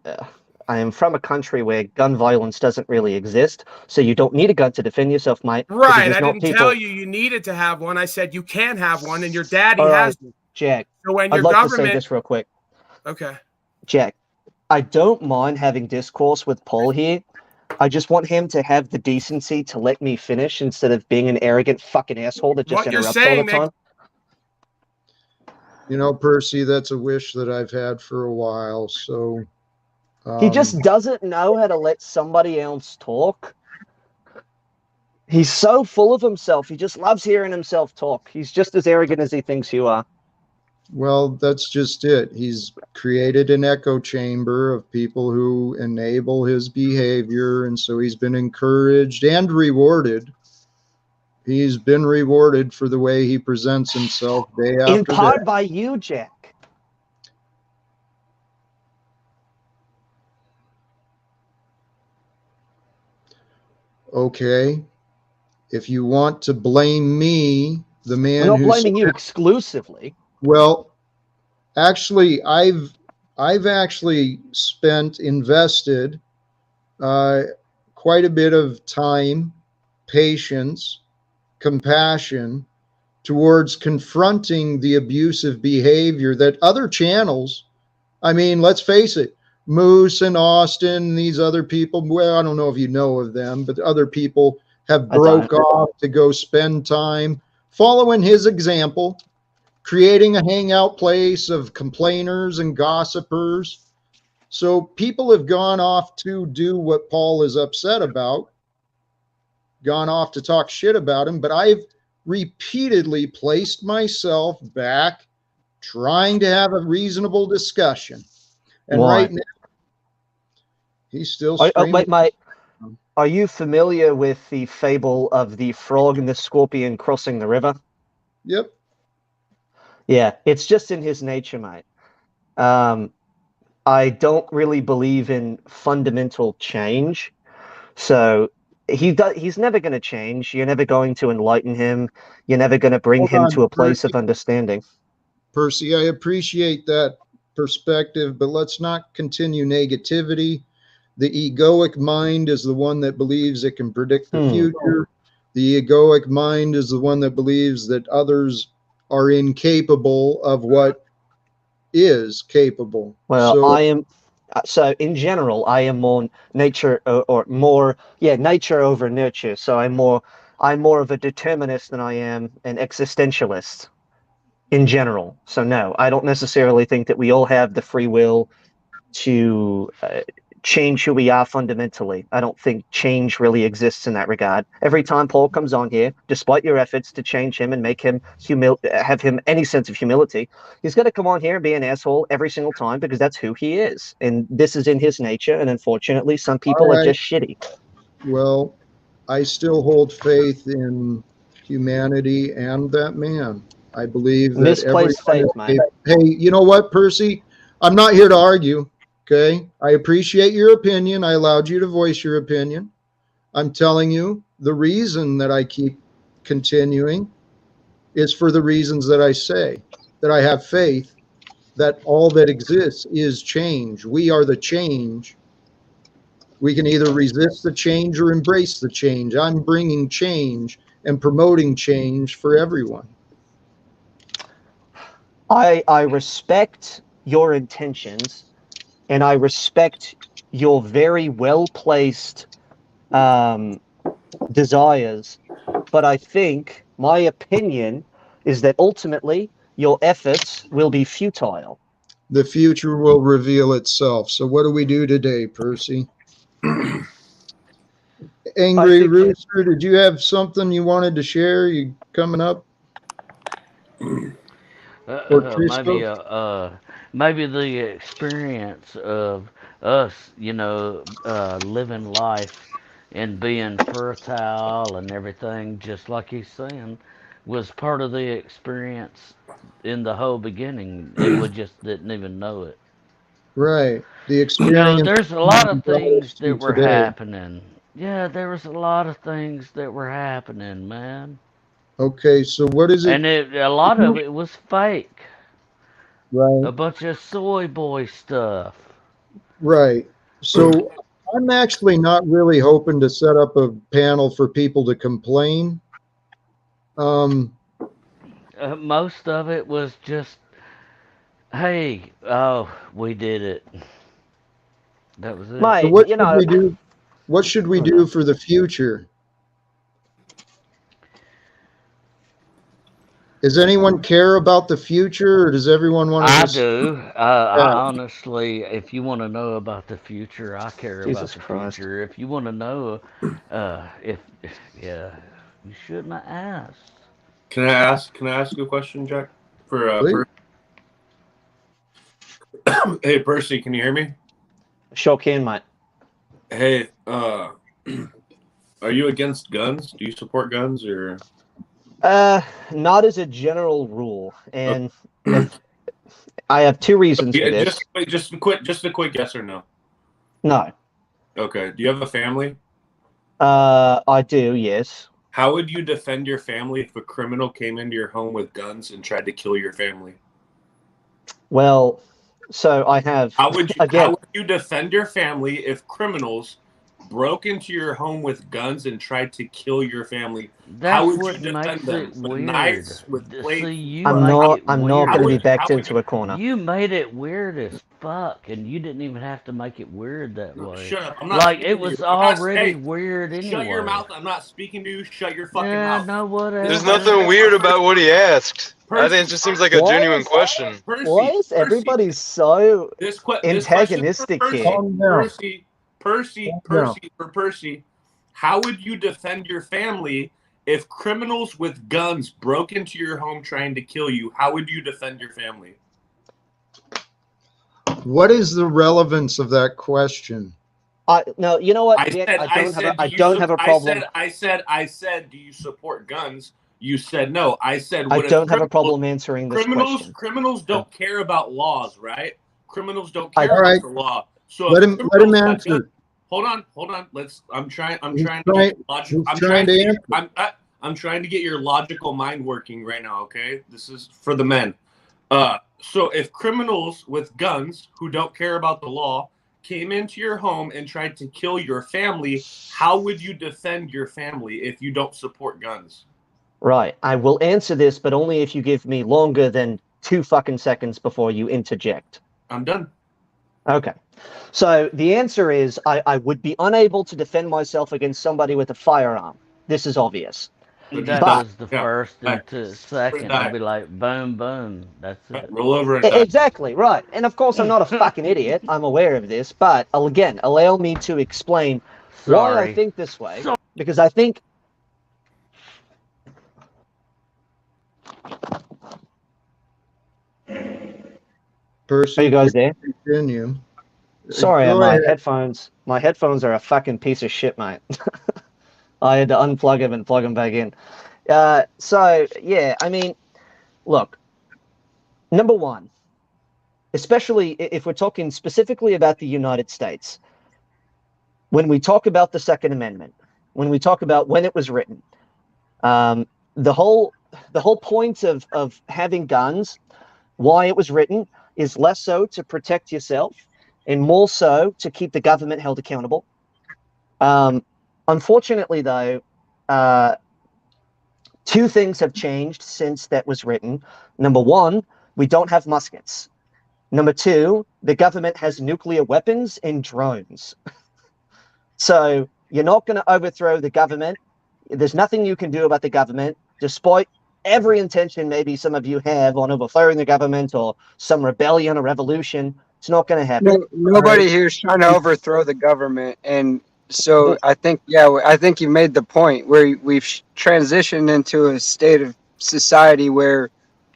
I am from a country where gun violence doesn't really exist, so you don't need a gun to defend yourself, mate. Right. I didn't tell you needed to have one. I said you can have one, and your daddy has one. Jack, so when I'd your like government... to say this real quick. Okay. Jack, I don't mind having discourse with Paul here. I just want him to have the decency to let me finish instead of being an arrogant fucking asshole that just interrupts all the time. You know, Percy, that's a wish that I've had for a while. So he just doesn't know how to let somebody else talk. He's so full of himself. He just loves hearing himself talk. He's just as arrogant as he thinks you are. Well, that's just it. He's created an echo chamber of people who enable his behavior, and so he's been encouraged and rewarded. He's been rewarded for the way he presents himself day after day. In part by you, Jack. Okay. If you want to blame me, the man We're not blaming you exclusively. Well, actually, I've actually invested quite a bit of time, patience, compassion towards confronting the abusive behavior that other channels, I mean, let's face it, Moose and Austin, these other people, well, I don't know if you know of them, but other people have broke off to go spend time following his example, creating a hangout place of complainers and gossipers. So people have gone off to do what Paul is upset about, gone off to talk shit about him, but I've repeatedly placed myself back trying to have a reasonable discussion. And right now, he's still screaming. Wait, mate. Are you familiar with the fable of the frog and the scorpion crossing the river? Yep. Yeah, it's just in his nature, mate. I don't really believe in fundamental change. So he's never going to change. You're never going to enlighten him. You're never going to bring him to a place of understanding. Percy, I appreciate that perspective, but let's not continue negativity. The egoic mind is the one that believes it can predict the future. The egoic mind is the one that believes that others are incapable of what is capable. Well, so in general, I am more nature nature over nurture. So I'm more of a determinist than I am an existentialist in general. So no, I don't necessarily think that we all have the free will to change who we are fundamentally. I don't think change really exists in that regard. Every time Paul comes on here, despite your efforts to change him and make him have him any sense of humility, he's going to come on here and be an asshole every single time because that's who he is. And this is in his nature. And unfortunately, some people are just shitty. Well, I still hold faith in humanity and that man. I believe that Misplaced faith, mate. Hey, you know what, Percy? I'm not here to argue. Okay. I appreciate your opinion. I allowed you to voice your opinion. I'm telling you the reason that I keep continuing is for the reasons that I say, that I have faith that all that exists is change. We are the change. We can either resist the change or embrace the change. I'm bringing change and promoting change for everyone. I respect your intentions, and I respect your very well-placed desires, but I think my opinion is that ultimately your efforts will be futile. The future will reveal itself. So what do we do today, Percy? Angry Rooster, did you have something you wanted to share? You coming up? Maybe the experience of us, living life and being fertile and everything, just like he's saying, was part of the experience in the whole beginning, and we just didn't even know it. Right. The experience. There's a lot of things that were happening. Yeah, there was a lot of things that were happening, man. Okay, so what is it? And a lot of it was fake. Right. A bunch of soy boy stuff. Right. So I'm actually not really hoping to set up a panel for people to complain. Most of it was just, hey, we did it. That was it. Mate, so what should we do? What should we do for the future? Does anyone care about the future, or does everyone want to? I do. I honestly, if you want to know about the future, I care about the future. If you want to know, yeah, you shouldn't have asked. Can I ask you a question, Jack? Hey, Percy, can you hear me? Sure can, mate. Hey, are you against guns? Do you support guns or? Not as a general rule, and I have two reasons for this. Just a quick yes or no. No. Okay. Do you have a family? I do, yes. How would you defend your family if a criminal came into your home with guns and tried to kill your family? Well, so I have. How would you defend your family if criminals broke into your home with guns and tried to kill your family? How would you defend them? With knives, with plates? I'm not going to be backed into a corner. You made it weird as fuck, and you didn't even have to make it weird that way. Shut up! I'm not like it was already weird anyway. Shut your mouth! I'm not speaking to you. Shut your fucking mouth. No, whatever. There's nothing weird about what he asked. I think it just seems like a genuine question. Why is everybody so antagonistic here? Percy, how would you defend your family if criminals with guns broke into your home trying to kill you? How would you defend your family? What is the relevance of that question? No, you know what? I don't have a problem. I said, do you support guns? You said no. I said, I don't have a problem answering this question. Criminals don't care about laws, right? Criminals don't care about the law. So let him answer. Hold on. I'm trying to get your logical mind working right now, okay? This is for the men. So if criminals with guns who don't care about the law came into your home and tried to kill your family, how would you defend your family if you don't support guns? Right. I will answer this, but only if you give me longer than 2 fucking seconds before you interject. I'm done. Okay. So the answer is I would be unable to defend myself against somebody with a firearm. This is obvious. That But was the first and second. It'd be like boom, boom. That's it. Roll over and die. Exactly, right. And of course, I'm not a fucking idiot. I'm aware of this. But again, allow me to explain why I think this way. Because I think. Percy, Are you guys there? continue. Sorry, Go my ahead. headphones. My headphones are a fucking piece of shit, mate. I had to unplug them and plug them back in. So yeah, I mean, look. Number one, especially if we're talking specifically about the United States, when we talk about the Second Amendment, when we talk about when it was written, the whole point of having guns, why it was written, is less so to protect yourself and more so to keep the government held accountable. Unfortunately, though, two things have changed since that was written. Number one, we don't have muskets. Number two, the government has nuclear weapons and drones. So you're not going to overthrow the government. There's nothing you can do about the government, despite every intention maybe some of you have on overthrowing the government or some rebellion or revolution. It's not going to happen. Nobody here is trying to overthrow the government, and so I think you made the point where we've transitioned into a state of society where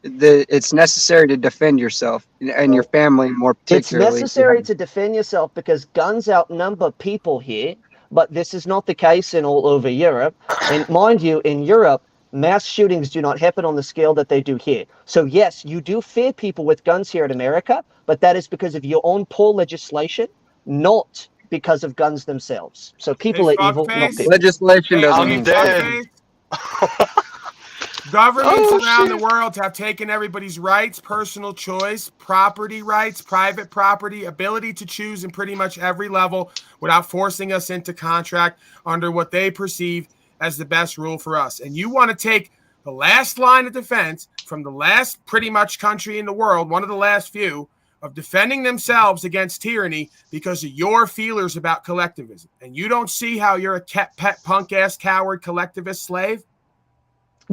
it's necessary to defend yourself and your family more particularly. It's necessary to defend yourself because guns outnumber people here, but this is not the case in all over Europe. And mind you, in Europe, mass shootings do not happen on the scale that they do here. So yes, you do fear people with guns here in America, but that is because of your own poor legislation, not because of guns themselves. So people are evil, not people. Legislation doesn't mean dead. Governments around the world have taken everybody's rights, personal choice, property rights, private property, ability to choose in pretty much every level without forcing us into contract under what they perceive as the best rule for us. And you want to take the last line of defense from the last pretty much country in the world, one of the last few, of defending themselves against tyranny because of your feelers about collectivism. And you don't see how you're a pet punk-ass coward collectivist slave?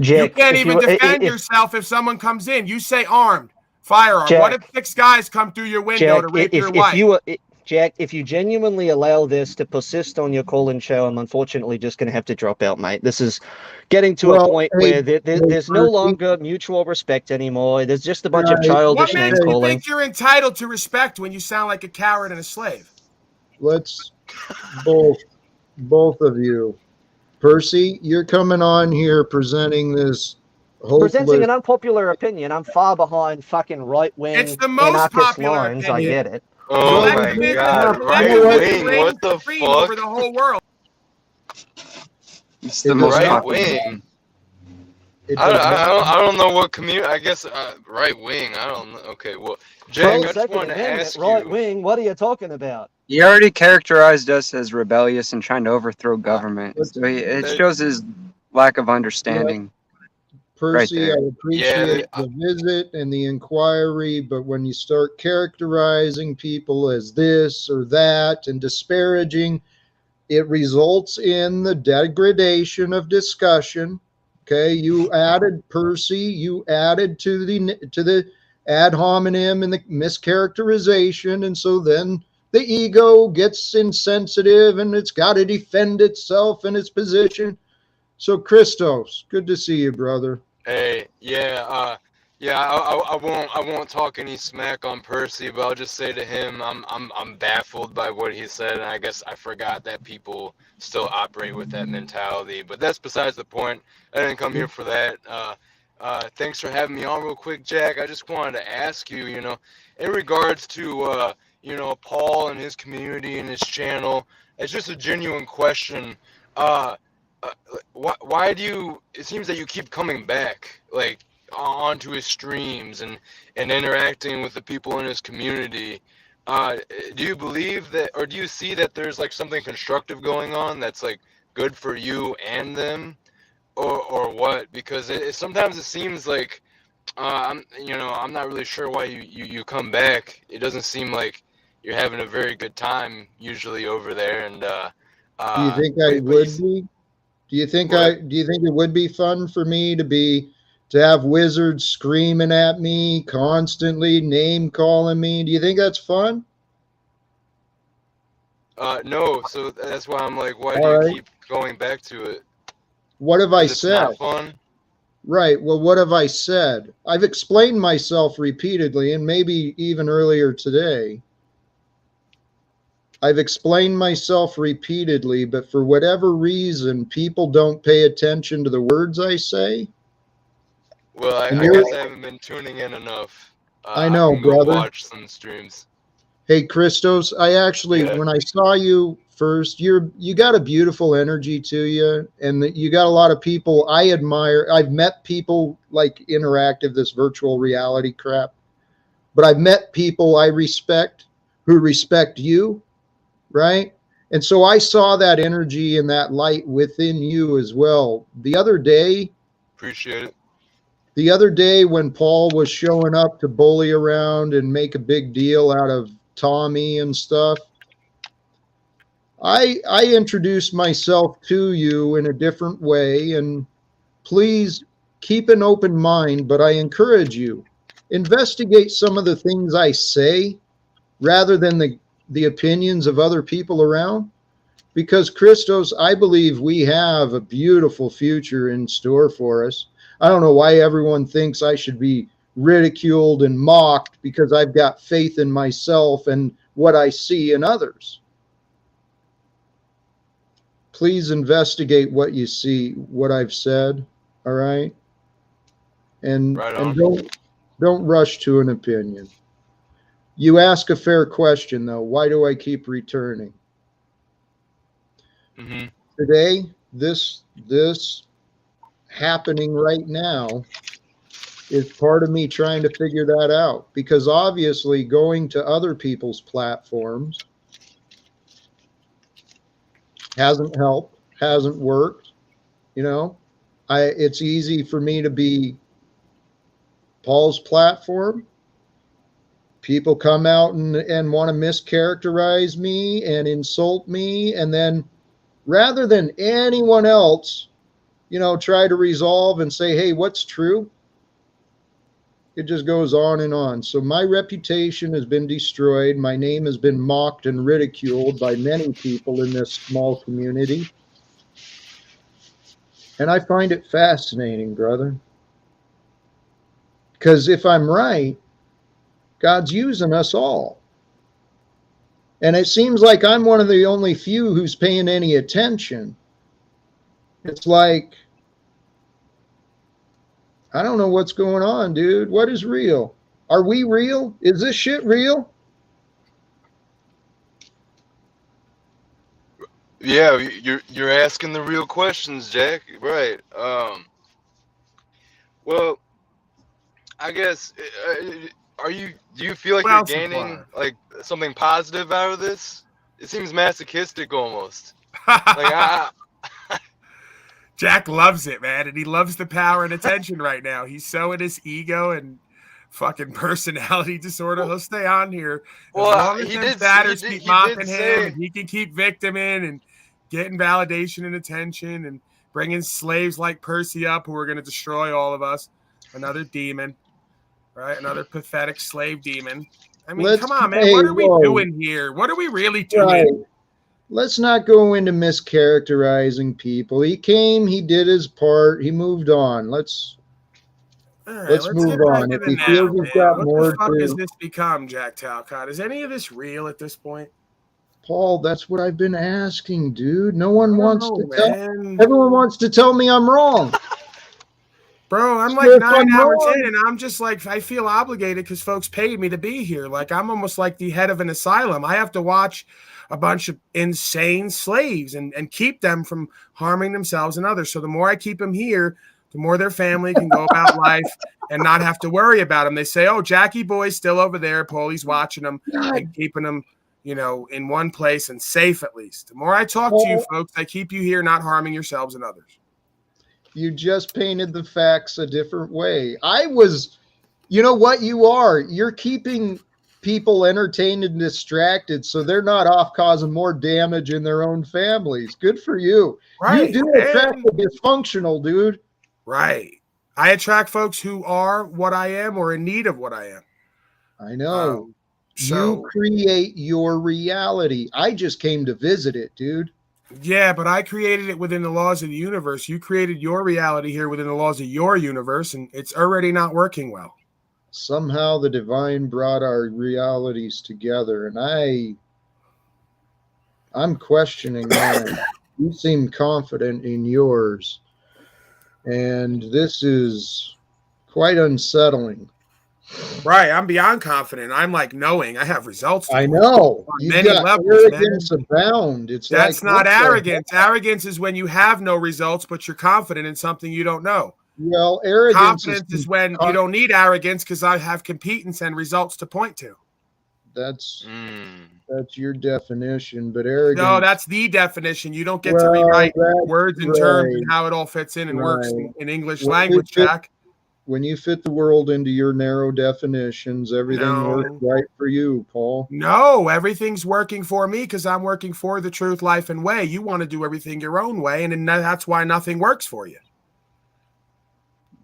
Jack, you can't even defend yourself if someone comes in. You say armed, firearm. Jack, what if 6 guys come through your window to rape your wife? Jack, if you genuinely allow this to persist on your call-in show, I'm unfortunately just going to have to drop out, mate. This is getting to a point where there's no longer mutual respect anymore. There's just a bunch of childish name What calling. you think you're entitled to respect when you sound like a coward and a slave? Let's both of you. Percy, you're coming on here presenting this Presenting an unpopular opinion. I'm far behind fucking right-wing it's the most anarchist popular lines. opinion. I get it. Oh my god, right wing, what the fuck? Over the whole world. It's the most right popular. wing. I don't know what community. I guess right wing. I don't know. Okay, well, Jack, I just wanted to ask right you. wing. What are you talking about? He already characterized us as rebellious and trying to overthrow government. So it shows his lack of understanding. Percy, right I appreciate the visit and the inquiry, but when you start characterizing people as this or that and disparaging, it results in the degradation of discussion. Okay, you added Percy, you added to the ad hominem and the mischaracterization, and so then the ego gets insensitive and it's got to defend itself and its position. So Christos, good to see you, brother. Hey, I won't talk any smack on Percy, but I'll just say to him, I'm baffled by what he said, and I guess I forgot that people still operate with that mentality. But that's besides the point. I didn't come here for that. Thanks for having me on real quick, Jack. I just wanted to ask you, in regards to Paul and his community and his channel, it's just a genuine question. Why do you? It seems that you keep coming back, like onto his streams and interacting with the people in his community. Do you believe that, or do you see that there's like something constructive going on that's like good for you and them, or what? Because sometimes it seems like I'm not really sure why you come back. It doesn't seem like you're having a very good time usually over there. And do you think I would be? Do you think it would be fun for me to have wizards screaming at me constantly, name calling me? Do you think that's fun? No. So that's why I'm like, why do All you right. keep going back to it? What have I It's said? not fun. Right. Well, what have I said? I've explained myself repeatedly, and maybe even earlier today. I've explained myself repeatedly, but for whatever reason, people don't pay attention to the words I say. Well, I And guess I haven't been tuning in enough. I know, can go brother. watch some streams. Hey, Christos, I actually, when I saw you first, you got a beautiful energy to you, and you got a lot of people I admire. I've met people like interactive, this virtual reality crap, but I've met people I respect who respect you, right? And so I saw that energy and that light within you as well. The other day, Appreciate it. The other day when Paul was showing up to bully around and make a big deal out of Tommy and stuff, I introduced myself to you in a different way, and please keep an open mind, but I encourage you, investigate some of the things I say rather than the opinions of other people around. Because Christos, I believe we have a beautiful future in store for us. I don't know why everyone thinks I should be ridiculed and mocked because I've got faith in myself and what I see in others. Please investigate what you see, what I've said, all right? And don't rush to an opinion. You ask a fair question though. Why do I keep returning? Mm-hmm. Today, this happening right now is part of me trying to figure that out, because obviously going to other people's platforms hasn't helped, hasn't worked. It's easy for me to be Paul's platform. People come out and want to mischaracterize me and insult me, and then rather than anyone else try to resolve and say, hey, what's true? It just goes on and on. So my reputation has been destroyed. My name has been mocked and ridiculed by many people in this small community. And I find it fascinating, brother. Because if I'm right, God's using us all. And it seems like I'm one of the only few who's paying any attention. It's like, I don't know what's going on, dude. What is real? Are we real? Is this shit real? Yeah, you're asking the real questions, Jack. Right. Well, I guess do you feel like you're gaining like something positive out of this? It seems masochistic almost. Like Jack loves it, man, and he loves the power and attention right now. He's so in his ego and fucking personality disorder. He'll stay on here as long as them batters keep mocking him, and he can keep victiming and getting validation and attention and bringing slaves like Percy up who are going to destroy all of us. Another demon, right? Another pathetic slave demon. I mean, come on, man. What are we doing here? What are we really doing? Right. Let's not go into mischaracterizing people. He came, he did his part, he moved on. Let's move on. If he feels he's got more what the fuck has this become, Jack Talcott? Is any of this real at this point? Paul, that's what I've been asking, dude. No one wants to tell. Everyone wants to tell me I'm wrong. Bro, I'm like 9 hours in, and I'm just like, I feel obligated because folks paid me to be here. Like, I'm almost like the head of an asylum. I have to watch a bunch of insane slaves and keep them from harming themselves and others. So the more I keep them here, the more their family can go about life and not have to worry about them. They say, oh, Jackie boy's still over there. Paulie's watching them and keeping them, in one place and safe at least. The more I talk to you folks, I keep you here, not harming yourselves and others. You just painted the facts a different way. You know what you are? You're keeping people entertained and distracted so they're not off causing more damage in their own families. Good for you. Right. You do attract the dysfunctional, dude. Right. I attract folks who are what I am or in need of what I am. I know. So you create your reality. I just came to visit it, dude. Yeah, but I created it within the laws of the universe. You created your reality here within the laws of your universe, and it's already not working well. Somehow the divine brought our realities together, and I'm questioning mine. You seem confident in yours, and this is quite unsettling. Right, I'm beyond confident. I'm like knowing I have results. I know. You got arrogance abound. That's not arrogance. Arrogance is when you have no results, but you're confident in something you don't know. Well, arrogance confidence is when you don't need arrogance because I have competence and results to point to. That's your definition, but arrogance. No, that's the definition. You don't get to rewrite words and terms and how it all fits in and works in English language, Jack. When you fit the world into your narrow definitions, everything works right for you, Paul. No, everything's working for me because I'm working for the truth, life, and way. You want to do everything your own way, and that's why nothing works for you.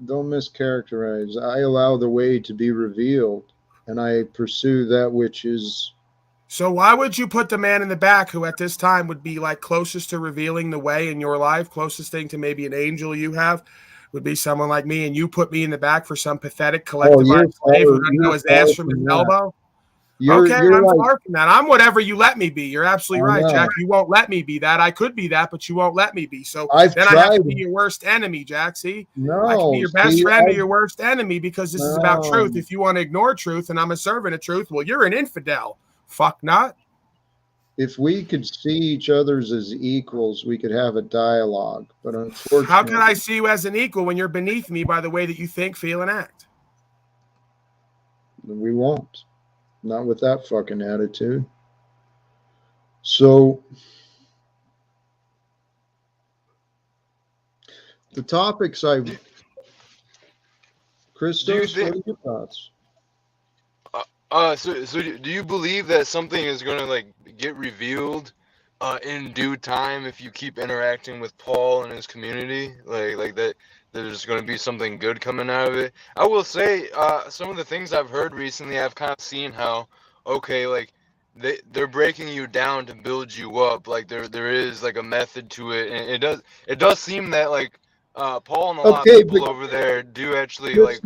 Don't mischaracterize. I allow the way to be revealed, and I pursue that which is. So why would you put the man in the back who at this time would be like closest to revealing the way in your life, closest thing to maybe an angel you have? Would be someone like me, and you put me in the back for some pathetic collectivized slave who doesn't know his ass from his elbow? Okay, I'm far from that. I'm whatever you let me be. You're absolutely right, Jack. You won't let me be that. I could be that, but you won't let me be. So then I have to be your worst enemy, Jack. See? No. I can be your best friend or your worst enemy because this is about truth. If you want to ignore truth and I'm a servant of truth, well, you're an infidel. Fuck not. If we could see each other's as equals, we could have a dialogue. But unfortunately, how can I see you as an equal when you're beneath me by the way that you think, feel, and act? We won't. Not with that fucking attitude. So, the topics Christos, what are your thoughts? So do you believe that something is going to like get revealed in due time if you keep interacting with Paul and his community, like that there's going to be something good coming out of it? I will say some of the things I've heard recently, I've kind of seen how like they're breaking you down to build you up. Like there is like a method to it, and it does seem that like Paul and a lot of people over there do actually like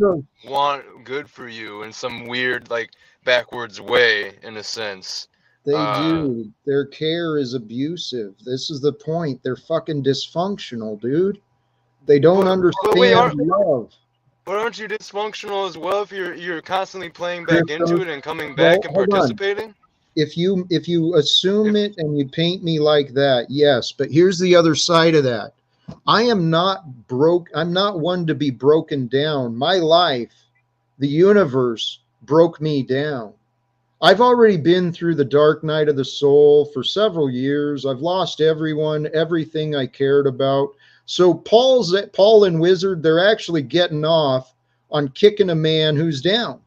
want good for you in some weird like backwards way, in a sense. They do. Their care is abusive. This is the point. They're fucking dysfunctional, dude. They don't understand love. But aren't you dysfunctional as well if you're constantly playing back into it and coming back and participating? If you assume it and you paint me like that, yes. But here's the other side of that. I am not broke. I'm not one to be broken down. My life, the universe, broke me down. I've already been through the dark night of the soul for several years. I've lost everyone, everything I cared about. So Paul and Wizard, they're actually getting off on kicking a man who's down.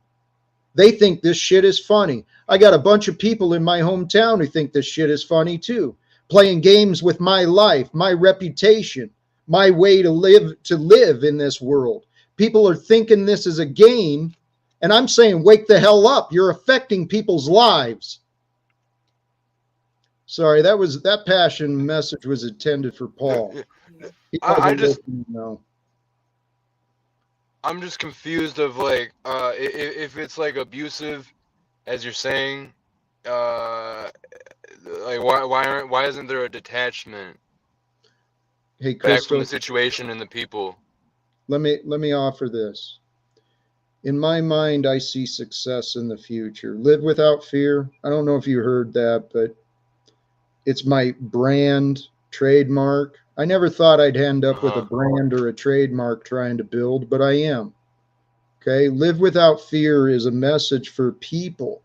They think this shit is funny. I got a bunch of people in my hometown who think this shit is funny too. Playing games with my life, my reputation, my way to live in this world. People are thinking this is a game. And I'm saying, wake the hell up. You're affecting people's lives. Sorry, that passion message was intended for Paul. I'm just confused of like, if it's like abusive, as you're saying, like why isn't there a detachment? Hey, back from the situation and the people? Let me offer this. In my mind, I see success in the future. Live without fear. I don't know if you heard that, but it's my brand trademark. I never thought I'd end up with a brand or a trademark trying to build, but I am. Okay. Live without fear is a message for people,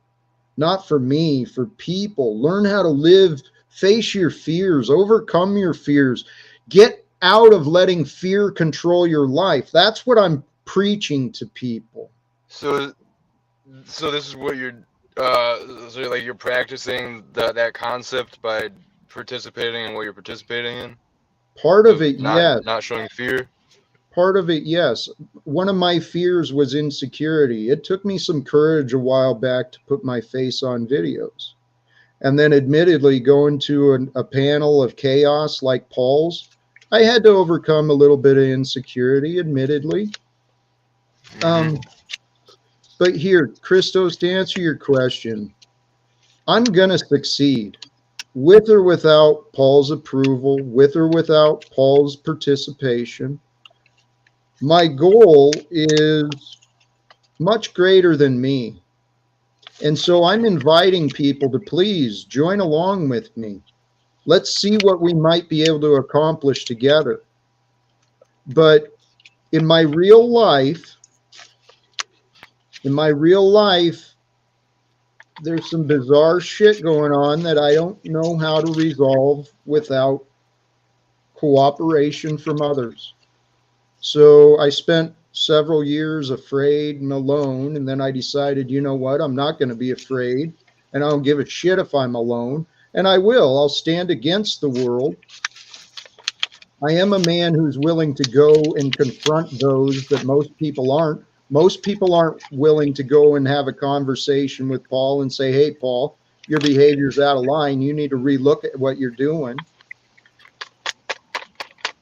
not for me, for people. Learn how to live, face your fears, overcome your fears, get out of letting fear control your life. That's what I'm preaching to people. So this is what you're So like you're practicing that concept by participating in what you're participating in, Part of of it, yes. not showing fear. Part of it, yes. One of my fears was insecurity. It took me some courage a while back to put my face on videos. And then, admittedly, going to a panel of chaos like Paul's, I had to overcome a little bit of insecurity, admittedly. But here, Christos, to answer your question, I'm going to succeed with or without Paul's approval, with or without Paul's participation. My goal is much greater than me. And so I'm inviting people to please join along with me. Let's see what we might be able to accomplish together. But in my real life, there's some bizarre shit going on that I don't know how to resolve without cooperation from others. So I spent several years afraid and alone, and then I decided, you know what, I'm not going to be afraid, and I don't give a shit if I'm alone, and I'll stand against the world. I am a man who's willing to go and confront those that most people aren't. Most people aren't willing to go and have a conversation with Paul and say, hey, Paul, your behavior's out of line. You need to relook at what you're doing.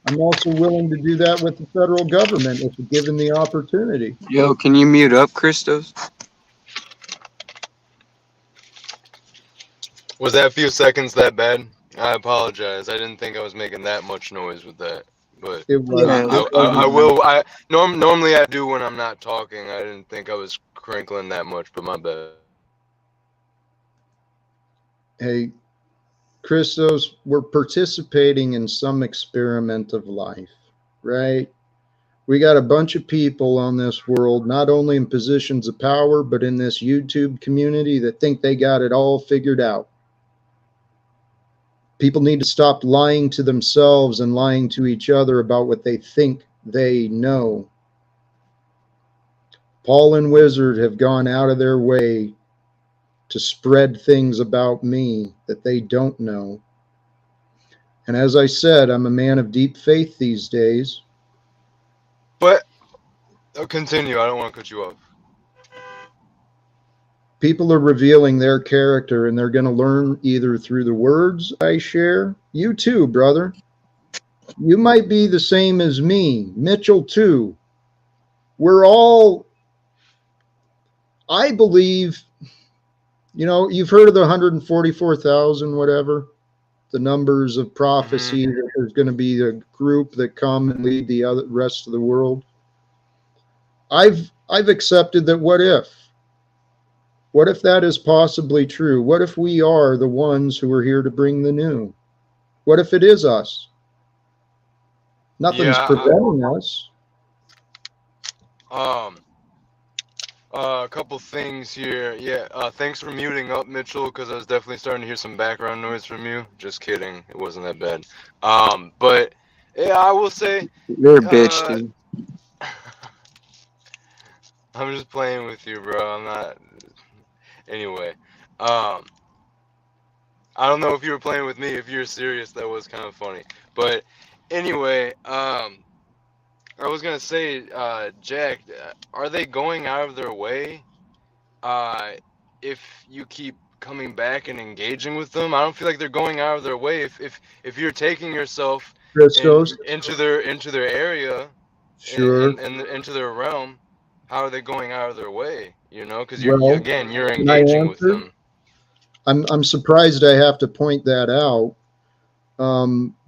I'm also willing to do that with the federal government if given the opportunity. Yo, can you mute up, Christos? Was that few seconds that bad? I apologize. I didn't think I was making that much noise with that. But it was. I will. Normally I do when I'm not talking. I didn't think I was crinkling that much, but my bad. Hey, Christos, we're participating in some experiment of life, right? We got a bunch of people on this world, not only in positions of power, but in this YouTube community that think they got it all figured out. People need to stop lying to themselves and lying to each other about what they think they know. Paul and Wizard have gone out of their way to spread things about me that they don't know. And as I said, I'm a man of deep faith these days. But continue. I don't want to cut you off. People are revealing their character, and they're going to learn either through the words I share. You too, brother. You might be the same as me. Mitchell too. We're all, I believe, you know, you've heard of the 144,000, whatever, the numbers of prophecy that there's going to be a group that come and lead the rest of the world. I've accepted that. What if? What if that is possibly true? What if we are the ones who are here to bring the new? What if it is us? Nothing's preventing us. A couple things here. Yeah, thanks for muting up, Mitchell, because I was definitely starting to hear some background noise from you. Just kidding. It wasn't that bad. But yeah, I will say you're a bitch, dude. I'm just playing with you, bro. I'm not. Anyway, I don't know if you were playing with me. If you're serious, that was kind of funny. But anyway, I was gonna say, Jack, are they going out of their way? If you keep coming back and engaging with them, I don't feel like they're going out of their way. If you're taking yourself into their area, sure, and into their realm, how are they going out of their way? You know, because you're engaging with them. I'm surprised I have to point that out.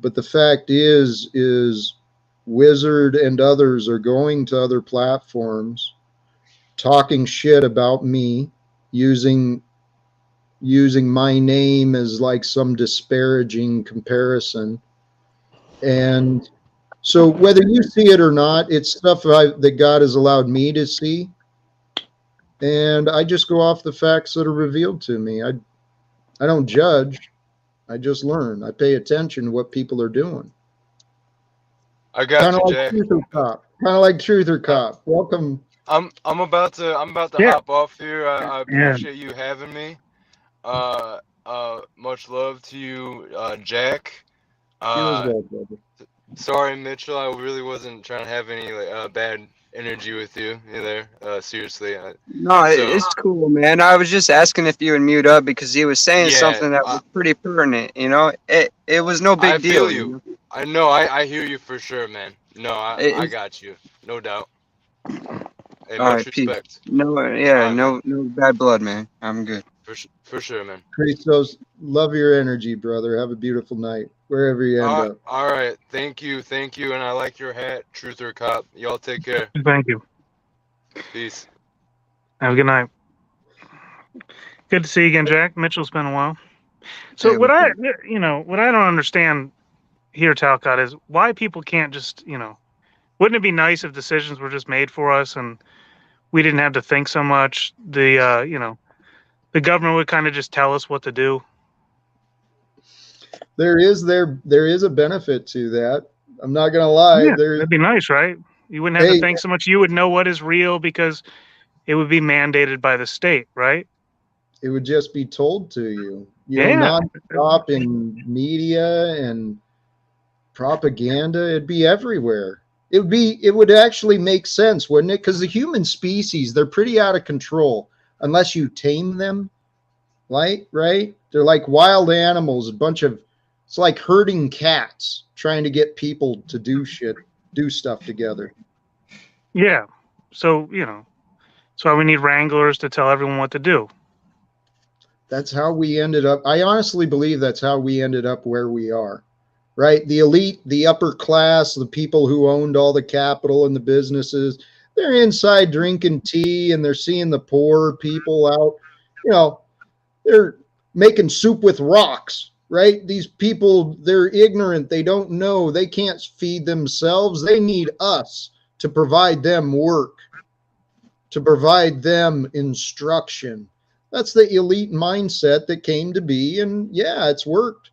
But the fact is Wizard and others are going to other platforms, talking shit about me, using my name as like some disparaging comparison. And so whether you see it or not, it's stuff that God has allowed me to see. And I just go off the facts that are revealed to me. I don't judge. I just learn. I pay attention to what people are doing. I got you, Jack. Kind of like Truth or Cop. Welcome I'm about to Yeah. hop off here. I Yeah. appreciate you having me. Much love to you, Jack. You as Uh, well, brother. sorry, Mitchell. I really wasn't trying to have any bad energy with you either. Seriously. No, So it's cool, man. I was just asking if you would mute up because he was saying yeah, something that was pretty pertinent. You know, it was no I big feel deal. you. You I know. I hear you for sure, man. No, I know, got you. No doubt. Hey, all much right, peace. respect. No, All yeah, right, man. no bad blood, man. I'm good. For sure, man. Christos, love your energy, brother. Have a beautiful night, wherever you end up. All right. Thank you, and I like your hat, Truth or Cop. Y'all take care. Thank you. Peace. Have a good night. Good to see you again, Jack. Mitchell, it's been a while. So Hey, what what's I, up? what I don't understand here, Talcott, is why people can't just, wouldn't it be nice if decisions were just made for us and we didn't have to think so much? The government would kind of just tell us what to do. There is a benefit to that. I'm not gonna lie. Yeah, that'd be nice, right? You wouldn't have to Hey, think so much. You would know what is real because it would be mandated by the state, right? it would just be told to you. Yeah. Nonstop in media and propaganda. It'd be everywhere. It would actually make sense, wouldn't it? Because the human species, they're pretty out of control unless you tame them. Right? They're like wild animals, it's like herding cats trying to get people to do stuff together. Yeah. So, that's why we need wranglers to tell everyone what to do. That's how we ended up. I honestly believe that's how we ended up where we are. Right? The elite, the upper class, the people who owned all the capital and the businesses, they're inside drinking tea and they're seeing the poor people out. They're making soup with rocks, right? These people, they're ignorant. They don't know. They can't feed themselves. They need us to provide them work, to provide them instruction. That's the elite mindset that came to be. And yeah, it's worked.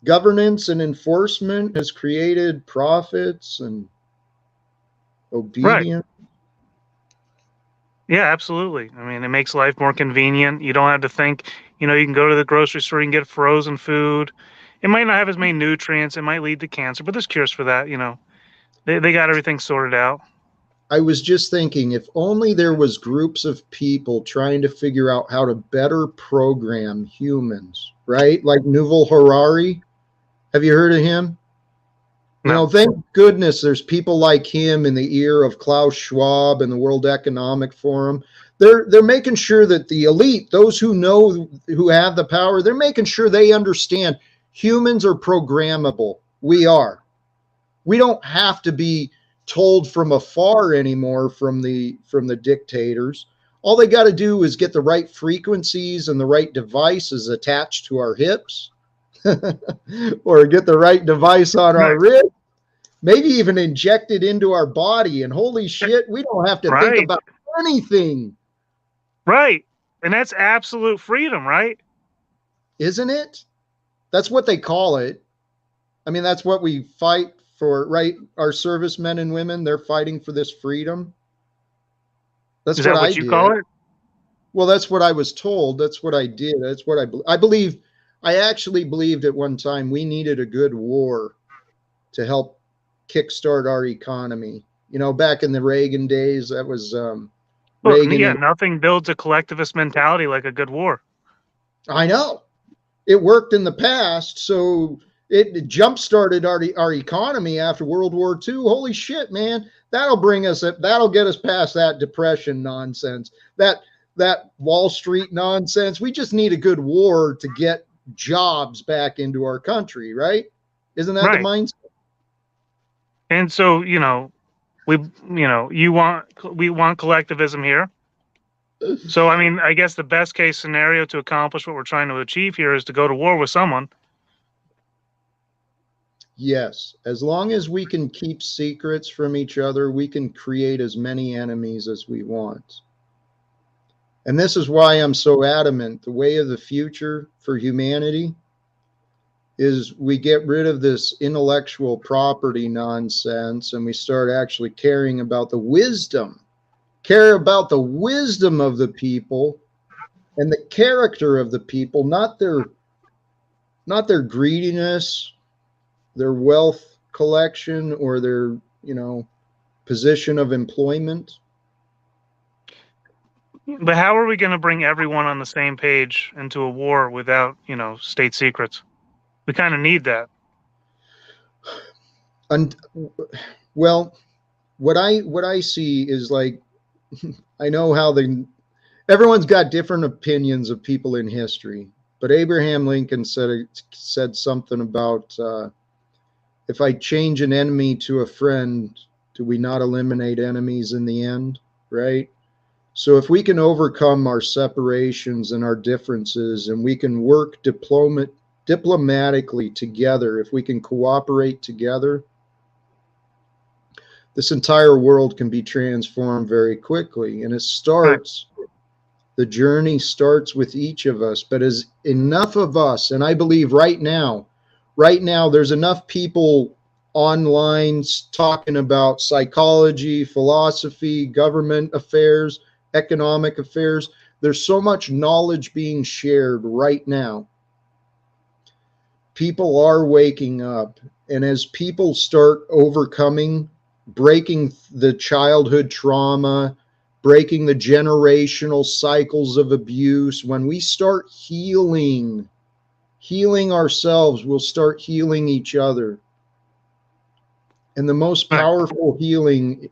Governance and enforcement has created profits and obedience. Right. Yeah, absolutely. I mean, it makes life more convenient. You don't have to think, you can go to the grocery store and get frozen food. It might not have as many nutrients. It might lead to cancer, but there's cures for that. They got everything sorted out. I was just thinking, if only there was groups of people trying to figure out how to better program humans, right? Like Yuval Harari. Have you heard of him? No. Thank goodness there's people like him in the ear of Klaus Schwab and the World Economic Forum. They're making sure that the elite, those who know, who have the power, they're making sure they understand humans are programmable. We are. We don't have to be told from afar anymore from the dictators. All they got to do is get the right frequencies and the right devices attached to our hips or get the right device on our wrist, maybe even inject it into our body. And holy shit, we don't have to think about anything. Right. And that's absolute freedom, right? Isn't it? That's what they call it. I mean, that's what we fight for, right? Our servicemen and women, they're fighting for this freedom. That's Is that what you call it? Well, that's what I was told. That's what I did. That's what I believe. I actually believed at one time we needed a good war to help kickstart our economy. Back in the Reagan days, that was Reagan. Yeah, nothing builds a collectivist mentality like a good war. I know. It worked in the past, so it jump-started our economy after World War II. Holy shit, man. That'll get us past that depression nonsense, that Wall Street nonsense. We just need a good war to get jobs back into our country, right? Isn't that the mindset? And so, we want collectivism here. So, I mean, I guess the best case scenario to accomplish what we're trying to achieve here is to go to war with someone. Yes. As long as we can keep secrets from each other, we can create as many enemies as we want. And this is why I'm so adamant. The way of the future for humanity is we get rid of this intellectual property nonsense and we start actually caring about the wisdom care about the wisdom of the people and the character of the people, not their greediness, their wealth collection, or their, position of employment. But how are we going to bring everyone on the same page into a war without, state secrets? We kind of need that. And well, what I see is like, I know how everyone's got different opinions of people in history, but Abraham Lincoln said something about if I change an enemy to a friend, do we not eliminate enemies in the end, right? So if we can overcome our separations and our differences, and we can work diplomatically together, if we can cooperate together, this entire world can be transformed very quickly. And the journey starts with each of us, but as enough of us, and I believe right now, there's enough people online talking about psychology, philosophy, government affairs, economic affairs. There's so much knowledge being shared right now. People are waking up, and as people start overcoming, breaking the childhood trauma, breaking the generational cycles of abuse, when we start healing ourselves, we'll start healing each other. And the most powerful healing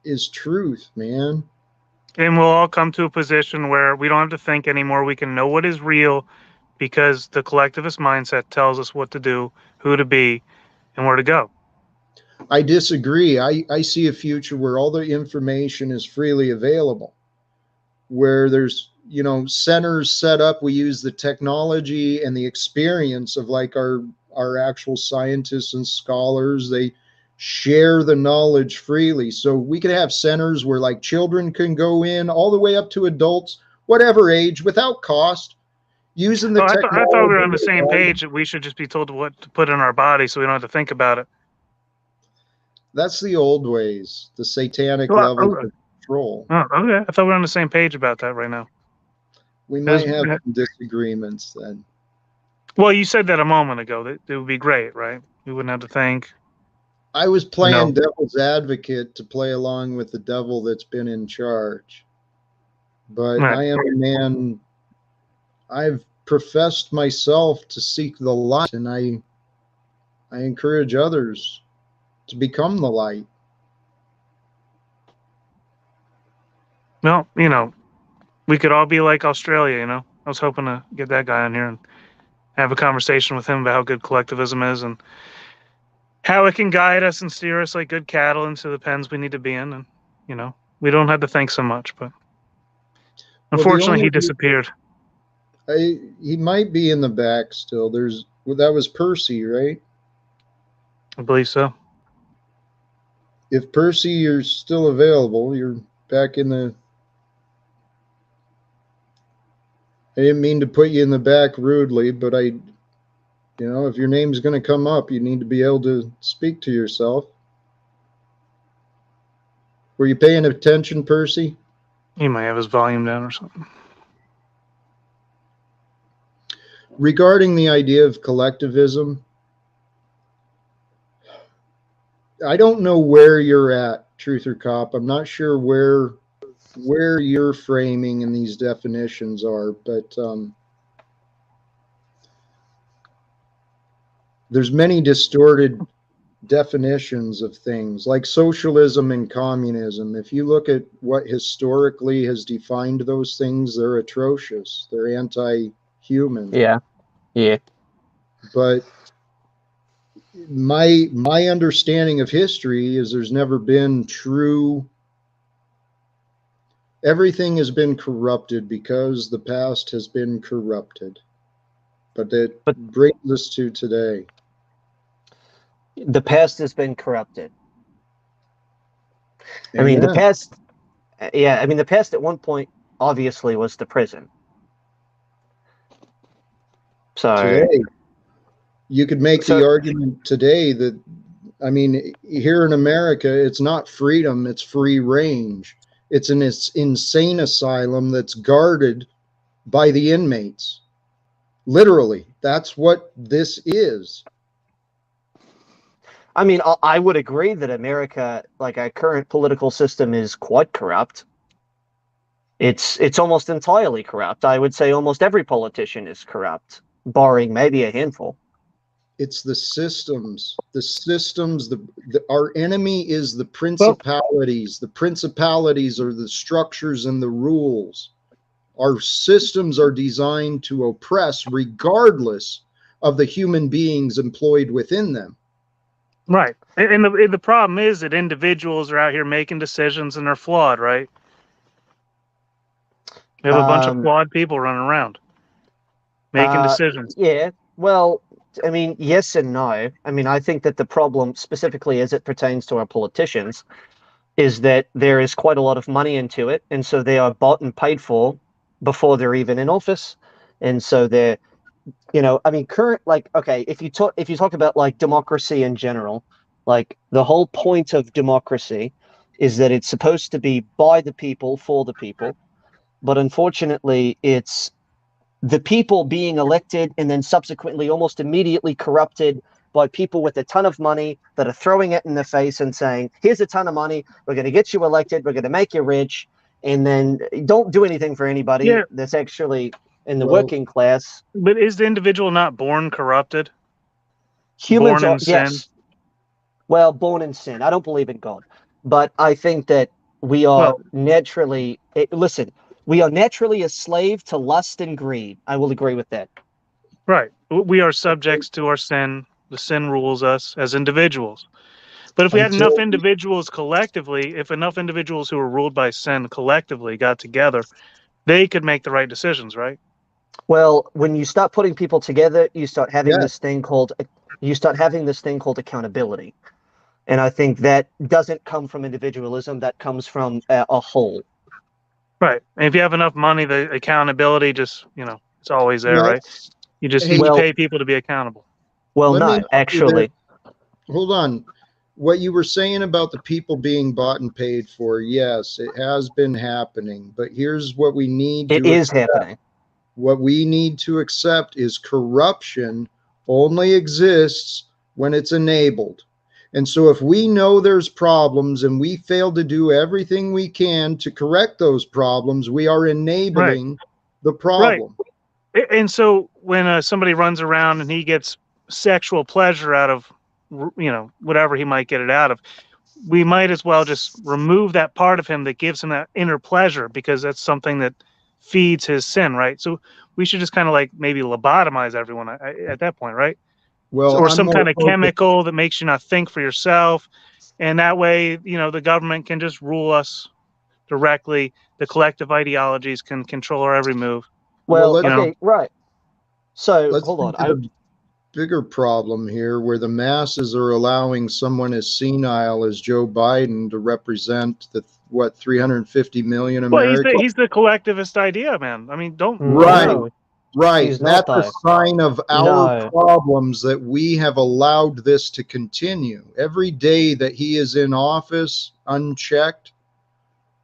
is truth, man. And we'll all come to a position where we don't have to think anymore. We can know what is real because the collectivist mindset tells us what to do, who to be, and where to go. I disagree. I see a future where all the information is freely available, where there's, centers set up. We use the technology and the experience of like our actual scientists and scholars. They share the knowledge freely. So we could have centers where like children can go in all the way up to adults, whatever age, without cost, using the technology. I thought we were on the same page that we should just be told what to put in our body so we don't have to think about it. That's the old ways, the satanic level of control. Oh, okay. I thought we were on the same page about that right now. We might have some disagreements then. Well, you said that a moment ago. That it would be great, right? We wouldn't have to think. I was playing devil's advocate to play along with the devil that's been in charge. But I am a man, I've professed myself to seek the light, and I encourage others to become the light. Well, we could all be like Australia, I was hoping to get that guy on here and have a conversation with him about how good collectivism is and how it can guide us and steer us like good cattle into the pens we need to be in. And, we don't have to think so much, but unfortunately he disappeared. He might be in the back still. That was Percy, right? I believe so. If Percy, you're still available, you're back in the... I didn't mean to put you in the back rudely, but if your name's going to come up, you need to be able to speak to yourself. Were you paying attention, Percy? He might have his volume down or something. Regarding the idea of collectivism, I don't know where you're at, Truth or Cop. I'm not sure where your framing and these definitions are, but there's many distorted definitions of things like socialism and communism. If you look at what historically has defined those things, they're atrocious. They're anti-human. Yeah. But my understanding of history is there's never been true... Everything has been corrupted because the past has been corrupted. But it brings us to today. The past has been corrupted. Amen. I mean, the past at one point obviously was the prison. So today, you could make the argument today that, here in America, it's not freedom, it's free range. It's an insane asylum that's guarded by the inmates. Literally, that's what this is. I mean, I would agree that America, like our current political system, is quite corrupt. It's almost entirely corrupt. I would say almost every politician is corrupt, barring maybe a handful. It's the systems. The systems. Our enemy is the principalities. The principalities are the structures and the rules. Our systems are designed to oppress, regardless of the human beings employed within them. Right. And the problem is that individuals are out here making decisions and they're flawed, right? We have a bunch of flawed people running around making decisions. Yeah. Well, I mean, yes and no. I mean, I think that the problem, specifically as it pertains to our politicians, is that there is quite a lot of money into it. And so they are bought and paid for before they're even in office. And so they're, I mean, okay, if you talk about like democracy in general, like the whole point of democracy is that it's supposed to be by the people, for the people. But unfortunately, it's the people being elected and then subsequently almost immediately corrupted by people with a ton of money that are throwing it in the face and saying, here's a ton of money, we're going to get you elected, we're going to make you rich, and then don't do anything for anybody that's actually in the working class. But is the individual not born corrupted? Humans born are, in sin? yes. Well, born in sin. I don't believe in God. But I think that we are naturally, listen, we are naturally a slave to lust and greed. I will agree with that. Right. We are subjects to our sin. The sin rules us as individuals. But if we had enough individuals collectively, if enough individuals who are ruled by sin collectively got together, they could make the right decisions, right? Well, when you start putting people together, you start having this thing called accountability. And I think that doesn't come from individualism. That comes from a whole. Right. And if you have enough money, the accountability just, it's always there, right? You just Hey, you pay people to be accountable. Well, Let me no, help you actually. there. Hold on. What you were saying about the people being bought and paid for, yes, it has been happening. But here's what we need to It is happening. What we need to accept is corruption only exists when it's enabled. And so if we know there's problems and we fail to do everything we can to correct those problems, we are enabling the problem. Right. And so when somebody runs around and he gets sexual pleasure out of, whatever he might get it out of, we might as well just remove that part of him that gives him that inner pleasure, because that's something that feeds his sin, right? So we should just kind of like maybe lobotomize everyone at that point, right? Well, or some kind of chemical that makes you not think for yourself. And that way, the government can just rule us directly. The collective ideologies can control our every move. Well, okay, right. So hold on. A bigger problem here where the masses are allowing someone as senile as Joe Biden to represent 350 million Americans. Well, he's the collectivist idea, man. I mean, don't Right. That's a sign of our problems that we have allowed this to continue. Every day that he is in office, unchecked,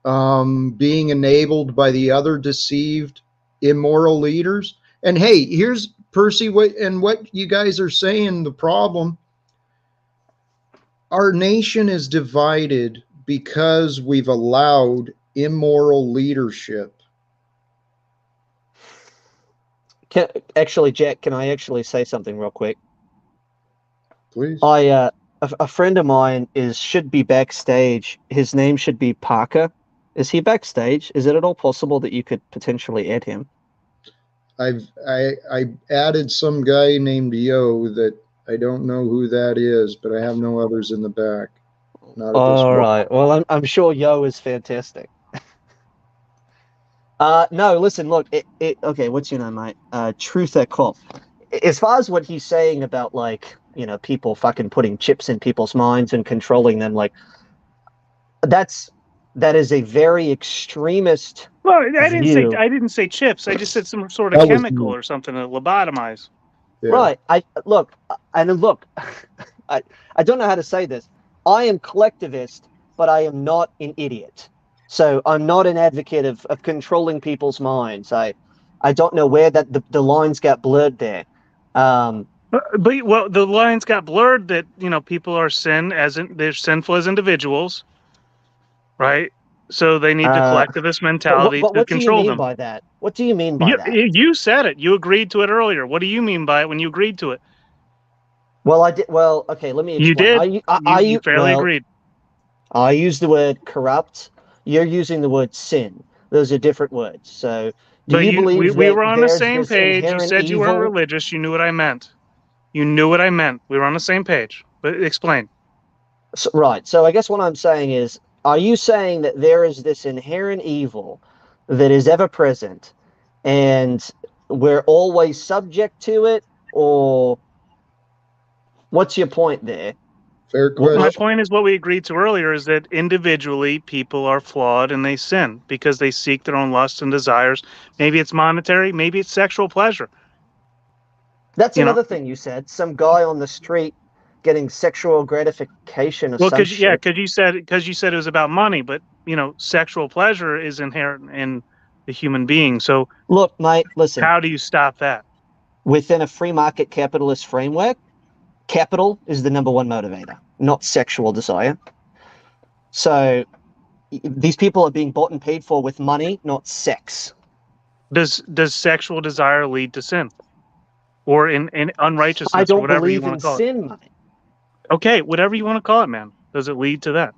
being enabled by the other deceived, immoral leaders. And hey, here's Percy, what you guys are saying, the problem. Our nation is divided because we've allowed immoral leadership. Jack, can I actually say something real quick? Please. A friend of mine should be backstage. His name should be Parker. Is he backstage? Is it at all possible that you could potentially add him? I added some guy named Yo that I don't know who that is, but I have no others in the back. Not at this All point. right. Well, I'm sure Yo is fantastic. No, listen, look, okay, what's your name, mate? Truther Cop. As far as what he's saying about, like, people fucking putting chips in people's minds and controlling them, like, that is a very extremist I view. didn't say chips. I just said some sort of chemical or something to lobotomize. Yeah. Right. I don't know how to say this. I am collectivist, but I am not an idiot. So I'm not an advocate of controlling people's minds. I don't know where that the lines got blurred there. But well, the lines got blurred that people are they're sinful as individuals, right? So they need the collectivist mentality But to what do you control mean them. by that? What do you mean by that? You said it. You agreed to it earlier. What do you mean by it when you agreed to it? Well, I did. Well, okay. Let me You explain. did. You fairly agreed. I use the word corrupt. You're using the word sin. Those are different words. So, do you believe we that were on the there's same this page. You inherent said you weren't evil? religious. You knew what I meant. You knew what I meant. We were on the same page. But explain. So, right. So, I guess what I'm saying is, are you saying that there is this inherent evil that is ever present, and we're always subject to it, or what's your point there? Fair Well, my question. point is what we agreed to earlier is that individually people are flawed and they sin because they seek their own lusts and desires. Maybe it's monetary, maybe it's sexual pleasure. That's another thing you said. Some guy on the street getting sexual gratification of Well, some shit. because you said it was about money, but sexual pleasure is inherent in the human being. So look, mate, listen. How do you stop that? Within a free market capitalist framework, capital is the number one motivator, not sexual desire. So these people are being bought and paid for with money, not sex. Does sexual desire lead to sin? Or in unrighteousness, I don't or whatever you believe want in to call sin, it. mate. Okay, whatever you want to call it, man. Does it lead to that?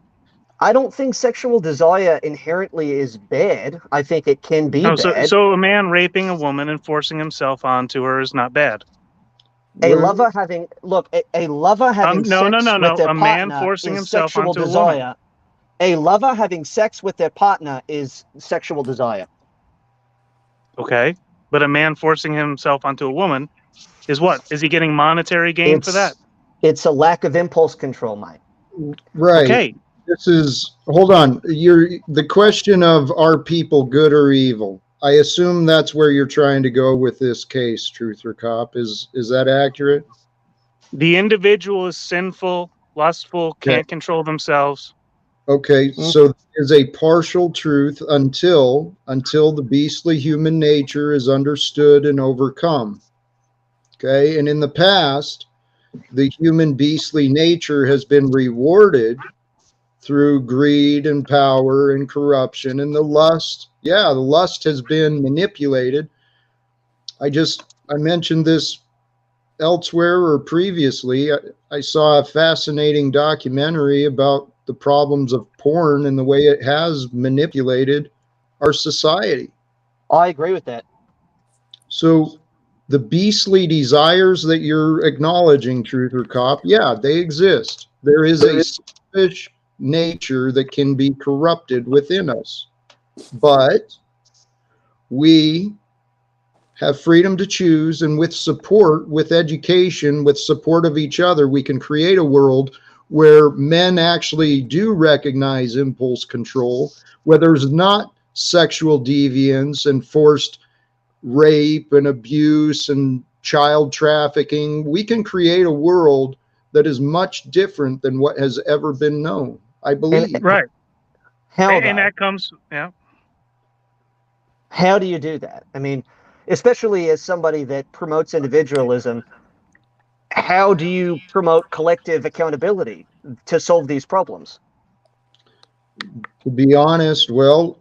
I don't think sexual desire inherently is bad. I think it can be bad. So a man raping a woman and forcing himself onto her is not bad. A lover having sex with their a man partner forcing is himself sexual onto a woman. desire. A lover having sex with their partner is sexual desire. Okay, but a man forcing himself onto a woman is what? Is he getting monetary gain for that? It's a lack of impulse control, mate. Right. Okay. This is, hold on. The question of are people good or evil? I assume that's where you're trying to go with this case, Truth or Cop. Is that accurate? The individual is sinful, lustful, can't control themselves. Okay, so there's a partial truth until the beastly human nature is understood and overcome. Okay, and in the past, the human beastly nature has been rewarded through greed and power and corruption, and the lust has been manipulated. I mentioned this elsewhere or previously. I saw a fascinating documentary about the problems of porn and the way it has manipulated our society. I agree with that. So the beastly desires that you're acknowledging, Truth or Cop, yeah, they exist. There is a selfish nature that can be corrupted within us. But we have freedom to choose, and with support, with education, with support of each other, we can create a world where men actually do recognize impulse control, where there's not sexual deviance and forced rape and abuse and child trafficking. We can create a world that is much different than what has ever been known, I believe. Right. How and that comes, How do you do that? I mean, especially as somebody that promotes individualism, how do you promote collective accountability to solve these problems? To be honest, well,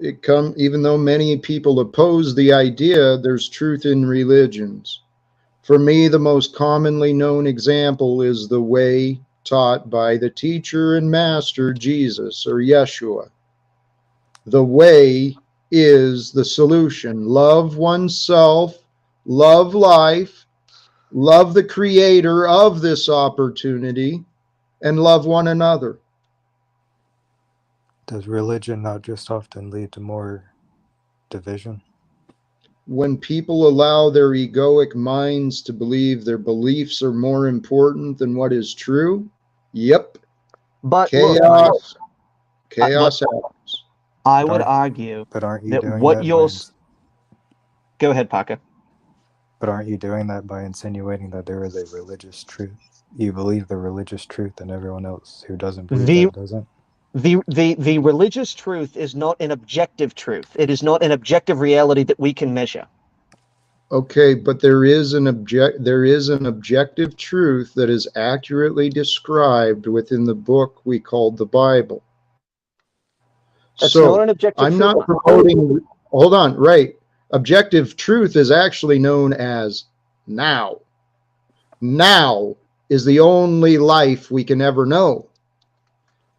even though many people oppose the idea, there's truth in religions. For me, the most commonly known example is the way taught by the teacher and master Jesus, or Yeshua. The way is the solution. Love oneself, love life, love the creator of this opportunity, and love one another. Does religion not just often lead to more division? When people allow their egoic minds to believe their beliefs are more important than what is true, yep. But chaos happens. I would But argue aren't you that doing what that you're... Go ahead, Parker. But aren't you doing that by insinuating that there is a religious truth? You believe the religious truth and everyone else who doesn't believe that doesn't? The religious truth is not an objective truth. It is not an objective reality that we can measure. Okay, but there is an objective truth that is accurately described within the book we called the Bible. That's not an objective I'm truth. not promoting, hold on, right. Objective truth is actually known as now. Now is the only life we can ever know.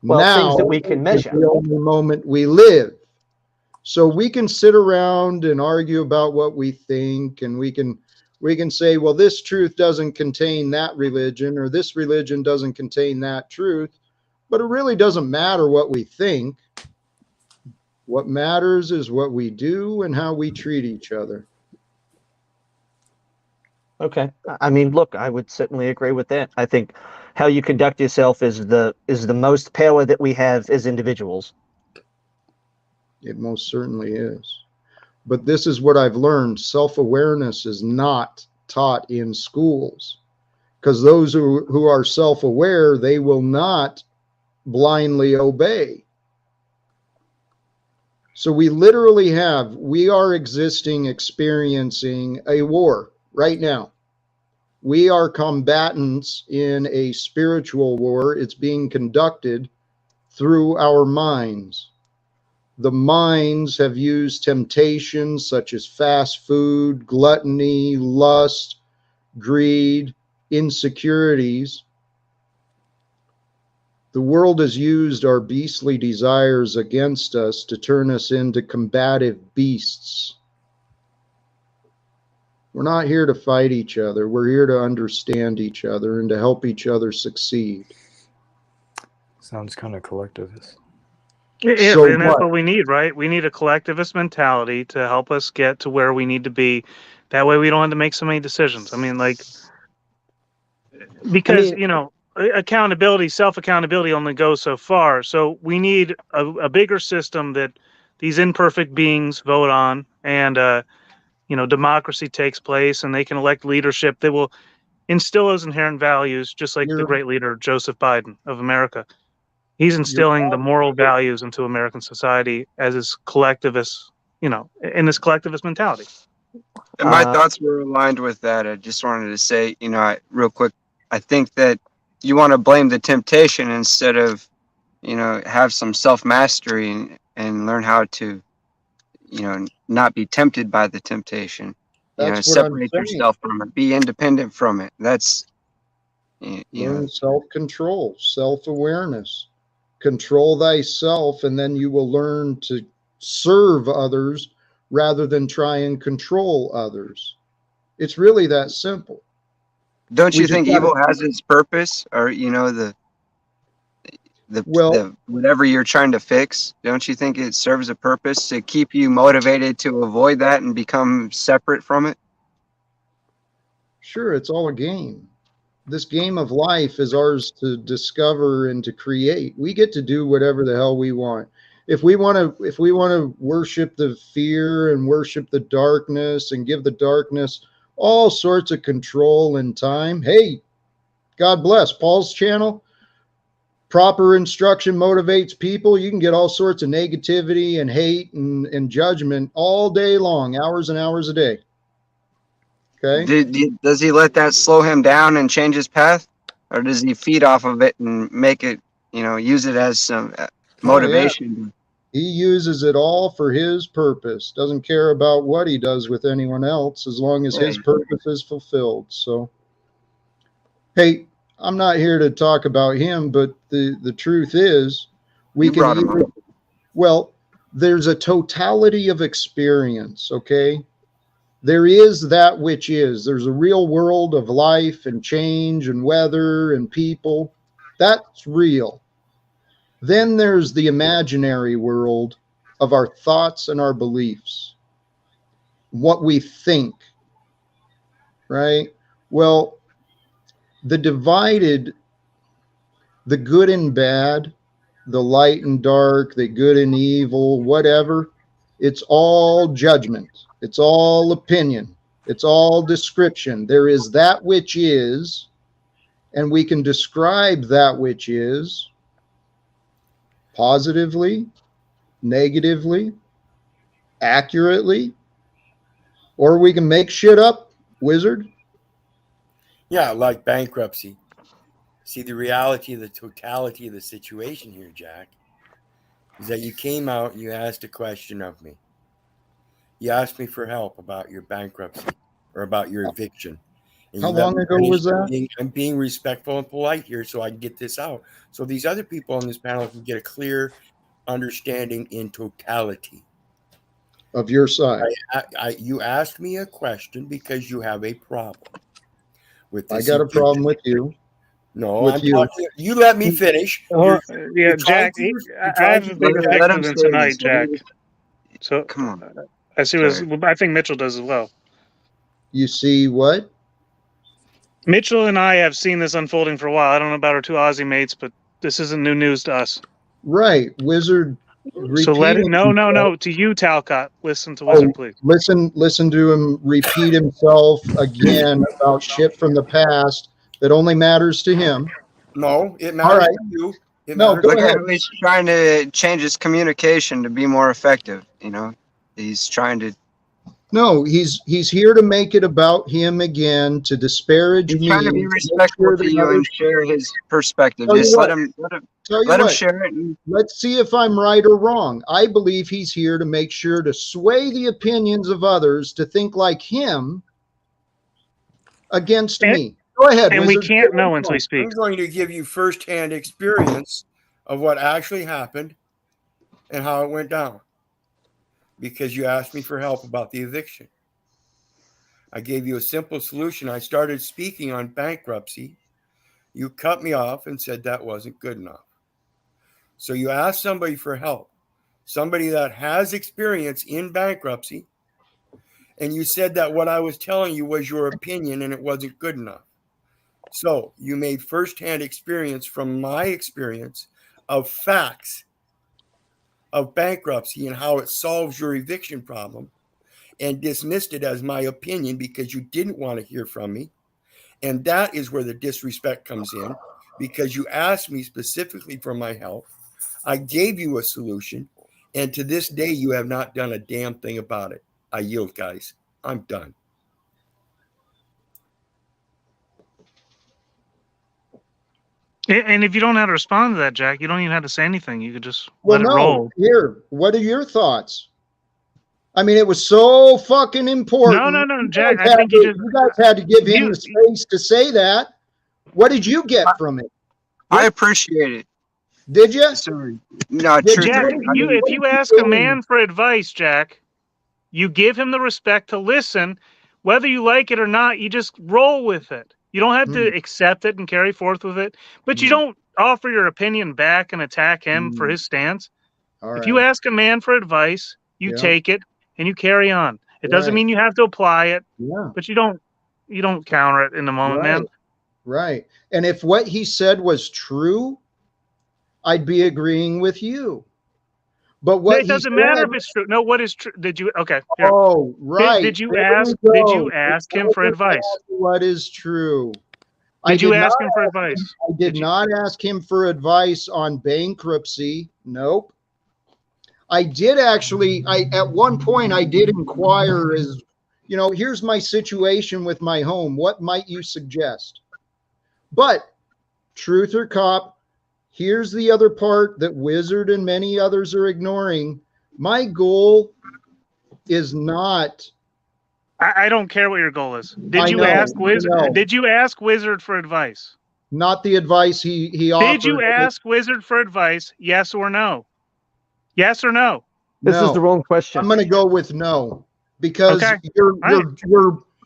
Well, now things that we can measure. is the only moment we live. So we can sit around and argue about what we think, and we can say, well, this truth doesn't contain that religion, or this religion doesn't contain that truth, but it really doesn't matter what we think. What matters is what we do and how we treat each other. Okay. I mean, look, I would certainly agree with that. I think how you conduct yourself is the most power that we have as individuals. It most certainly is. But this is what I've learned. Self-awareness is not taught in schools, because those who are self-aware, they will not blindly obey. So we are experiencing a war right now. We are combatants in a spiritual war. It's being conducted through our minds. The minds have used temptations such as fast food, gluttony, lust, greed, insecurities. The world has used our beastly desires against us to turn us into combative beasts. We're not here to fight each other. We're here to understand each other and to help each other succeed. Sounds kind of collectivist. Yeah, So and that's what? what we need, right? We need a collectivist mentality to help us get to where we need to be. That way we don't have to make so many decisions. I mean, like, because, accountability, self-accountability only goes so far. So we need a bigger system that these imperfect beings vote on, and, democracy takes place, and they can elect leadership that will instill those inherent values, just like the great leader, Joseph Biden of America. He's instilling the moral values into American society as his collectivist, in this collectivist mentality. And my thoughts were aligned with that. I just wanted to say, real quick, I think that you want to blame the temptation instead of, have some self-mastery and learn how to, not be tempted by the temptation. That's what I'm separate saying. yourself from it. Be independent from it. That's, Learn self-control, self-awareness. Control thyself, and then you will learn to serve others rather than try and control others. It's really that simple. Don't you think evil has its purpose, or the whatever you're trying to fix? Don't you think it serves a purpose to keep you motivated to avoid that and become separate from it? Sure, it's all a game. This game of life is ours to discover and to create. We get to do whatever the hell we want. If we want to worship the fear and worship the darkness and give the darkness all sorts of control and time, hey, God bless. Paul's channel, proper instruction motivates people. You can get all sorts of negativity and hate and judgment all day long, hours and hours a day. Okay. Does he let that slow him down and change his path, or does he feed off of it and make it, use it as some motivation? Oh, yeah. He uses it all for his purpose. Doesn't care about what he does with anyone else, as long as his purpose is fulfilled. So, hey, I'm not here to talk about him, but the truth is, there's a totality of experience. Okay. There is that which is. There's a real world of life and change and weather and people. That's real. Then there's the imaginary world of our thoughts and our beliefs, what we think, right? Well, the divided, the good and bad, the light and dark, the good and evil, whatever, it's all judgment. It's all opinion. It's all description. There is that which is, and we can describe that which is. positively, negatively, accurately, or we can make shit up, Wizard. Yeah, like bankruptcy. See, the reality of the totality of the situation here, Jack, is that you came out and you asked a question of me. You asked me for help about your bankruptcy or about your eviction. And How you let long me ago finish. was that? I'm being respectful and polite here so I can get this out. So these other people on this panel can get a clear understanding in totality. Of your side. You asked me a question because you have a problem with this. I got a problem with you. No, with I'm you. talking. You let me finish. Well, yeah, you're trying Jack. to- you're I trying have to a bigger defend- picture than tonight, Jack. So come on. I see. I think Mitchell does as well. You see what? Mitchell and I have seen this unfolding for a while. I don't know about our two Aussie mates, but this isn't new news to us. Right, Wizard. So let it. Repeating No. himself. To you, Talcott. Listen to Wizard, please. Listen to him repeat himself again about shit from the past that only matters to him. No, it All matters right. to you. No, go Look ahead. at how he's trying to change his communication to be more effective. You know, he's trying to. No, he's here to make it about him again, to disparage He's me. trying to be make respectful sure to that you others- and share his perspective. Tell you Just what. let him Tell you share it. Let's see if I'm right or wrong. I believe he's here to make sure to sway the opinions of others to think like him against me. Go ahead, And Wizard. we can't know until he I'm speaks. going to give you firsthand experience of what actually happened and how it went down because you asked me for help about the eviction. I gave you a simple solution. I started speaking on bankruptcy. You cut me off and said that wasn't good enough. So you asked somebody for help, somebody that has experience in bankruptcy, and you said that what I was telling you was your opinion and it wasn't good enough. So you made firsthand experience from my experience of facts of bankruptcy and how it solves your eviction problem and dismissed it as my opinion because you didn't want to hear from me. And that is where the disrespect comes in because you asked me specifically for my help. I gave you a solution. And to this day, you have not done a damn thing about it. I yield, guys. I'm done. And if you don't know how to respond to that, Jack, you don't even have to say anything. You could just Well, let it no. roll. Here, what are your thoughts? I mean, it was so fucking important. No, Jack. I think you guys had to give him the space to say that. What did you get from it? I appreciate it. Did you? Sorry. No, Did truthfully, Jack, I mean, if you ask a man for advice, Jack, you give him the respect to listen. Whether you like it or not, you just roll with it. You don't have to accept it and carry forth with it, but you don't offer your opinion back and attack him for his stance. All If you ask a man for advice, you take it and you carry on. It doesn't mean you have to apply it, but you don't counter it in the moment, man. Right. And if what he said was true, I'd be agreeing with you. But what it doesn't matter if it's true. No, what is true? Did you? Okay. Here. Oh, right. Did you There ask? we Did go. you ask him for advice? What is true? Did you ask him for advice? I did not ask him for advice on bankruptcy. Nope. I did actually. At one point I did inquire as, here's my situation with my home. What might you suggest? But truth or cop, here's the other part that Wizard and many others are ignoring. My goal is not. I don't care what your goal is. Did you ask Wizard? Did you ask Wizard for advice? Not the advice he offered. Did you ask Wizard for advice? Yes or no? Yes or no? This is the wrong question. I'm going to go with no, because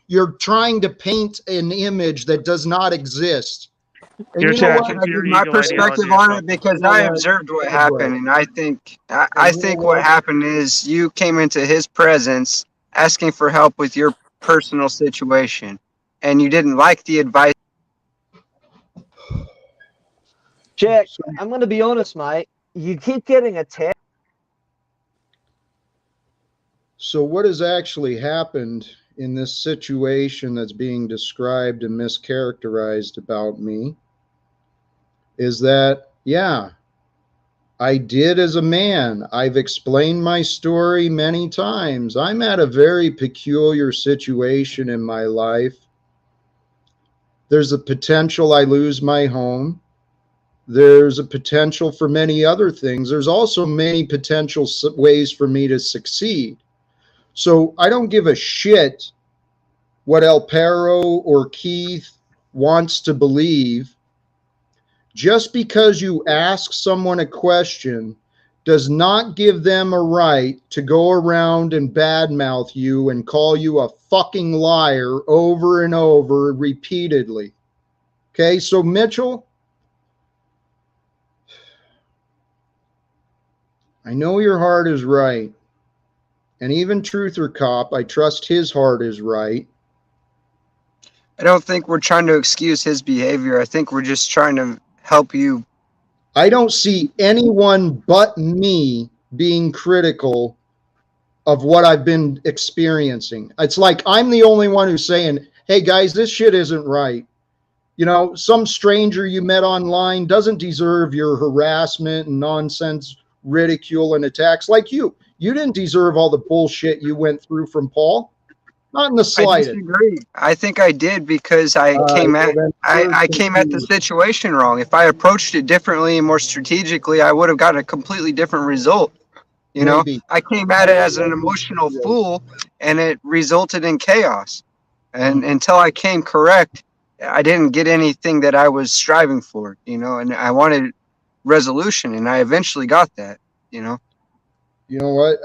you're trying to paint an image that does not exist. And you know what? I give my perspective on it because I observed what happened, and I think what happened is you came into his presence asking for help with your personal situation, and you didn't like the advice. Jack, I'm going to be honest, mate. You keep getting attacked. So what has actually happened in this situation that's being described and mischaracterized about me is that, I did as a man. I've explained my story many times. I'm at a very peculiar situation in my life. There's a potential I lose my home. There's a potential for many other things. There's also many potential ways for me to succeed. So I don't give a shit what El Perro or Keith wants to believe. Just because you ask someone a question does not give them a right to go around and badmouth you and call you a fucking liar over and over repeatedly. Okay, so Mitchell, I know your heart is right. And even Truther Cop, I trust his heart is right. I don't think we're trying to excuse his behavior. I think we're just trying to help you. I don't see anyone but me being critical of what I've been experiencing. It's like I'm the only one who's saying, hey guys, this shit isn't right. You know, some stranger you met online doesn't deserve your harassment and nonsense, ridicule and attacks like you. You didn't deserve all the bullshit you went through from Paul. Not in the I slightest. disagree. I think I did because I came at the situation wrong. If I approached it differently and more strategically, I would have gotten a completely different result. You know, Maybe. I came at it as an emotional fool, and it resulted in chaos. And until I came correct, I didn't get anything that I was striving for. You know, and I wanted resolution, and I eventually got that. You know. You know what?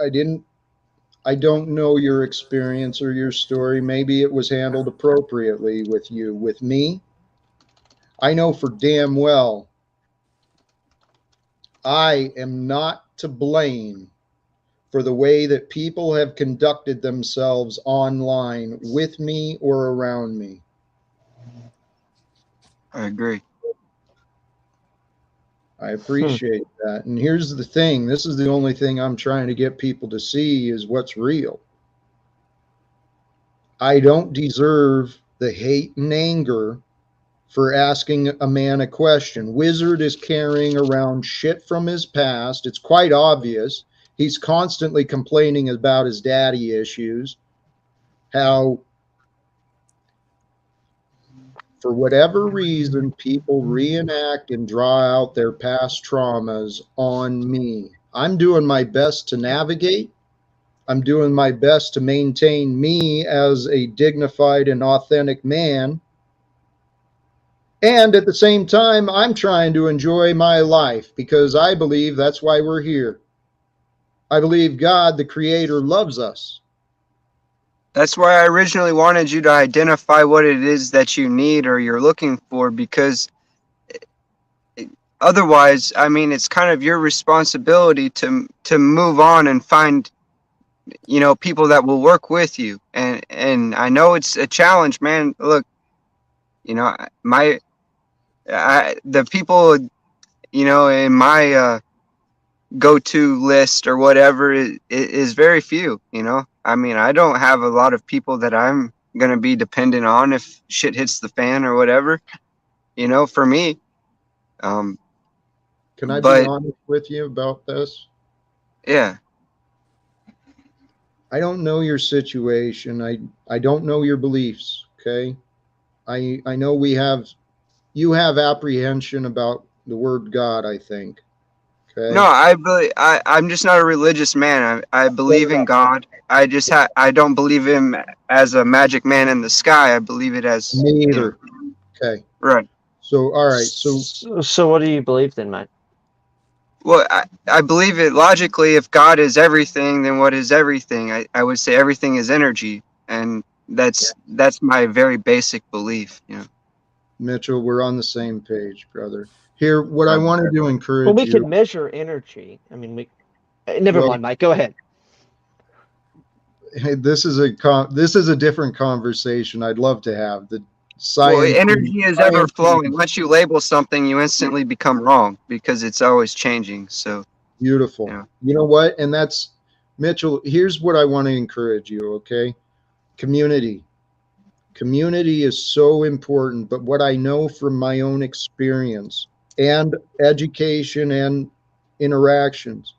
I don't know your experience or your story. Maybe it was handled appropriately with you. With me, I know for damn well I am not to blame for the way that people have conducted themselves online with me or around me. I agree. I appreciate that. And here's the thing, this is the only thing I'm trying to get people to see is what's real. I don't deserve the hate and anger for asking a man a question. Wizard is carrying around shit from his past. It's quite obvious. He's constantly complaining about his daddy issues, how for whatever reason people reenact and draw out their past traumas on me. I'm doing my best to navigate. I'm doing my best to maintain me as a dignified and authentic man. And at the same time, I'm trying to enjoy my life because I believe that's why we're here. I believe God, the Creator, loves us. That's why I originally wanted you to identify what it is that you need or you're looking for, because otherwise, I mean, it's kind of your responsibility to move on and find, you know, people that will work with you. And I know it's a challenge, man. Look, you know, the people, you know, in my go-to list or whatever is very few. You know, I mean, I don't have a lot of people that I'm gonna be dependent on if shit hits the fan or whatever. You know, for me. Can I be honest with you about this? Yeah. I don't know your situation. I don't know your beliefs. Okay. I know you have apprehension about the word God, I think. Okay. No, I'm just not a religious man. I believe in God. I don't believe him as a magic man in the sky. I believe it as me either. You know. Okay. Right. So all right. So what do you believe then, mate? Well, I believe it logically. If God is everything, then what is everything? I would say everything is energy, and that's my very basic belief. You know. Mitchell, we're on the same page, brother. Here, what I wanted to encourage you. Well, we you. can measure energy. I mean, never mind, Mike. Go ahead. Hey, this is a different conversation. I'd love to have the science. Well, energy is ever flowing. Once you label something, you instantly become wrong because it's always changing. So beautiful. Yeah. You know what? And that's Mitchell. Here's what I want to encourage you. Okay, community. Community is so important. But what I know from my own experience and education and interactions.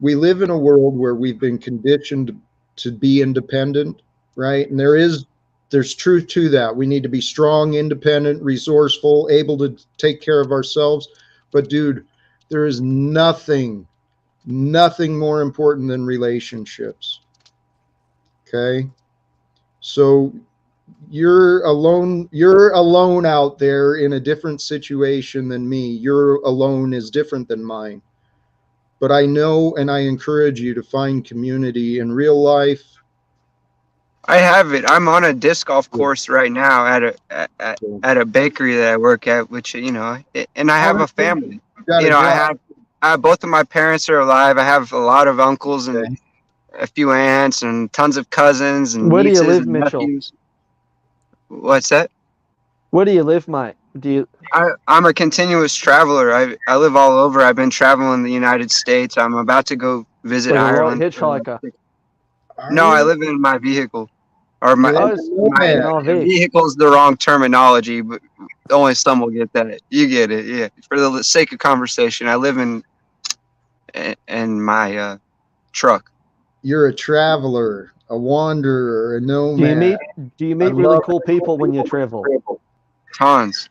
We live in a world where we've been conditioned to be independent, right? And there's truth to that. We need to be strong, independent, resourceful, able to take care of ourselves. But dude, there is nothing more important than relationships. Okay? So you're alone out there in a different situation than me. Your alone is different than mine. But I know, and I encourage you to find community in real life. I have it. I'm on a disc golf course right now at a bakery that I work at, which, you know, and I have a family. You know, I have both of my parents are alive. I have a lot of uncles and a few aunts and tons of cousins and Where do you nieces live, and Mitchell? nephews. What's that? Where do you live, mate? I'm a continuous traveler. I live all over. I've been traveling the United States. I'm about to go visit Like a light Ireland. hitchhiker. No, I live in my vehicle. Or my RV. vehicle is the wrong terminology, but only some will get that. You get it, yeah. For the sake of conversation, I live in my truck. You're a traveler, a wanderer, a nomad. Do you meet really cool people when you travel? Tons.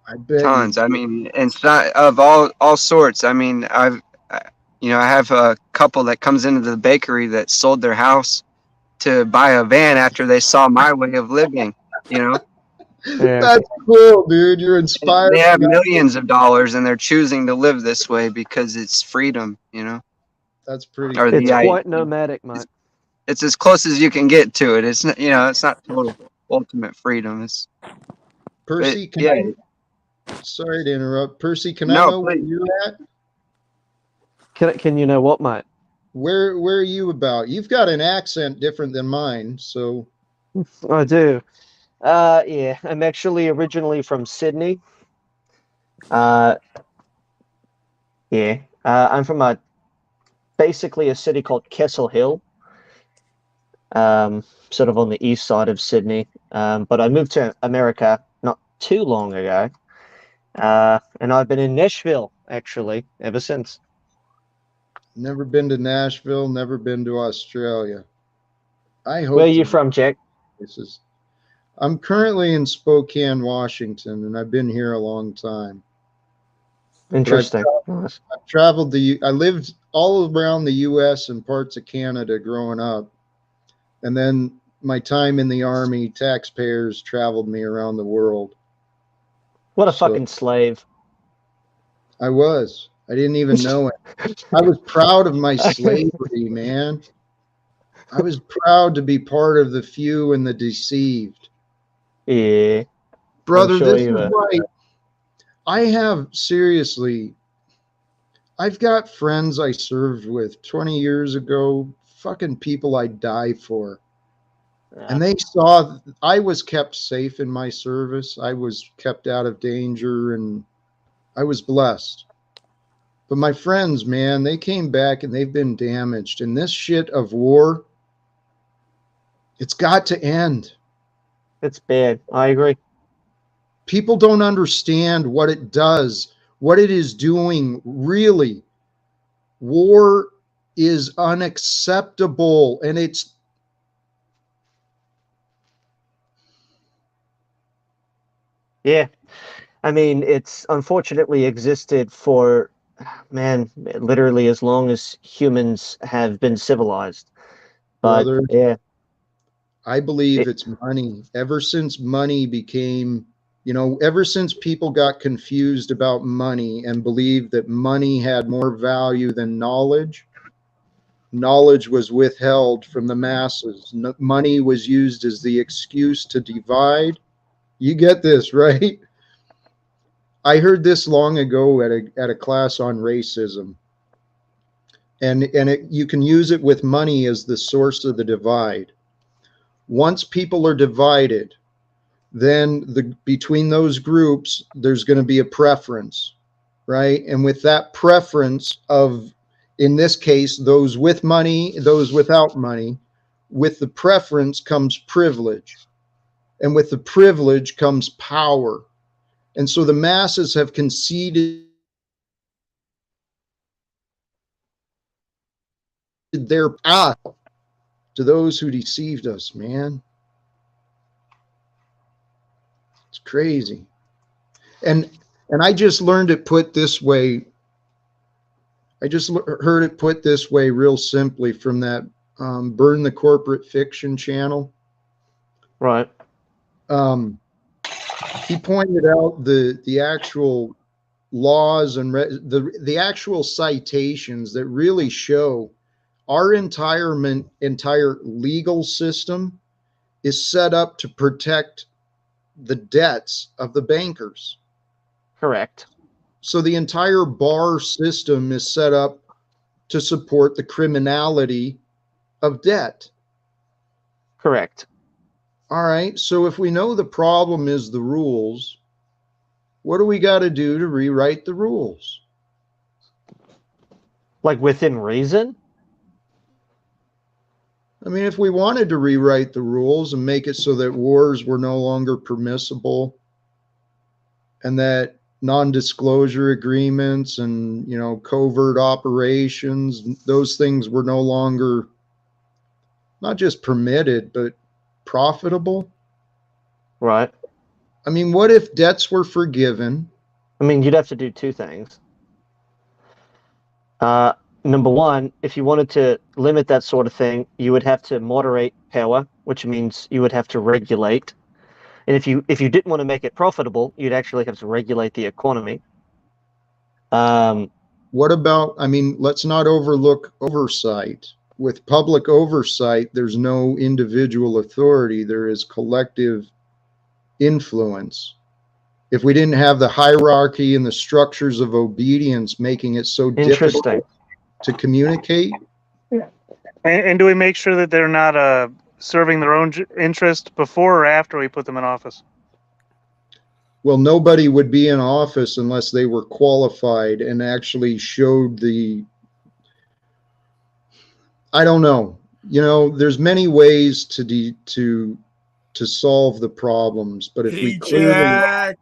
I bet tons. I mean, and it's not of all sorts. I mean, I have a couple that comes into the bakery that sold their house to buy a van after they saw my way of living. You know, That's cool, dude. You're inspired. They have millions of dollars and they're choosing to live this way because it's freedom. You know, that's pretty. Or It's quite nomadic, mate. It's as close as you can get to it. It's not, it's not total ultimate freedom. It's Percy. Sorry to interrupt, Percy. Can I know where you're at? Can you know what, mate? Where are you about? You've got an accent different than mine, so. I do. Yeah, I'm actually originally from Sydney. Yeah, I'm from basically a city called Kessel Hill, sort of on the east side of Sydney. But I moved to America not too long ago, and I've been in Nashville actually ever since. Never been to Nashville. Never been to Australia. I hope. Where are you from, Jack? I'm currently in Spokane, Washington, and I've been here a long time. Interesting. I've traveled I lived all around the U.S. and parts of Canada growing up. And then my time in the Army, taxpayers traveled me around the world. What a fucking slave. I was. I didn't even know it. I was proud of my slavery, man. I was proud to be part of the few and the deceived. Yeah. Brother, this is right. I have, seriously, I've got friends I served with 20 years ago, fucking people I'd die for. And they saw I was kept safe in my service. I was kept out of danger and I was blessed. But my friends, man, they came back and they've been damaged. And this shit of war, it's got to end. It's bad. I agree. People don't understand what it does, what it is doing, really. War is unacceptable, and it's yeah. I mean, it's unfortunately existed for, man, literally as long as humans have been civilized. But brother, yeah, I believe it's money. Ever since money became, ever since people got confused about money and believed that money had more value than knowledge, knowledge was withheld from the masses. Money was used as the excuse to divide. You get this, right? I heard this long ago at a class on racism. And you can use it with money as the source of the divide. Once people are divided, then between those groups, there's going to be a preference, right? And with that preference of, in this case, those with money, those without money, with the preference comes privilege. And with the privilege comes power. And so the masses have conceded their path to those who deceived us, man. It's crazy. And I just learned it put this way. I just heard it put this way real simply from that Burn the Corporate Fiction channel. Right. He pointed out the actual laws and the actual citations that really show our entire legal system is set up to protect the debts of the bankers. Correct. So the entire bar system is set up to support the criminality of debt. Correct. All right. So if we know the problem is the rules, what do we got to do to rewrite the rules? Like within reason? I mean, if we wanted to rewrite the rules and make it so that wars were no longer permissible and that non-disclosure agreements and, covert operations, those things were no longer not just permitted, but profitable. Right. I mean, what if debts were forgiven? I mean, you'd have to do two things. Number one, if you wanted to limit that sort of thing, you would have to moderate power, which means you would have to regulate. And if you didn't want to make it profitable, you'd actually have to regulate the economy. What about, let's not overlook oversight. With public oversight, there's no individual authority. There is collective influence. If we didn't have the hierarchy and the structures of obedience making it so difficult to communicate. And do we make sure that they're not serving their own interest before or after we put them in office? Well, nobody would be in office unless they were qualified and actually showed I don't know. There's many ways to solve the problems, but if we clearly... Jack.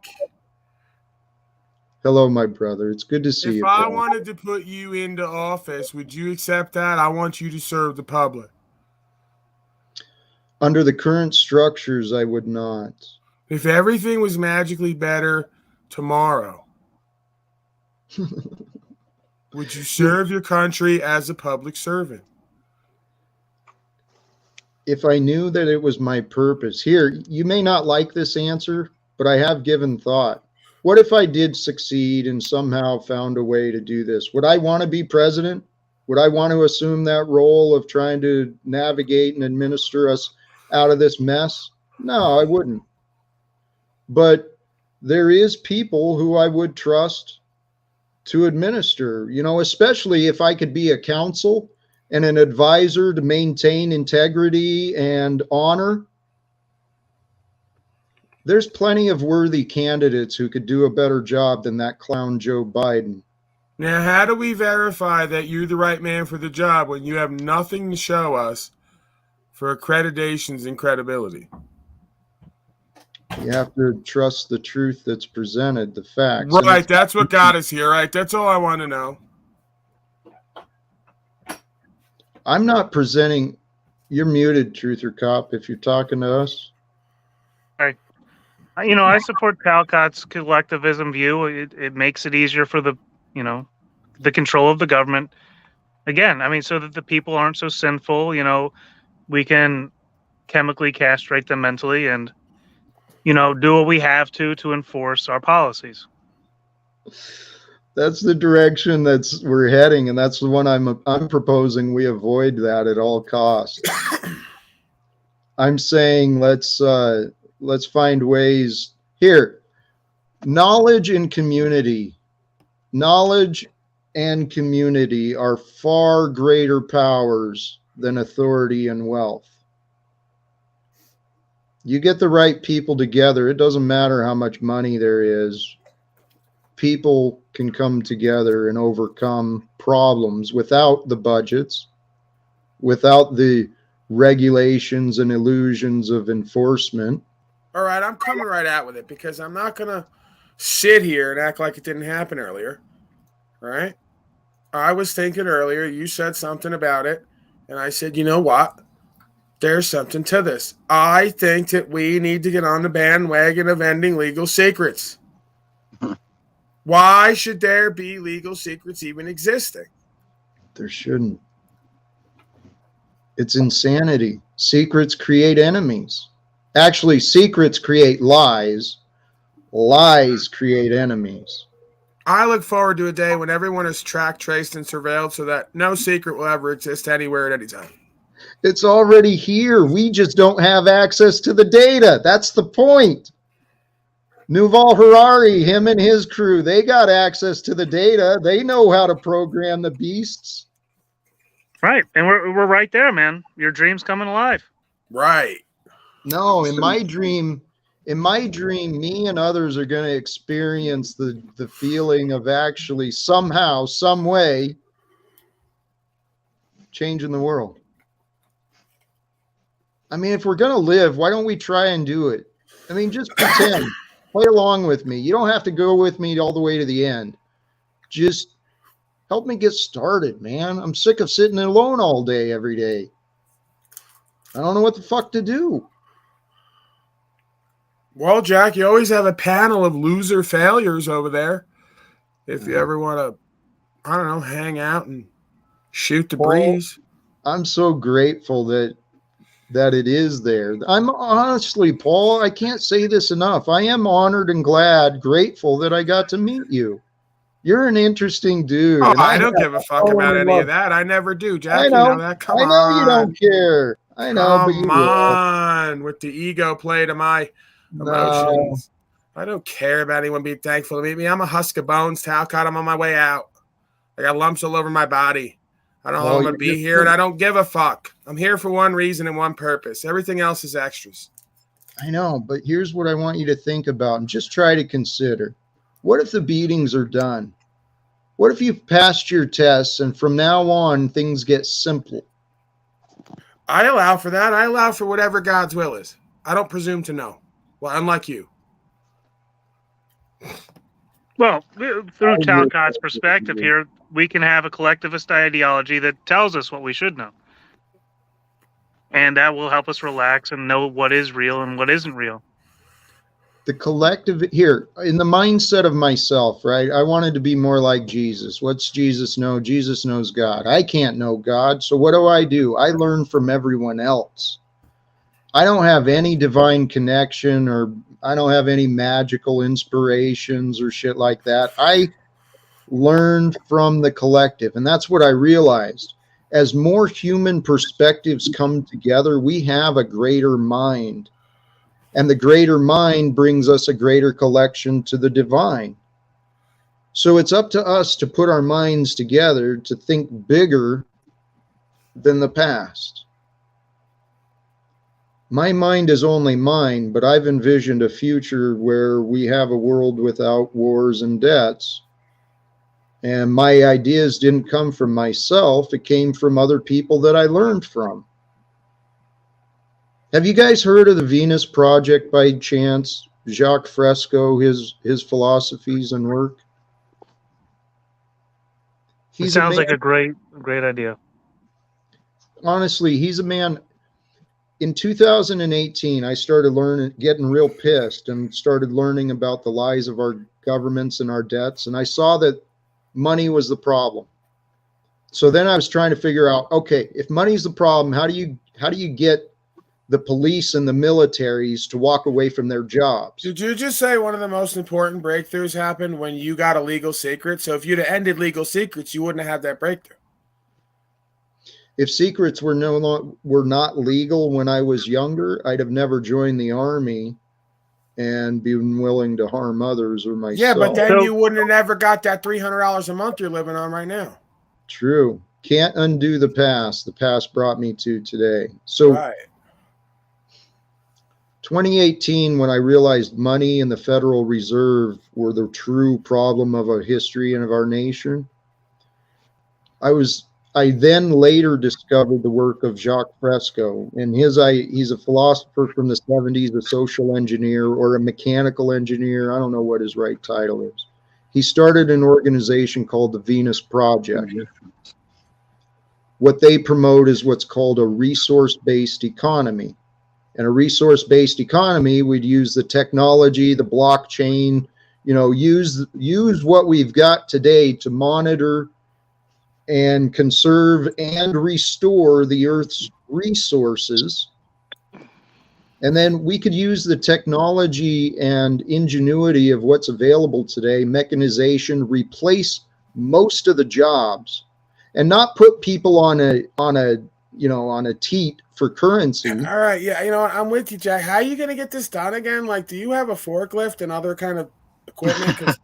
Hello, my brother. It's good to see you. If I wanted to put you into office, would you accept that? I want you to serve the public. Under the current structures, I would not. If everything was magically better tomorrow, would you serve your country as a public servant? If I knew that it was my purpose. Here, you may not like this answer, but I have given thought. What if I did succeed and somehow found a way to do this? Would I want to be president? Would I want to assume that role of trying to navigate and administer us out of this mess? No, I wouldn't. But there is people who I would trust to administer, especially if I could be a counsel and an advisor to maintain integrity and honor. There's plenty of worthy candidates who could do a better job than that clown Joe Biden. Now, how do we verify that you're the right man for the job when you have nothing to show us for accreditations and credibility? You have to trust the truth that's presented, the facts. Right, that's what got us here, right? That's all I want to know. I'm not presenting... You're muted, Truther Cop, if you're talking to us. Right. I support Talcott's collectivism view. It makes it easier for the control of the government. Again, so that the people aren't so sinful. We can chemically castrate them mentally and, do what we have to enforce our policies. That's the direction we're heading, and that's the one I'm proposing we avoid that at all costs. I'm saying let's find ways here. Knowledge and community are far greater powers than authority and wealth. You get the right people together, it doesn't matter how much money there is. People can come together and overcome problems without the budgets, without the regulations and illusions of enforcement. All right, I'm coming right out with it because I'm not going to sit here and act like it didn't happen earlier. All right? I was thinking earlier, you said something about it. And I said, you know what? There's something to this. I think that we need to get on the bandwagon of ending legal secrets. Why should there be legal secrets even existing? There shouldn't. It's insanity. Secrets create enemies. Actually, secrets create lies. Lies create enemies. I look forward to a day when everyone is tracked, traced, and surveilled so that no secret will ever exist anywhere at any time. It's already here. We just don't have access to the data. That's the point. Yuval Harari, him and his crew, they got access to the data. They know how to program the beasts. Right. And we're right there, man. Your dream's coming alive. Right. No, in my dream, me and others are going to experience the feeling of actually somehow, some way changing the world. I mean, if we're going to live, why don't we try and do it? I mean, just pretend. Play along with me. You don't have to go with me all the way to the end. Just help me get started, man. I'm sick of sitting alone all day, every day. I don't know what the fuck to do. Well, Jack, you always have a panel of loser failures over there. If you ever want to, I don't know, hang out and shoot the breeze. I'm so grateful that it is there. I'm honestly, Paul, I can't say this enough. I am honored and glad, grateful that I got to meet you. You're an interesting dude. Oh, and I don't give a fuck about any of that. I never do, Jack. I know. You know that. Come I know on. you don't care. I know, but you Come on with the ego play to my emotions. No. I don't care about anyone being thankful to meet me. I'm a husk of bones, Talcott. I'm on my way out. I got lumps all over my body. I don't know how I'm going to be here, and I don't give a fuck. I'm here for one reason and one purpose. Everything else is extras. I know, but here's what I want you to think about and just try to consider. What if the beatings are done? What if you've passed your tests and from now on things get simple? I allow for that. I allow for whatever God's will is. I don't presume to know. Well, unlike you. Well, through Talcott's perspective here, we can have a collectivist ideology that tells us what we should know. And that will help us relax and know what is real and what isn't real. The collective here, in the mindset of myself, right? I wanted to be more like Jesus. What's Jesus know? Jesus knows God. I can't know God. So what do? I learn from everyone else. I don't have any divine connection, or I don't have any magical inspirations or shit like that. I learned from the collective. And that's what I realized. As more human perspectives come together, we have a greater mind. And the greater mind brings us a greater collection to the divine. So it's up to us to put our minds together to think bigger than the past. My mind is only mine, but I've envisioned a future where we have a world without wars and debts. And my ideas didn't come from myself. It came from other people that I learned from. Have you guys heard of the Venus Project by chance? Jacques Fresco, his philosophies and work? It sounds like a great idea. Honestly, he's a man. In 2018, I started getting real pissed and started learning about the lies of our governments and our debts. And I saw that money was the problem. So then I was trying to figure out, okay, if money's the problem, how do you get the police and the militaries to walk away from their jobs? Did you just say one of the most important breakthroughs happened when you got a legal secret? So if you'd have ended legal secrets, you wouldn't have had that breakthrough. If secrets were not legal when I was younger, I'd have never joined the army and been willing to harm others or myself. Yeah, but then you wouldn't have ever got that $300 a month you're living on right now. True. Can't undo the past. The past brought me to today. So right. 2018, when I realized money and the Federal Reserve were the true problem of our history and of our nation, I then later discovered the work of Jacques Fresco, and he's a philosopher from the 70s, a social engineer or a mechanical engineer. I don't know what his right title is. He started an organization called the Venus Project. what they promote is what's called a resource-based economy. And a resource-based economy would use the technology, the blockchain, use what we've got today to monitor and conserve and restore the Earth's resources. And then we could use the technology and ingenuity of what's available today, mechanization, replace most of the jobs, and not put people on a teat for currency. All right, yeah, I'm with you, Jack. How are you going to get this done again? Like, do you have a forklift and other kind of equipment? Because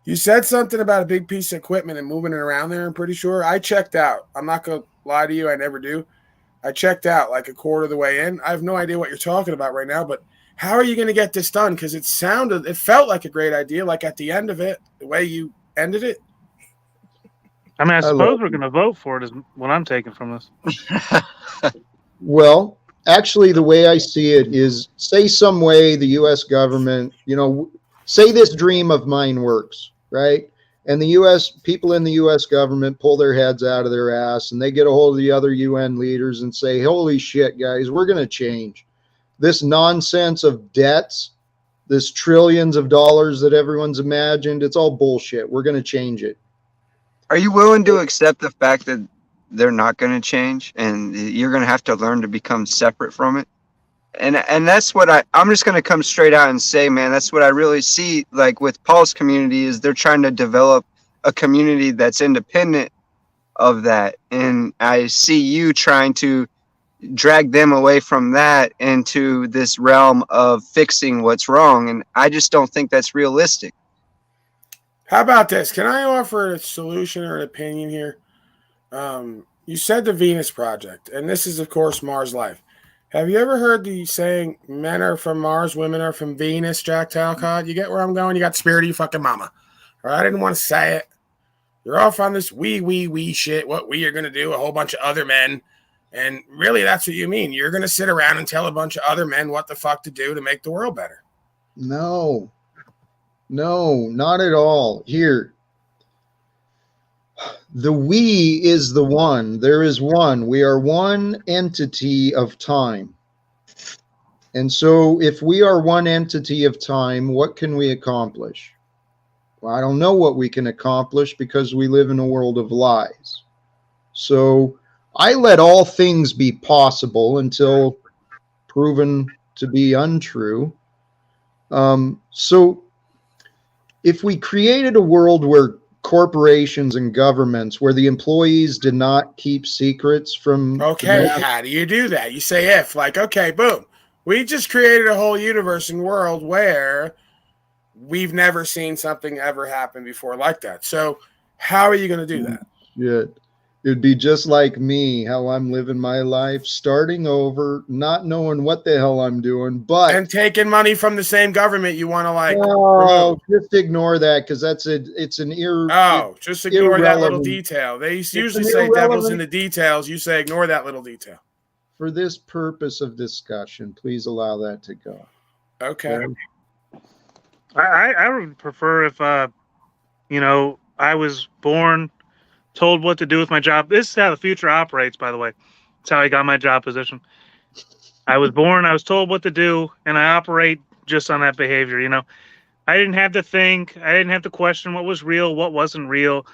you said something about a big piece of equipment and moving it around there. I'm pretty sure I checked out. I'm not going to lie to you. I never do. I checked out like a quarter of the way in. I have no idea what you're talking about right now, but how are you going to get this done? Because it felt like a great idea. Like at the end of it, the way you ended it. I mean, I suppose we're going to vote for it is what I'm taking from this. Well, actually, the way I see it is, say some way the U.S. government, say this dream of mine works, right? And the U.S. people in the U.S. government pull their heads out of their ass and they get a hold of the other UN leaders and say, holy shit, guys, we're going to change this nonsense of debts, this trillions of dollars that everyone's imagined. It's all bullshit. We're going to change it. Are you willing to accept the fact that they're not going to change and you're going to have to learn to become separate from it? And that's what I'm just going to come straight out and say, man, that's what I really see. Like with Paul's community is they're trying to develop a community that's independent of that. And I see you trying to drag them away from that into this realm of fixing what's wrong. And I just don't think that's realistic. How about this? Can I offer a solution or an opinion here? You said the Venus Project, and this is, of course, Mars Life. Have you ever heard the saying, men are from Mars, women are from Venus, Jack Talcott? You get where I'm going? You got spirit of your fucking mama. All right, I didn't want to say it. You're off on this we shit, what we are going to do, a whole bunch of other men. And really, that's what you mean. You're going to sit around and tell a bunch of other men what the fuck to do to make the world better. No, not at all. Here, the we is the one. There is one. We are one entity of time. And so if we are one entity of time, what can we accomplish? Well, I don't know what we can accomplish because we live in a world of lies. So I let all things be possible until proven to be untrue. So if we created a world where corporations and governments, where the employees did not keep secrets from... Okay, how do you do that? You say if, like, okay, boom. We just created a whole universe and world where we've never seen something ever happen before like that. So how are you going to do that? Shit. It'd be just like me, how I'm living my life, starting over, not knowing what the hell I'm doing, but... And taking money from the same government you want to, like... Oh, just ignore that, because it's an just ignore that little detail. They usually say devil's in the details. You say ignore that little detail. For this purpose of discussion, please allow that to go. Okay. I would prefer if, I was born... told what to do with my job. This is how the future operates, by the way. It's how I got my job position. I was born, I was told what to do, and I operate just on that behavior, I didn't have to think. I didn't have to question what was real, what wasn't real.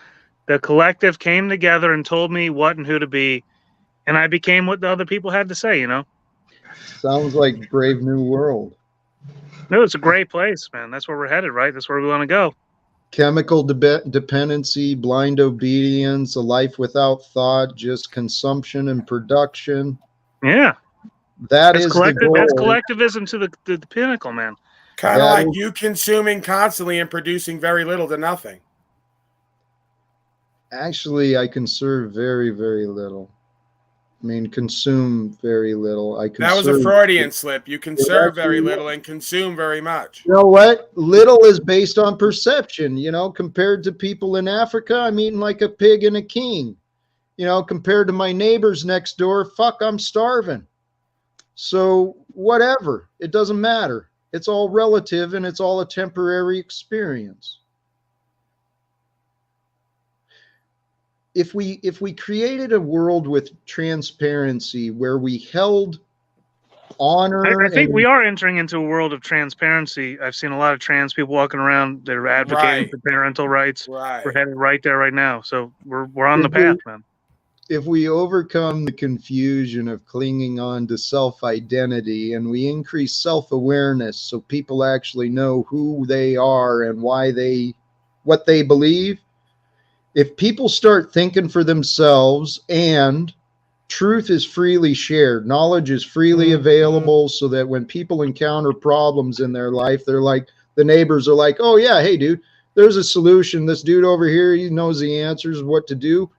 The collective came together and told me what and who to be, and I became what the other people had to say, Sounds like Brave New World. No, it's a great place, man. That's where we're headed, right? That's where we want to go. Chemical dependency, blind obedience, a life without thought, just consumption and production. Yeah. That's the goal. That's collectivism to the pinnacle, man. Kind of like you consuming constantly and producing very little to nothing. Actually, I conserve very, very little. I mean, consume very little. That was a Freudian slip. You conserve very little and consume very much. You know what? Little is based on perception. Compared to people in Africa, I'm eating like a pig and a king. Compared to my neighbors next door, fuck, I'm starving. So whatever. It doesn't matter. It's all relative and it's all a temporary experience. if we created a world with transparency where we held honor, I think and we are entering into a world of transparency. I've seen a lot of trans people walking around. They're advocating Right. for parental rights. Right. We're headed right there right now. So we're on the If we- path, man. if we overcome the confusion of clinging on to self-identity and we increase self-awareness so people actually know who they are and what they believe, if people start thinking for themselves and truth is freely shared, knowledge is freely available, so that when people encounter problems in their life, they're like, the neighbors are like, oh yeah, hey dude, there's a solution. This dude over here, he knows the answers, what to do.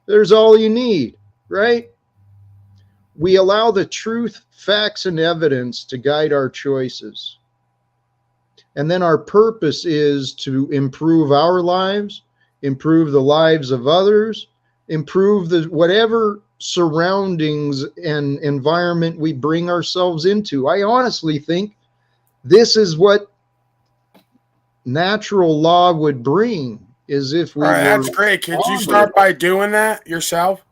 There's all you need, right? We allow the truth, facts, and evidence to guide our choices. And then our purpose is to improve our lives, improve the lives of others, improve the whatever surroundings and environment we bring ourselves into. I honestly think this is what natural law would bring, is if we All right, were that's great. Could you honored. start by doing that yourself?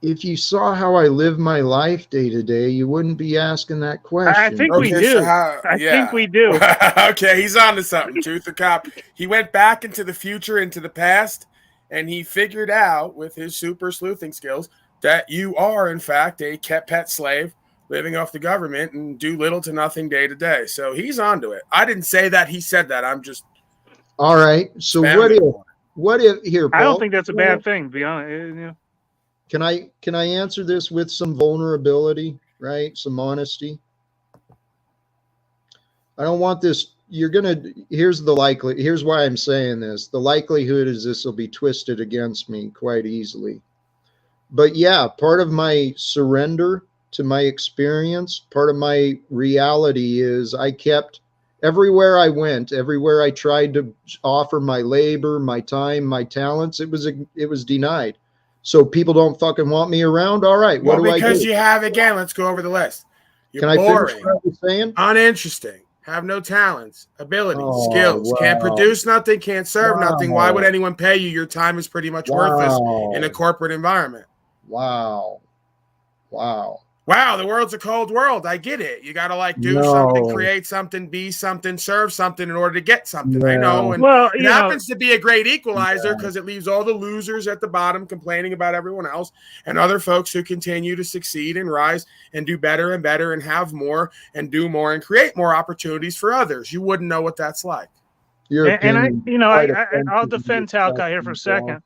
If you saw how I live my life day to day, you wouldn't be asking that question. I think we do. I think we do. Okay, he's on to something, Truth or Cop. He went back into the future, into the past, and he figured out with his super sleuthing skills that you are, in fact, a pet slave living off the government and do little to nothing day to day. So he's onto it. I didn't say that. He said that. I'm just... All right. So what if here, Paul, I don't think that's a bad thing, to be honest. You know. Can I answer this with some vulnerability, right? Some honesty. I don't want this. Here's why I'm saying this. The likelihood is this will be twisted against me quite easily. But yeah, part of my surrender to my experience, part of my reality is I kept, everywhere I went, everywhere I tried to offer my labor, my time, my talents, it was denied. So people don't fucking want me around. All right, what do I do? Because you have, again, let's go over the list. You're Can boring, I finish what I was saying? uninteresting, have no talents, abilities, skills, can't produce nothing, can't serve nothing. Why would anyone pay you? Your time is pretty much worthless in a corporate environment. Wow. Wow, the world's a cold world. I get it. You got to do something, create something, be something, serve something in order to get something. I know. And it happens to be a great equalizer because it leaves all the losers at the bottom complaining about everyone else and other folks who continue to succeed and rise and do better and better and have more and do more and create more opportunities for others. You wouldn't know what that's like. I'll defend Talcott here for a second.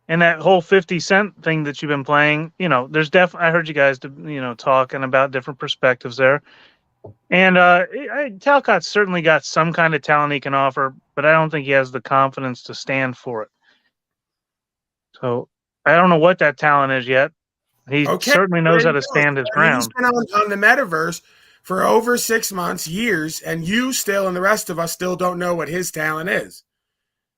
And that whole 50 Cent thing that you've been playing, there's definitely, I heard you guys, talking about different perspectives there. And Talcott's certainly got some kind of talent he can offer, but I don't think he has the confidence to stand for it. So I don't know what that talent is yet. He certainly knows how to stand his ground. He's been on the metaverse for over 6 months, years, and you still and the rest of us still don't know what his talent is.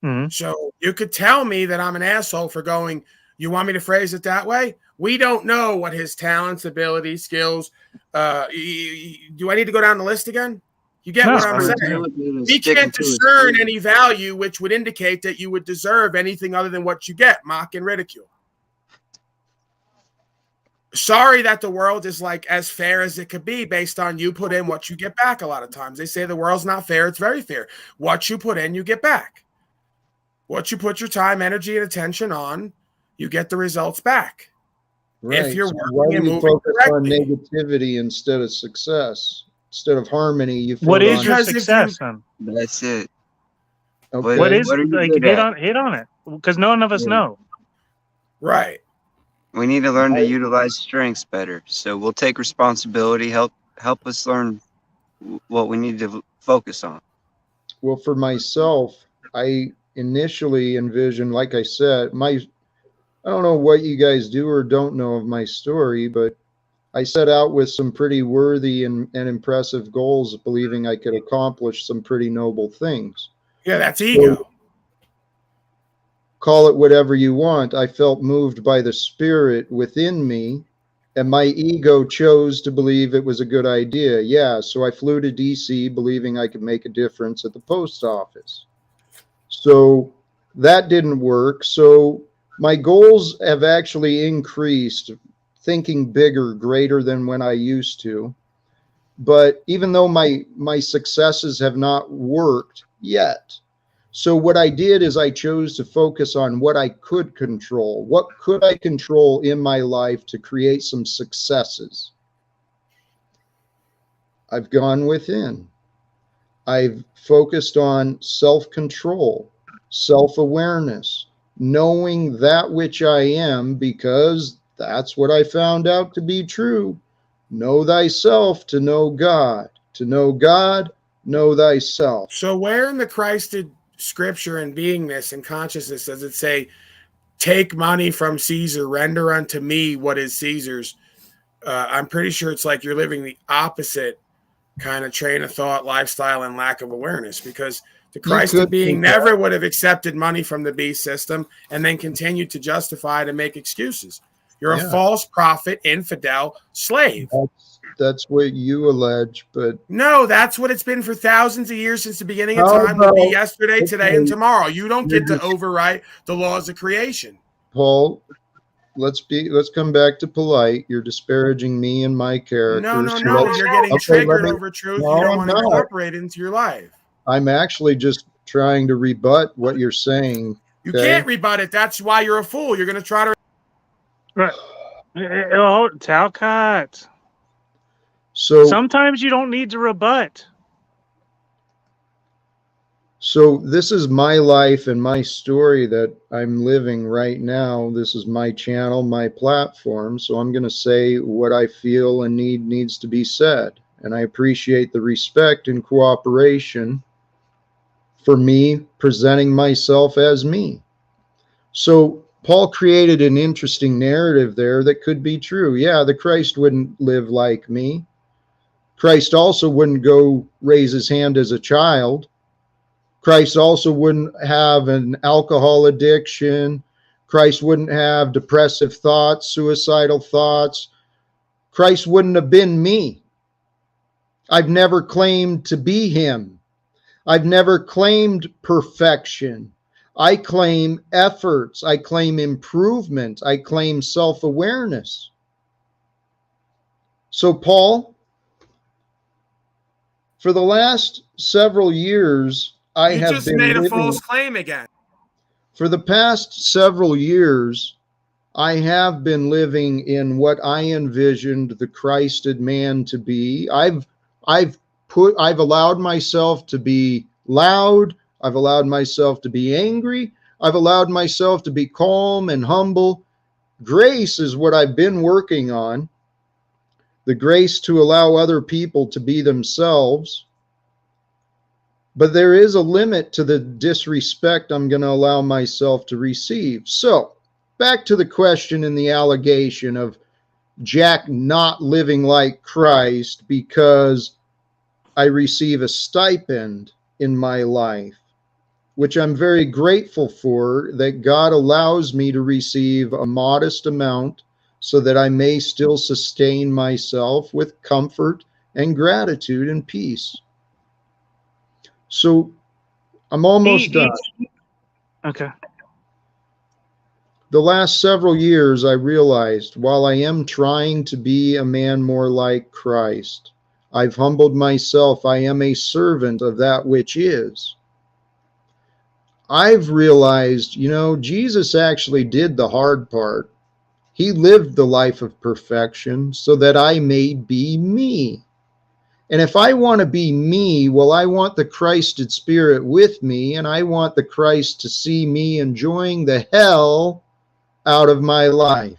Mm-hmm. So you could tell me that I'm an asshole for going, you want me to phrase it that way? We don't know what his talents, abilities, skills. Do I need to go down the list again? You get what I'm saying? We can't discern any value which would indicate that you would deserve anything other than what you get, mock and ridicule. Sorry that the world is as fair as it could be based on you put in what you get back a lot of times. They say the world's not fair. It's very fair. What you put in, you get back. What you put your time, energy, and attention on, you get the results back. Right. If you're so working why do and you moving focus correctly. on negativity instead of success? Instead of harmony, you focus what is your success then? That's it. Okay. What is hit on it? Because none of us know. Right. We need to learn to utilize strengths better. So we'll take responsibility, help us learn what we need to focus on. Well, for myself, I initially envisioned, like I said, I don't know what you guys do or don't know of my story, but I set out with some pretty worthy and impressive goals, believing I could accomplish some pretty noble things. Yeah, that's ego. So, call it whatever you want. I felt moved by the spirit within me, and my ego chose to believe it was a good idea. Yeah, so I flew to DC believing I could make a difference at the post office. So That didn't work. So my goals have actually increased, thinking bigger, greater than when I used to. But even though my successes have not worked yet, so what I did is I chose to focus on what I could control. What could I control in my life to create some successes? I've gone within. I've focused on self-control, self-awareness, knowing that which I am, because that's what I found out to be true. Know thyself to know God. To know God, know thyself. So where in the Christed scripture and beingness and consciousness does it say, take money from Caesar, render unto me what is Caesar's? I'm pretty sure it's like you're living the opposite kind of train of thought, lifestyle, and lack of awareness, because the Christed being never would have accepted money from the beast system and then continued to justify to make excuses. You're a false prophet, infidel, slave. That's what you allege, but no, that's what it's been for thousands of years since the beginning of time. Will be yesterday, today, and tomorrow. You don't get to overwrite the laws of creation. Paul, let's come back to polite. You're disparaging me and my character. No. You're getting triggered over truth you don't want to incorporate into your life. I'm actually just trying to rebut what you're saying. You can't rebut it. That's why you're a fool. You're going to try to. Right. Oh, Talcott. So sometimes you don't need to rebut. So this is my life and my story that I'm living right now. This is my channel, my platform. So I'm going to say what I feel and needs to be said. And I appreciate the respect and cooperation for me presenting myself as me. So Paul created an interesting narrative there that could be true. Yeah, the Christ wouldn't live like me. Christ also wouldn't go raise his hand as a child. Christ also wouldn't have an alcohol addiction. Christ wouldn't have depressive thoughts, suicidal thoughts. Christ wouldn't have been me. I've never claimed to be him. I've never claimed perfection. I claim efforts. I claim improvement. I claim self-awareness. So, Paul, for the last several years, I have just been made a living, false claim again. For the past several years, I have been living in what I envisioned the Christed man to be. I've allowed myself to be loud. I've allowed myself to be angry. I've allowed myself to be calm and humble. Grace is what I've been working on. The grace to allow other people to be themselves. But there is a limit to the disrespect I'm going to allow myself to receive. So, back to the question and the allegation of Jack not living like Christ because I receive a stipend in my life, which I'm very grateful for, that God allows me to receive a modest amount so that I may still sustain myself with comfort and gratitude and peace. So I'm almost done. Okay. The last several years, I realized while I am trying to be a man more like Christ, I've humbled myself. I am a servant of that which is. I've realized, Jesus actually did the hard part. He lived the life of perfection so that I may be me. And if I want to be me, well, I want the Christed spirit with me, and I want the Christ to see me enjoying the hell out of my life.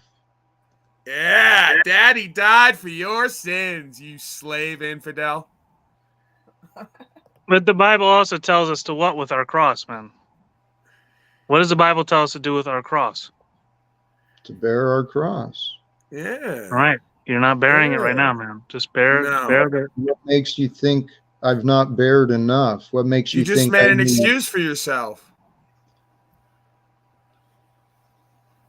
Yeah, Daddy died for your sins, you slave infidel. But the Bible also tells us to what with our cross, man? What does the Bible tell us to do with our cross? To bear our cross. Yeah. Right. You're not bearing it right now, man. Just bear it. What makes you think I've not bared enough? What makes you just think made an excuse for yourself?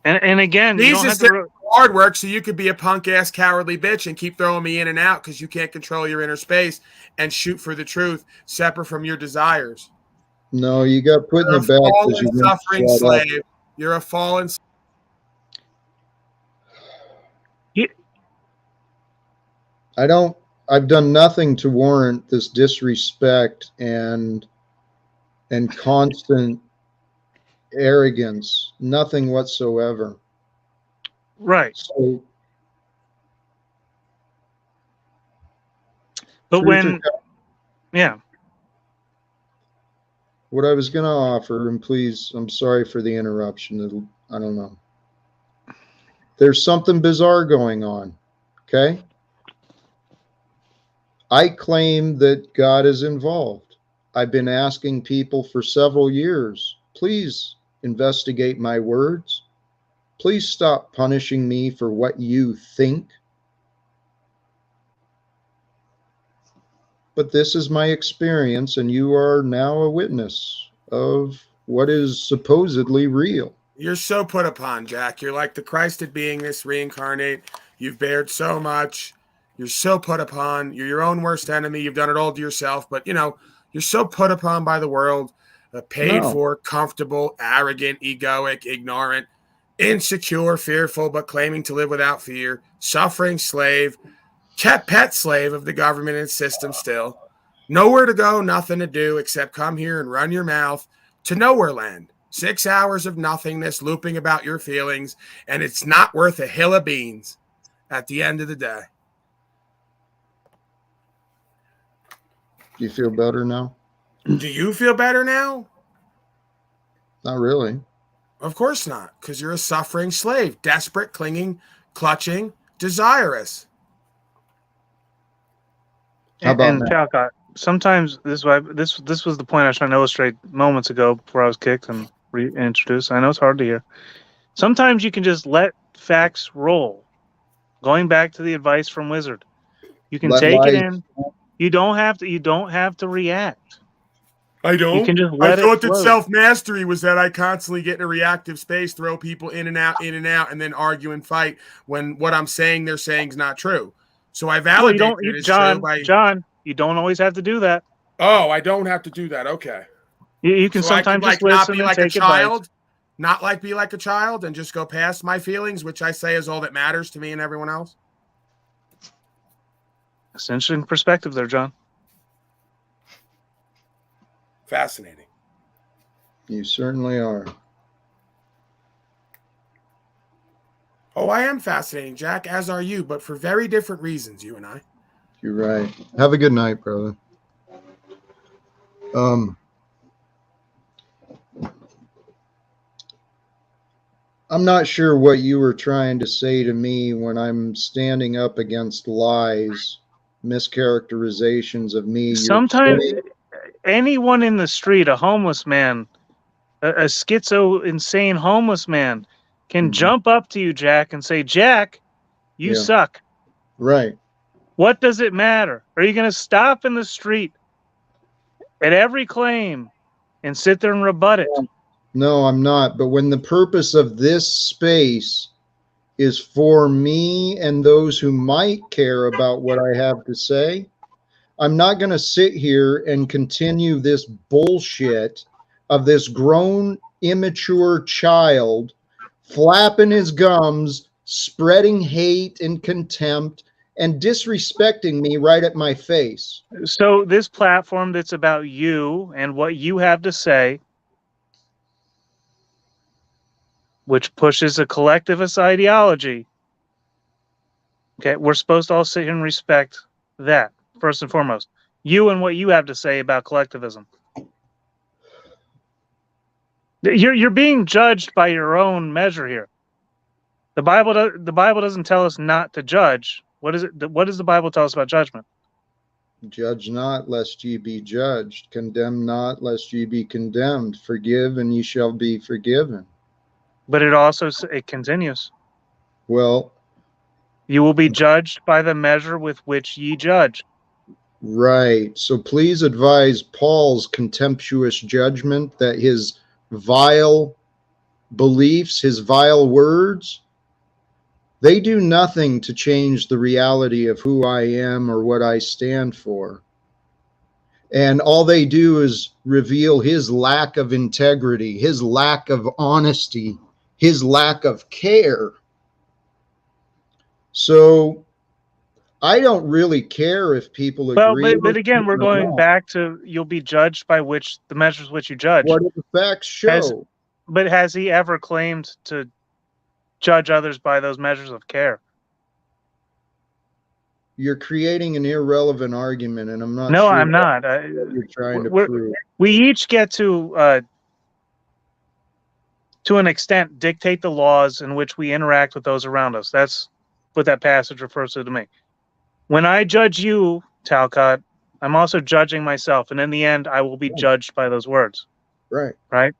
And again, Jesus you don't have to hard work so you could be a punk ass cowardly bitch and keep throwing me in and out because you can't control your inner space and shoot for the truth separate from your desires. No, you got put in You're the a back because fallen, you wouldn't suffering shut up. slave. You're a fallen. I've done nothing to warrant this disrespect and constant arrogance. Nothing whatsoever. Right. So, but truth when, yeah. What I was going to offer, and please, I'm sorry for the interruption. I don't know. There's something bizarre going on. Okay. I claim that God is involved. I've been asking people for several years, please investigate my words. Please stop punishing me for what you think. But this is my experience, and you are now a witness of what is supposedly real. You're so put upon, Jack. You're like the Christed being, this reincarnate. You've bared so much. You're so put upon. You're your own worst enemy. You've done it all to yourself. But, you're so put upon by the world, paid for, comfortable, arrogant, egoic, ignorant, insecure, fearful, but claiming to live without fear, suffering slave, pet slave of the government and system still. Nowhere to go, nothing to do except come here and run your mouth to nowhere land. 6 hours of nothingness looping about your feelings, and it's not worth a hill of beans at the end of the day. Do you feel better now? Do you feel better now? Not really. Of course not, because you're a suffering slave, desperate, clinging, clutching, desirous. And Chalcott, sometimes this was the point I was trying to illustrate moments ago before I was kicked and reintroduced. I know it's hard to hear. Sometimes you can just let facts roll. Going back to the advice from Wizard, you can take it in. You don't have to react. I don't. You can just I let thought it that flow. self-mastery was that I constantly get in a reactive space, throw people in and out, and then argue and fight when what I'm saying they're saying is not true. So I validate that it's true by... John, you don't always have to do that. Oh, I don't have to do that. Okay. You can so sometimes I just could, not listen be and like a take child, advice. not be like a child and just go past my feelings, which I say is all that matters to me and everyone else. It's an interesting perspective there, John. Fascinating. You certainly are. Oh, I am fascinating, Jack, as are you, but for very different reasons, you and I. You're right. Have a good night, brother. I'm not sure what you were trying to say to me when I'm standing up against lies, mischaracterizations of me. Sometimes anyone in the street, a homeless man, a schizo, insane homeless man, can jump up to you, Jack, and say, Jack, you suck. Right. What does it matter? Are you going to stop in the street at every claim and sit there and rebut it? No, I'm not. But when the purpose of this space is for me and those who might care about what I have to say, I'm not going to sit here and continue this bullshit of this grown, immature child flapping his gums, spreading hate and contempt, and disrespecting me right at my face. So this platform that's about you and what you have to say, which pushes a collectivist ideology, okay, we're supposed to all sit here and respect that, first and foremost. You and what you have to say about collectivism. You're being judged by your own measure here. The Bible doesn't tell us not to judge. What is it? What does the Bible tell us about judgment? Judge not, lest ye be judged. Condemn not, lest ye be condemned. Forgive, and ye shall be forgiven. But it continues. Well, you will be judged by the measure with which ye judge. Right. So please advise Paul's contemptuous judgment that his vile beliefs, his vile words, they do nothing to change the reality of who I am or what I stand for. And all they do is reveal his lack of integrity, his lack of honesty, his lack of care. So I don't really care if people agree. But again, we're going back to you'll be judged by the measures which you judge. What do the facts show? But has he ever claimed to judge others by those measures of care? You're creating an irrelevant argument, and I'm not No, sure I'm not. what you're trying to prove. We each get to an extent, dictate the laws in which we interact with those around us. That's what that passage refers to me. When I judge you, Talcott, I'm also judging myself, and in the end, I will be judged by those words. Right. Right?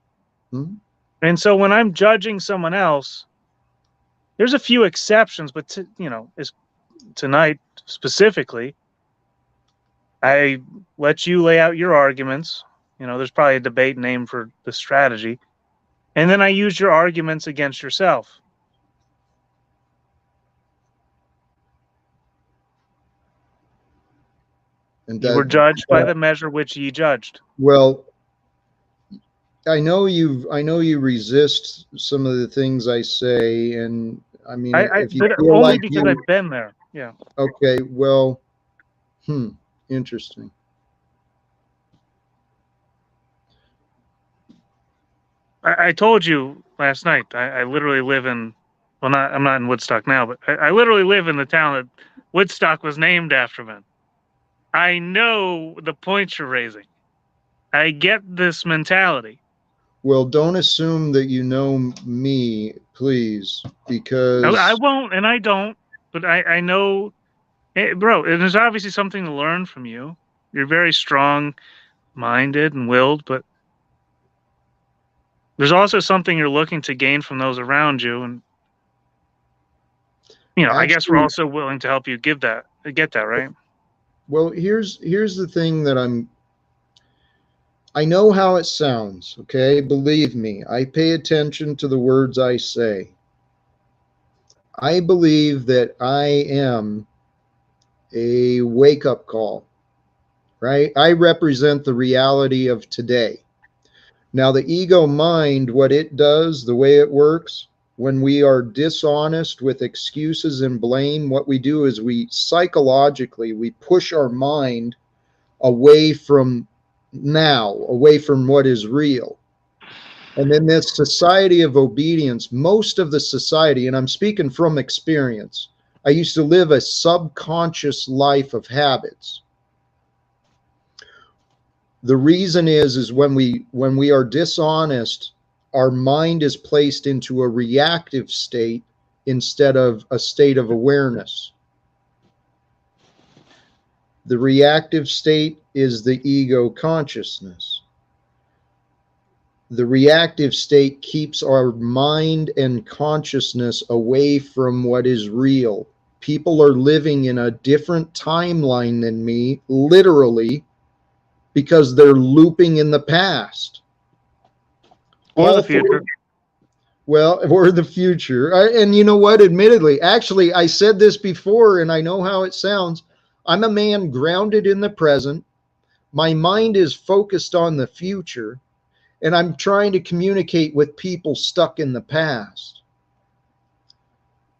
Mm-hmm. And so when I'm judging someone else, there's a few exceptions, but tonight specifically, I let you lay out your arguments. There's probably a debate name for the strategy. And then I use your arguments against yourself. And you were judged by the measure which ye judged. Well, I know you resist some of the things I say, and I mean, if you feel only like because I've been there. Yeah. Okay. Well, interesting. I told you last night. I literally live in. Well, I'm not in Woodstock now, but I literally live in the town that Woodstock was named after me. I know the points you're raising. I get this mentality. Well, don't assume that you know me, please, because I won't, and I don't. But I know, bro. And there's obviously something to learn from you. You're very strong-minded and willed, but there's also something you're looking to gain from those around you, and I guess we're also willing to help you get that, right? Well, here's the thing that I know how it sounds, okay? Believe me, I pay attention to the words I say. I believe that I am a wake-up call, right? I represent the reality of today. Now, the ego mind, what it does, the way it works, when we are dishonest with excuses and blame, what we do is we push our mind away from now, away from what is real. And then this society of obedience, most of the society, and I'm speaking from experience, I used to live a subconscious life of habits. The reason is when we are dishonest, our mind is placed into a reactive state instead of a state of awareness. The reactive state is the ego consciousness. The reactive state keeps our mind and consciousness away from what is real. People are living in a different timeline than me, literally, because they're looping in the past. Or the future. Or the future. And you know what? Admittedly, actually, I said this before, and I know how it sounds. I'm a man grounded in the present. My mind is focused on the future, and I'm trying to communicate with people stuck in the past.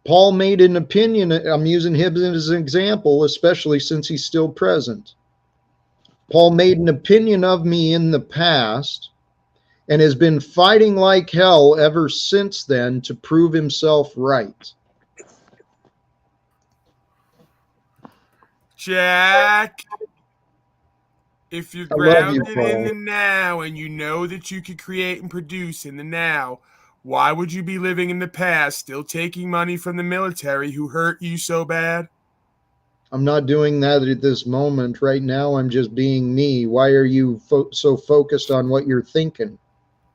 Paul made an opinion. I'm using him as an example, especially since he's still present. Paul made an opinion of me in the past and has been fighting like hell ever since then to prove himself right. Jack, if you're grounded in the now and you know that you could create and produce in the now, why would you be living in the past, still taking money from the military who hurt you so bad? I'm not doing that at this moment. Right now, I'm just being me. Why are you so focused on what you're thinking?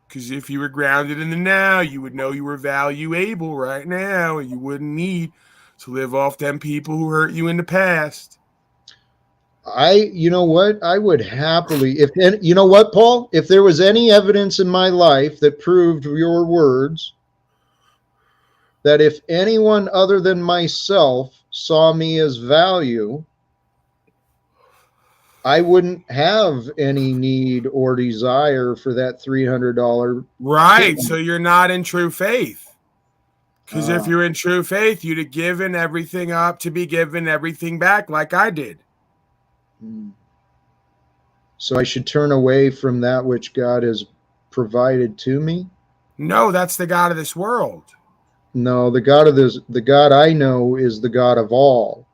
Because if you were grounded in the now, you would know you were valuable right now, and you wouldn't need to live off them people who hurt you in the past. You know what? I would happily, you know what, Paul? If there was any evidence in my life that proved your words, that if anyone other than myself saw me as value, I wouldn't have any need or desire for that $300. Right. So you're not in true faith. Because if Ah. you're in true faith, you'd have given everything up to be given everything back like I did. So I should turn away from that which God has provided to me? No, that's the God of this world. No, the God I know is the God of all.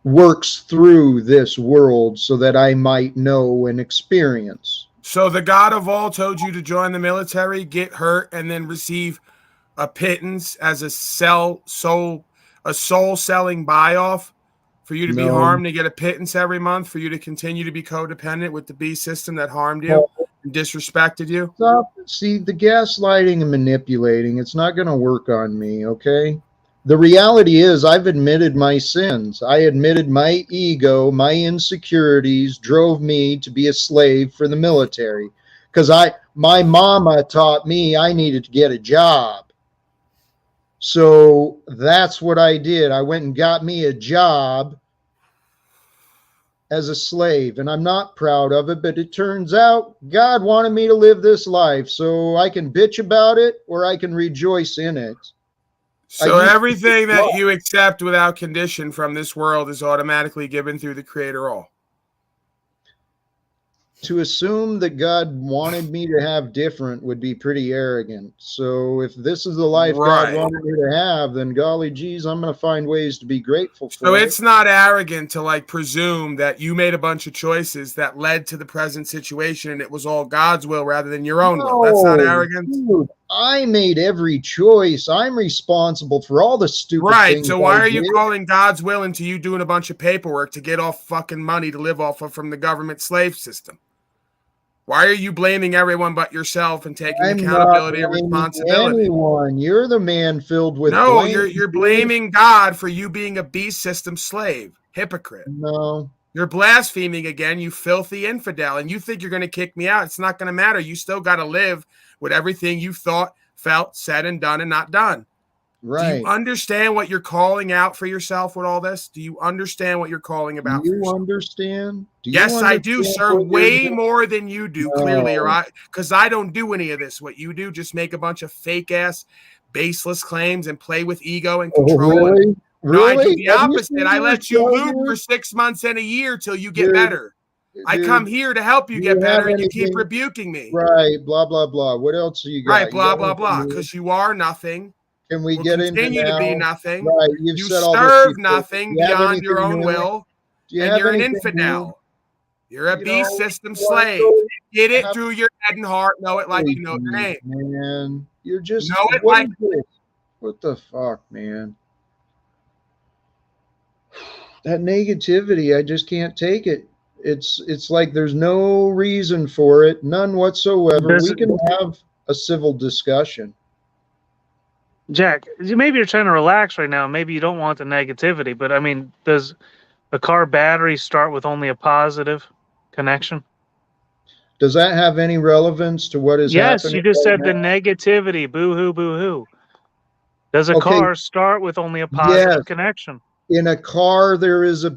Works through this world so that I might know and experience. So the God of all told you to join the military, get hurt, and then receive a pittance as a soul selling buy off for you to be No. harmed, to get a pittance every month, for you to continue to be codependent with the beast system that harmed you and disrespected you. Stop. See, the gaslighting and manipulating, it's not going to work on me, okay? The reality is I've admitted my sins. I admitted my ego, my insecurities drove me to be a slave for the military because my mama taught me I needed to get a job. So that's what I did. I went and got me a job as a slave, and I'm not proud of it, but it turns out God wanted me to live this life, so I can bitch about it or I can rejoice in it. So everything that you accept without condition from this world is automatically given through the Creator all. To assume that God wanted me to have different would be pretty arrogant. So if this is the life God wanted me to have, then golly geez, I'm going to find ways to be grateful for So it. it's not arrogant to like presume that you made a bunch of choices that led to the present situation and it was all God's will rather than your own will. That's not arrogant. Dude, I made every choice. I'm responsible for all the stupid things. So why are you calling God's will into you doing a bunch of paperwork to get off fucking money to live off of from the government slave system? Why are you blaming everyone but yourself and taking accountability and responsibility? Anyone. You're the man filled with blame. blame. You're blaming God for you being a beast system slave. Hypocrite. No. You're blaspheming again, you filthy infidel, and you think you're going to kick me out. It's not going to matter. You still got to live with everything you thought, felt, said, and done and not done. Right. Do you understand what you're calling out for yourself with all this? Do you understand what you're calling about? Do you understand? Yes, I do, sir. Way more than you do, clearly, or because I don't do any of this. What you do, just make a bunch of fake ass, baseless claims and play with ego and control. Really? No, I do the opposite. I let you loop for 6 months and a year till you get better. I come here to help you get better, and you keep rebuking me. Right, blah, blah, blah. What else do you got? Right, blah, blah, blah, because you are nothing. Can we get into continue now? to be nothing. Right, you've you said all serve this nothing you beyond your own will, and you're an infidel. You're a beast system slave. Get it through your head and heart. Know it like you know your name. Man, you're just know it like what the fuck, man? That negativity, I just can't take it. It's like there's no reason for it, none whatsoever. We can have a civil discussion. Jack, maybe you're trying to relax right now. Maybe you don't want the negativity, but I mean, does the car battery start with only a positive connection? Does that have any relevance to what is happening? Yes, you just said the negativity. Boo-hoo, boo-hoo. Does a car start with only a positive connection? In a car, there is a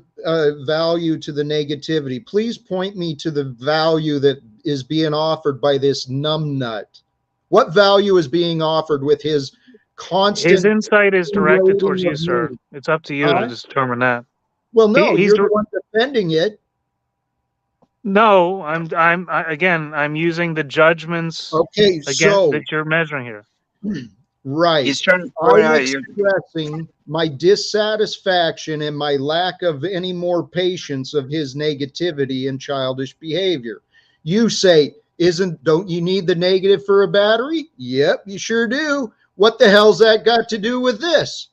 value to the negativity. Please point me to the value that is being offered by this numbnut. What value is being offered with his constant... His insight is directed towards you, sir. It's up to you to determine that. Well, no, you're the one defending it. No, I'm using the judgments that you're measuring here. Right. He's trying to point out expressing my dissatisfaction and my lack of any more patience of his negativity and childish behavior. You say, don't you need the negative for a battery? Yep, you sure do. What the hell's that got to do with this?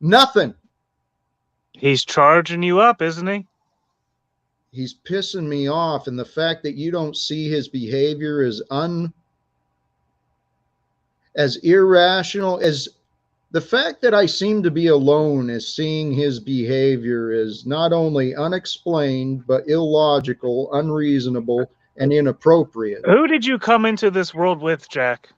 Nothing. He's charging you up, isn't he? He's pissing me off, and the fact that you don't see his behavior as irrational as the fact that I seem to be alone is seeing his behavior is not only unexplained, but illogical, unreasonable, and inappropriate. Who did you come into this world with, Jack?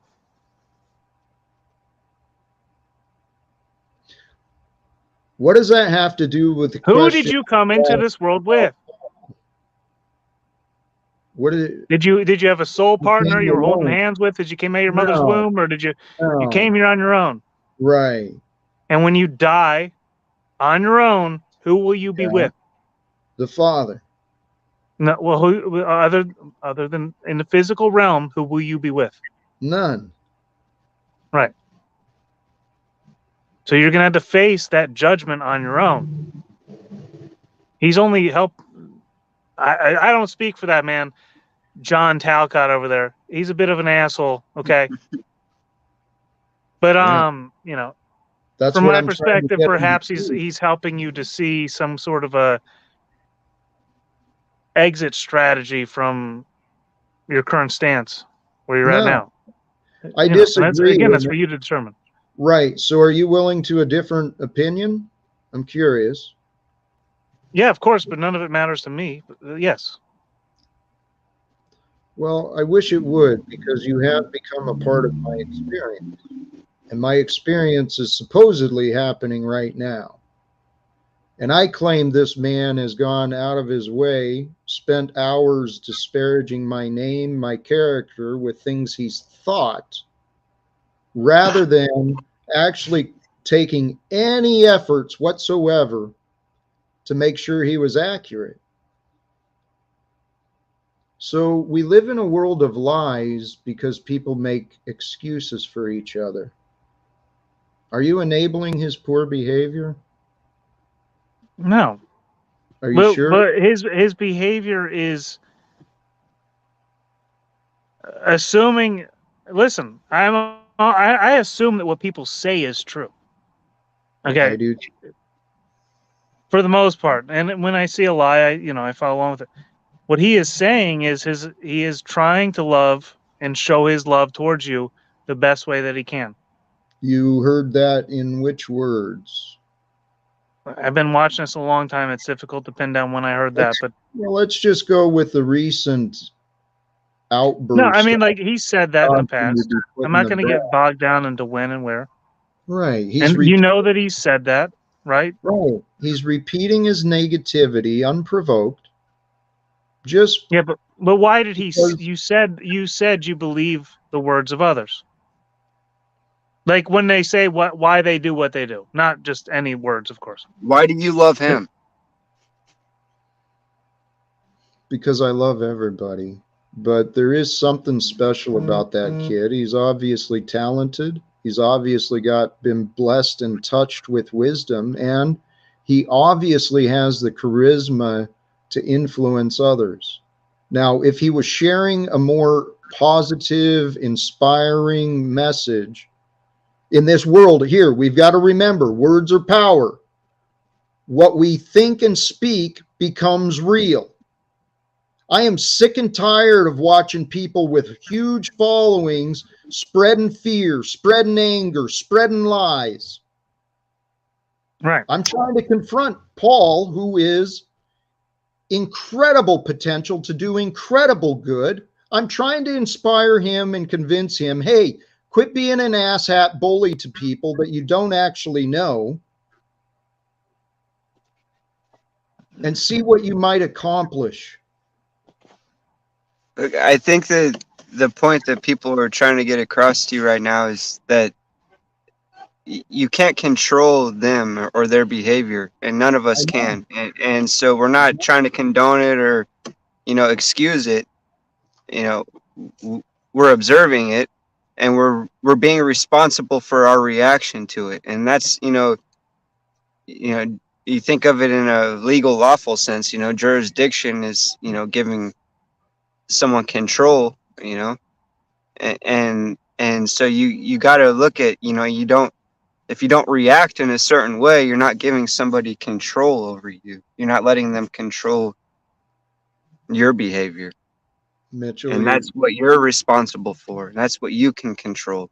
What does that have to do with the question? Who did you come into this world with? What did Did you have a soul partner came you were holding alone. hands with as you came out of your mother's No, womb, or you no. came here on your own? Right. And when you die on your own, who will you be with? The Father. No, well, who other than in the physical realm, who will you be with? None. Right. So you're gonna have to face that judgment on your own. He's only helped. I don't speak for that man, John Talcott over there. He's a bit of an asshole. Okay. But you know, That's from what my I'm trying to perspective, get him to perhaps do. he's helping you to see some sort of a exit strategy from your current stance where you're at No, now. I You know, and that's disagree. again, that's for you to determine. Right. So are you willing to a different opinion? I'm curious. Yeah, of course, but none of it matters to me. Yes. Well, I wish it would, because you have become a part of my experience. And my experience is supposedly happening right now. And I claim this man has gone out of his way, spent hours disparaging my name, my character with things he's thought, rather than actually taking any efforts whatsoever to make sure he was accurate. So we live in a world of lies because people make excuses for each other. Are you enabling his poor behavior? No. Are you sure? But his behavior is assuming. Listen, I assume that what people say is true. Okay. I do. For the most part, and when I see a lie, I follow along with it. What he is saying is he is trying to love and show his love towards you the best way that he can. You heard that in which words? I've been watching this a long time. It's difficult to pin down when I heard that, but Well, let's just go with the recent outburst. no, I mean, like he said that in the Johnson would past. be put I'm in not the going to bag. get bogged down into when and where. Right. And you know that he said that, right? Right. He's repeating his negativity unprovoked. Just Yeah, but why did he? because- You said you believe the words of others. Like when they say why they do what they do, not just any words, of course. Why do you love him? Because I love everybody. But there is something special about that kid. He's obviously talented. He's obviously been blessed and touched with wisdom, and he obviously has the charisma to influence others. Now, if he was sharing a more positive, inspiring message in this world here, we've got to remember words are power. What we think and speak becomes real. I am sick and tired of watching people with huge followings spreading fear, spreading anger, spreading lies. Right. I'm trying to confront Paul, who is incredible potential to do incredible good. I'm trying to inspire him and convince him, hey, quit being an asshat bully to people that you don't actually know and see what you might accomplish. Look, I think that the point that people are trying to get across to you right now is that you can't control them or their behavior, and none of us can. And so we're not trying to condone it or, excuse it. We're observing it, and we're being responsible for our reaction to it. And that's, you think of it in a legal lawful sense, jurisdiction is, giving someone control, and so you got to look at, if you don't react in a certain way, you're not giving somebody control over you. You're not letting them control your behavior. Mitchell, And that's what you're responsible for. That's what you can control.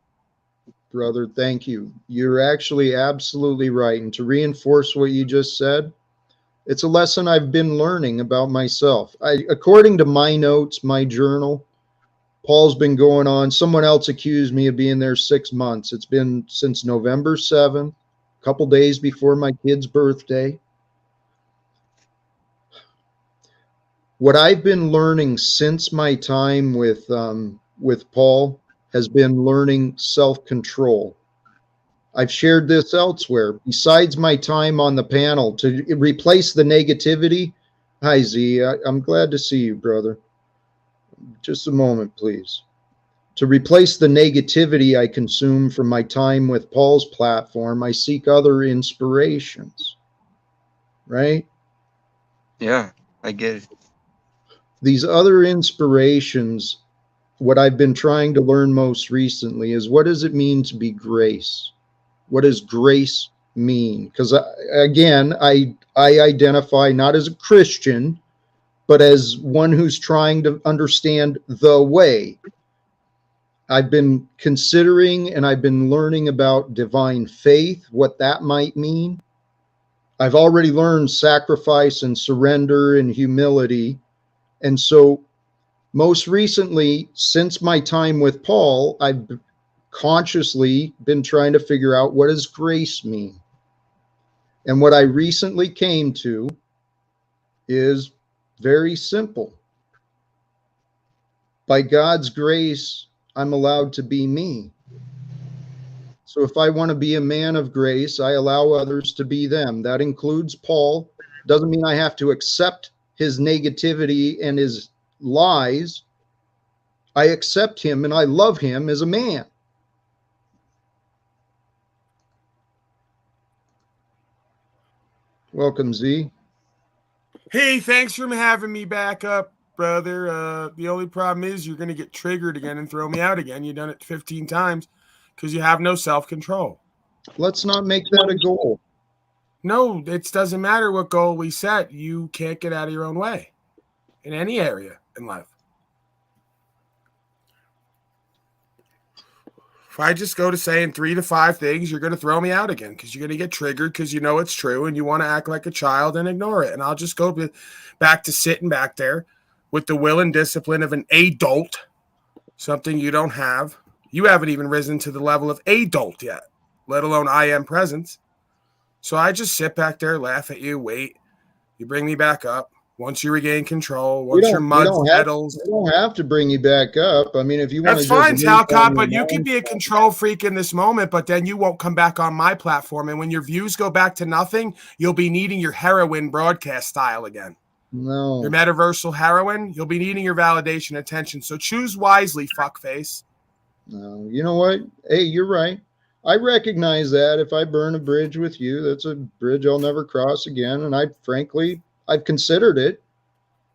Brother, thank you. You're actually absolutely right. And to reinforce what you just said, it's a lesson I've been learning about myself. According to my notes, my journal, Paul's been going on. Someone else accused me of being there 6 months. It's been since November 7th, a couple days before my kid's birthday. What I've been learning since my time with Paul has been learning self-control. I've shared this elsewhere. Besides my time on the panel, to replace the negativity. Hi, Z. I'm glad to see you, brother. Just a moment, please. To replace the negativity I consume from my time with Paul's platform, I seek other inspirations. Right? Yeah, I get it. These other inspirations, what I've been trying to learn most recently is, what does it mean to be grace? What does grace mean? Because again, I identify not as a Christian, but as one who's trying to understand the way. I've been considering and I've been learning about divine faith, what that might mean. I've already learned sacrifice and surrender and humility. And so most recently, since my time with Paul, I've consciously been trying to figure out, what does grace mean? And what I recently came to is very simple. By God's grace, I'm allowed to be me. So if I want to be a man of grace, I allow others to be them. That includes Paul. Doesn't mean I have to accept his negativity and his lies. I accept him and I love him as a man. Welcome, Z. Hey, thanks for having me back up, brother. The only problem is you're going to get triggered again and throw me out again. You've done it 15 times because you have no self-control. Let's not make that a goal. No, it doesn't matter what goal we set. You can't get out of your own way in any area in life. If I just go to saying 3 to 5 things, you're going to throw me out again because you're going to get triggered because you know it's true and you want to act like a child and ignore it. And I'll just go back to sitting back there with the will and discipline of an adult, something you don't have. You haven't even risen to the level of adult yet, let alone I am presence. So I just sit back there, laugh at you, wait. You bring me back up. Once you regain control, once your mud settles. We don't have to bring you back up. I mean, if you want to. That's fine, Talcott, but you could be a control freak in this moment, but then you won't come back on my platform. And when your views go back to nothing, you'll be needing your heroin broadcast style again. No. Your metaversal heroin, you'll be needing your validation attention. So choose wisely, fuckface. No, you know what? Hey, you're right. I recognize that if I burn a bridge with you, that's a bridge I'll never cross again. And I've considered it,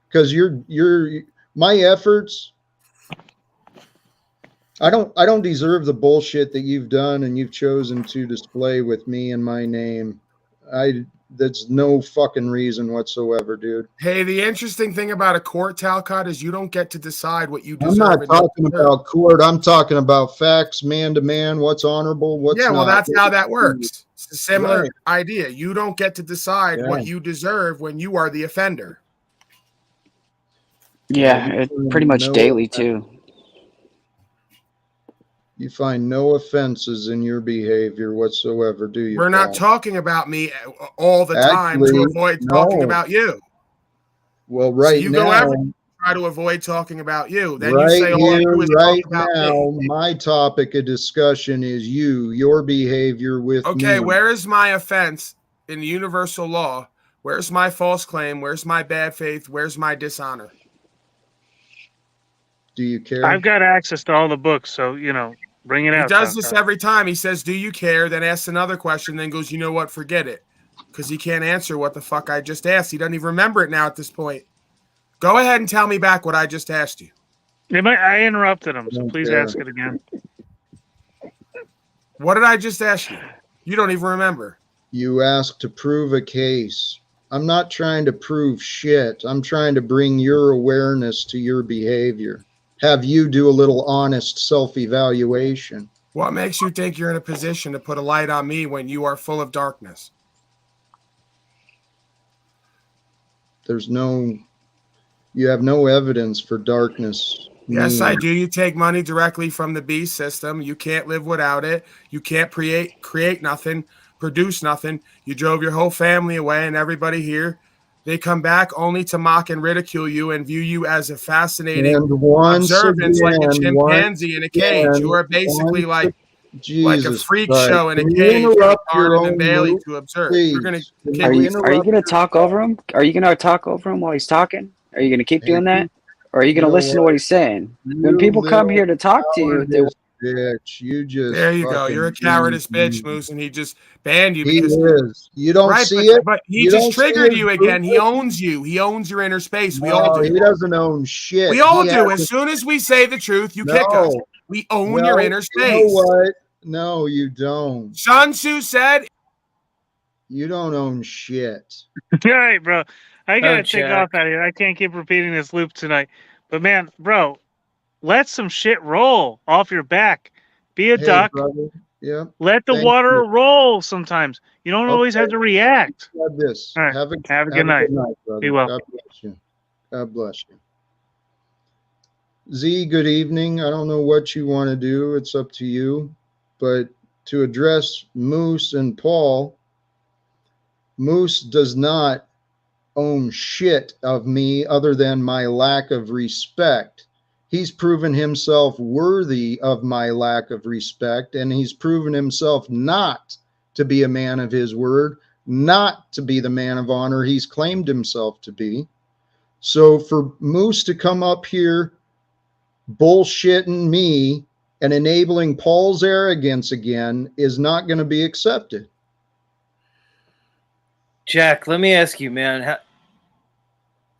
because my efforts. I don't deserve the bullshit that you've done and you've chosen to display with me and my name. That's no fucking reason whatsoever, dude. Hey, the interesting thing about a court, Talcott, is you don't get to decide what you deserve. I'm not talking about court. I'm talking about facts, man to man, what's honorable, what's not. Yeah, well, that's how that works. It's a similar idea. You don't get to decide what you deserve when you are the offender. Yeah, it's pretty much daily, too. You find no offenses in your behavior whatsoever, do you? We're not talking about me all the time to avoid talking about you. Well, right so you now, go every try to avoid talking about you. Then right you say all I do is right talk about now, me. my topic of discussion is your behavior with me. Okay, where is my offense in the universal law? Where's my false claim? Where's my bad faith? Where's my dishonor? Do you care? I've got access to all the books, so bring it out. He does this every time. He says, "Do you care?" Then asks another question, then goes, "You know what? Forget it," because he can't answer what the fuck I just asked. He doesn't even remember it now at this point. Go ahead and tell me back what I just asked you. I interrupted him, so please ask it again. What did I just ask you? You don't even remember. You asked to prove a case. I'm not trying to prove shit. I'm trying to bring your awareness to your behavior. Have you do a little honest self-evaluation. What makes you think you're in a position to put a light on me when you are full of darkness? You have no evidence for darkness. Yes, I do. You take money directly from the beast system. You can't live without it. You can't create nothing, produce nothing. You drove your whole family away and everybody here They come back only to mock and ridicule you and view you as a fascinating And once observance, like a again, chimpanzee in a cage. You are basically like a Jesus freak Christ. show in a Can you cage for interrupt your Barnum and own Bailey move, to observe. You're going please? to Are you interrupt going to talk yourself? over him? Are you going to talk over him while he's talking? Are you going to keep doing that? Or are you You going to know listen to what? what he's saying? When You people come little here to talk to you, they cowardice bitch. You just There you go. fucking You're a cowardice bitch, Moose, and he just banned you He because is. You don't right, see it? but he You just don't see triggered his you again. He movement? owns you. He owns your inner space. We all No, do. he doesn't own shit. We all He do. As hasn't- soon as we say the truth, you kick us. No. We own Well, your inner you know space. what? No, you don't. Sun Tzu said, You don't own shit. All right, bro. I gotta take Jack. off out of here. I can't keep repeating this loop tonight. But man, bro, let some shit roll off your back. Be a Hey, duck. brother. Yep. Let the Thank water you. roll sometimes. You don't always have to react. Have this. All right. Have a Have a good night. brother. Be well. God bless you. God bless you. Z, good evening. I don't know what you want to do. It's up to you. But to address Moose and Paul, Moose does not own shit of me other than my lack of respect. He's proven himself worthy of my lack of respect, and he's proven himself not to be a man of his word, not to be the man of honor he's claimed himself to be. So for Moose to come up here bullshitting me and enabling Paul's arrogance again is not going to be accepted. Jack, let me ask you, man,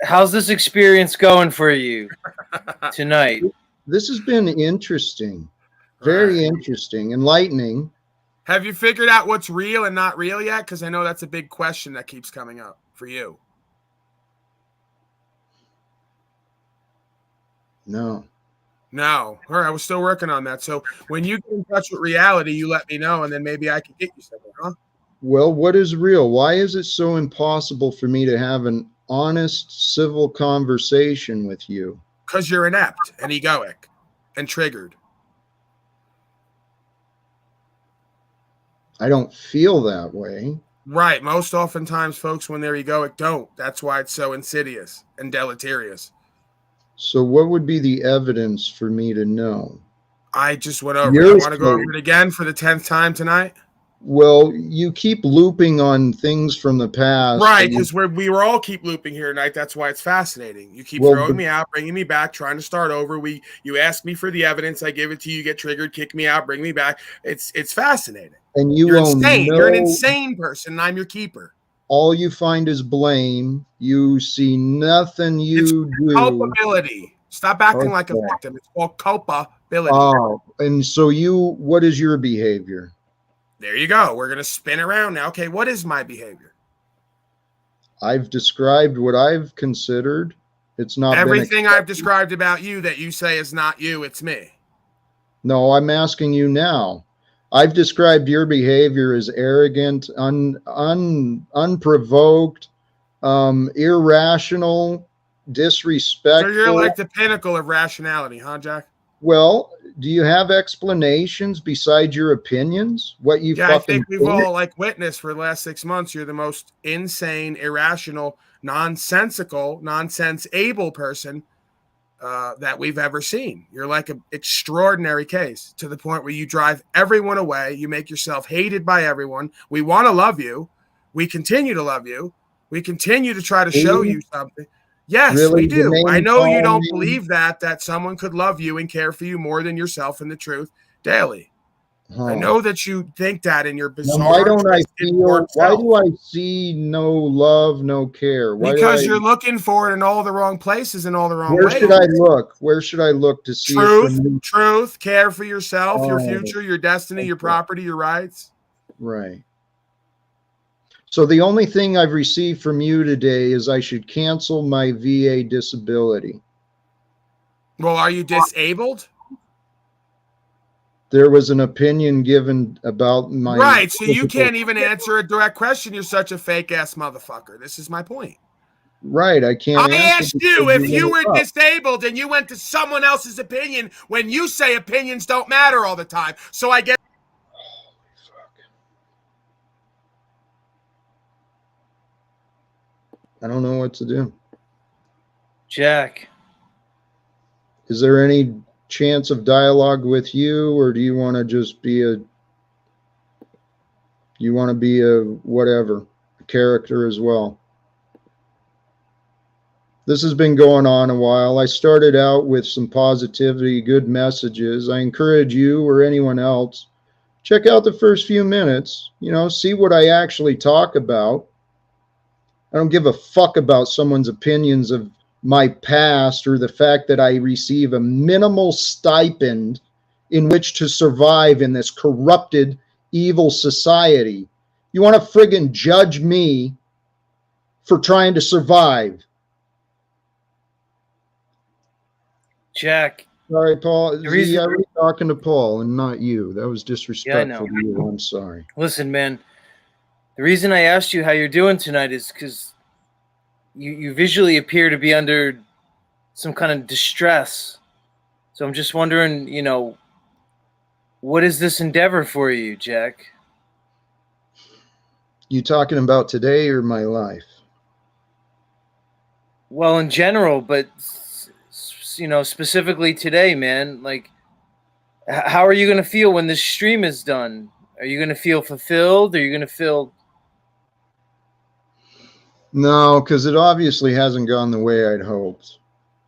how's this experience going for you tonight? This has been interesting, very interesting, enlightening. have you figured out what's real and not real yet? Because I know that's a big question that keeps coming up for you. No. No. All right, I was still working on that. So when you get in touch with reality, you let me know, and then maybe I can get you somewhere, huh? Well, what is real? Why is it so impossible for me to have an honest, civil conversation with you? Because you're inept and egoic and triggered. I don't feel that way. Right. Most oftentimes, folks, when they're egoic, don't. That's why it's so insidious and deleterious. So what would be the evidence for me to know? I just went over it. You want to go over it again for the 10th time tonight? Well, you keep looping on things from the past. Right, because we were all keep looping here tonight. That's why it's fascinating. You keep throwing me out, bringing me back, trying to start over. You ask me for the evidence, I give it to you, get triggered, kick me out, bring me back. It's fascinating. And you're insane. You're an insane person, and I'm your keeper. All you find is blame. You see nothing you do. Culpability. Stop acting like a victim. It's called culpability. Oh, and so what is your behavior? There you go. We're going to spin around now. Okay, what is my behavior? I've described what I've considered. It's not everything I've described about you that you say is not you, it's me. No, I'm asking you now. I've described your behavior as arrogant, unprovoked, irrational, disrespectful. So you're like the pinnacle of rationality, huh, Jack? Well, do you have explanations besides your opinions? What you I fucking think we've all witnessed for the last 6 months. You're the most insane, irrational, nonsensical, nonsense-able person that we've ever seen. You're like an extraordinary case to the point where you drive everyone away. You make yourself hated by everyone. We want to love you. We continue to love you. We continue to try to show you something. Yes, really? we do. I know you don't believe that someone could love you and care for you more than yourself and the truth daily. I know that you think that in your bizarre. Now, why don't I feel? Why do I see no love, no care? Why because you're looking for it in all the wrong places and all the wrong ways. Where should I look? Where should I look to see truth, care for yourself, your future, your destiny, your property, your rights? Right. So the only thing I've received from you today is I should cancel my VA disability. Well, are you disabled? There was an opinion given about my... Right, so you can't even answer a direct question. You're such a fake-ass motherfucker. This is my point. Right, I can't I asked you if you were disabled and you went to someone else's opinion when you say opinions don't matter all the time. So I guess... I don't know what to do. Jack. Is there any chance of dialogue with you, or do you want to just be a whatever, a character as well? This has been going on a while. I started out with some positivity, good messages. I encourage you or anyone else, check out the first few minutes, see what I actually talk about. I don't give a fuck about someone's opinions of my past or the fact that I receive a minimal stipend in which to survive in this corrupted, evil society. You want to friggin' judge me for trying to survive? Jack. Sorry, Paul. Z, I was talking to Paul and not you. That was disrespectful to you. I'm sorry. Listen, man. The reason I asked you how you're doing tonight is because you visually appear to be under some kind of distress. So I'm just wondering, what is this endeavor for you, Jack? You talking about today or my life? Well, in general, but specifically today, man. Like, how are you going to feel when this stream is done? Are you going to feel fulfilled? Are you going to feel... No, because it obviously hasn't gone the way I'd hoped.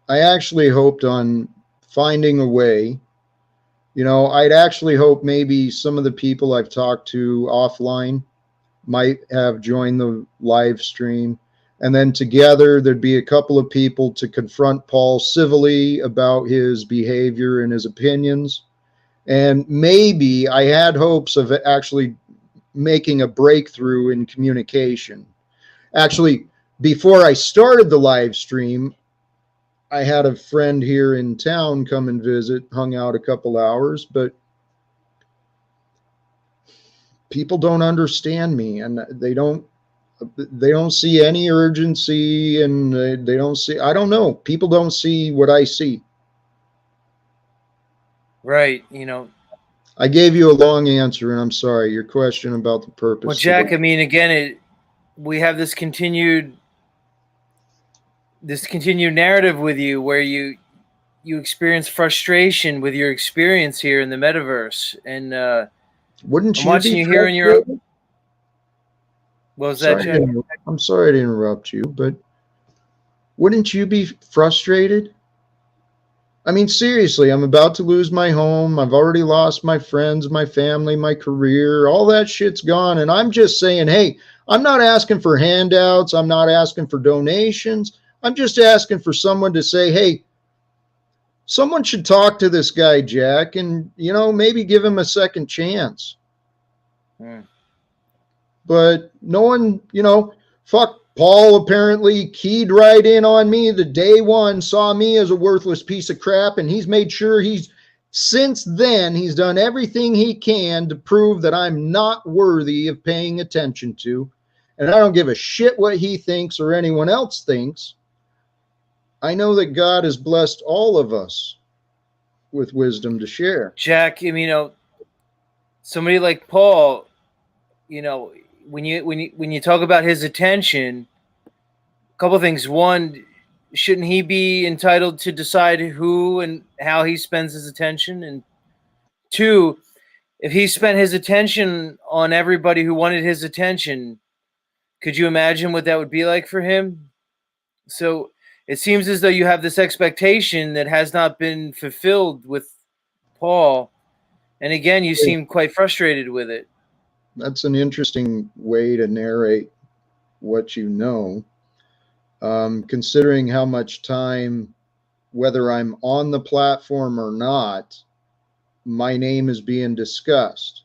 I actually hoped on finding a way. I'd actually hope maybe some of the people I've talked to offline might have joined the live stream. And then together there'd be a couple of people to confront Paul civilly about his behavior and his opinions. And maybe I had hopes of actually making a breakthrough in communication. Actually, before I started the live stream, I had a friend here in town come and visit, hung out a couple hours, but people don't understand me, and they don't see any urgency, and they don't see, I don't know, people don't see what I see. Right, I gave you a long answer, and I'm sorry. Your question about the purpose. Well, Jack, I mean, again, we have this continued narrative with you where you experience frustration with your experience here in the metaverse, and wouldn't you I'm watching be you here in your... What was that, Jack? I'm sorry to interrupt you, but wouldn't you be frustrated? I mean, seriously, I'm about to lose my home. I've already lost my friends, my family, my career. All that shit's gone. And I'm just saying, hey, I'm not asking for handouts. I'm not asking for donations. I'm just asking for someone to say, hey, someone should talk to this guy, Jack, and, maybe give him a second chance. But no one, fuck, Paul apparently keyed right in on me the day one, saw me as a worthless piece of crap, and he's made sure since then, he's done everything he can to prove that I'm not worthy of paying attention to. And I don't give a shit what he thinks or anyone else thinks. I know that God has blessed all of us with wisdom to share. Jack, somebody like Paul, when you talk about his attention, a couple of things. One, shouldn't he be entitled to decide who and how he spends his attention? And two, if he spent his attention on everybody who wanted his attention, could you imagine what that would be like for him? So it seems as though you have this expectation that has not been fulfilled with Paul. And again, you seem quite frustrated with it. That's an interesting way to narrate what you know. Considering how much time, whether I'm on the platform or not, my name is being discussed.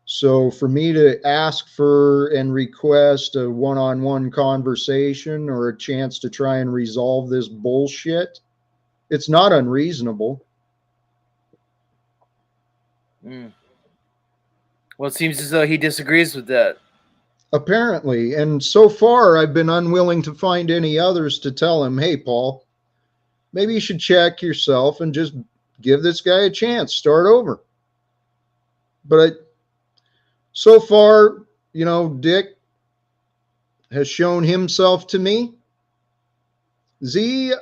So for me to ask for and request a one-on-one conversation or a chance to try and resolve this bullshit, it's not unreasonable. Well, it seems as though he disagrees with that. Apparently. And so far, I've been unwilling to find any others to tell him, hey, Paul, maybe you should check yourself and just give this guy a chance, start over. But so far, Dick, has shown himself to me. Z,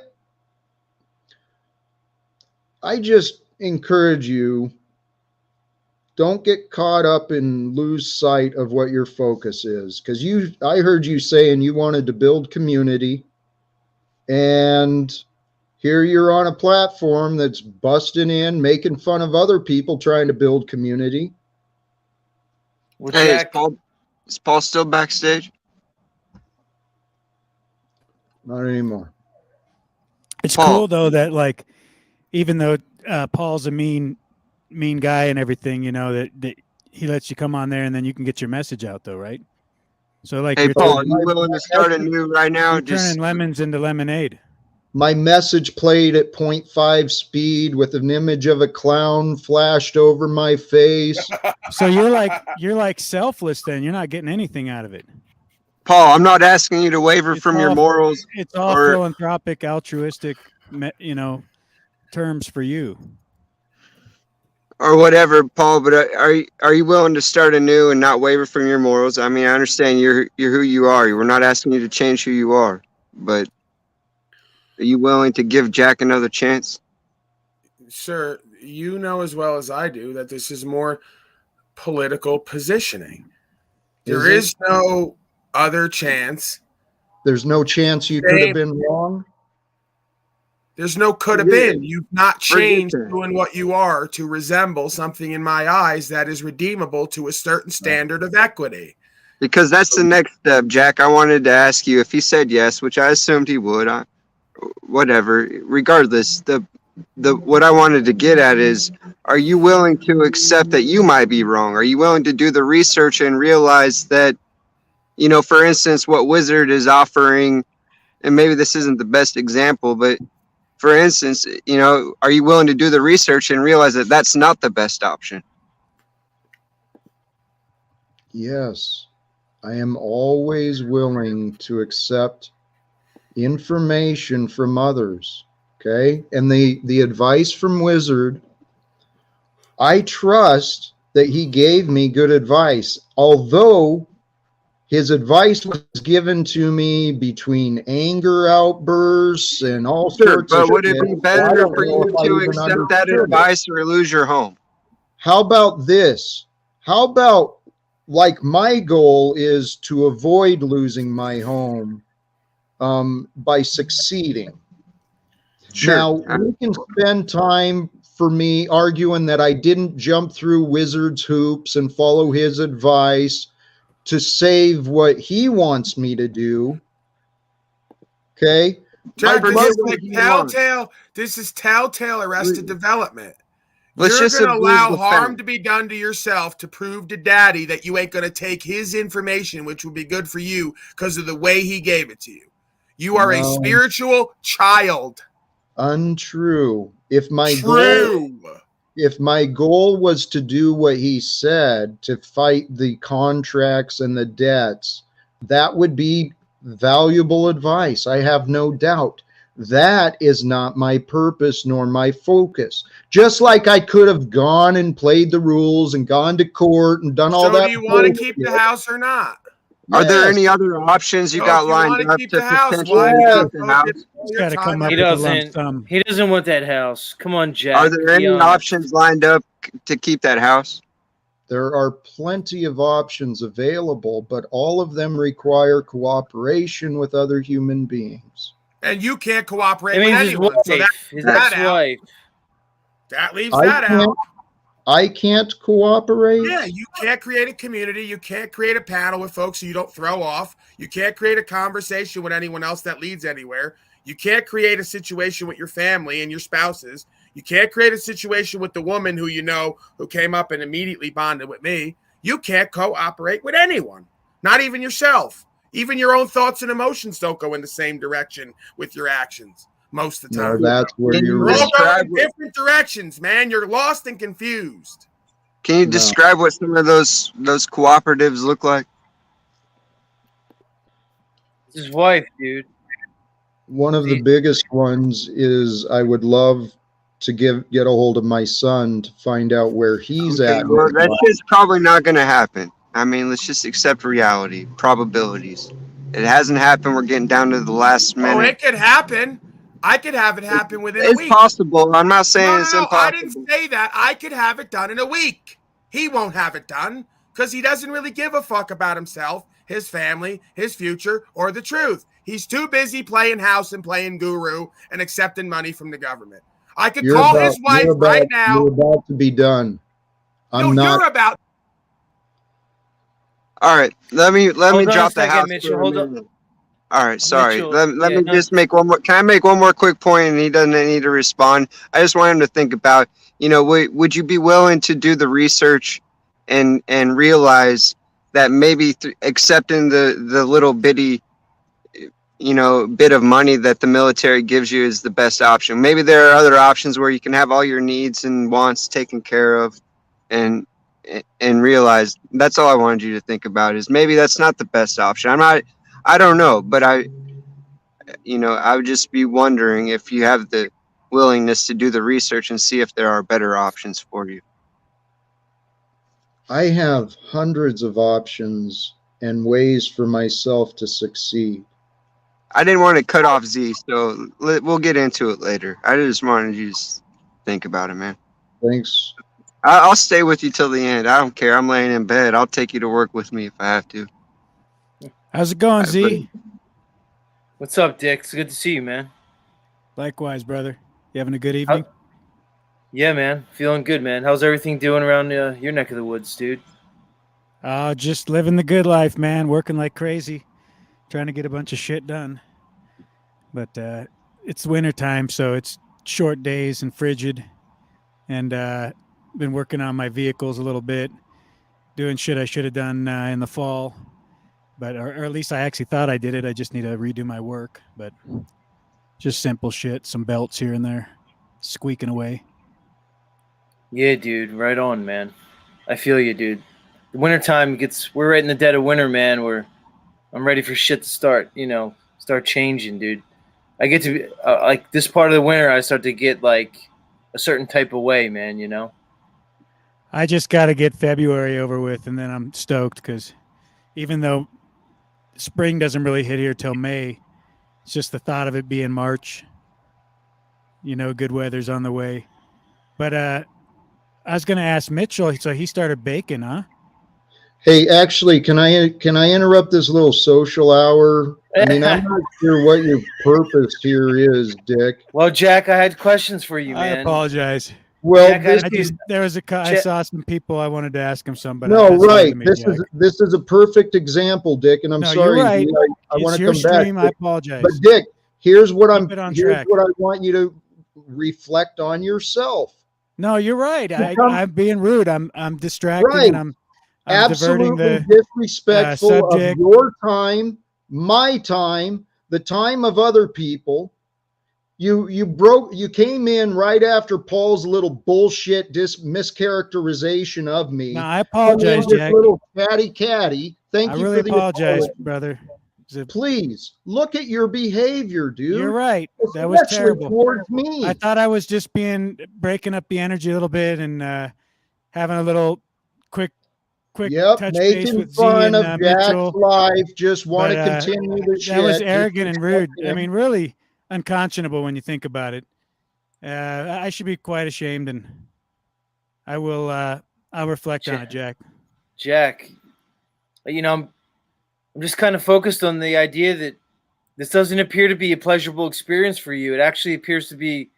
I just encourage you, don't get caught up and lose sight of what your focus is. Because I heard you saying you wanted to build community, and here you're on a platform that's busting in, making fun of other people trying to build community. Well, Hey, Jack, is Paul still backstage? Not anymore. It's Paul. cool though that like, even though Paul's a mean guy and everything, you know, that he lets you come on there and then you can get your message out though, right? So like, Hey, you're Paul, are you willing to start anew right now? you're turning lemons into lemonade. My message played at 0.5 speed with an image of a clown flashed over my face. So you're like selfless then. You're not getting anything out of it. Paul, I'm not asking you to waver from your morals. It's all philanthropic, altruistic, you know, terms for you. Or whatever, Paul, but are you willing to start anew and not waver from your morals? I mean, I understand you're who you are. We're not asking you to change who you are, but are you willing to give Jack another chance? Sir, you know as well as I do that this is more political positioning. There is no other chance. There's no chance you could have been wrong? There's no could have been. You've not changed doing what you are to resemble something in my eyes that is redeemable to a certain standard of equity. Because that's the next step, Jack. I wanted to ask you if he said yes, which I assumed he would. Whatever. Regardless, the what I wanted to get at is, are you willing to accept that you might be wrong? Are you willing to do the research and realize that, you know, for instance, what Wizard is offering, and maybe this isn't the best example, but for instance, you know, are you willing to do the research and realize that that's not the best option? Yes, I am always willing to accept information from others. Okay. And the advice from Wizard, I trust that he gave me good advice, although his advice was given to me between anger outbursts and all sorts of shit. But would it be better for you to accept that advice or lose your home? How about this? How about, like, my goal is to avoid losing my home by succeeding. Sure. Now, we can spend time for me arguing that I didn't jump through Wizard's hoops and follow his advice to save what he wants me to do. Okay? Jack, this is telltale arrested development. You're going to allow harm to be done to yourself to prove to Daddy that you ain't going to take his information, which would be good for you because of the way he gave it to you. You are a spiritual child. Untrue. If my goal was to do what he said, to fight the contracts and the debts, that would be valuable advice. I have no doubt. That is not my purpose nor my focus. Just like I could have gone and played the rules and gone to court and done all that. So do you want to keep the house or not? Are there any other options you got lined up to potentially keep the house? He doesn't want that house. Come on, Jack. Are there any options lined up to keep that house? There are plenty of options available, but all of them require cooperation with other human beings. And you can't cooperate with anyone. So that leaves that out. That leaves that out. I can't cooperate? Yeah, you can't create a community. You can't create a panel with folks who you don't throw off. You can't create a conversation with anyone else that leads anywhere. You can't create a situation with your family and your spouses. You can't create a situation with the woman who you know who came up and immediately bonded with me. You can't cooperate with anyone, not even yourself. Even your own thoughts and emotions don't go in the same direction with your actions most of the time. No, that's where you're all going in different directions, man. You're lost and confused. Can you describe what some of those cooperatives look like? His wife, dude. One of the biggest ones is I would love to get a hold of my son to find out where he's at. Well, that's just probably not going to happen. I mean, let's just accept reality, probabilities. It hasn't happened. We're getting down to the last Oh, minute. it could happen. I could have it happen within a It's week. possible. I'm not saying it's No, impossible. I didn't say that. I could have it done in a week. He won't have it done because he doesn't really give a fuck about himself, his family, his future, or the truth. He's too busy playing house and playing guru and accepting money from the government. I could call his wife right now. You're about to be done. You're about. All right, let me drop the house Mitchell. for a Hold minute. on. All right, sorry. Mitchell, Let yeah, me no. just make one more. Can I make one more quick point? And he doesn't need to respond. I just want him to think about. Would you be willing to do the research, and realize that maybe accepting the little bitty, bit of money that the military gives you is the best option. Maybe there are other options where you can have all your needs and wants taken care of, and realize that's all I wanted you to think about is maybe that's not the best option. I don't know, but I would just be wondering if you have the willingness to do the research and see if there are better options for you. I have hundreds of options and ways for myself to succeed. I didn't want to cut off Z, so we'll get into it later. I just wanted you to think about it, man. Thanks. I'll stay with you till the end. I don't care. I'm laying in bed. I'll take you to work with me if I have to. How's it going, Z? What's up, Dick? It's good to see you, man. Likewise, brother. You having a good evening? Yeah, man. Feeling good, man. How's everything doing around your neck of the woods, dude? Just living the good life, man. Working like crazy. Trying to get a bunch of shit done. But it's wintertime, so it's short days and frigid. And been working on my vehicles a little bit. Doing shit I should have done in the fall. But or at least I actually thought I did it. I just need to redo my work. But just simple shit. Some belts here and there. Squeaking away. Yeah, dude. Right on, man. I feel you, dude. The wintertime we're right in the dead of winter, man. I'm ready for shit to start changing, dude. I get to be like this part of the winter, I start to get like a certain type of way, man, I just got to get February over with, and then I'm stoked because even though spring doesn't really hit here till May, it's just the thought of it being March. Good weather's on the way. But I was going to ask Mitchell, so he started baking, huh? Hey, actually, can I interrupt this little social hour? I mean, I'm not sure what your purpose here is, Dick. Well, Jack, I had questions for you, man. I apologize. Well, Jack, I saw some people I wanted to ask him some, but no, right. This is a perfect example, Dick, and I'm sorry. You're right. I want to your come back. stream. I apologize. But Dick, here's what I want you to reflect on yourself. No, you're right. I'm being rude. I'm distracting, right. and I'm absolutely diverting the disrespectful of your time, my time, the time of other people. You came in right after Paul's little bullshit mischaracterization of me. No, I apologize, Jack. Little catty. Thank you really for the apologize, brother. Please look at your behavior, dude. You're right. That was terrible towards me. I thought I was just breaking up the energy a little bit and having a little quick touch base with fun Z of and Jack's Mitchell. life. Just want to continue the shit. That was arrogant and rude. I mean, really unconscionable when you think about it. I should be quite ashamed, and I will. I'll reflect on it, Jack. Jack, I'm just kind of focused on the idea that this doesn't appear to be a pleasurable experience for you. It actually appears to be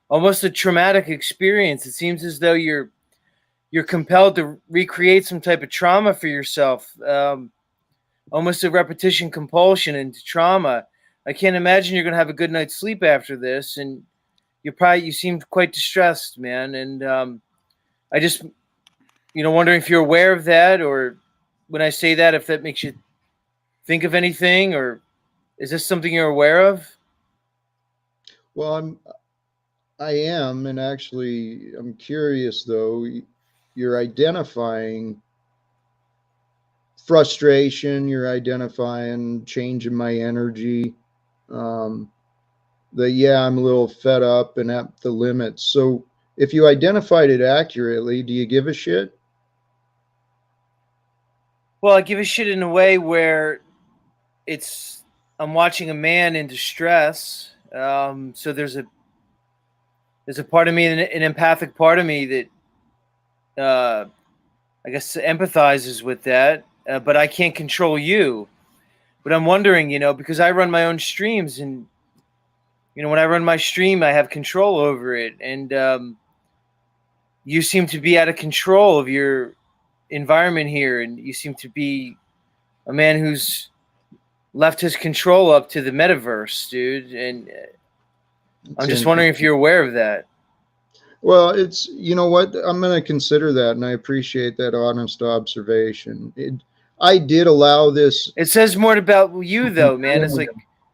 almost a traumatic experience. It seems as though you're compelled to recreate some type of trauma for yourself, almost a repetition compulsion into trauma. I can't imagine you're going to have a good night's sleep after this, and you seem quite distressed, man. And I just, wondering if you're aware of that, or when I say that, if that makes you think of anything, or is this something you're aware of? Well, I am, and actually, I'm curious though. You're identifying frustration. You're identifying change in my energy. I'm a little fed up and at the limits. So if you identified it accurately, do you give a shit? Well, I give a shit in a way where I'm watching a man in distress. So there's a part of me, an empathic part of me that I guess empathizes with that, but I can't control you. But I'm wondering, because I run my own streams, and when I run my stream, I have control over it, and you seem to be out of control of your environment here, and you seem to be a man who's left his control up to the metaverse, dude. And I'm just wondering if you're aware of that. Well, you know what? I'm going to consider that, and I appreciate that honest observation. I did allow this. It says more about you, though, man. It's like,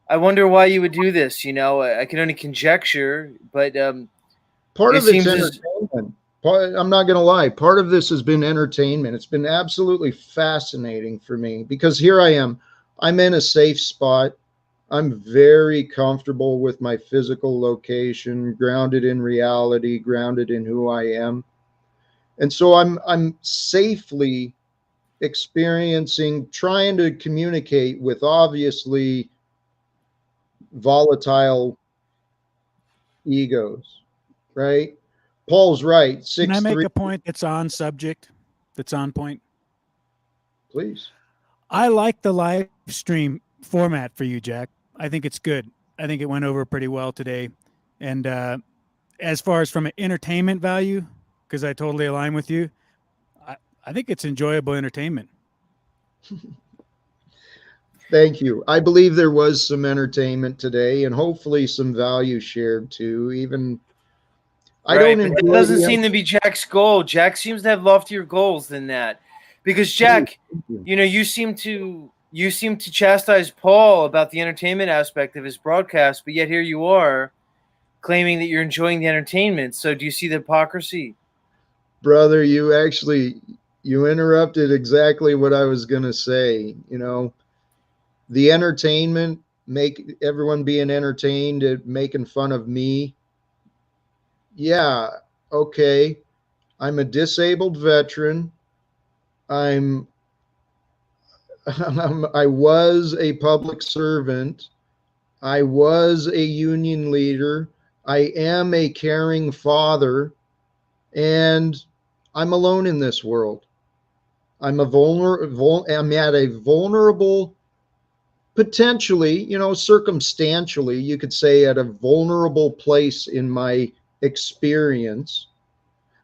I wonder why you would do this. I can only conjecture, but part of it's entertainment. I'm not going to lie. Part of this has been entertainment. It's been absolutely fascinating for me because here I am. I'm in a safe spot. I'm very comfortable with my physical location, grounded in reality, grounded in who I am. And so I'm safely experiencing, trying to communicate with obviously volatile egos, right? Paul's right. Can I make a point that's on subject, that's on point? Please. I like the live stream format for you, Jack. I think it's good. I think it went over pretty well today. And as far as from an entertainment value, because I totally align with you, I think it's enjoyable entertainment. Thank you. I believe there was some entertainment today and hopefully some value shared too. Even I don't enjoy it doesn't seem to be Jack's goal. Jack seems to have loftier goals than that. Because Jack, you seem to chastise Paul about the entertainment aspect of his broadcast, but yet here you are claiming that you're enjoying the entertainment. So do you see the hypocrisy? Brother, you interrupted exactly what I was going to say. The entertainment, make everyone being entertained at making fun of me. Yeah, okay. I'm a disabled veteran. I was a public servant. I was a union leader. I am a caring father, and I'm alone in this world. I'm at a vulnerable, potentially, circumstantially, you could say at a vulnerable place in my experience.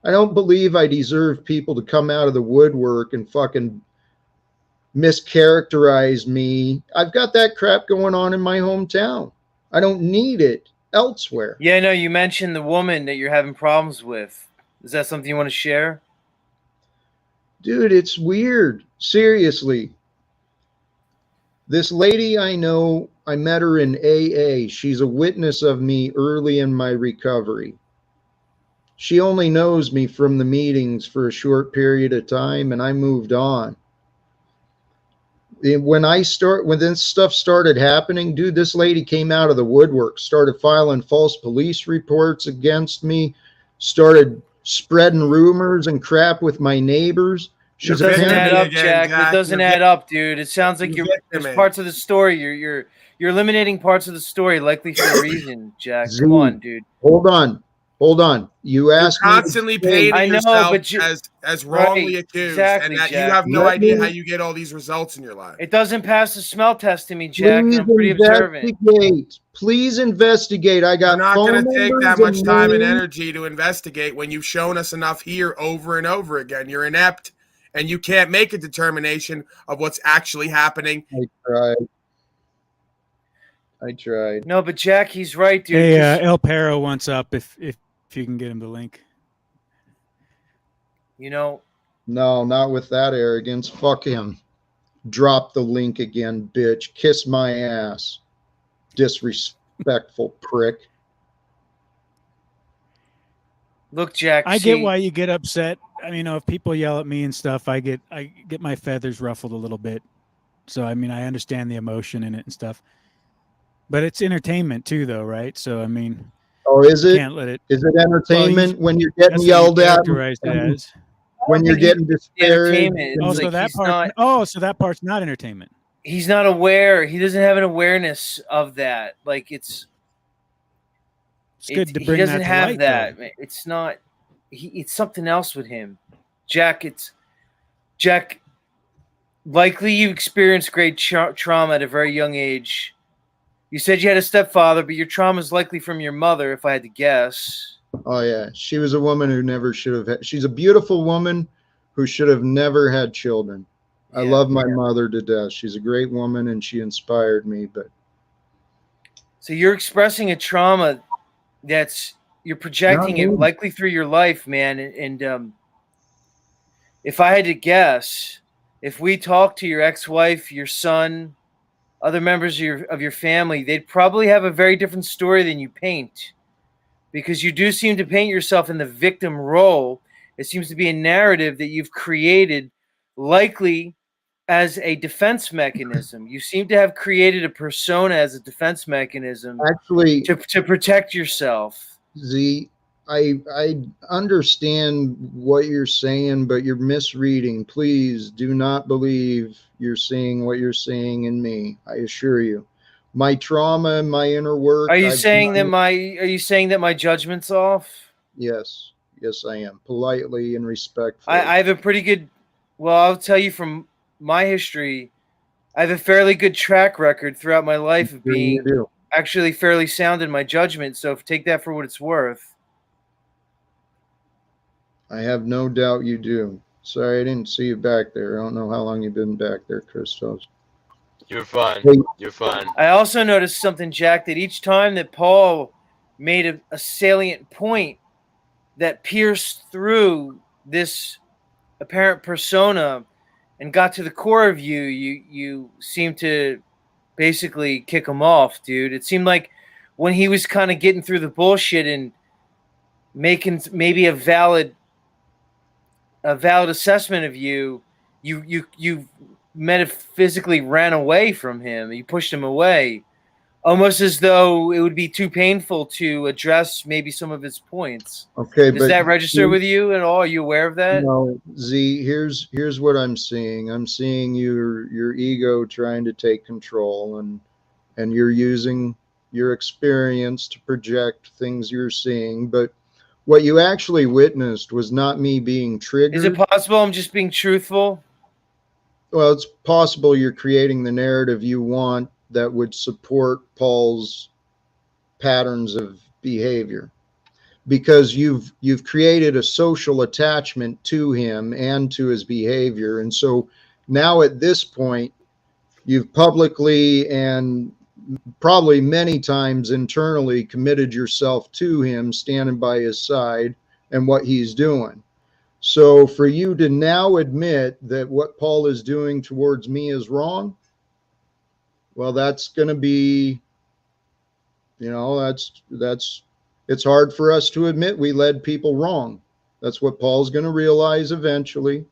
I don't believe I deserve people to come out of the woodwork and fucking mischaracterize me. I've got that crap going on in my hometown. I don't need it elsewhere. Yeah, no, you mentioned the woman that you're having problems with. Is that something you want to share? Dude, it's weird. Seriously. This lady I know, I met her in AA. She's a witness of me early in my recovery. She only knows me from the meetings for a short period of time, and I moved on. When this stuff started happening, dude, this lady came out of the woodwork, started filing false police reports against me, started spreading rumors and crap with my neighbors. It doesn't add up, Jack. It doesn't add up, dude. It sounds like there's parts of the story you're eliminating parts of the story, likely for a reason, Jack. Come on, dude. Hold on. You asked You're constantly painting yourself as wrongly accused, exactly, and that Jack. you have no idea how you get all these results in your life. It doesn't pass the smell test to me, Jack. I'm pretty observant. Please investigate. I got. We're not going to take that much time and energy to investigate when you've shown us enough here over and over again. You're inept, and you can't make a determination of what's actually happening. I tried. No, but Jack, he's right, dude. Hey, El Perro wants up if you can get him the link. No, not with that arrogance. Fuck him. Drop the link again, bitch. Kiss my ass. Disrespectful prick. Look, Jack. I get why you get upset. I mean, if people yell at me and stuff, I get my feathers ruffled a little bit. So I mean, I understand the emotion in it and stuff. But it's entertainment too, though, right? So I mean, is it? Can't let it. Is it entertainment when you're getting yelled at? When you're getting disparaged? So that part's not entertainment. he's not aware. He doesn't have an awareness of that. Like it's good to he bring doesn't that to have light, that. though. It's not. It's something else with him, Jack. Jack. Likely you experienced great trauma at a very young age. You said you had a stepfather, but your trauma is likely from your mother, if I had to guess. Oh yeah, she was a woman who never should have had. She's a beautiful woman who should have never had children. I love my mother to death. She's a great woman and she inspired me, but so you're expressing a trauma that's you're projecting it likely through your life, man. And if I had to guess, if we talked to your ex-wife, your son, other members of your family, they'd probably have a very different story than you paint, because you do seem to paint yourself in the victim role. It seems to be a narrative that you've created, likely as a defense mechanism. You seem to have created a persona as a defense mechanism, actually, to protect yourself. I understand what you're saying, but you're misreading. Please do not believe you're seeing what you're seeing in me. I assure you, my trauma and my inner work. Are you saying that my judgment's off? Yes, I am, politely and respectfully. I have a pretty good. Well, I'll tell you from my history, I have a fairly good track record throughout my life of being actually fairly sound in my judgment. So take that for what it's worth. I have no doubt you do. Sorry, I didn't see you back there. I don't know how long you've been back there, Christos. You're fine. You're fine. I also noticed something, Jack, that each time that Paul made a salient point that pierced through this apparent persona and got to the core of you, you seemed to basically kick him off, dude. It seemed like when he was kind of getting through the bullshit and making maybe a valid assessment of you metaphysically ran away from him. You pushed him away, almost as though it would be too painful to address maybe some of his points. Okay, does that register with you at all? Are you aware of that? No, Z. Here's what I'm seeing. I'm seeing your ego trying to take control, and you're using your experience to project things you're seeing, but what you actually witnessed was not me being triggered. Is it possible I'm just being truthful? Well, it's possible you're creating the narrative you want that would support Paul's patterns of behavior, because you've created a social attachment to him and to his behavior. And so now at this point, you've publicly and probably many times internally committed yourself to him, standing by his side and what he's doing. So for you to now admit that what Paul is doing towards me is wrong, well, that's going to be, it's hard for us to admit we led people wrong. That's what Paul's going to realize eventually.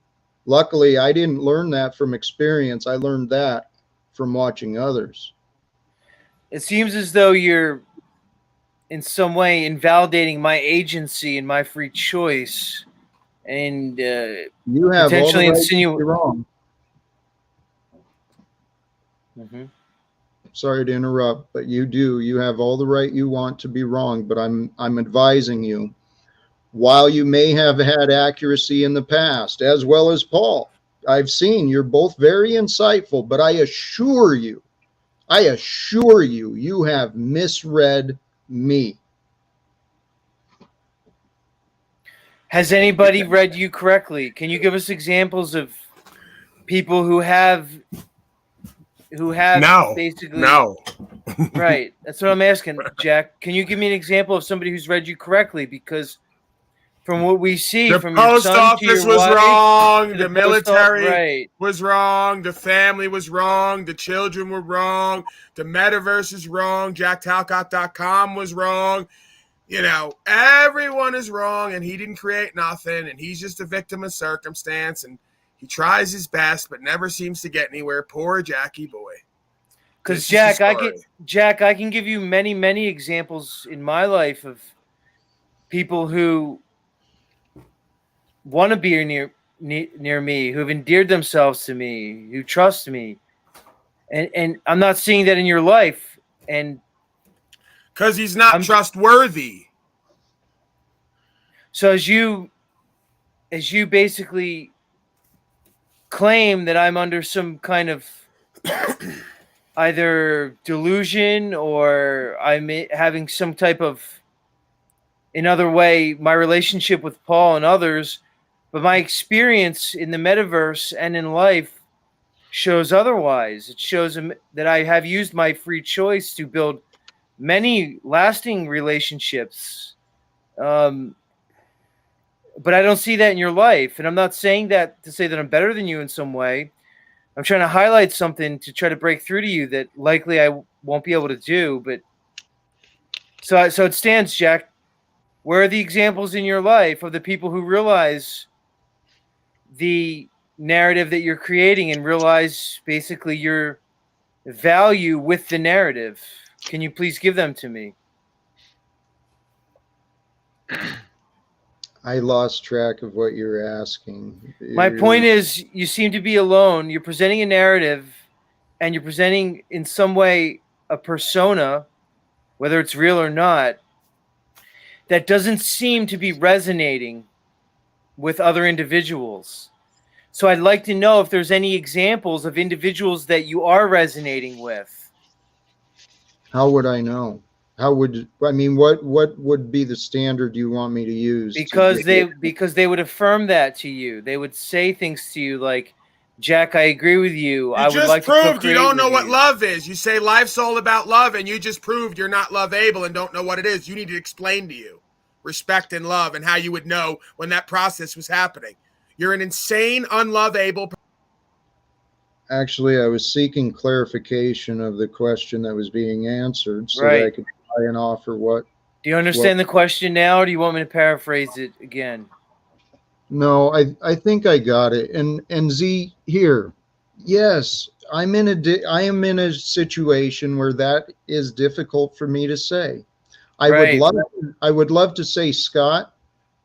Luckily, I didn't learn that from experience. I learned that from watching others. It seems as though you're in some way invalidating my agency and my free choice, and you have potentially insinuating wrong. Mm-hmm. Sorry to interrupt, but you have all the right you want to be wrong, but I'm advising you, while you may have had accuracy in the past, as well as Paul, I've seen you're both very insightful, but I assure you, you have misread me. Has anybody read you correctly? Can you give us examples of people who have basically no. Right. That's what I'm asking, Jack. Can you give me an example of somebody who's read you correctly? Because from what we see, the from post your son office to your was wife, wrong, to the military right. was wrong, the family was wrong, the children were wrong, the metaverse is wrong, jacktalcott.com was wrong. Everyone is wrong, and he didn't create nothing, and he's just a victim of circumstance, and he tries his best but never seems to get anywhere. Poor Jackie boy. Because Jack, I can give you many, many examples in my life of people who want to be near me, who've endeared themselves to me, who trust me, and I'm not seeing that in your life, and because he's not trustworthy. So as you basically claim that I'm under some kind of either delusion or I'm having some type of, in other way, my relationship with Paul and others, but my experience in the metaverse and in life shows otherwise. It shows that I have used my free choice to build many lasting relationships. But I don't see that in your life. And I'm not saying that to say that I'm better than you in some way. I'm trying to highlight something to try to break through to you that likely I won't be able to do. But so it stands, Jack. Where are the examples in your life of the people who realize the narrative that you're creating and realize basically your value with the narrative? Can you please give them to me? I lost track of what you're asking. My point is, you seem to be alone. You're presenting a narrative, and you're presenting in some way a persona, whether it's real or not, that doesn't seem to be resonating with other individuals. So I'd like to know if there's any examples of individuals that you are resonating with. How would I know? What would be the standard you want me to use? Because they would affirm that to you. They would say things to you like, Jack, I agree with you. I would like to proved you don't know what love is. You say life's all about love, and you just proved you're not love able and don't know what it is. You need to explain to you respect and love and how you would know when that process was happening. You're an insane, unlove able. Actually, I was seeking clarification of the question that was being answered so Right. that I could try and offer what. Do you understand the question now, or do you want me to paraphrase it again? No, I think I got it. And Z, here, yes, I am in a situation where that is difficult for me to say. I would love to say Scott,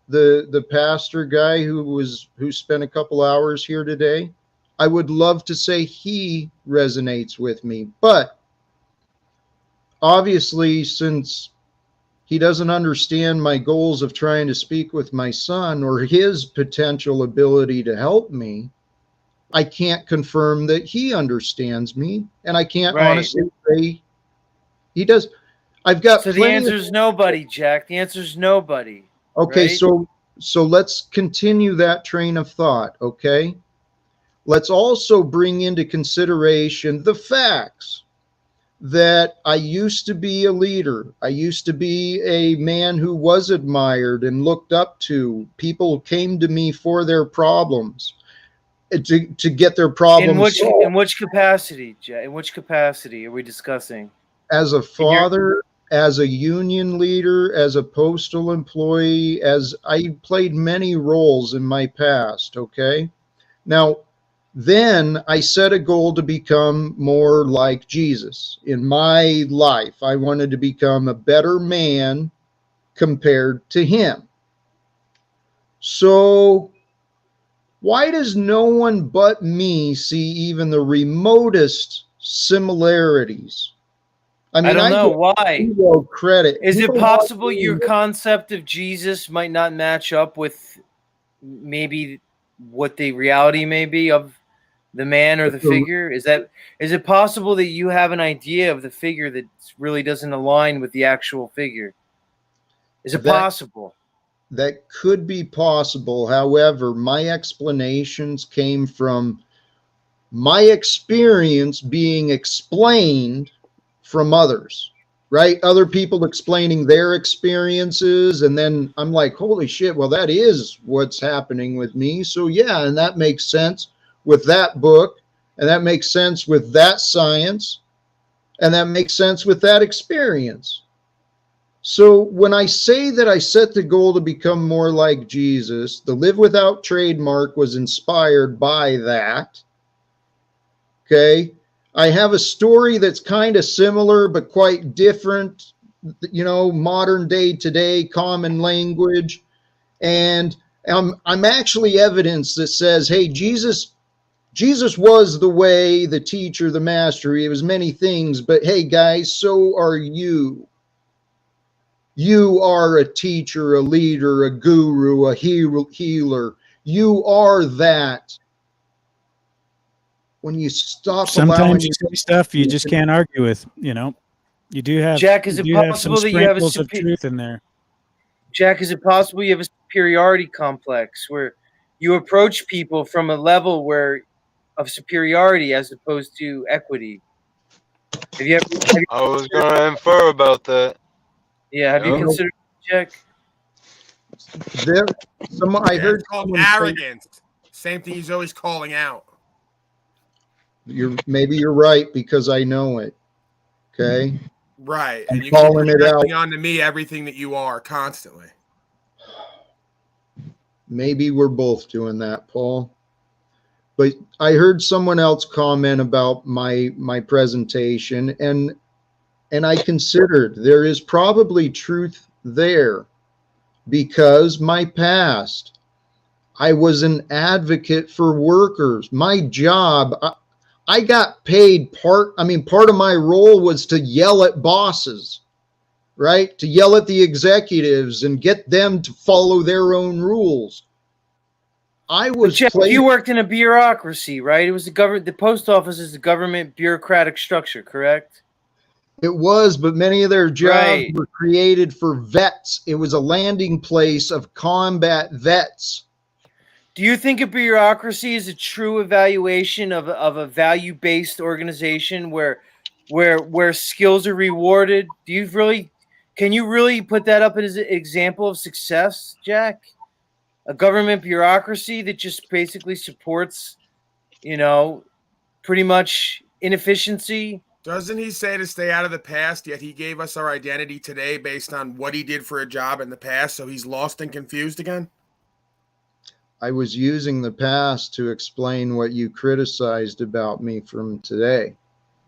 the pastor guy who spent a couple hours here today. I would love to say he resonates with me, but obviously, since he doesn't understand my goals of trying to speak with my son or his potential ability to help me, I can't confirm that he understands me, and I can't honestly say he does. I've got so the answer is nobody, Jack. The answer is nobody. Okay, right? so let's continue that train of thought, okay? Let's also bring into consideration the facts that I used to be a leader. I used to be a man who was admired and looked up to. People came to me for their problems, to get their problems solved. In which capacity, Jack? In which capacity are we discussing? As a father, as a union leader, as a postal employee, as I played many roles in my past, okay? Now, then I set a goal to become more like Jesus in my life. I wanted to become a better man compared to him. So why does no one but me see even the remotest similarities? I mean, I don't know why. Credit. Is it possible your concept of Jesus might not match up with maybe what the reality may be of the man or the figure? Is it possible that you have an idea of the figure that really doesn't align with the actual figure? Is it possible? That could be possible. However, my explanations came from my experience being explained from others, right? Other people explaining their experiences. And then I'm like, holy shit, well, that is what's happening with me. So yeah, and that makes sense with that book, and that makes sense with that science, and that makes sense with that experience. So when I say that I set the goal to become more like Jesus, the Live Without trademark was inspired by that. Okay. I have a story that's kind of similar, but quite different, modern day today, common language. And I'm actually evidence that says, hey, Jesus Jesus was the way, the teacher, the master. He was many things, but hey, guys, so are you. You are a teacher, a leader, a guru, a healer. You are that. When you stop Sometimes allowing you say stuff you just can't argue with, you know. You do have, Jack, is it you have some possible that you have a sprinkles of truth in there. Jack, is it possible you have a superiority complex where you approach people from a level where of superiority as opposed to equity? Have you ever, I was gonna infer about that. yeah, have you Yep. considered Jack? There, I Yeah, heard it's called someone say, arrogance. Same thing he's always calling out. maybe you're right because I know it. Okay. Right. I'm And you keep calling it out. projecting onto me everything that you are constantly. Maybe we're both doing that, Paul. But I heard someone else comment about my presentation, and I considered there is probably truth there, because my past, I was an advocate for workers. My job, I got paid part of my role was to yell at bosses, right? To yell at the executives and get them to follow their own rules. I was Jack, you worked in a bureaucracy, right? It was the government. The post office is a government bureaucratic structure, correct? It was, but many of their jobs Right. were created for vets. It was a landing place of combat vets. Do you think a bureaucracy is a true evaluation of a value-based organization where skills are rewarded? Can you really put that up as an example of success, Jack? A government bureaucracy that just basically supports, pretty much inefficiency. Doesn't he say to stay out of the past, yet he gave us our identity today based on what he did for a job in the past, so he's lost and confused again? I was using the past to explain what you criticized about me from today.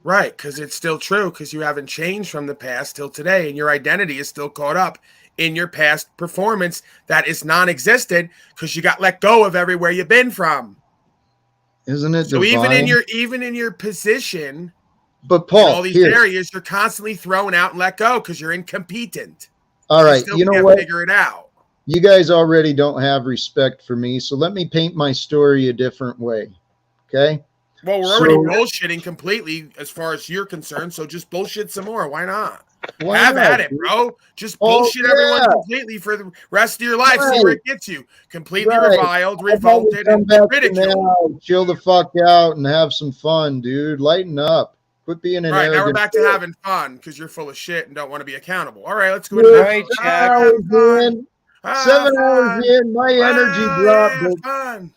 Right, because it's still true, because you haven't changed from the past till today, and your identity is still caught up in your past performance that is non-existent because you got let go of everywhere you've been from. Isn't it So divine? even in your position, but Paul, in all these areas, you're constantly thrown out and let go because you're incompetent. All right, you know can't what? Figure it out. You guys already don't have respect for me, so let me paint my story a different way. Okay? Well, we're already bullshitting completely as far as you're concerned, so just bullshit some more. Why not? Have at it, bro. Just bullshit everyone completely for the rest of your life. See where it gets you. Completely reviled, revolted, and ridiculed. Chill the fuck out and have some fun, dude. Lighten up. Quit being an arrogant. Now we're back to having fun because you're full of shit and don't want to be accountable. All right, let's go into right, Jack. 7 hours in, my energy dropped. Fun.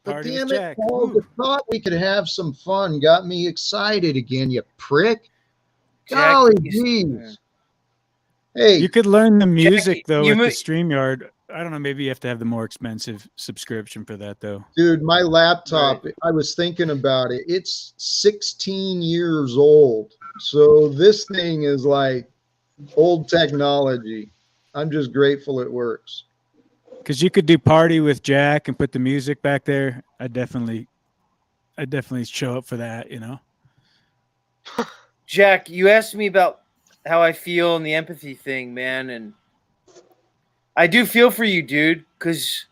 But damn it, Paul, the thought we could have some fun got me excited again, you prick. Golly jeez. Hey, you could learn the music Jack, though with the StreamYard. I don't know. Maybe you have to have the more expensive subscription for that though. Dude, my laptop, I was thinking about it. It's 16 years old. So this thing is like old technology. I'm just grateful it works. Because you could do party with Jack and put the music back there. I definitely show up for that, you know. Jack, you asked me about how I feel and the empathy thing, man, and I do feel for you, dude, because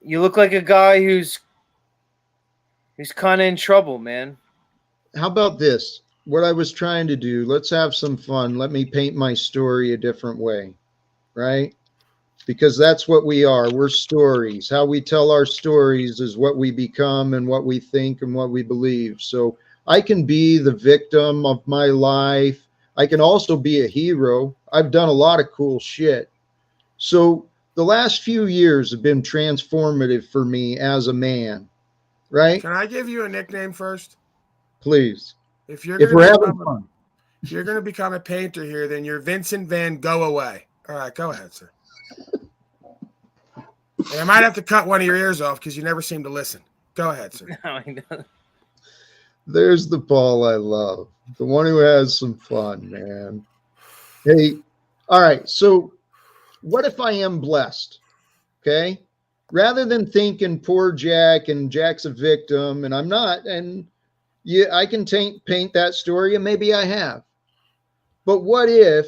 you look like a guy who's kind of in trouble, man. How about this? What I was trying to do, let's have some fun. Let me paint my story a different way, right? Because that's what we are. We're stories. How we tell our stories is what we become and what we think and what we believe. So I can be the victim of my life. I can also be a hero. I've done a lot of cool shit. So the last few years have been transformative for me as a man, right? Can I give you a nickname first? Please. If we're having fun. If you're going to become a painter here, then you're Vincent Van Go Away. All right, go ahead, sir. And I might have to cut one of your ears off because you never seem to listen. Go ahead, sir. There's the Paul I love, the one who has some fun, man. Hey, all right. So what if I am blessed? Okay. rather than thinking poor Jack and Jack's a victim and I'm not, and yeah, I can paint that story, and maybe I have. But what if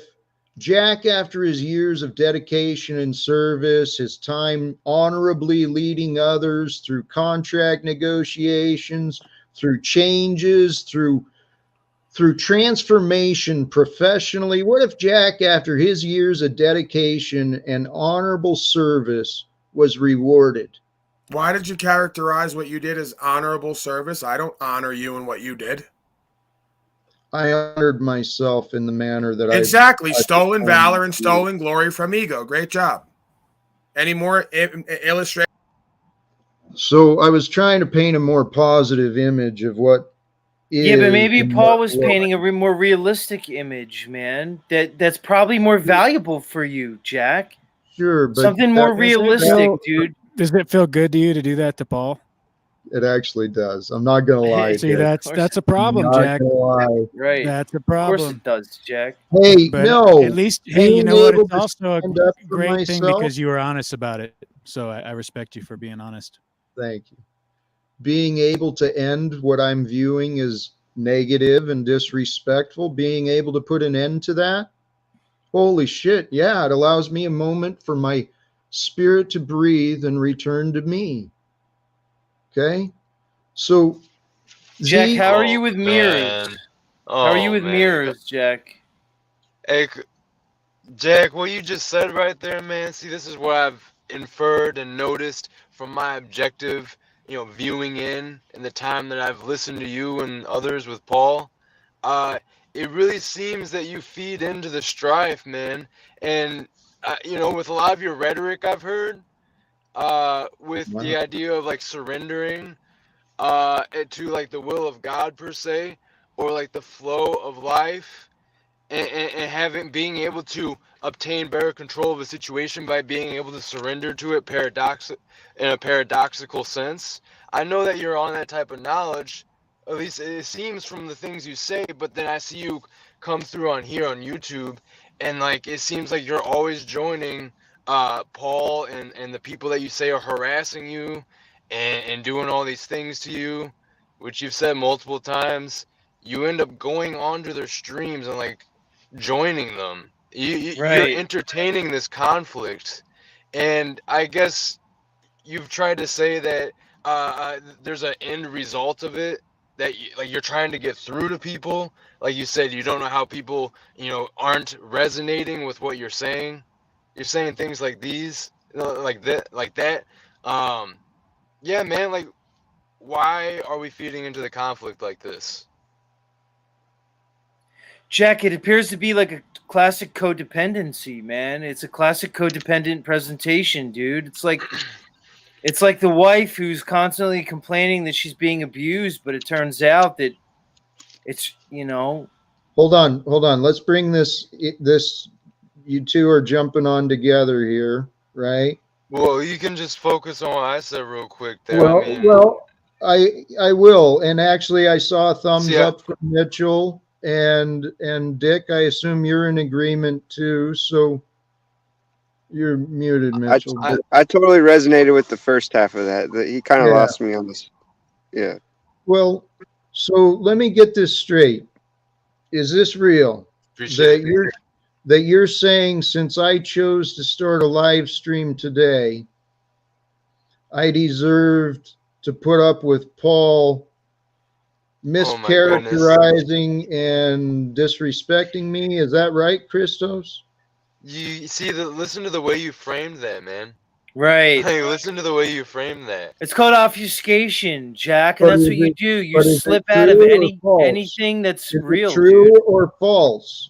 Jack, after his years of dedication and service, his time honorably leading others through contract negotiations, through changes, through transformation professionally, what if Jack, after his years of dedication and honorable service, was rewarded? Why did you characterize what you did as honorable service? I don't honor you in what you did. I honored myself in the manner that exactly. I Stolen valor and stolen glory from ego. Great job. Any more illustration? So I was trying to paint a more positive image of what is. Yeah, but maybe Paul was painting a more realistic image, man. That's probably more valuable for you, Jack. Sure, but something more realistic, dude. Does it feel good to you to do that to Paul? It actually does. I'm not gonna lie. See, that's a problem, Jack. Right. That's a problem. Of course it does, Jack. Hey, but no. At least, hey, you know what? It's also a great thing because you were honest about it. So I respect you for being honest. Thank you. Being able to end what I'm viewing as negative and disrespectful, being able to put an end to that. Holy shit. Yeah, it allows me a moment for my spirit to breathe and return to me. Okay. So, Jack, how are you with mirrors? How are you with mirrors, Jack? Hey, Jack, what you just said right there, man. See, this is what I've inferred and noticed from my objective, viewing in the time that I've listened to you and others with Paul. It really seems that you feed into the strife, man. And, with a lot of your rhetoric I've heard, with the idea of like surrendering to like the will of God per se, or like the flow of life, and being able to obtain better control of a situation by being able to surrender to it in a paradoxical sense. I know that you're on that type of knowledge, at least it seems from the things you say, but then I see you come through on here on YouTube, and like it seems like you're always joining Paul and the people that you say are harassing you and doing all these things to you, which you've said multiple times. You end up going onto their streams and like joining them. You're entertaining this conflict, and I guess you've tried to say that there's an end result of it, that you're trying to get through to people. Like you said, you don't know how people aren't resonating with what you're saying. You're saying things like these, like that. Yeah, man. Like, why are we feeding into the conflict like this? Jack, it appears to be like a classic codependency, man. It's a classic codependent presentation, dude. It's like the wife who's constantly complaining that she's being abused, but it turns out that it's, Hold on. Let's bring this. You two are jumping on together here, right? Well, you can just focus on what I said real quick there. I will. And actually, I saw a thumbs up from Mitchell and Dick. I assume you're in agreement too. So you're muted, Mitchell. I totally resonated with the first half of that. He kind of lost me on this. Yeah. Well, so let me get this straight. Is this real? That you're saying, since I chose to start a live stream today, I deserved to put up with Paul mischaracterizing and disrespecting me? Is that right, Christos? You see, listen to the way you framed that, man. Right. Like, listen to the way you framed that. It's called obfuscation, Jack, and that's what you do. You slip out of anything that's real. True or false?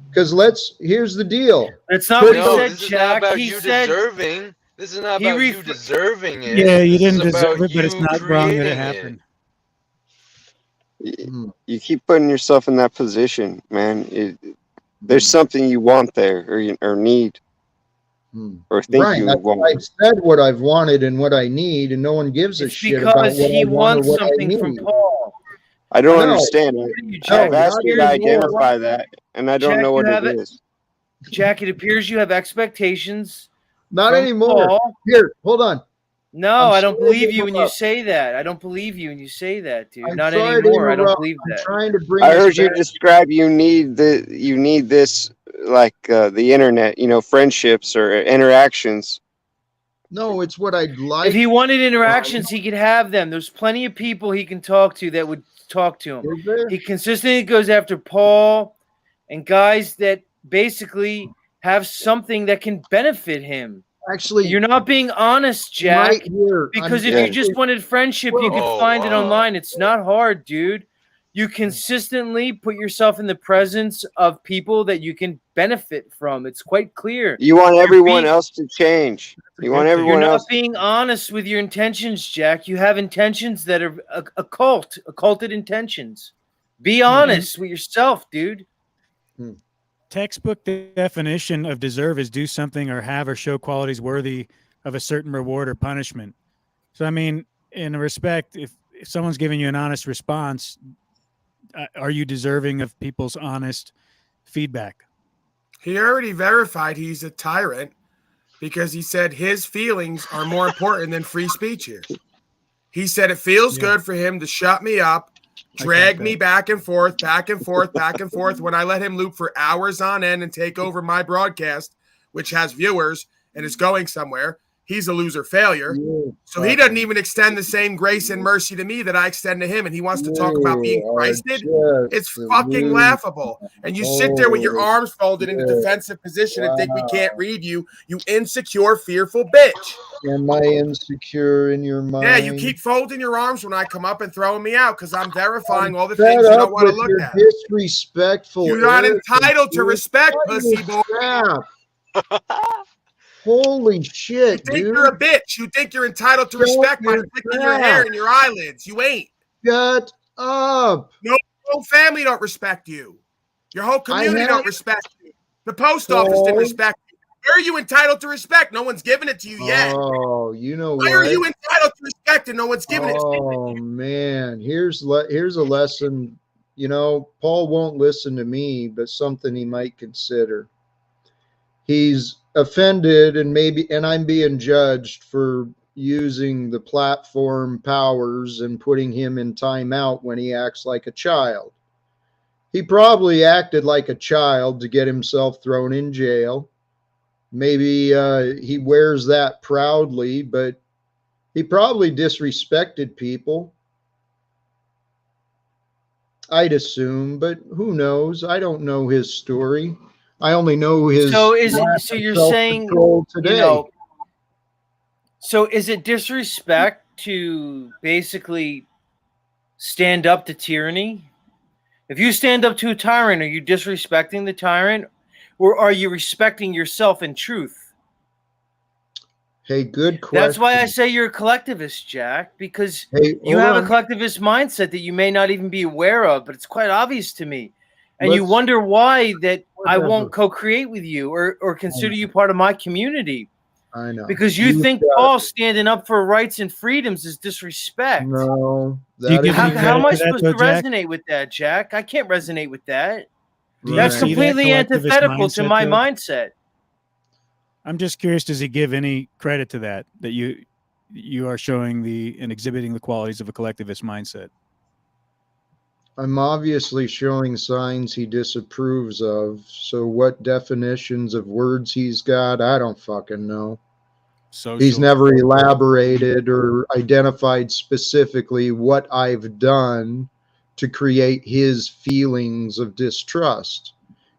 Because here's the deal. That's not what he said, this Jack. Is not about he you said deserving. This is not about you deserving it. Yeah, you didn't deserve it, but it's not wrong that it happened. You keep putting yourself in that position, man. There's something you want there, or need, or think you want. I've said what I've wanted and what I need, and no one gives a shit about what I want or what I need. From Paul. I don't understand. I've asked you to identify that, and I don't know what it is. Jack, it appears you have expectations Not from anymore. Paul. Here, hold on. No, I don't sorry to believe you when you interrupt. say that. I don't believe you when you say that, dude. I'm Not sorry to anymore. I don't interrupt. believe I'm that. trying to bring I us heard you back. describe you need this like the internet, friendships or interactions. No, it's what I'd like. If he wanted interactions, he could have them. There's plenty of people he can talk to that would talk to him. Is there? He consistently goes after Paul and guys that basically have something that can benefit him. Actually, you're not being honest, Jack. Right here. Because if you just wanted friendship, you could find it online. It's not hard, dude. You consistently put yourself in the presence of people that you can benefit from. It's quite clear. You want everyone else to change. You want everyone You're not else. being honest with your intentions, Jack. You have intentions that are occulted intentions. Be honest with yourself, dude. Textbook definition of deserve is do something or have or show qualities worthy of a certain reward or punishment. So, I mean, in respect, if someone's giving you an honest response, are you deserving of people's honest feedback? He already verified he's a tyrant because he said his feelings are more important than free speech here. He said it feels good for him to shut me up, drag me back and forth, back and forth, back and forth. When I let him loop for hours on end and take over my broadcast, which has viewers and is going somewhere, he's a loser failure. So he doesn't even extend the same grace and mercy to me that I extend to him. And he wants to talk about being Christed. It's fucking laughable. And you sit there with your arms folded in a defensive position and think we can't read you, you insecure, fearful bitch. Am I insecure in your mind? Yeah, you keep folding your arms when I come up and throwing me out because I'm verifying all the things you don't want to look at. Disrespectful. You're not entitled to respect, pussy boy. Holy shit, you think dude. You're a bitch. You think you're entitled to respect by flicking your hair and your eyelids. You ain't. Shut up. No, your whole family don't respect you. Your whole community don't respect you. The post office didn't respect you. Where are you entitled to respect? No one's giving it to you yet. Oh, you know Why are you entitled to respect and no one's giving it to you? Oh, man. Here's a lesson. Paul won't listen to me, but something he might consider. He's offended and I'm being judged for using the platform powers and putting him in timeout when he acts like a child. He probably acted like a child to get himself thrown in jail. Maybe he wears that proudly, but he probably disrespected people. I'd assume, but who knows? I don't know his story. I only know his. So you're saying today. So is it disrespect to basically stand up to tyranny? If you stand up to a tyrant, are you disrespecting the tyrant, or are you respecting yourself in truth? Hey, good question. That's why I say you're a collectivist, Jack, because you hold have on. a collectivist mindset that you may not even be aware of, but it's quite obvious to me. And you Let's- wonder why that I Whatever. won't co-create with you or consider you part of my community. I know. Because you think Paul standing up for rights and freedoms is disrespect. No. How am I supposed to resonate with that, Jack? I can't resonate with that. That's completely antithetical to my mindset. I'm just curious, does he give any credit to that you are showing and exhibiting the qualities of a collectivist mindset? I'm obviously showing signs he disapproves of. So what definitions of words he's got, I don't fucking know. He's never elaborated or identified specifically what I've done to create his feelings of distrust.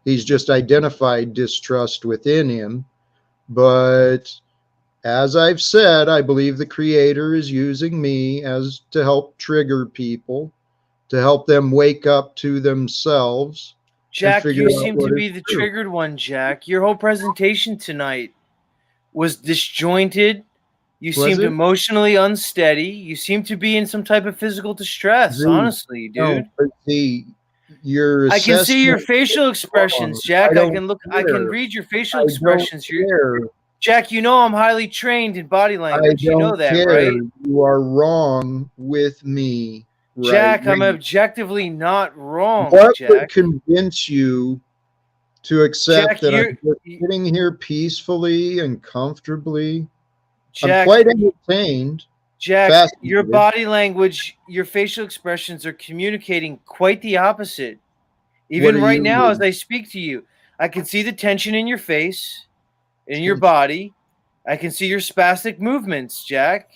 He's just identified distrust within him. But as I've said, I believe the Creator is using me to help trigger people, to help them wake up to themselves. Jack, you seem to be the triggered one, Jack. Your whole presentation tonight was disjointed. You seemed emotionally unsteady. You seem to be in some type of physical distress, honestly, dude. No, but I can see your facial expressions, Jack. I can read your facial expressions. Jack, you know I'm highly trained in body language. You know that, right? You are wrong with me. Jack, I'm objectively not wrong, What Jack. would convince you to accept Jack, that I'm just sitting here peacefully and comfortably. I'm quite entertained. Jack, your body language, your facial expressions are communicating quite the opposite. Even right now, as I speak to you, I can see the tension in your face, in your body. I can see your spastic movements, Jack.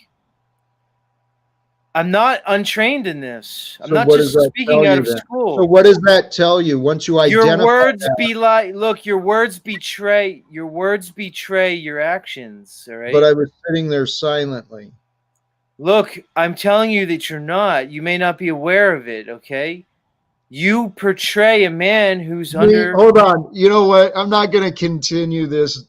I'm not untrained in this. I'm not just speaking out of school. So what does that tell you once you identify your words that? be like, look, your words betray your actions, all right? But I was sitting there silently. Look, I'm telling you that you're not. You may not be aware of it, okay? You portray a man who's under... Hold on. You know what? I'm not going to continue this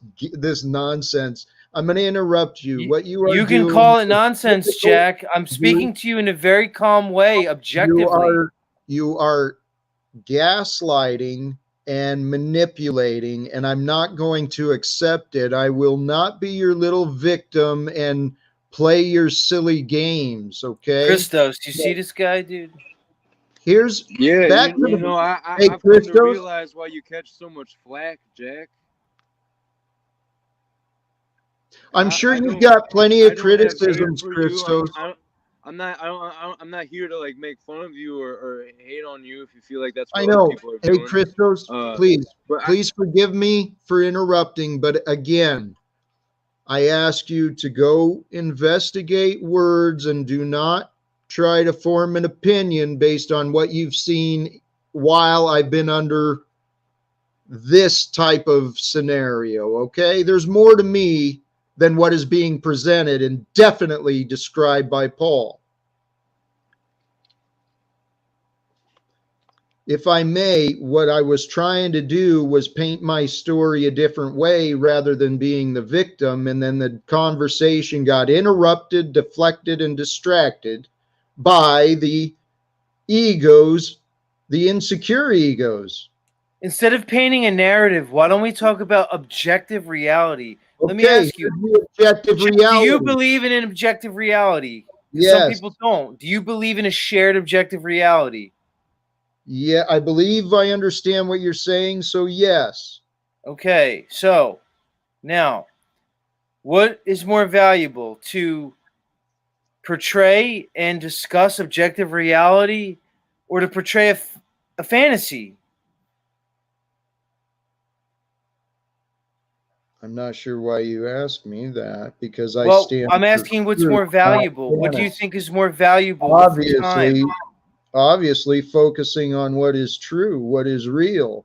nonsense. I'm going to interrupt you. What you are You can doing call it nonsense, Jack. I'm speaking to you in a very calm way, objectively. You are gaslighting and manipulating, and I'm not going to accept it. I will not be your little victim and play your silly games, okay? Christos, you see this guy, dude? Here's I've come to realize why you catch so much flack, Jack. I'm sure you've got plenty of criticisms, Christos. I'm not here to like make fun of you or hate on you if you feel like that's what I know. people are doing. Hey, Christos, please forgive me for interrupting, but again, I ask you to go investigate words and do not try to form an opinion based on what you've seen while I've been under this type of scenario, okay? There's more to me than what is being presented and definitely described by Paul. If I may, what I was trying to do was paint my story a different way rather than being the victim, and then the conversation got interrupted, deflected, and distracted by the egos, the insecure egos. Instead of painting a narrative, why don't we talk about objective reality? Let me ask you, objective reality. Do you believe in an objective reality? Yes. Some people don't. Do you believe in a shared objective reality? Yeah, I believe I understand what you're saying, so yes. Okay, so now, what is more valuable, to portray and discuss objective reality or to portray a fantasy? I'm not sure why you asked me that, because I'm asking what's more valuable. What do you think is more valuable? Obviously focusing on what is true, what is real.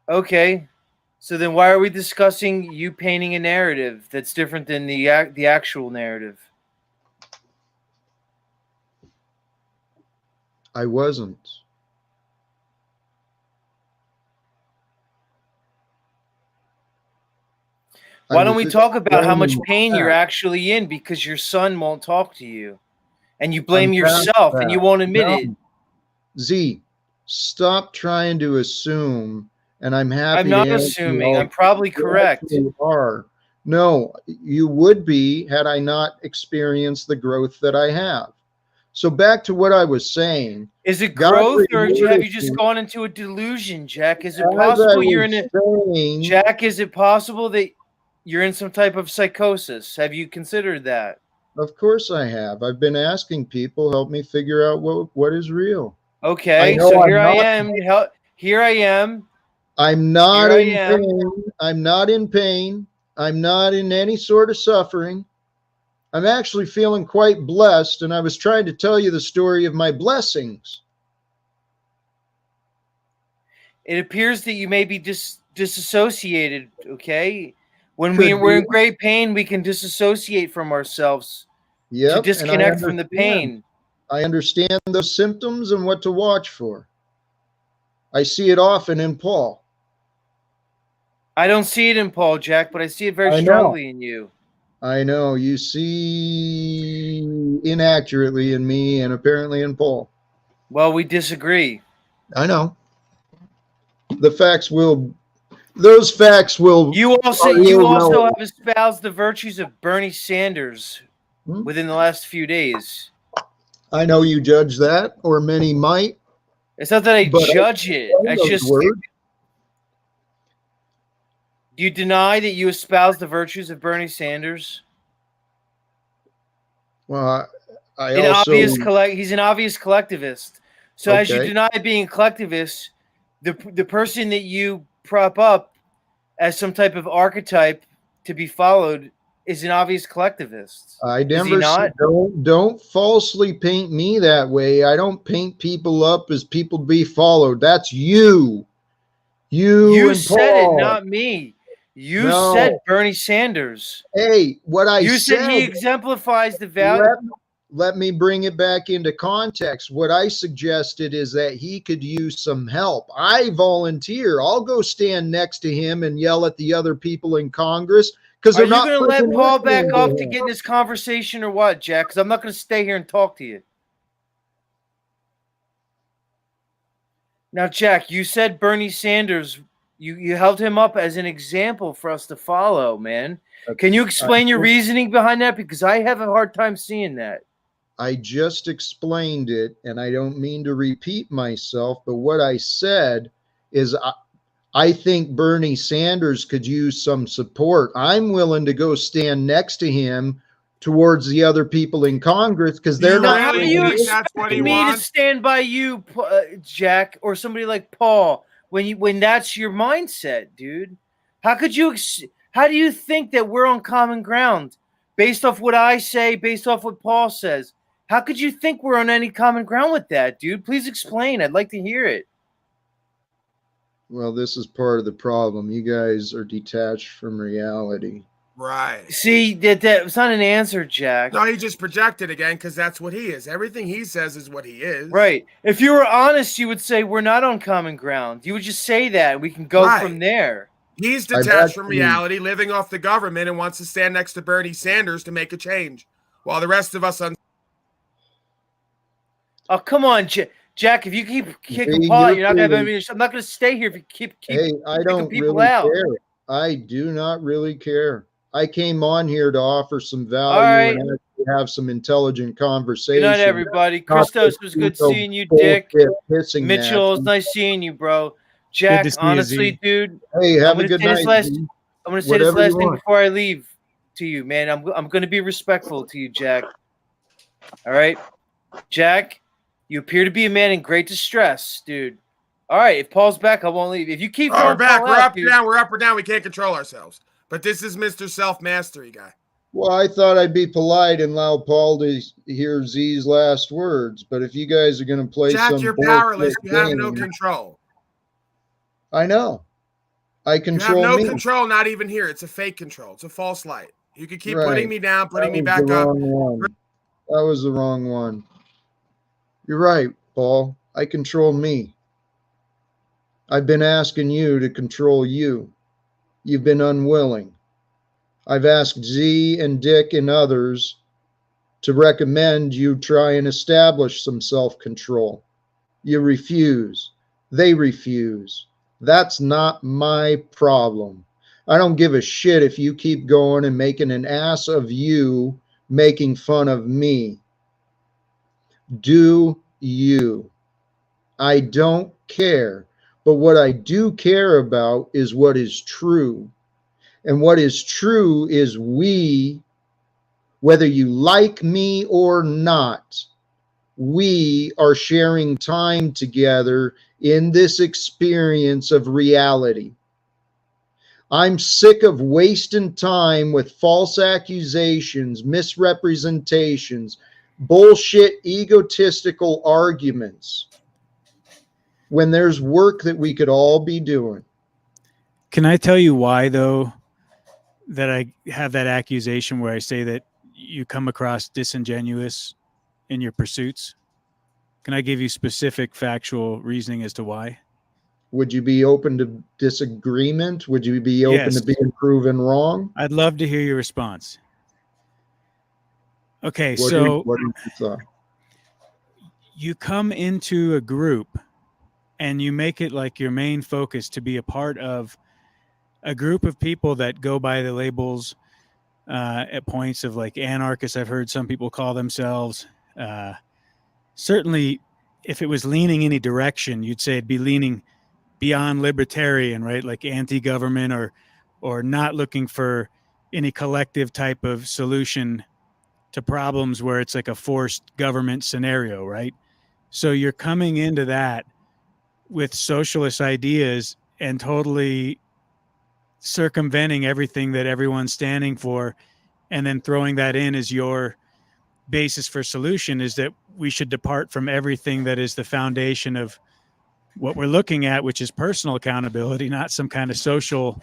Okay, so then why are we discussing you painting a narrative that's different than the actual narrative? I wasn't. Why don't we talk about how much pain you're actually in because your son won't talk to you, and you blame yourself and you won't admit it? Z, stop trying to assume, and I'm happy. I'm not assuming. I'm probably correct. You are. No, you would be had I not experienced the growth that I have. So back to what I was saying. Is it growth, or have you just gone into a delusion, Jack? Is it possible you're in a Jack? Is it possible that you're in some type of psychosis? Have you considered that? Of course I have. I've been asking people, help me figure out what is real. Okay, so here I am. Here I am. I'm not in pain. I'm not in pain. I'm not in any sort of suffering. I'm actually feeling quite blessed, and I was trying to tell you the story of my blessings. It appears that you may be disassociated, okay? When we're in great pain, we can disassociate from ourselves to disconnect from the pain. I understand those symptoms and what to watch for. I see it often in Paul. I don't see it in Paul, Jack, but I see it very strongly in you. I know. You see inaccurately in me and apparently in Paul. Well, we disagree. I know. Those facts will. You also have espoused the virtues of Bernie Sanders within the last few days. I know you judge that, or many might. It's not that I judge it. It's just Do you deny that you espouse the virtues of Bernie Sanders? Well, I An also he's an obvious collectivist. So as you okay. deny being a collectivist, the person that you prop up as some type of archetype to be followed is an obvious collectivist. I Is he never not? don't falsely paint me that way. I don't paint people up as people to be followed. That's you. You and said it, Paul. not me. You said No. Bernie Sanders. Hey, what I You said he said, exemplifies the value. let me bring it back into context. What I suggested is that he could use some help. I volunteer. I'll go stand next to him and yell at the other people in Congress because Are they're you not going to let freaking Paul listening back up to him. get in this conversation or what, Jack? Because I'm not going to stay here and talk to you. Now, Jack, you said Bernie Sanders. You held him up as an example for us to follow, man. Can you explain your reasoning behind that? Because I have a hard time seeing that. I just explained it, and I don't mean to repeat myself, but what I said is I think Bernie Sanders could use some support. I'm willing to go stand next to him towards the other people in Congress because they're not. How do you expect me to stand by you, Jack, or somebody like Paul when that's your mindset, dude? How could you? How do you think that we're on common ground based off what I say, based off what Paul says? How could you think we're on any common ground with that, dude? Please explain. I'd like to hear it. Well, this is part of the problem. You guys are detached from reality. Right. See, that's not an answer, Jack. No, he just projected again because that's what he is. Everything he says is what he is. Right. If you were honest, you would say we're not on common ground. You would just say that, and we can go from there. He's detached from reality, living off the government, and wants to stand next to Bernie Sanders to make a change, while the rest of us Oh, come on, Jack. If you keep kicking Paul out, you're not going to have any. I'm not going to stay here if you keep I kicking don't people really out. care. I do not really care. I came on here to offer some value right. and actually have some intelligent conversation. Good night, everybody. Christos, was good seeing you, Dick. Mitchell, it's nice seeing you, bro. Jack, honestly, dude. Hey, have a good night. I'm going to say this last thing before I leave to you, man. I'm going to be respectful to you, Jack. All right? Jack, you appear to be a man in great distress, dude. All right, if Paul's back, I won't leave. If you keep we're back. Paul We're out, up or down. We're up or down. We can't control ourselves. But this is Mr. Self-Mastery guy. Well, I thought I'd be polite and allow Paul to hear Z's last words. But if you guys are going to play Jack, some you're powerless. You have no control. I know. I control You have no me. control, not even here. It's a fake control. It's a false light. You can keep Right. putting me down, putting me was back the up. wrong one. That was the wrong one. You're right, Paul. I control me. I've been asking you to control you. You've been unwilling. I've asked Z and Dick and others to recommend you try and establish some self-control. You refuse. They refuse. That's not my problem. I don't give a shit if you keep going and making an ass of you, making fun of me. Do you? I don't care. But what I do care about is what is true. And what is true is we, whether you like me or not, we are sharing time together in this experience of reality. I'm sick of wasting time with false accusations, misrepresentations, bullshit, egotistical arguments when there's work that we could all be doing. Can I tell you why, though, that I have that accusation where I say that you come across disingenuous in your pursuits? Can I give you specific factual reasoning as to why? Would you be open to disagreement? Would you be open to being proven wrong? I'd love to hear your response. Okay, what are your thoughts? You come into a group and you make it like your main focus to be a part of a group of people that go by the labels at points of like anarchists. I've heard some people call themselves. Certainly, if it was leaning any direction, you'd say it'd be leaning beyond libertarian, right? Like anti-government or not looking for any collective type of solution to problems where it's like a forced government scenario, right? So you're coming into that with socialist ideas and totally circumventing everything that everyone's standing for, and then throwing that in as your basis for solution is that we should depart from everything that is the foundation of what we're looking at, which is personal accountability, not some kind of social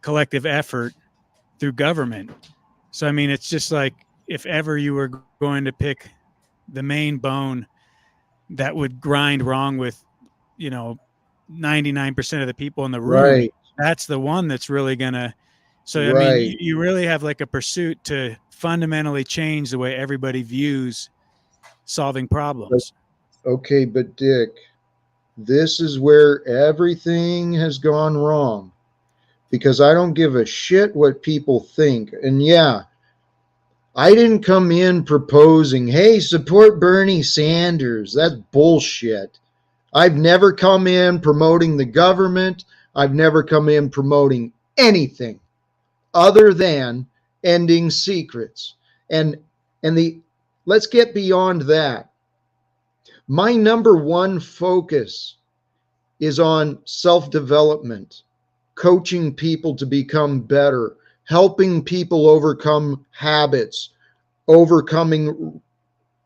collective effort through government. So, I mean, it's just like if ever you were going to pick the main bone that would grind wrong with, 99% of the people in the room, Right. that's the one that's really going to. So, I mean, Right. you really have like a pursuit to fundamentally change the way everybody views solving problems. Okay, but Dick, this is where everything has gone wrong, because I don't give a shit what people think. And yeah, I didn't come in proposing, hey, support Bernie Sanders. That's bullshit. I've never come in promoting the government. I've never come in promoting anything other than ending secrets. And let's get beyond that. My number one focus is on self-development, coaching people to become better, helping people overcome habits, overcoming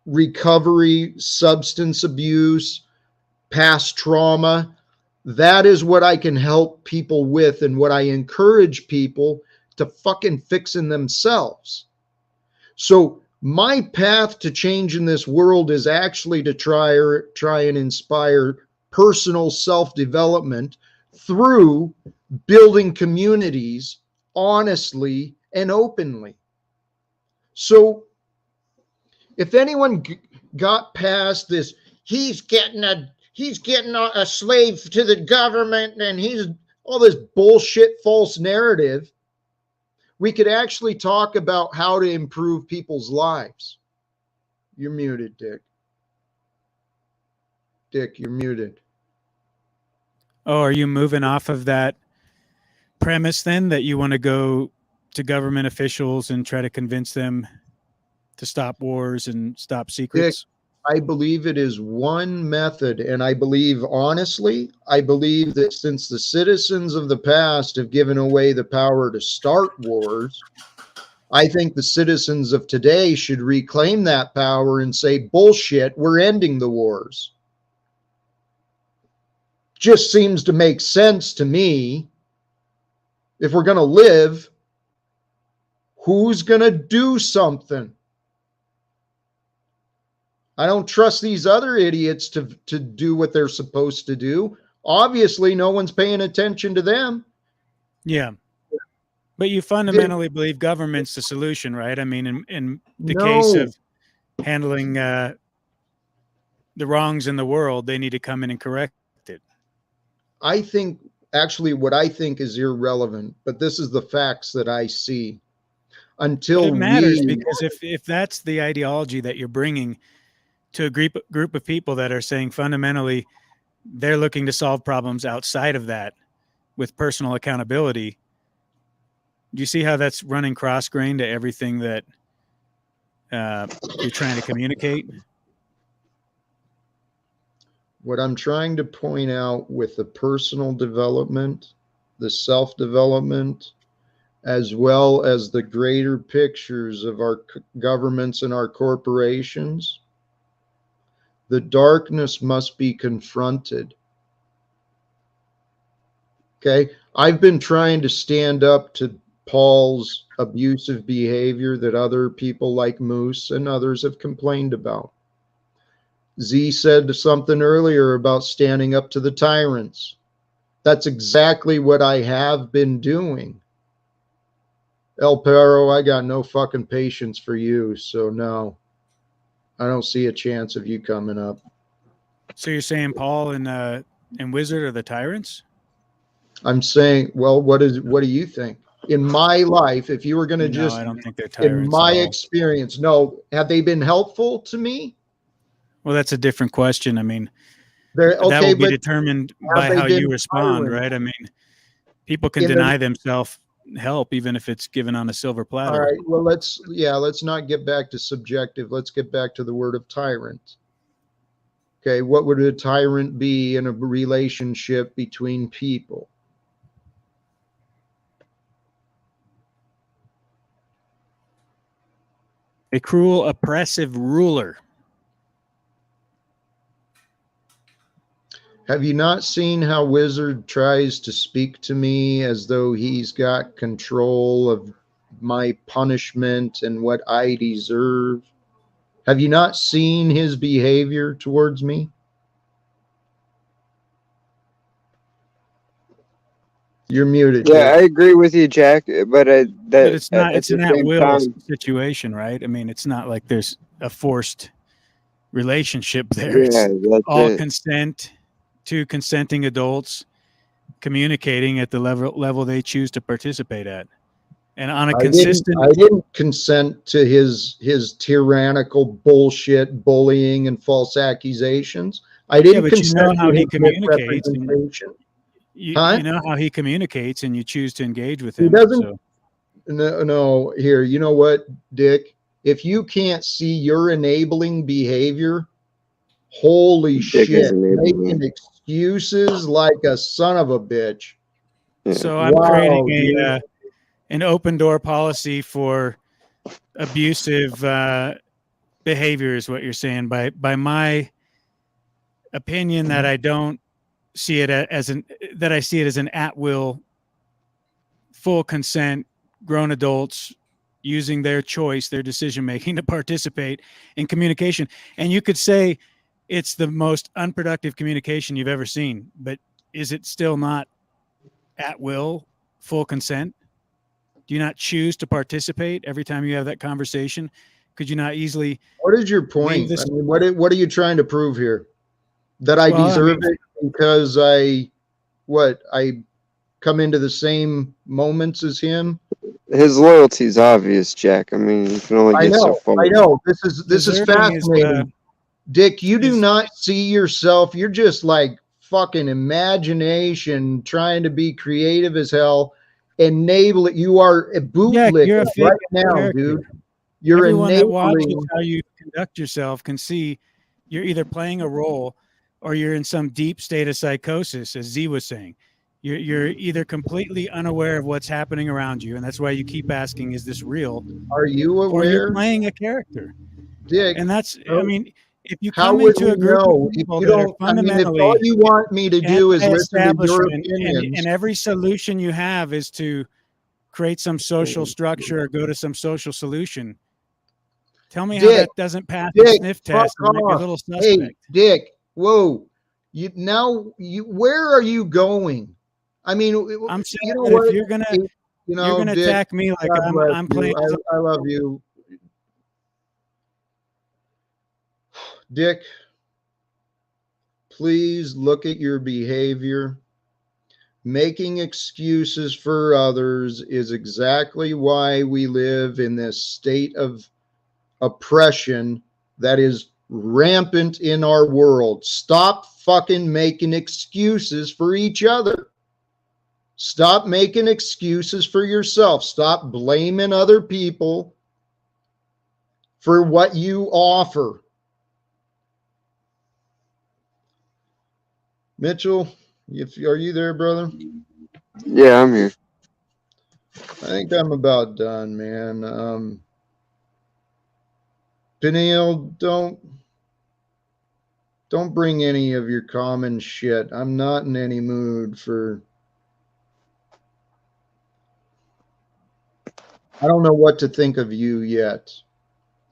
recovery, substance abuse, past trauma. That is what I can help people with, and what I encourage people to fucking fix in themselves. So my path to change in this world is actually to try and inspire personal self-development through building communities honestly and openly. So if anyone got past this, he's getting a slave to the government, and he's all this bullshit false narrative, we could actually talk about how to improve people's lives. You're muted, Dick. Dick, you're muted. Oh, are you moving off of that premise then, that you want to go to government officials and try to convince them to stop wars and stop secrets? Dick, I believe it is one method, and I believe, honestly, I believe that since the citizens of the past have given away the power to start wars, I think the citizens of today should reclaim that power and say, bullshit, we're ending the wars. Just seems to make sense to me. If we're going to live, who's going to do something? I don't trust these other idiots to do what they're supposed to do. Obviously, no one's paying attention to them. Yeah. But you fundamentally believe government's the solution, right? I mean, in the case of handling the wrongs in the world, they need to come in and correct it. I think, actually, what I think is irrelevant, but this is the facts that I see. Until but it matters, because if that's the ideology that you're bringing to a group of people that are saying fundamentally they're looking to solve problems outside of that with personal accountability, do you see how that's running cross-grain to everything that you're trying to communicate? What I'm trying to point out with the personal development, the self-development, as well as the greater pictures of our governments and our corporations, the darkness must be confronted. Okay, I've been trying to stand up to Paul's abusive behavior that other people like Moose and others have complained about. Z said something earlier about standing up to the tyrants. That's exactly what I have been doing. El Perro, I got no fucking patience for you, so no. I don't see a chance of you coming up. So you're saying Paul and Wizard are the tyrants? I'm saying, well, what do you think? In my life, if you were going to just, I don't think they're tyrants. In my experience, no. Have they been helpful to me? Well, that's a different question. I mean, that will be determined by how you respond, right? I mean, people can deny themselves help, even if it's given on a silver platter. All right. Well, let's not get back to subjective. Let's get back to the word of tyrant. Okay. What would a tyrant be in a relationship between people? A cruel, oppressive ruler. Have you not seen how Wizard tries to speak to me as though he's got control of my punishment and what I deserve? Have you not seen his behavior towards me? You're muted. Yeah, I Dick. agree with you, Jack. But But it's not. at It's the an same at-will time, situation, right? I mean, it's not like there's a forced relationship there. yeah, It's that's all it. consent, two consenting adults communicating at the level they choose to participate at, and on a consistent. I didn't consent to his tyrannical bullshit, bullying, and false accusations. I didn't but you know consent how to he his communicates, and misrepresentation. you Huh? know how he communicates, and you choose to engage with He him. doesn't. So No. Here, you know what, Dick? If you can't see your enabling behavior, holy Dick shit, is enabling making me. excuses like a son of a bitch. So I'm Wow, creating dude. an open door policy for abusive behavior is what you're saying. By my opinion, that I don't see it as I see it as an at will, full consent, grown adults using their choice, their decision making to participate in communication. And you could say it's the most unproductive communication you've ever seen, but is it still not at will, full consent? Do you not choose to participate every time you have that conversation? Could you not easily? What is your point? I mean, what are you trying to prove here? That I deserve it because I come into the same moments as him? His loyalty is obvious, Jack. I mean, you can only get so far. I know. This is Deserving fascinating. Dick, you do not see yourself. You're just like fucking imagination, trying to be creative as hell. Enable it. You are a bootlicker you're a fake right now, character. dude. You're Everyone that watches enabling. how you conduct yourself can see you're either playing a role or you're in some deep state of psychosis, as Z was saying. You're either completely unaware of what's happening around you, and that's why you keep asking, "Is this real?" Are you aware? Or you're playing a character, Dick? And that's, I mean, if you How come would into we a group know? of If people you that are don't, I mean, if fundamentally all you want me to do is listen to your anti-establishment, opinions, and every solution you have is to create some social structure or go to some social solution. Tell me how Dick, that doesn't pass the Dick, sniff test fuck and make a off. little suspect. Hey, Dick, whoa. Where are you going? I mean, I'm saying you know that what? if you're gonna Dick, attack me like God bless I'm you. playing. I love you, Dick. Please look at your behavior. Making excuses for others is exactly why we live in this state of oppression that is rampant in our world. Stop fucking making excuses for each other. Stop making excuses for yourself. Stop blaming other people for what you offer. Mitchell, are you there, brother? Yeah, I'm here. I think I'm about done, man. Peniel, don't bring any of your common shit. I'm not in any mood for. I don't know what to think of you yet,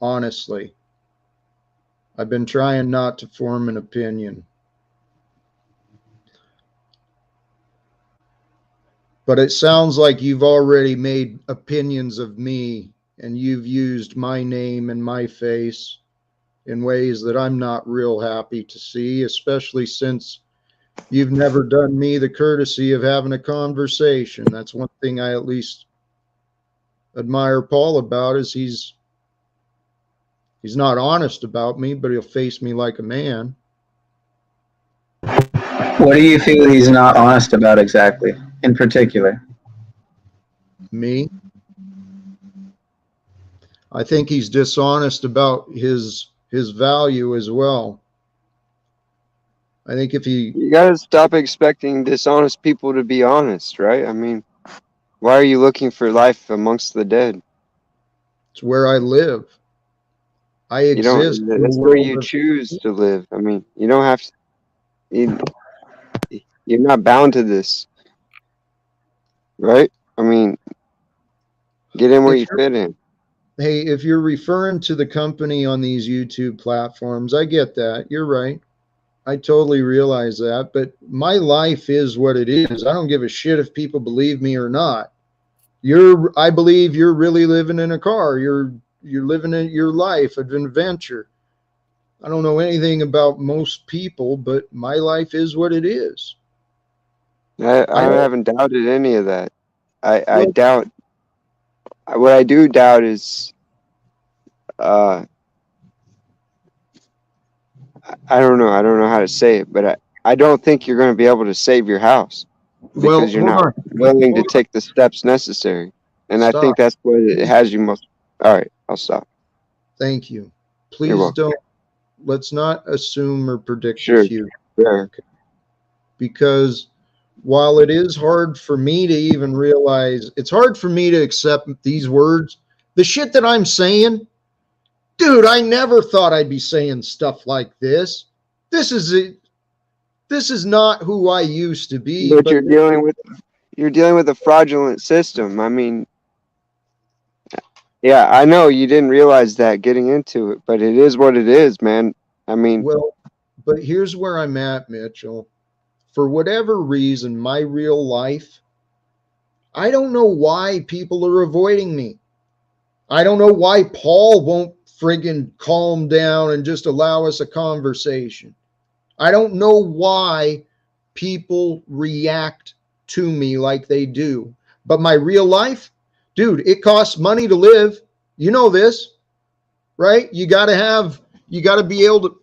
honestly. I've been trying not to form an opinion. But it sounds like you've already made opinions of me, and you've used my name and my face in ways that I'm not real happy to see, especially since you've never done me the courtesy of having a conversation. That's one thing I at least admire Paul about, is he's not honest about me, but he'll face me like a man. What do you feel he's not honest about exactly, in particular? Me? I think he's dishonest about his value as well. I think if he... You gotta stop expecting dishonest people to be honest, right? I mean, why are you looking for life amongst the dead? It's where I live. I You don't. exist in the That's where world you of... choose to live. I mean, you don't have to. You're not bound to this, right? I mean, get in where you fit in. Hey, if you're referring to the company on these YouTube platforms, I get that. You're right. I totally realize that. But my life is what it is. I don't give a shit if people believe me or not. I believe you're really living in a car. You're living in your life of adventure. I don't know anything about most people, but my life is what it is. I haven't doubted any of that. I doubt. What I do doubt is, I don't know. I don't know how to say it, but I don't think you're going to be able to save your house because you're not willing to take the steps necessary. And I think that's what it has you most. All right, I'll stop. Thank you. Please don't. Let's not assume or predict the future. Sure. Because while it is hard for me to even realize, it's hard for me to accept these words. The shit that I'm saying, dude, I never thought I'd be saying stuff like this. This is not who I used to be. But you're dealing with a fraudulent system. I mean, yeah, I know you didn't realize that getting into it, but it is what it is, man. I mean, well, but here's where I'm at, Mitchell. For whatever reason, my real life, I don't know why people are avoiding me. I don't know why Paul won't friggin' calm down and just allow us a conversation. I don't know why people react to me like they do. But my real life, dude, it costs money to live. You know this, right? You got to be able to.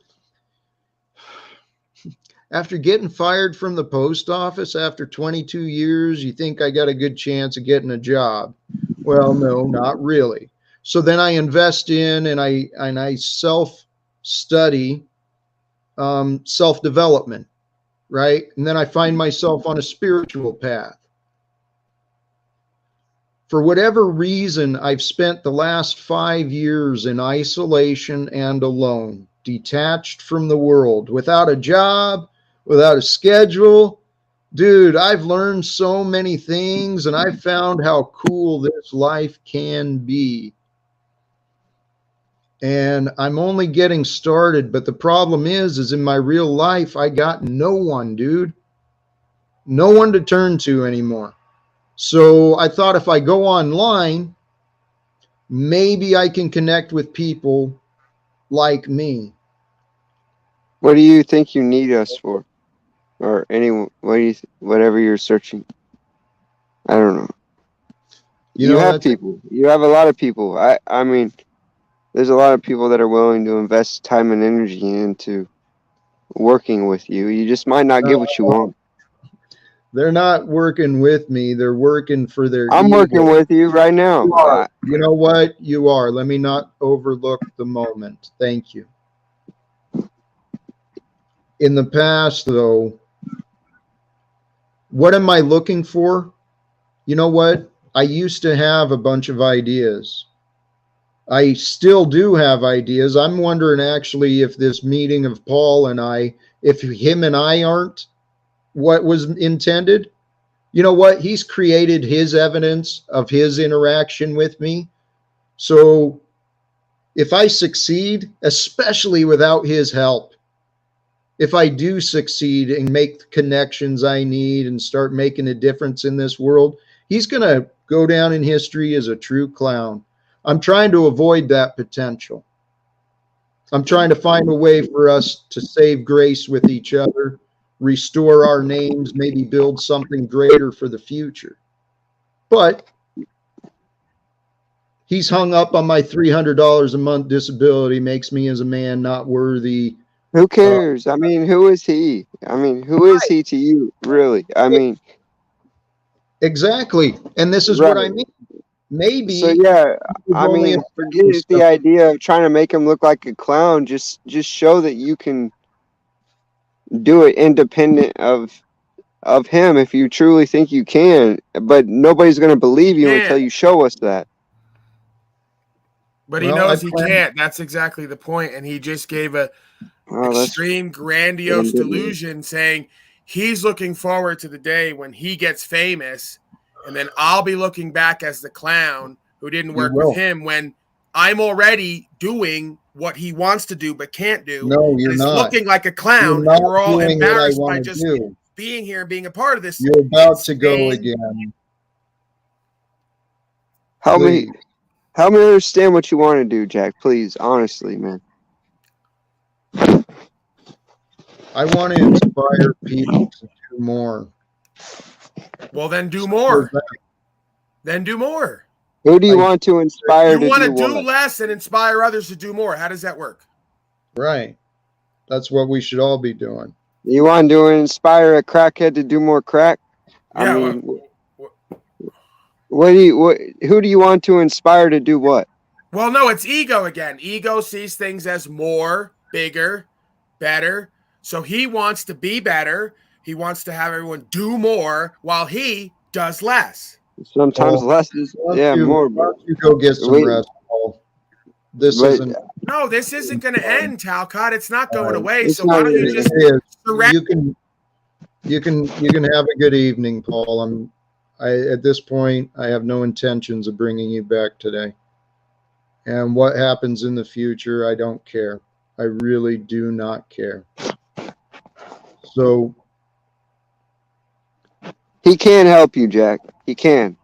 After getting fired from the post office after 22 years, you think I got a good chance of getting a job. Well, no, not really. So then I invest in and I self-study, self-development, right? And then I find myself on a spiritual path. For whatever reason, I've spent the last 5 years in isolation and alone, detached from the world, without a job, without a schedule. Dude, I've learned so many things and I've found how cool this life can be. And I'm only getting started, but the problem is in my real life, I got no one, dude. No one to turn to anymore. So I thought if I go online, maybe I can connect with people like me. what do you think you need us for? Or whatever you're searching? I don't know. You have people. You have a lot of people. I mean, there's a lot of people that are willing to invest time and energy into working with you. You just might not get what you want. They're not working with me. They're working for their I'm ego. working with you right now. You know what? You are. Let me not overlook the moment. Thank you. In the past, though, what am I looking for? You know what? I used to have a bunch of ideas. I still do have ideas. I'm wondering actually if this meeting of Paul and I, if him and I aren't what was intended. You know what? He's created his evidence of his interaction with me. So if I succeed, especially without his help, if I do succeed and make the connections I need and start making a difference in this world, he's going to go down in history as a true clown. I'm trying to avoid that potential. I'm trying to find a way for us to save grace with each other, restore our names, maybe build something greater for the future. But he's hung up on my $300 a month disability, makes me as a man not worthy. Who cares? I mean, who is he? I mean, who is he to you, really? I mean, Exactly. And this is what I mean. Maybe. So yeah, I mean, forget the idea of trying to make him look like a clown. Just show that you can do it independent of him if you truly think you can. But nobody's going to believe you until you show us that. But he knows he can't. That's exactly the point. And he just gave a extreme grandiose delusion saying he's looking forward to the day when he gets famous, and then I'll be looking back as the clown who didn't work with him when I'm already doing what he wants to do but can't do. No, you're and not. Looking like a clown, and we're all embarrassed by just being here and being a part of this. You're about to go again. Help me understand what you want to do, Jack. Please, honestly, man. I want to inspire people to do more. Well, then do more. Then do more. Who do you want to inspire to do what? You want to do what? less and inspire others to do more. How does that work? Right. That's what we should all be doing. You want to inspire a crackhead to do more crack? Yeah. I mean, who do you want to inspire to do what? Well, no, it's ego again. Ego sees things as more, bigger, better. So he wants to be better. He wants to have everyone do more while he does less. Sometimes less is more. Why don't you go get some rest, Paul? This isn't. No, this isn't going to end, Talcott. It's not going away. It's So why don't you just you can have a good evening, Paul. At this point, I have no intentions of bringing you back today. And what happens in the future, I don't care. I really do not care. So he can help you, Jack. He can.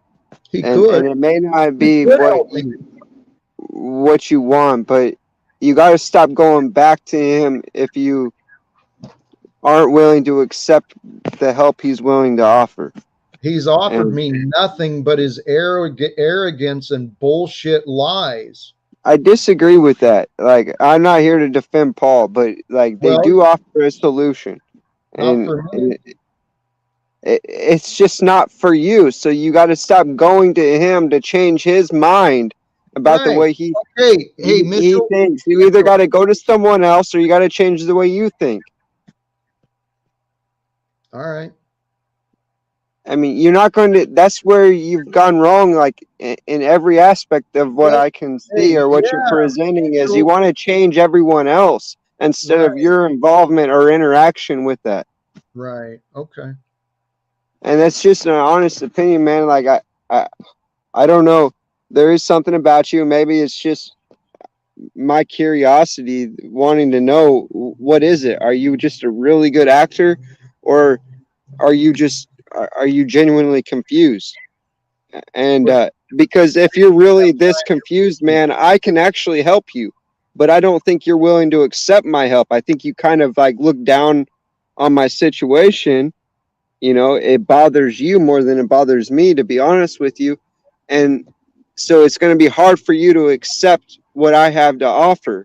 He could. And it may not be what you want, but you got to stop going back to him if you aren't willing to accept the help he's willing to offer. He's offered me nothing but his arrogance and bullshit lies. I disagree with that. Like, I'm not here to defend Paul, but like they do offer a solution. And it's just not for you. So you got to stop going to him to change his mind about the way he thinks. You either got to go to someone else or you got to change the way you think. All right. I mean, you're not going to, that's where you've gone wrong, like in every aspect of what I can see or what you're presenting is you want to change everyone else instead of your involvement or interaction with that. Right. Okay. And that's just an honest opinion, man. Like, I don't know. There is something about you. Maybe it's just my curiosity wanting to know, what is it? Are you just a really good actor, or are you genuinely confused? And because if you're really this confused, man, I can actually help you, but I don't think you're willing to accept my help. I think you kind of like look down on my situation. You know, it bothers you more than it bothers me, to be honest with you. And so it's going to be hard for you to accept what I have to offer.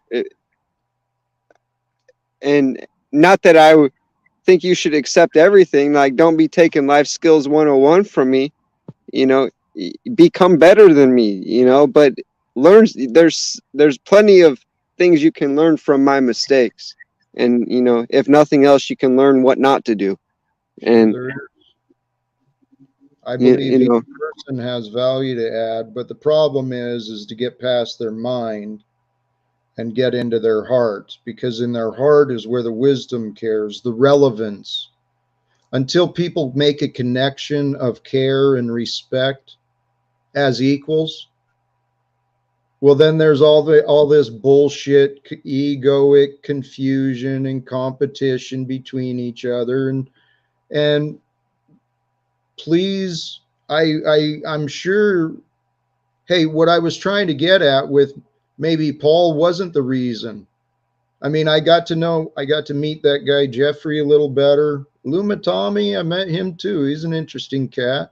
And not that I would think you should accept everything. Like, don't be taking life skills 101 from me. You know, become better than me, you know, but there's plenty of things you can learn from my mistakes. And, you know, if nothing else, you can learn what not to do. And I believe each person has value to add, but the problem is to get past their mind and get into their heart, because in their heart is where the wisdom cares, the relevance. Until people make a connection of care and respect as equals, well, then there's all this bullshit, egoic confusion and competition between each other. And please, I'm sure, hey, what I was trying to get at with maybe Paul wasn't the reason. I mean, I got to meet that guy Jeffrey a little better. Luma Tommy, I met him too. He's an interesting cat.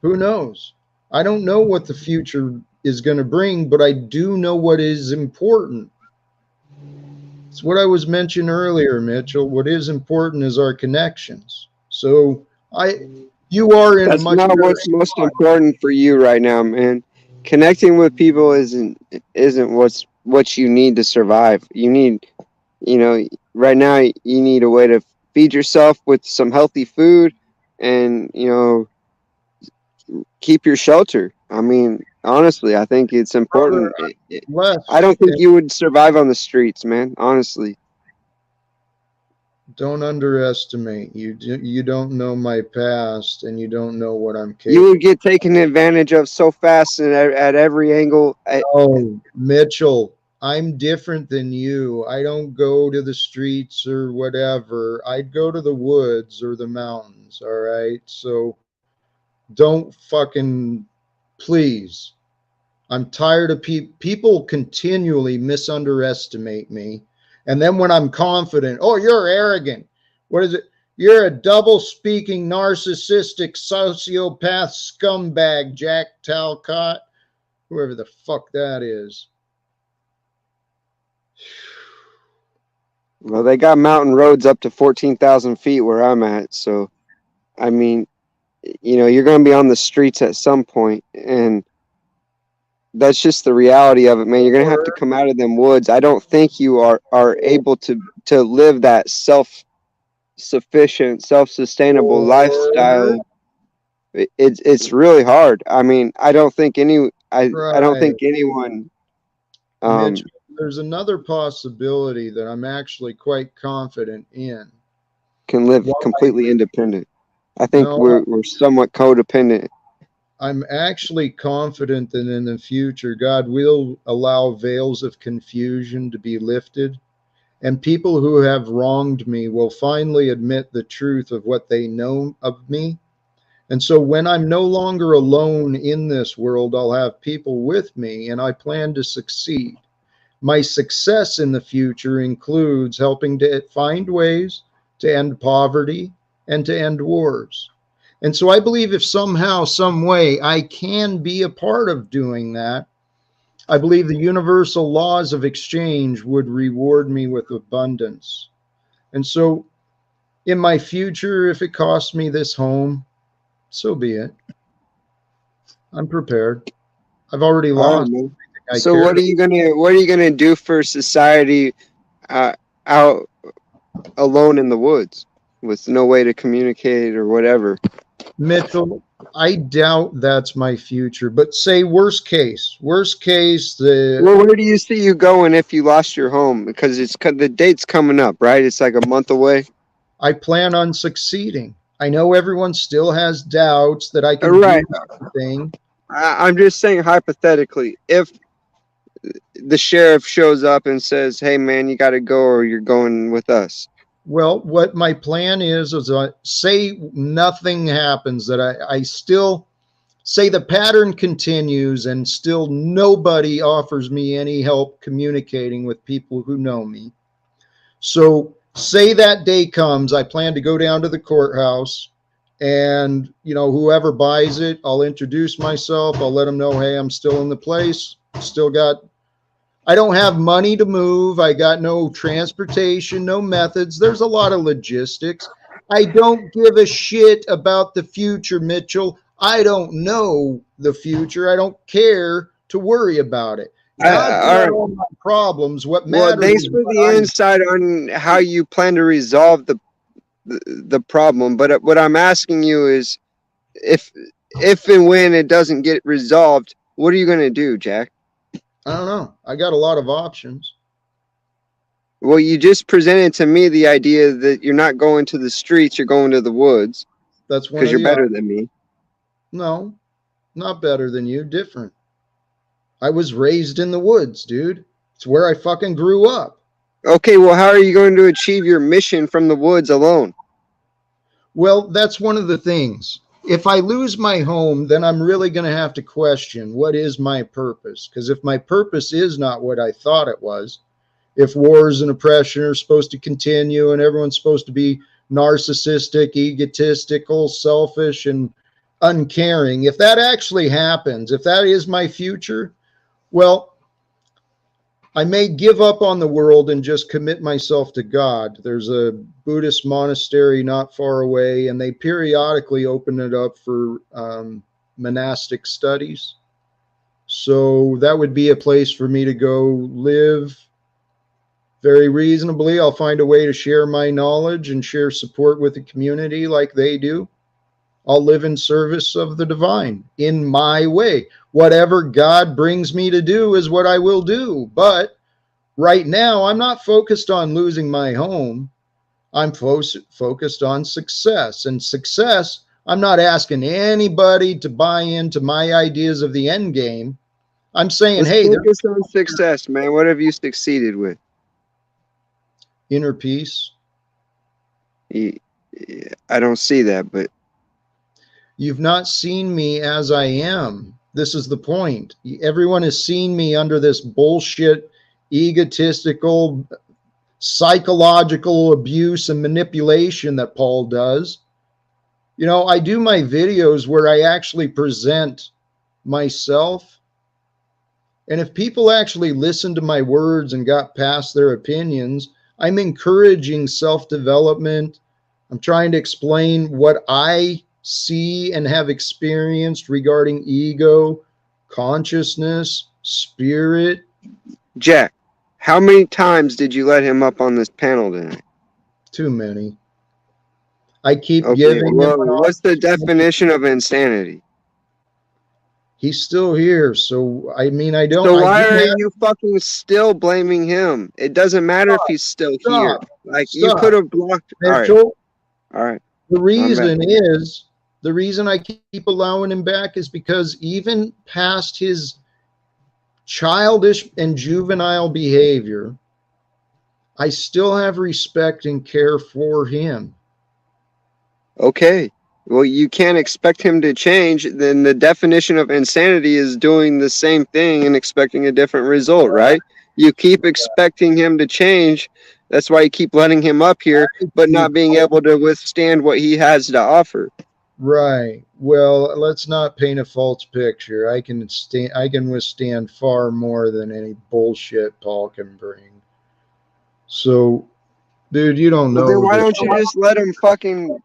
Who knows? I don't know what the future is going to bring, but I do know what is important. It's what I was mentioning earlier, Mitchell. What is important is our connections. So You are in a That's much not better what's most spot. important for you right now, man. Connecting with people isn't what you need to survive. You need, you know, right now you need a way to feed yourself with some healthy food, and keep your shelter. I mean, honestly, I think it's Brother, important. I Les, don't think you would survive on the streets, man. Honestly. don't underestimate. You don't know my past, and you don't know what I'm You capable. would get taken advantage of so fast and at every angle. Oh, Mitchell, I'm different than you. I don't go to the streets or whatever. I'd go to the woods or the mountains, all right? So don't fucking, please. I'm tired of people continually misunderestimate me. And then when I'm confident, oh, you're arrogant. What is it? You're a double speaking, narcissistic, sociopath scumbag, Jack Talcott, whoever the fuck that is. Well, they got mountain roads up to 14,000 feet where I'm at. So, I mean, you're going to be on the streets at some point, and that's just the reality of it, man. You're going to have to come out of them woods. I don't think you are able to live that self-sufficient, self-sustainable lifestyle. It's really hard. I mean, I don't think Right. anyone Mitch, there's another possibility that I'm actually quite confident in. can live While completely independent. I think No, we're somewhat codependent. I'm actually confident that in the future, God will allow veils of confusion to be lifted, and people who have wronged me will finally admit the truth of what they know of me. And so when I'm no longer alone in this world, I'll have people with me, and I plan to succeed. My success in the future includes helping to find ways to end poverty and to end wars. And so I believe if somehow, some way, I can be a part of doing that, I believe the universal laws of exchange would reward me with abundance. And so in my future, if it costs me this home, so be it. I'm prepared. I've already All right, lost man. everything I So what cared. are you gonna do for society out alone in the woods with no way to communicate or whatever? Mitchell, I doubt that's my future, but say worst case, Well, where do you see you going if you lost your home? Because the date's coming up, right? It's like a month away. I plan on succeeding. I know everyone still has doubts that I can Right. do something. I'm just saying hypothetically, if the sheriff shows up and says, "Hey, man, you got to go, or you're going with us." Well, what my plan is say nothing happens, that I still say the pattern continues and still nobody offers me any help communicating with people who know me. So say that day comes, I plan to go down to the courthouse, and whoever buys it, I'll introduce myself. I'll let them know, hey, I'm still in the place. I don't have money to move. I got no transportation, no methods. There's a lot of logistics. I don't give a shit about the future, Mitchell. I don't know the future. I don't care to worry about it. God's All got right. all my problems. What Well, matters thanks is for what the I'm. insight on how you plan to resolve the problem. But what I'm asking you is, if and when it doesn't get resolved, what are you going to do, Jack? I don't know. I got a lot of options. Well, you just presented to me the idea that you're not going to the streets, you're going to the woods That's one because of you're the better options. than me. No, not better than you. Different. I was raised in the woods, dude. It's where I fucking grew up. Okay, well, how are you going to achieve your mission from the woods alone? Well, that's one of the things. If I lose my home, then I'm really going to have to question what is my purpose. Because if my purpose is not what I thought it was, if wars and oppression are supposed to continue and everyone's supposed to be narcissistic, egotistical, selfish, and uncaring, if that actually happens, if that is my future, well, I may give up on the world and just commit myself to God. There's a Buddhist monastery not far away, and they periodically open it up for monastic studies. So that would be a place for me to go live very reasonably. I'll find a way to share my knowledge and share support with the community like they do. I'll live in service of the divine in my way. Whatever God brings me to do is what I will do. But right now, I'm not focused on losing my home. I'm focused on success. And success, I'm not asking anybody to buy into my ideas of the end game. I'm saying, Let's hey, focus on success, man. What have you succeeded with? Inner peace. I don't see that, but you've not seen me as I am. This is the point. Everyone has seen me under this bullshit, egotistical, psychological abuse and manipulation that Paul does. You know, I do my videos where I actually present myself. And if people actually listened to my words and got past their opinions, I'm encouraging self-development. I'm trying to explain what I see and have experienced regarding ego, consciousness, spirit. Jack, how many times did you let him up on this panel tonight? Too many. I keep Okay, giving well, him what's the definition of insanity? He's still here, so I mean, I So why are you fucking still blaming him? It doesn't matter if he's still here. Like you could have blocked. Mitchell. All right. The reason I keep allowing him back is because even past his childish and juvenile behavior, I still have respect and care for him. Okay. Well, you can't expect him to change. Then the definition of insanity is doing the same thing and expecting a different result, right? You keep expecting him to change. That's why you keep letting him up here, but not being able to withstand what he has to offer. Right. Well, let's not paint a false picture. I can withstand far more than any bullshit Paul can bring. So, dude, you don't know. Well, then why don't you just let him fucking...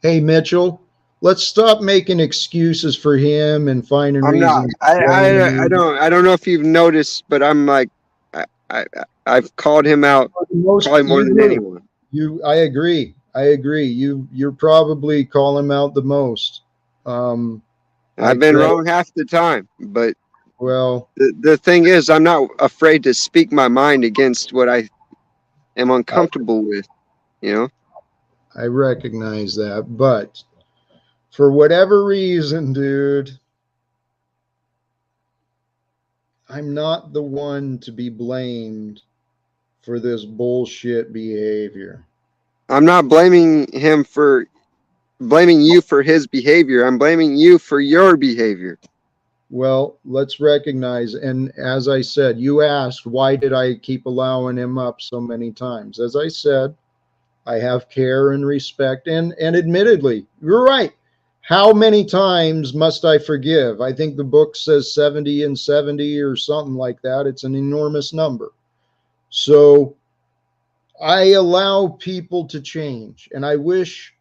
Hey, Mitchell, let's stop making excuses for him and finding reasons. I don't know if you've noticed, but I'm like, I've called him out probably more than anyone. I agree. You're probably calling him out the most. I've been wrong half the time, but well, the thing is, I'm not afraid to speak my mind against what I am uncomfortable with, you know? I recognize that, but for whatever reason, dude, I'm not the one to be blamed for this bullshit behavior. I'm not blaming you for his behavior. I'm blaming you for your behavior. Well, let's recognize, and as I said, you asked, why did I keep allowing him up so many times? As I said, I have care and respect, and admittedly, you're right. How many times must I forgive? I think the book says 70 and 70 or something like that. It's an enormous number. So I allow people to change, and I wish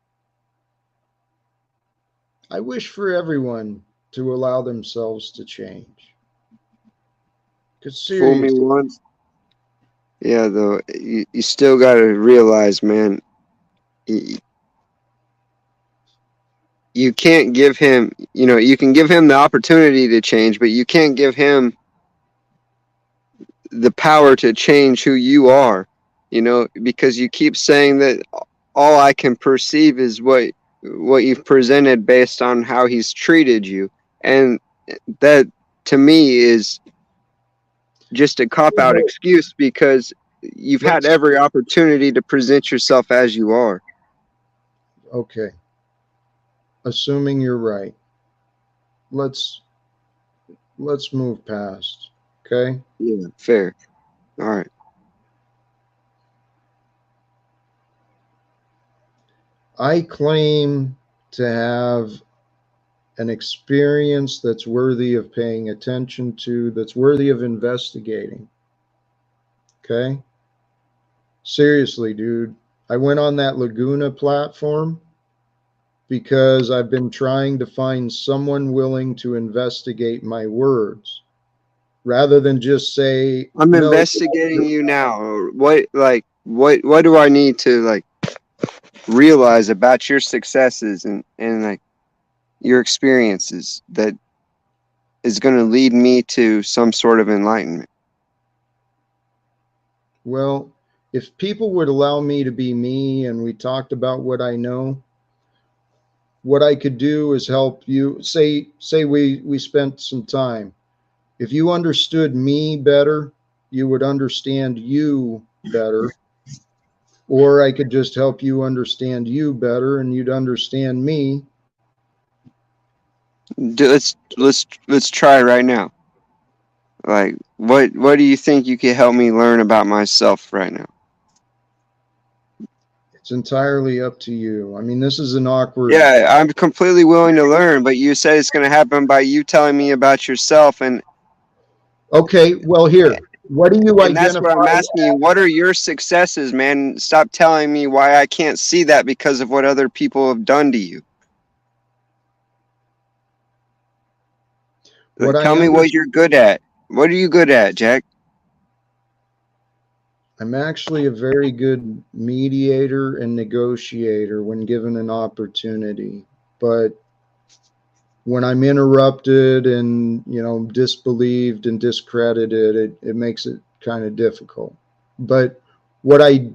for everyone to allow themselves to change. Because Fool me once. Yeah, though, you still got to realize, man, you can't give him, you can give him the opportunity to change, but you can't give him the power to change who you are, because you keep saying that all I can perceive is what you've presented based on how he's treated you. And that, to me, is just a cop-out excuse because you've had every opportunity to present yourself as you are. Okay. Assuming you're right. Let's move past. Okay? Yeah, fair. All right. I claim to have an experience that's worthy of paying attention to, that's worthy of investigating. Okay? Seriously, dude. I went on that Laguna platform because I've been trying to find someone willing to investigate my words rather than just say, I'm no. investigating you now. What do I need to like realize about your successes and like your experiences that is going to lead me to some sort of enlightenment? Well, if people would allow me to be me and we talked about what I know, what I could do is help you. Say we spent some time. If you understood me better, you would understand you better. Or I could just help you understand you better and you'd understand me. Let's try right now. Like what do you think you could help me learn about myself right now? It's entirely up to you. I mean, this is an awkward. Yeah, I'm completely willing to learn, but you said it's going to happen by you telling me about yourself, and okay, well, here, what do you and that's what I'm identify? asking you. What are your successes, man? Stop telling me why I can't see that because of what other people have done to you. Like, tell me what you're good at. What are you good at, Jack? I'm actually a very good mediator and negotiator when given an opportunity. But when I'm interrupted and, disbelieved and discredited, it makes it kind of difficult. But what I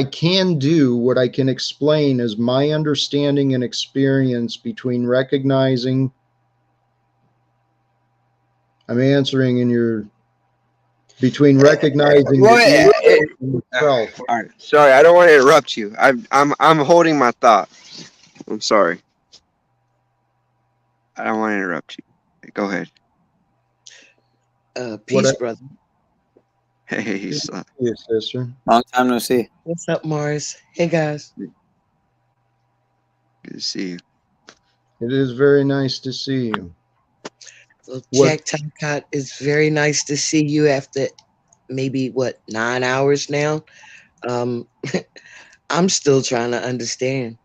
can do, what I can explain is my understanding and experience between recognizing. I'm answering in your between recognizing the ego and the self. All right. Sorry, I don't want to interrupt you. I'm holding my thought. I'm sorry. I don't want to interrupt you. Go ahead. Peace, brother. Hey, yes, sister. Long time no see. What's up, Mars? Hey, guys. Good to see you. It is very nice to see you. Well, Jack Talcott, it's very nice to see you after maybe 9 hours now. I'm still trying to understand.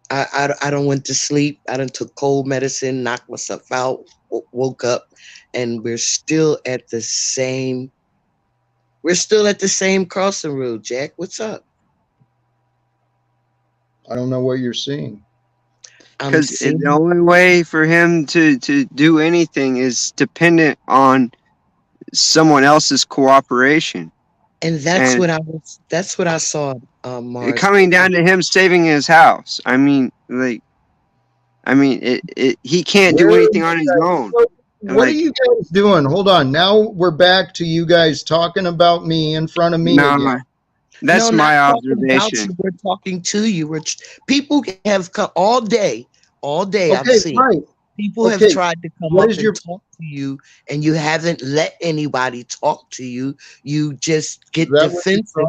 I don't went to sleep. I done took cold medicine, knocked myself out, woke up, and we're still at the same crossing road, Jack. What's up? I don't know what you're seeing. Because the only way for him to do anything is dependent on someone else's cooperation. And that's what I saw, Mars. Coming down to him saving his house. I mean, he can't do anything on his own. What are you guys doing? Hold on. Now we're back to you guys talking about me in front of me again. That's my observation. We're talking to you. People have come all day. Okay, I've seen people have tried to come up and talk to you, and you haven't let anybody talk to you. You just get defensive.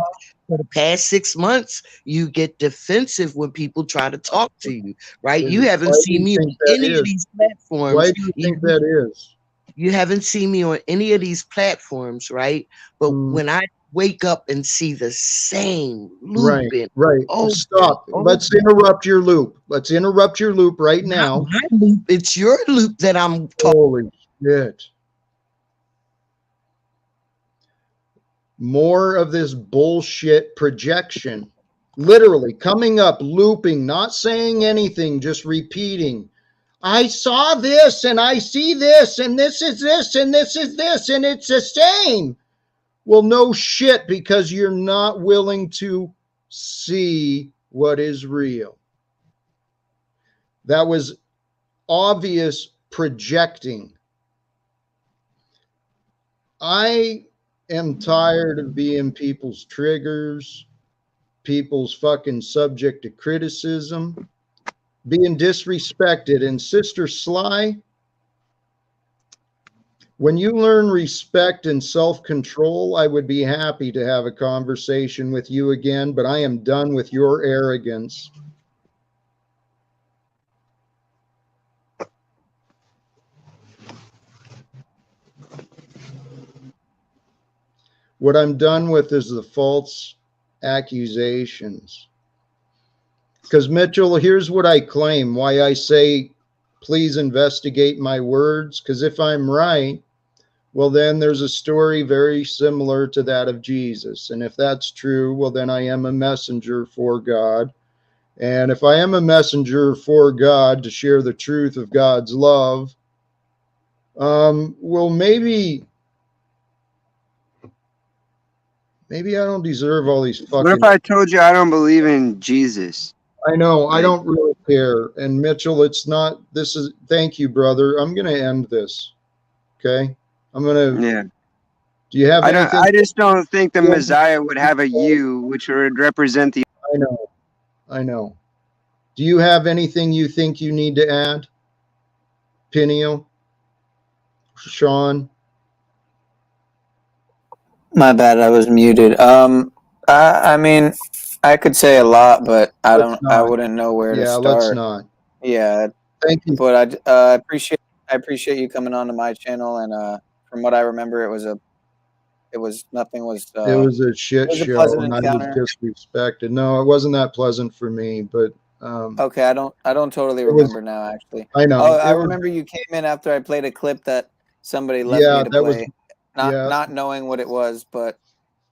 For the past 6 months, you get defensive when people try to talk to you, right? You haven't seen me on any of these platforms. Why do you think that is? You haven't seen me on any of these platforms, right? But when I wake up and see the same loop. Right. Oh, stop. Let's interrupt your loop. Let's interrupt your loop right now. My loop. It's your loop that I'm talking. Holy shit. More of this bullshit projection. Literally coming up, looping, not saying anything, just repeating. I saw this and I see this and this is this and this is this and it's the same. Well, no shit, because you're not willing to see what is real. That was obvious projecting. I am tired of being people's triggers, people's fucking subject to criticism, being disrespected. And Sister Sly, when you learn respect and self-control, I would be happy to have a conversation with you again, but I am done with your arrogance. What I'm done with is the false accusations. Because, Mitchell, here's what I claim, why I say, please investigate my words. Because if I'm right, well, then there's a story very similar to that of Jesus. And if that's true, well, then I am a messenger for God. And if I am a messenger for God to share the truth of God's love, well, maybe I don't deserve all these What if fucking. I told you I don't believe in Jesus? I know, I Like, don't really care. And Mitchell, it's not, this is, thank you, brother. I'm going to end this. Okay. I'm going to, yeah. do you have anything? I just don't think the Messiah would have a you, which would represent the. I know. Do you have anything you think you need to add? Peniel? Sean? My bad, I was muted. I mean, I could say a lot, but I wouldn't know where to Yeah, let's start. not. Yeah, Thank you. but I appreciate you coming onto my channel, and from what I remember, it was nothing was. It was a It shit was a show pleasant and I was encounter. disrespected. No, it wasn't that pleasant for me, but Okay, I don't totally it was, remember now, actually. I Oh, know. I It was, remember you came in after I played a clip that somebody left me yeah, to that was, play, yeah. not knowing what it was, but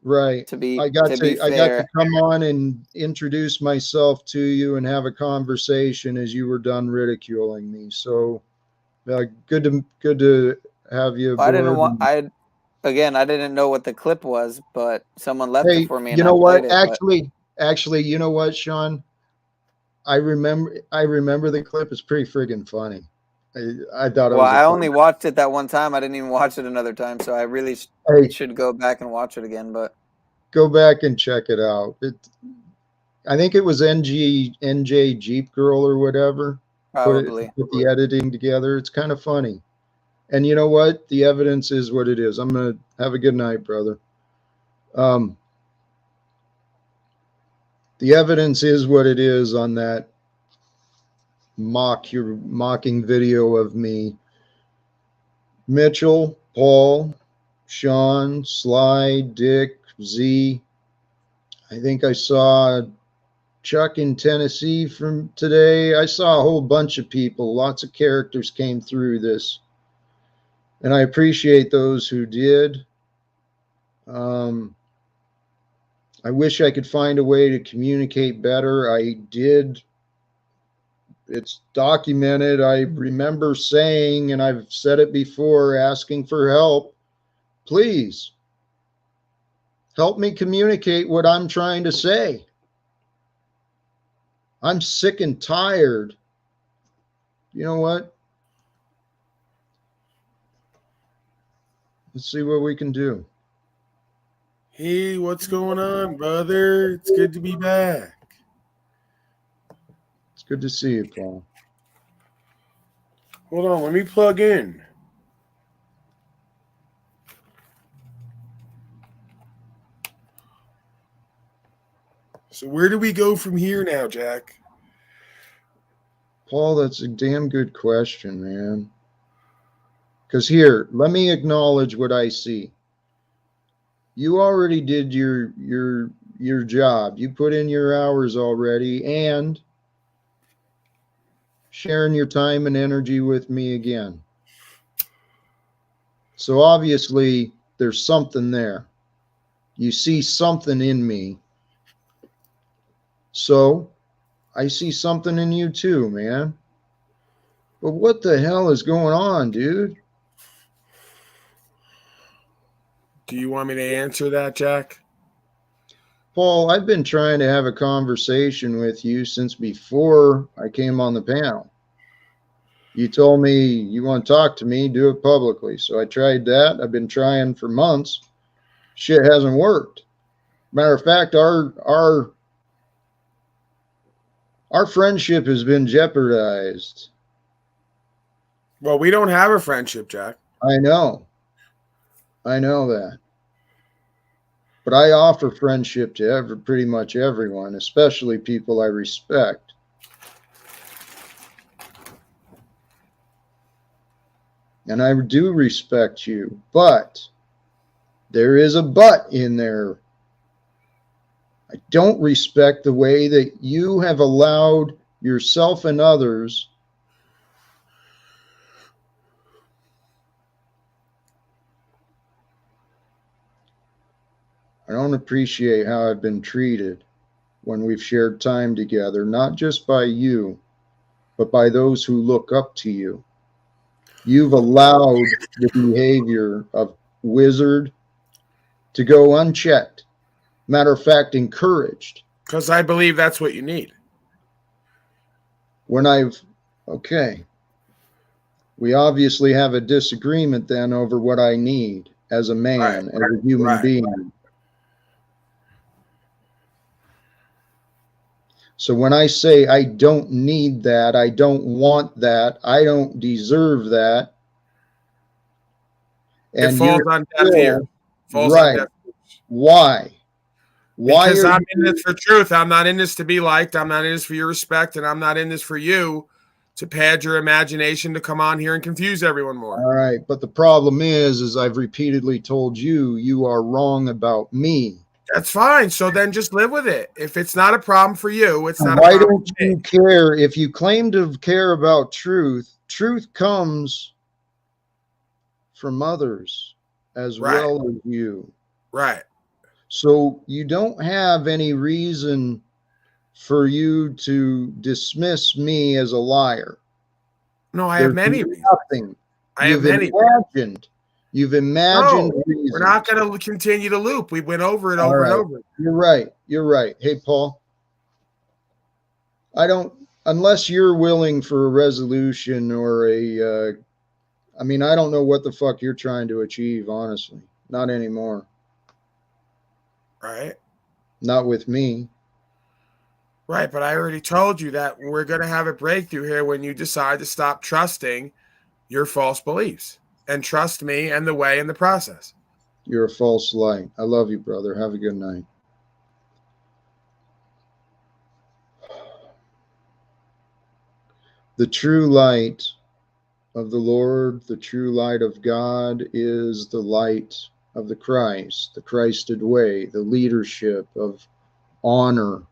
Right. to be I got to fair, come on and introduce myself to you and have a conversation as you were done ridiculing me. So good to have you I didn't aboard. want I didn't know what the clip was, but someone left it Hey, for me and you I know what? played it, but Actually, you know what, Sean? I remember the clip. It's pretty friggin' funny. I thought it well, was a I fun. only watched it that one time. I didn't even watch it another time, so I really Hey, should go back and watch it again, but go back and check it out. I think it was NJ Jeep Girl or whatever. Put probably. the editing together. It's kind of funny. And you know what? The evidence is what it is. I'm gonna have a good night, brother. The evidence is what it is on that mocking video of me. Mitchell, Paul, Sean, Sly, Dick, Z. I think I saw Chuck in Tennessee from today. I saw a whole bunch of people. Lots of characters came through this. And I appreciate those who did. I wish I could find a way to communicate better. I did. It's documented. I remember saying, and I've said it before, asking for help. Please help me communicate what I'm trying to say. I'm sick and tired. You know what? Let's see what we can do. Hey, what's going on, brother? It's good to be back. It's good to see you, Paul. Hold on, let me plug in. So where do we go from here now, Jack? Paul, that's a damn good question, man. Because here, let me acknowledge what I see. You already did your job. You put in your hours already, and sharing your time and energy with me again. So obviously, there's something there. You see something in me. So I see something in you too, man. But what the hell is going on, dude? Do you want me to answer that, Jack? Paul, I've been trying to have a conversation with you since before I came on the panel. You told me you want to talk to me, do it publicly. So I tried that. I've been trying for months. Shit hasn't worked. Matter of fact, our friendship has been jeopardized. Well, we don't have a friendship, Jack. I know that. But I offer friendship to pretty much everyone, especially people I respect. And I do respect you, but There is a but in there. I don't respect the way that you have allowed yourself and others I don't appreciate how I've been treated when we've shared time together, not just by you, but by those who look up to you. You've allowed the behavior of Wizard to go unchecked. Matter of fact, encouraged. Because I believe that's what you need. Okay. We obviously have a disagreement then over what I need as a man, as a human being. So when I say I don't need that, I don't want that, I don't deserve that, and it falls on deaf ears. Right. Why? Because I'm in this for truth. I'm not in this to be liked. I'm not in this for your respect, and I'm not in this for you to pad your imagination to come on here and confuse everyone more. All right, but the problem is I've repeatedly told you, you are wrong about me. That's fine. So then just live with it. If it's not a problem for you, it's not a problem. Why don't you care? If you claim to care about truth, truth comes from others as well as you. Right. So you don't have any reason for you to dismiss me as a liar. No, I have many reasons. Nothing. I have many. You've imagined reasons. We're not going to continue to loop. We went over it over and over. You're right. You're right. Hey, Paul, unless you're willing for a resolution or I don't know what the fuck you're trying to achieve, honestly. Not anymore. Right. Not with me. Right, but I already told you that we're going to have a breakthrough here when you decide to stop trusting your false beliefs and trust me and the way and the process. You're a false light. I love you, brother. Have a good night. The true light of the Lord, the true light of God is the light of the Christ, the Christed way, the leadership of honor,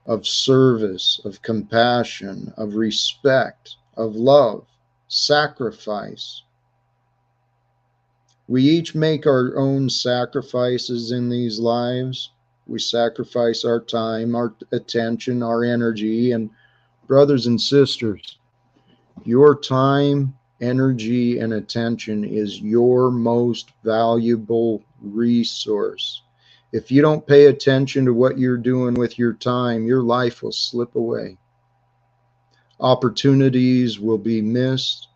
of service, of compassion, of respect, of love, sacrifice. We each make our own sacrifices in these lives. We sacrifice our time, our attention, our energy, and brothers and sisters, your time, energy, and attention is your most valuable resource. If you don't pay attention to what you're doing with your time, your life will slip away. Opportunities will be missed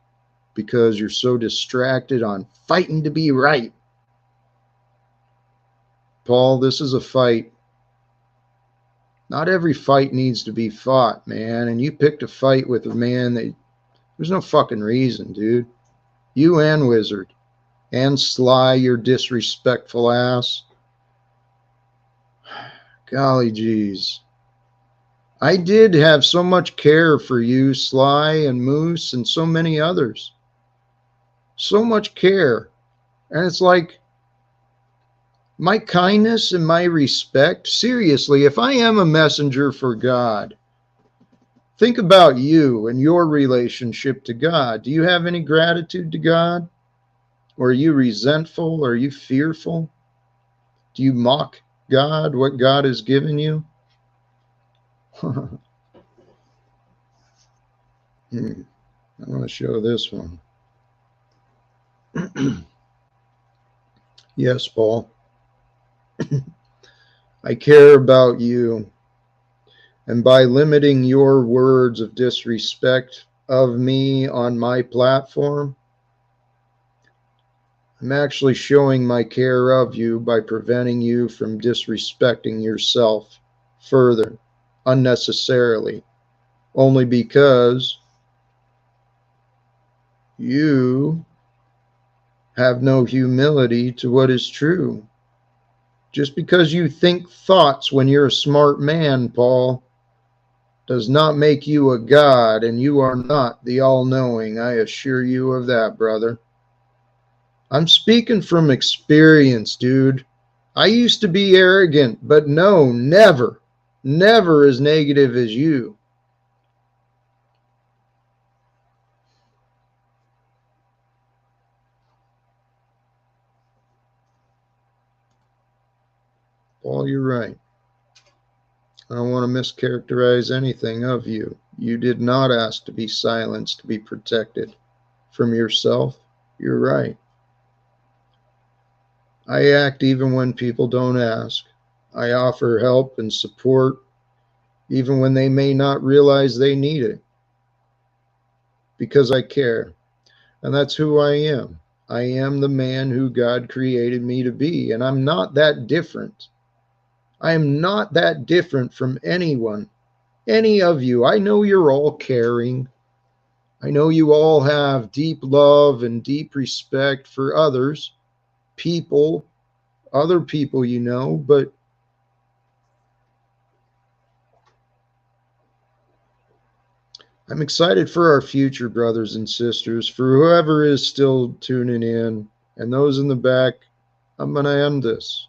because you're so distracted on fighting to be right. Paul, this is a fight. Not every fight needs to be fought, man. And you picked a fight with a man that there's no fucking reason, dude. You and Wizard and Sly, your disrespectful ass. Golly geez. I did have so much care for you, Sly and Moose, and so many others. So much care. And it's like, my kindness and my respect, seriously, if I am a messenger for God, think about you and your relationship to God. Do you have any gratitude to God? Or are you resentful? Are you fearful? Do you mock God, what God has given you? I want to show this one. Yes, Paul. I care about you. And by limiting your words of disrespect of me on my platform, I'm actually showing my care of you by preventing you from disrespecting yourself further, unnecessarily, only because you have no humility to what is true. Just because you think thoughts when you're a smart man, Paul, does not make you a god, and you are not the all-knowing. I assure you of that, brother. I'm speaking from experience, dude. I used to be arrogant, but no, never, never as negative as you. Paul, you're right. I don't want to mischaracterize anything of you. You did not ask to be silenced, to be protected from yourself. You're right. I act even when people don't ask. I offer help and support even when they may not realize they need it, because I care. And that's who I am. I am the man who God created me to be, and I'm not that different. I am not that different from anyone, any of you. I know you're all caring. I know you all have deep love and deep respect for others, people, other people you know, but I'm excited for our future, brothers and sisters, for whoever is still tuning in, and those in the back. I'm going to end this,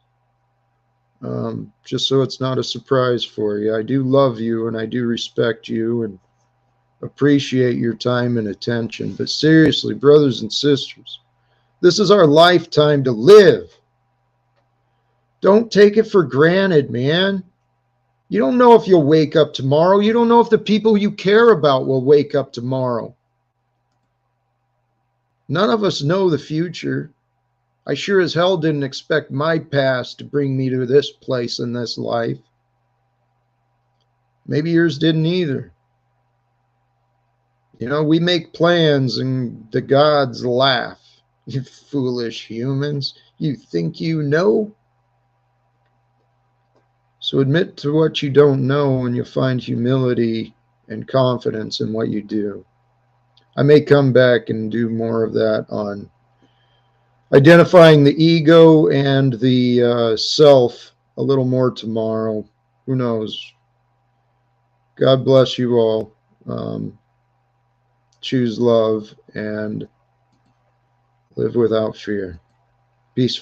just so it's not a surprise for you. I do love you, and I do respect you, and appreciate your time and attention. But seriously, brothers and sisters, this is our lifetime to live. Don't take it for granted, man. You don't know if you'll wake up tomorrow. You don't know if the people you care about will wake up tomorrow. None of us know the future. I sure as hell didn't expect my past to bring me to this place in this life. Maybe yours didn't either. You know, we make plans and the gods laugh. You foolish humans. You think you know? So admit to what you don't know, and you'll find humility and confidence in what you do. I may come back and do more of that on identifying the ego and the self a little more tomorrow. Who knows? God bless you all. Choose love and live without fear. Peace.